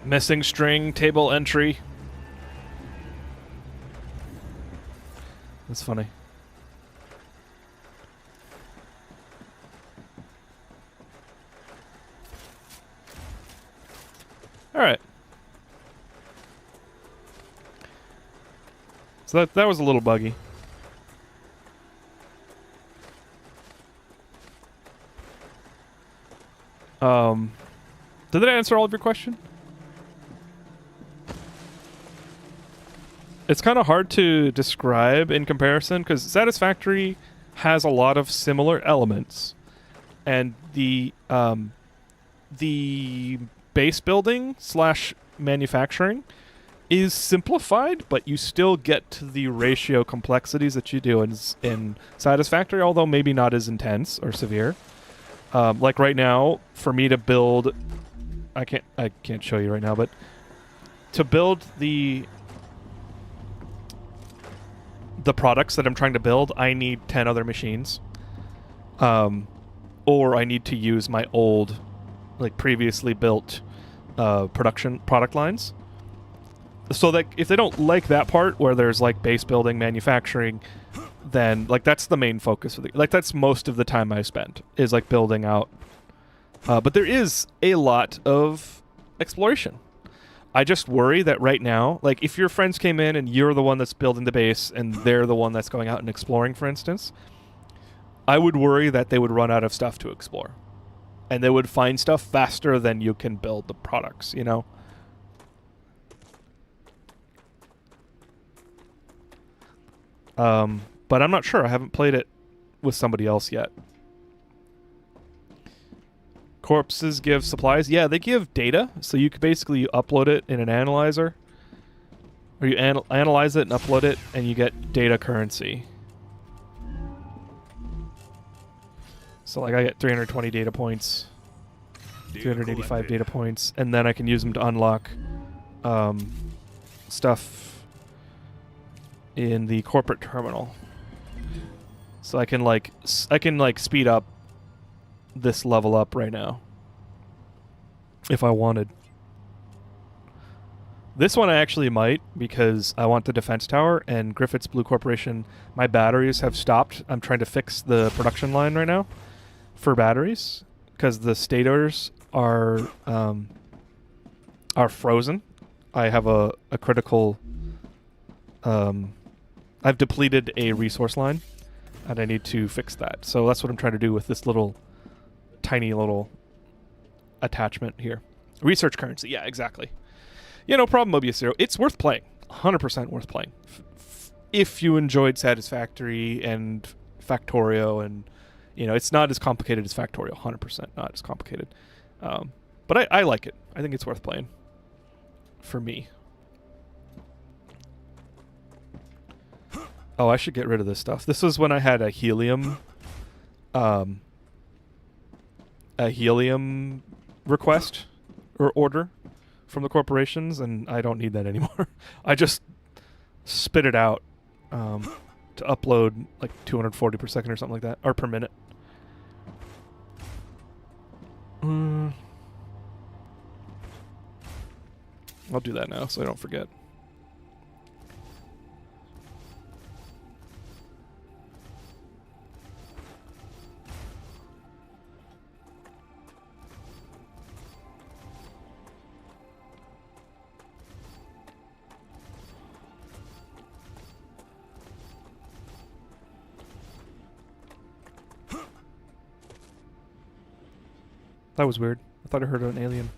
[SPEAKER 1] Missing string, table entry. That's funny. All right. So that was a little buggy. Did that answer all of your question? It's kind of hard to describe in comparison because Satisfactory has a lot of similar elements, and the base building / manufacturing is simplified, but you still get to the ratio complexities that you do in Satisfactory, although maybe not as intense or severe. Like right now, for me to build, I can't show you right now, but to build the products that I'm trying to build, I need 10 other machines, or I need to use my old, like previously built product lines. So that if they don't like that part where there's like base building, manufacturing, then like that's the main focus of like that's most of the time I spend is like building out. But there is a lot of exploration. I just worry that right now, like if your friends came in and you're the one that's building the base and they're the one that's going out and exploring, for instance, I would worry that they would run out of stuff to explore. And they would find stuff faster than you can build the products, you know? But I'm not sure. I haven't played it with somebody else yet. Corpses give supplies. Yeah, they give data. So you could basically upload it in an analyzer. Or you analyze it and upload it, and you get data currency. So like I get 320 data points. 385 data points. And then I can use them to unlock stuff in the corporate terminal. So I can like speed up this level up right now if I wanted. This one I actually might because I want the defense tower, and Griffith's Blue Corporation, my batteries have stopped. I'm trying to fix the production line right now for batteries because the stators are frozen. I have a critical I've depleted a resource line. and I need to fix that. So that's what I'm trying to do with this little, tiny little attachment here. Research currency. Yeah, exactly. Yeah, no problem, Mobius Zero. It's worth playing. 100% worth playing. If you enjoyed Satisfactory and Factorio, and it's not as complicated as Factorio. 100% not as complicated. But I like it. I think it's worth playing. For me. Oh, I should get rid of this stuff. This was when I had a helium request or order from the corporations, and I don't need that anymore. I just spit it out to upload like 240 per second or something like that, or per minute. I'll do that now so I don't forget. That was weird. I thought I heard an alien.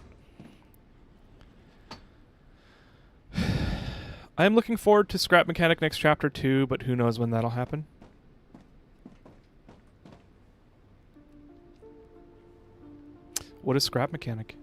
[SPEAKER 1] I am looking forward to Scrap Mechanic next chapter too, but who knows when that'll happen. What is Scrap Mechanic?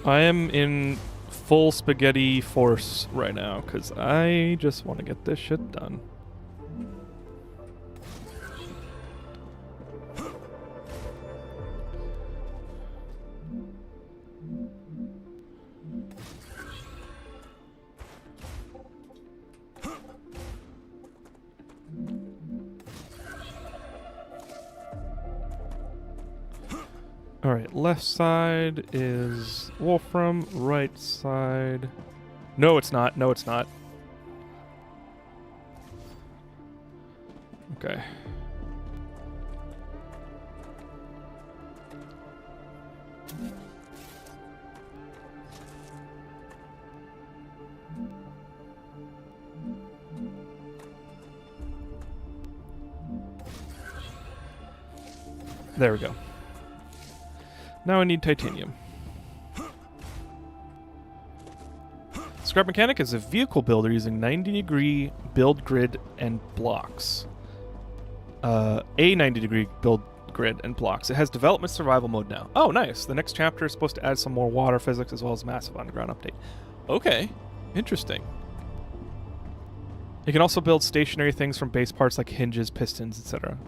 [SPEAKER 1] I am in full spaghetti force right now because I just want to get this shit done. Alright, left side is Wolfram, right side... No, it's not. No, it's not. Okay. There we go. Now I need titanium. Scrap Mechanic is a vehicle builder using 90-degree build grid and blocks. A 90-degree build grid and blocks. It has development survival mode now. Oh, nice. The next chapter is supposed to add some more water physics as well as massive underground update. Okay. Interesting. You can also build stationary things from base parts like hinges, pistons, etc.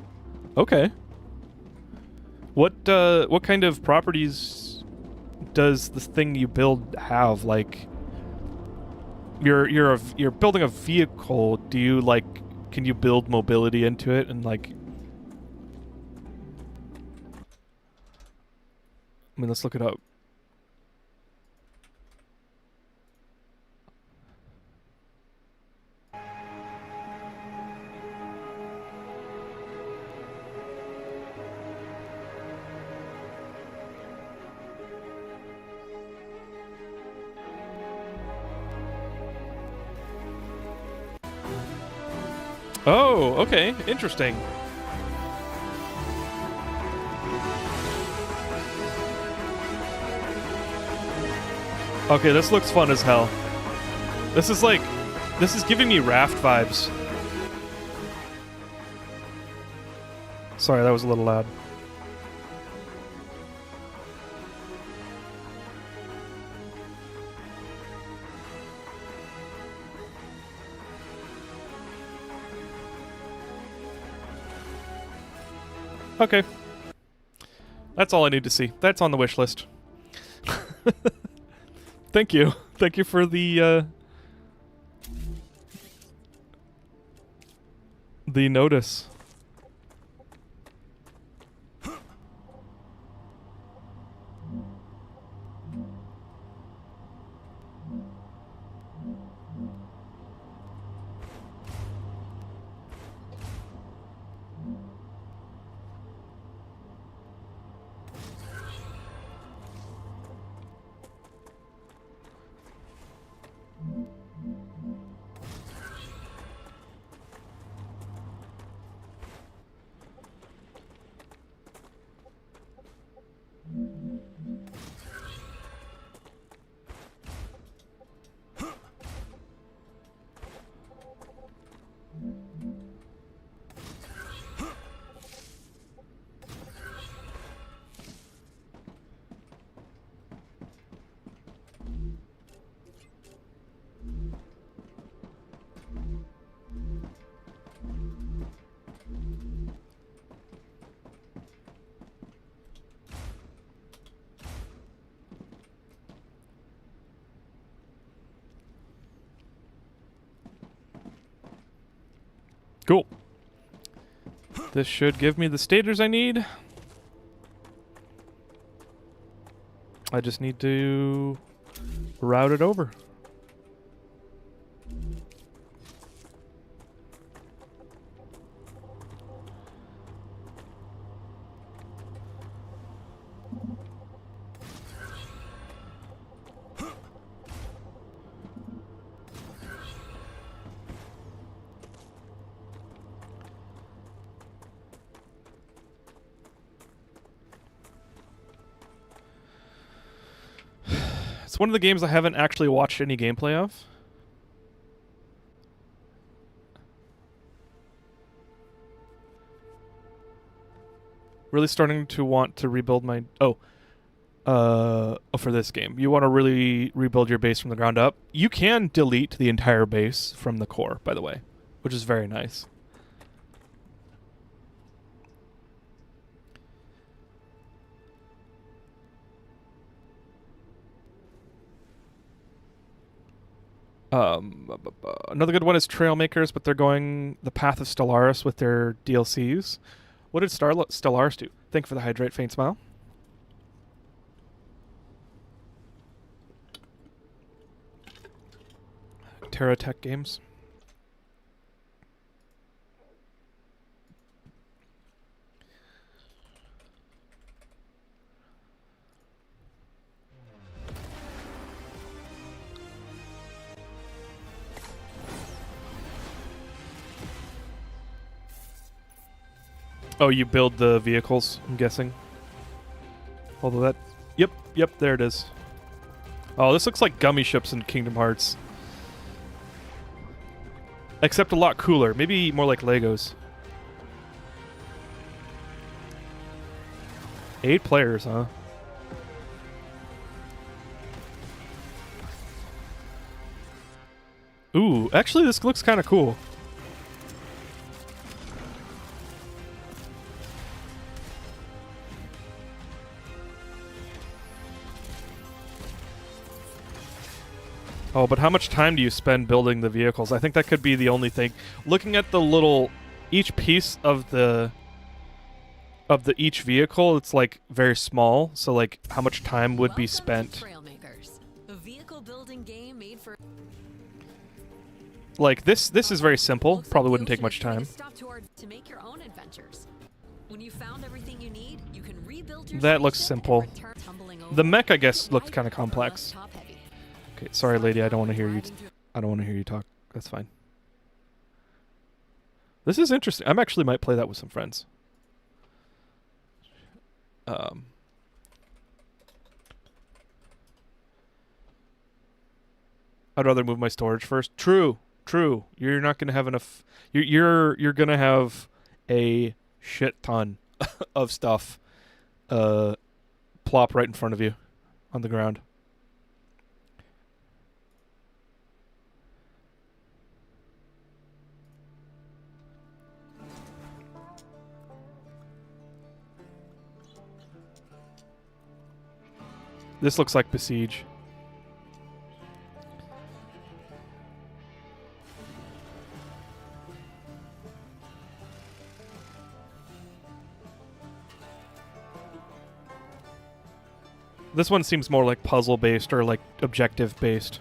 [SPEAKER 1] Okay. What kind of properties does this thing you build have? Like, you're building a vehicle. Do you can you build mobility into it and I mean, let's look it up. Oh, okay. Interesting. Okay, this looks fun as hell. This is This is giving me Raft vibes. Sorry, that was a little loud. Okay. That's all I need to see. That's on the wish list. Thank you. Thank you for the notice. Cool. This should give me the stators I need. I just need to route it over. It's one of the games I haven't actually watched any gameplay of. Really starting to want to rebuild my... for this game. You want to really rebuild your base from the ground up. You can delete the entire base from the core, by the way, which is very nice. Another good one is Trailmakers, but they're going the path of Stellaris with their DLCs. What did Stellaris do? Thank you for the hydrate, faint smile. Terra Tech Games. Oh, you build the vehicles, I'm guessing. Although that... Yep, there it is. Oh, this looks like gummy ships in Kingdom Hearts. Except a lot cooler. Maybe more like Legos. 8 players, huh? Ooh, actually this looks kind of cool. Oh, but how much time do you spend building the vehicles? I think that could be the only thing. Looking at the little... Each piece of the each vehicle, it's like very small. So like how much time would be spent?
[SPEAKER 16] A vehicle building game made for...
[SPEAKER 1] Like this is very simple. Probably wouldn't take much time.
[SPEAKER 16] To make your own adventures. When you found everything you need, you can rebuild your
[SPEAKER 1] that looks simple. The mech, I guess, looked kind of complex. Okay, sorry, lady. I don't want to hear you. I don't want to hear you talk. That's fine. This is interesting. I actually might play that with some friends. I'd rather move my storage first. True. True. You're not gonna have enough. You're gonna have a shit ton of stuff plop right in front of you on the ground. This looks like Besiege. This one seems more like puzzle-based or like objective-based.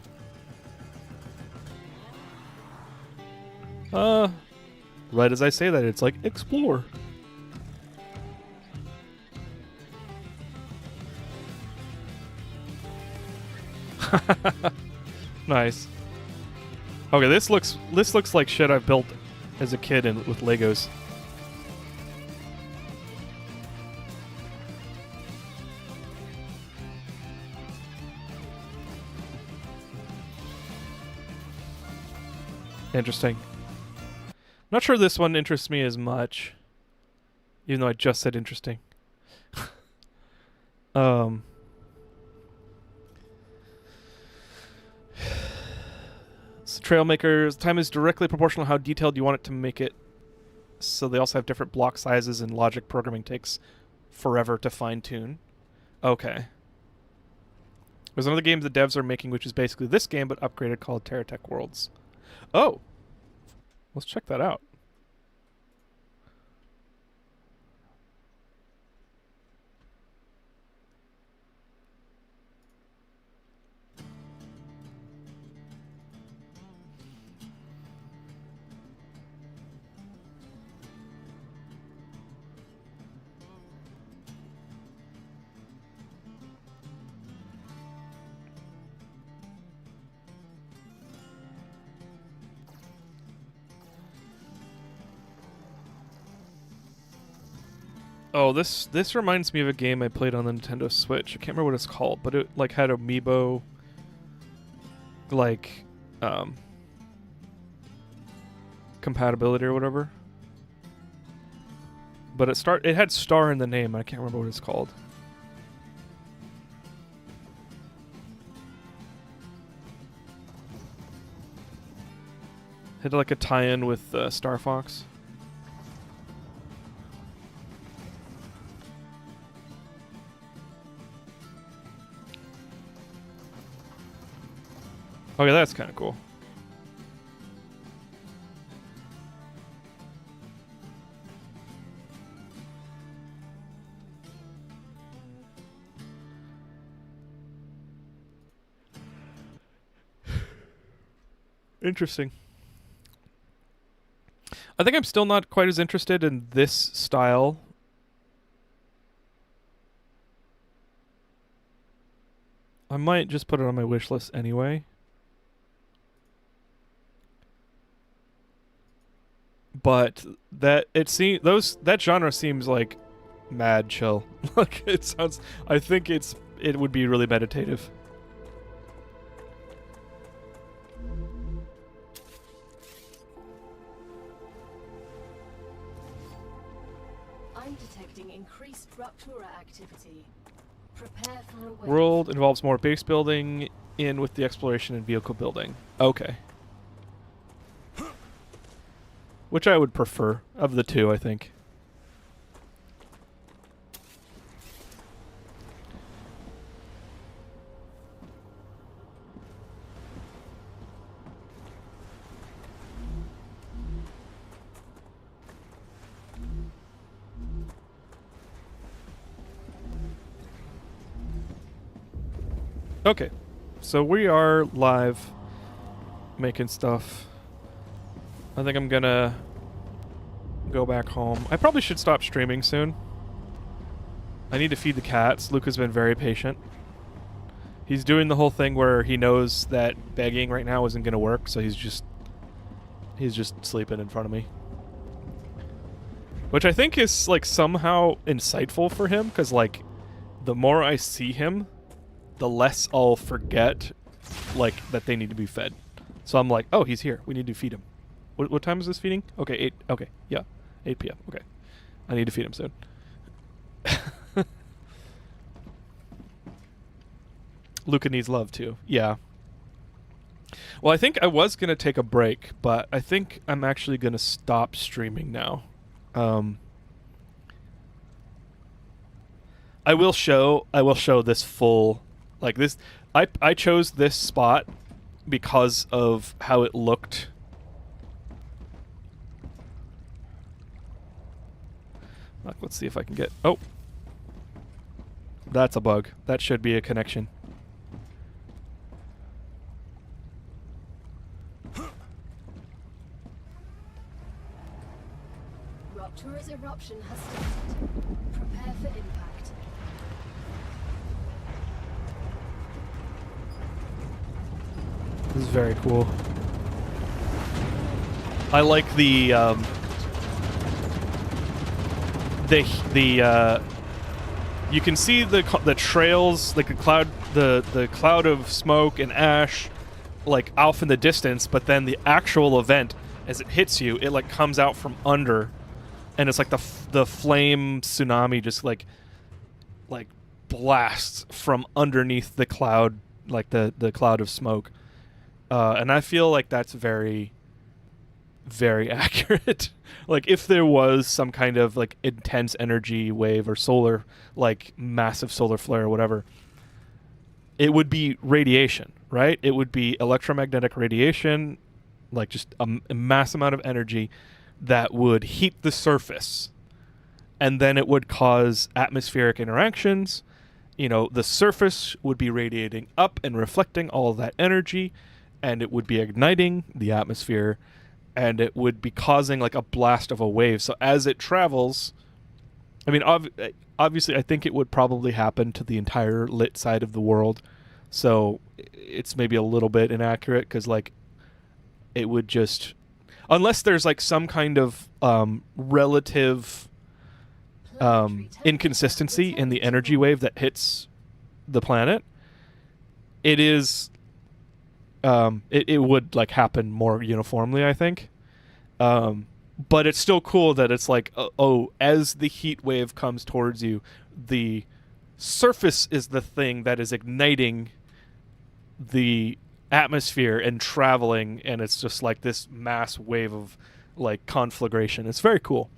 [SPEAKER 1] Right as I say that, it's like, explore. Nice. Okay, this looks like shit I've built as a kid with Legos. Interesting. Not sure this one interests me as much, even though I just said interesting. So Trailmakers, time is directly proportional to how detailed you want it to make it. So they also have different block sizes, and logic programming takes forever to fine-tune. Okay. There's another game the devs are making, which is basically this game, but upgraded, called TerraTech Worlds. Oh! Let's check that out. Oh, this reminds me of a game I played on the Nintendo Switch. I can't remember what it's called, but it like had amiibo like compatibility or whatever. But it had Star in the name. I can't remember what it's called. It had like a tie-in with Star Fox. Okay, that's kind of cool. Interesting. I think I'm still not quite as interested in this style. I might just put it on my wish list anyway. But that genre seems like mad chill. Like it sounds. I think it would be really meditative.
[SPEAKER 2] I'm detecting increased Ruptura activity. Prepare for a wave.
[SPEAKER 1] World involves more base building in with the exploration and vehicle building. Okay. Which I would prefer of the two, I think. Okay, so we are live making stuff. I think I'm gonna go back home. I probably should stop streaming soon. I need to feed the cats. Luke has been very patient. He's doing the whole thing where he knows that begging right now isn't gonna work, so he's just sleeping in front of me. Which I think is like somehow insightful for him, because like the more I see him, the less I'll forget like that they need to be fed. So I'm like, oh, he's here. We need to feed him. What time is this feeding? Okay, 8. Okay, yeah, 8 p.m. Okay, I need to feed him soon. Luca needs love too. Yeah. Well, I think I was gonna take a break, but I think I'm actually gonna stop streaming now. I will show this full, like this. I chose this spot because of how it looked. Let's see if I can get. Oh, that's a bug. That should be a connection.
[SPEAKER 2] Rupture's eruption has started. Prepare for impact.
[SPEAKER 1] This is very cool. I like the you can see the trails, like the cloud of smoke and ash, like off in the distance, but then the actual event, as it hits you, it like comes out from under, and it's like the flame tsunami just like blasts from underneath the cloud, like the cloud of smoke, and I feel like that's very, very accurate. Like if there was some kind of like intense energy wave or solar, like massive solar flare or whatever, it would be radiation, right? It would be electromagnetic radiation, like just a mass amount of energy that would heat the surface, and then it would cause atmospheric interactions. You know, the surface would be radiating up and reflecting all of that energy, and it would be igniting the atmosphere, and it would be causing like a blast of a wave. So as it travels, I mean, obviously I think it would probably happen to the entire lit side of the world. So it's maybe a little bit inaccurate, because like it would just, unless there's like some kind of relative inconsistency in the energy wave that hits the planet, it is it would like happen more uniformly, I think. But it's still cool that it's like, as the heat wave comes towards you, the surface is the thing that is igniting the atmosphere and traveling, and it's just like this mass wave of like conflagration. It's very cool.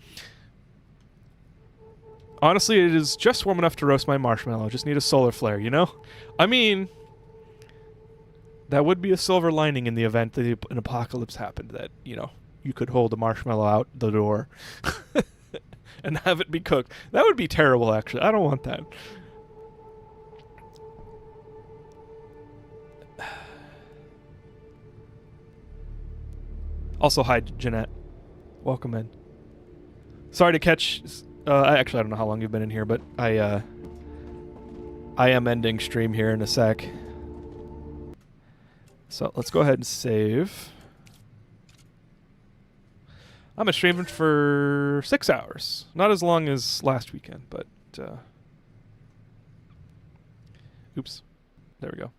[SPEAKER 1] Honestly, it is just warm enough to roast my marshmallow. Just need a solar flare, you know? I mean, that would be a silver lining in the event that an apocalypse happened, that, you know, you could hold a marshmallow out the door and have it be cooked. That would be terrible, actually. I don't want that. Also, hi, Jeanette. Welcome in. Sorry to catch... actually, I don't know how long you've been in here, but I am ending stream here in a sec. So let's go ahead and save. I'm streaming for 6 hours. Not as long as last weekend, but... oops. There we go.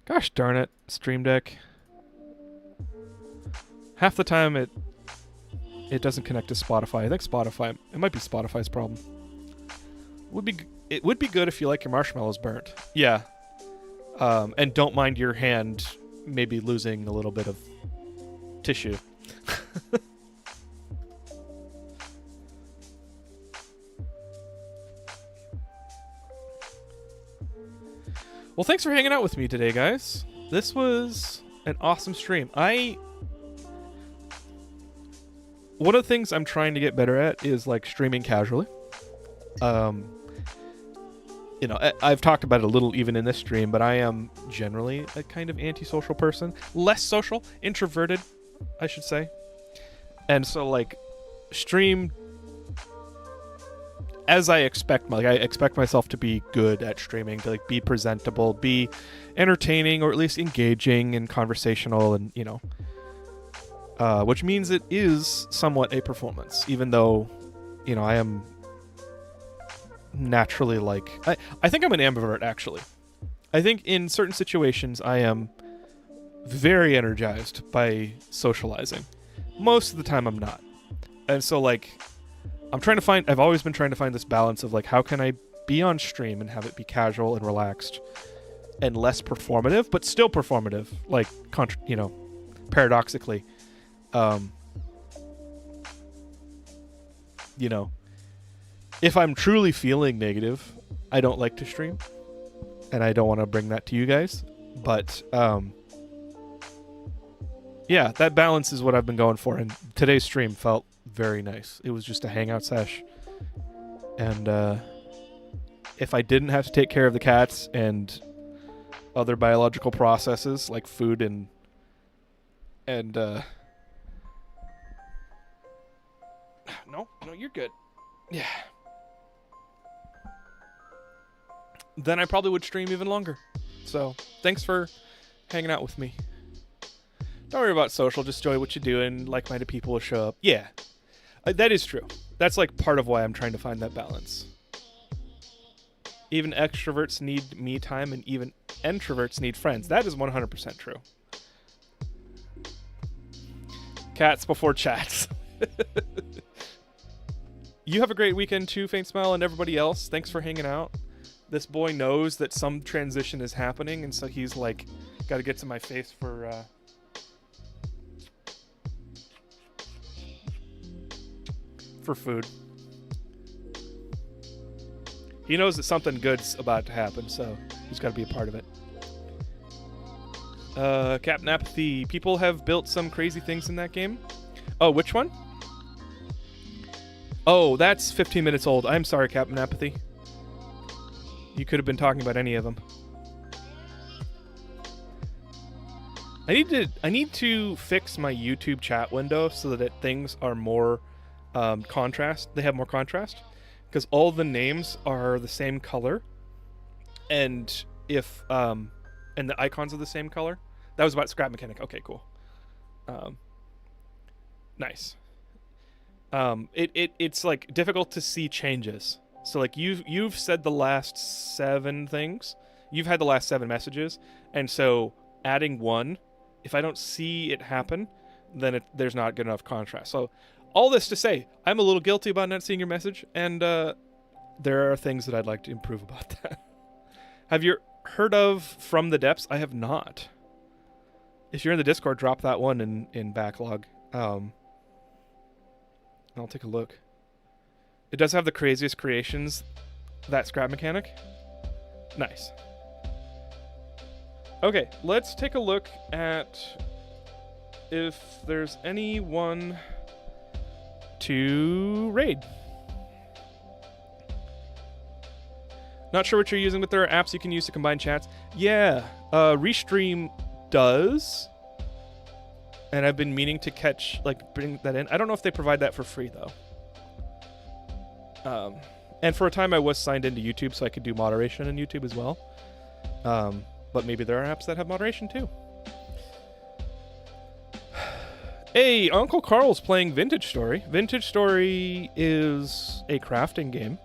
[SPEAKER 1] Gosh darn it, Stream Deck. Half the time it doesn't connect to Spotify. I think Spotify... It might be Spotify's problem. It would be good if you like your marshmallows burnt. Yeah. And don't mind your hand maybe losing a little bit of tissue. Well, thanks for hanging out with me today, guys. This was an awesome stream. One of the things I'm trying to get better at is like streaming casually. You know, I've talked about it a little even in this stream, but I am generally a kind of antisocial person. Less social, introverted, I should say. And so, like, stream as I expect. Like, I expect myself to be good at streaming, to like be presentable, be entertaining, or at least engaging and conversational, and you know, which means it is somewhat a performance, even though, you know, I am naturally like I think I'm an ambivert, actually. I think in certain situations I am very energized by socializing. Most of the time I'm not. And so like I've always been trying to find this balance of like how can I be on stream and have it be casual and relaxed and less performative, but still performative, like paradoxically. If I'm truly feeling negative, I don't like to stream, and I don't want to bring that to you guys. But yeah, that balance is what I've been going for, and today's stream felt very nice. It was just a hangout sesh, and if I didn't have to take care of the cats and other biological processes like food and no, you're good. Yeah. Then I probably would stream even longer. So, thanks for hanging out with me. Don't worry about social, just enjoy what you do and like-minded people will show up. Yeah. That is true. That's like part of why I'm trying to find that balance. Even extroverts need me time and even introverts need friends. That is 100% true. Cats before chats. You have a great weekend too, Faint Smile, and everybody else. Thanks for hanging out. This boy knows that some transition is happening, and so he's like, got to get to my face for food. He knows that something good's about to happen, so he's got to be a part of it. Captain Apathy. People have built some crazy things in that game. Oh, which one? Oh, that's 15 minutes old. I'm sorry, Captain Apathy. You could have been talking about any of them. I need to fix my YouTube chat window so that things are more contrast. They have more contrast because all the names are the same color, and if and the icons are the same color. That was about scrap mechanic. Okay, cool. Nice. It's like difficult to see changes. So like you've said the last 7 things. You've had the last 7 messages, and so adding one, if I don't see it happen, then there's not good enough contrast. So all this to say, I'm a little guilty about not seeing your message, and there are things that I'd like to improve about that. Have you heard of From the Depths? I have not. If you're in the Discord, drop that one in backlog. I'll take a look. It does have the craziest creations, that scrap mechanic. Nice. Okay, let's take a look at if there's anyone to raid. Not sure what you're using, but there are apps you can use to combine chats. Yeah, Restream does. And I've been meaning to bring that in. I don't know if they provide that for free, though. And for a time I was signed into YouTube, so I could do moderation in YouTube as well. But maybe there are apps that have moderation, too. Hey, Uncle Carl's playing Vintage Story. Vintage Story is a crafting game.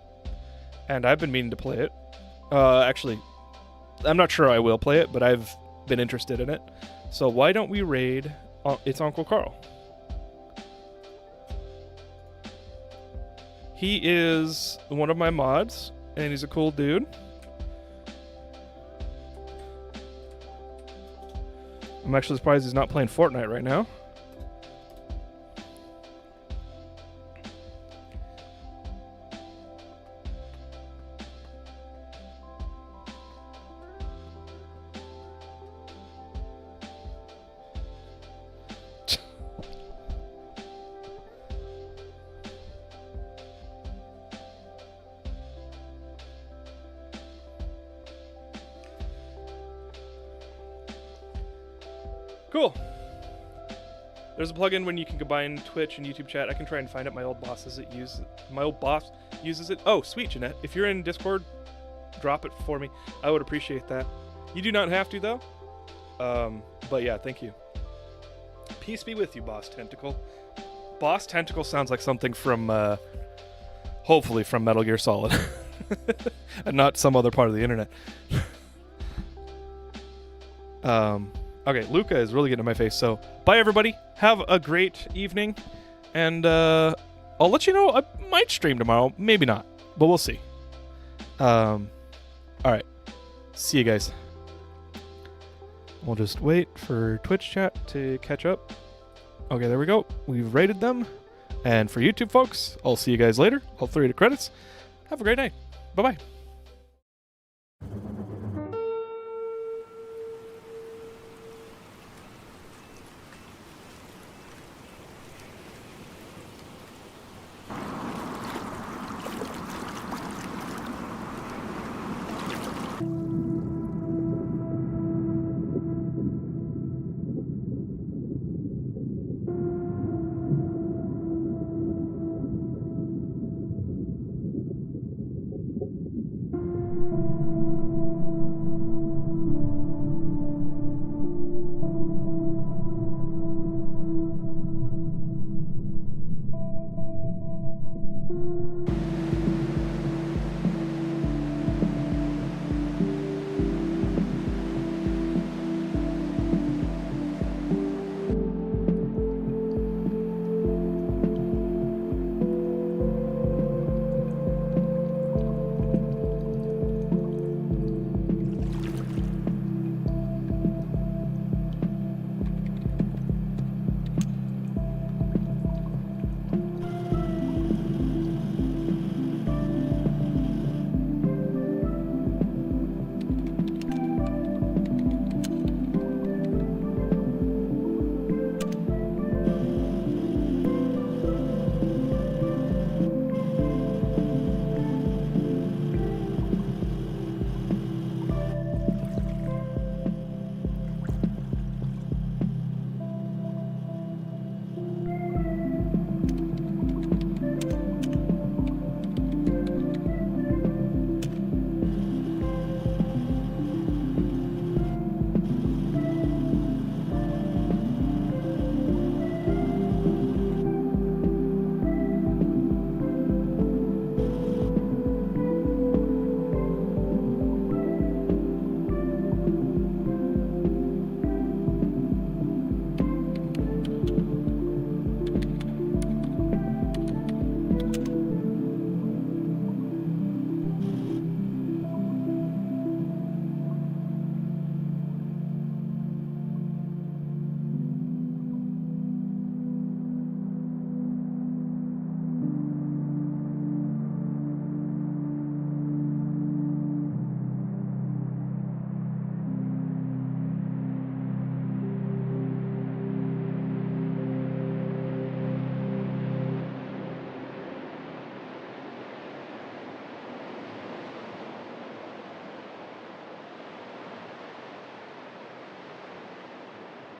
[SPEAKER 1] And I've been meaning to play it. Actually, I'm not sure I will play it, but I've been interested in it. So why don't we raid... it's Uncle Carl. He is one of my mods, and he's a cool dude. I'm actually surprised he's not playing Fortnite right now. Cool. There's a plugin when you can combine Twitch and YouTube chat. I can try and find it. My old boss uses it. Oh, sweet, Jeanette. If you're in Discord, drop it for me. I would appreciate that. You do not have to, though. But yeah, thank you. Peace be with you, Boss Tentacle. Boss Tentacle sounds like something from, hopefully from Metal Gear Solid. And not some other part of the internet. Okay, Luca is really getting in my face. So, bye everybody. Have a great evening. And I'll let you know. I might stream tomorrow. Maybe not. But we'll see. Alright. See you guys. We'll just wait for Twitch chat to catch up. Okay, there we go. We've rated them. And for YouTube folks, I'll see you guys later. All 3 of the credits. Have a great night. Bye-bye.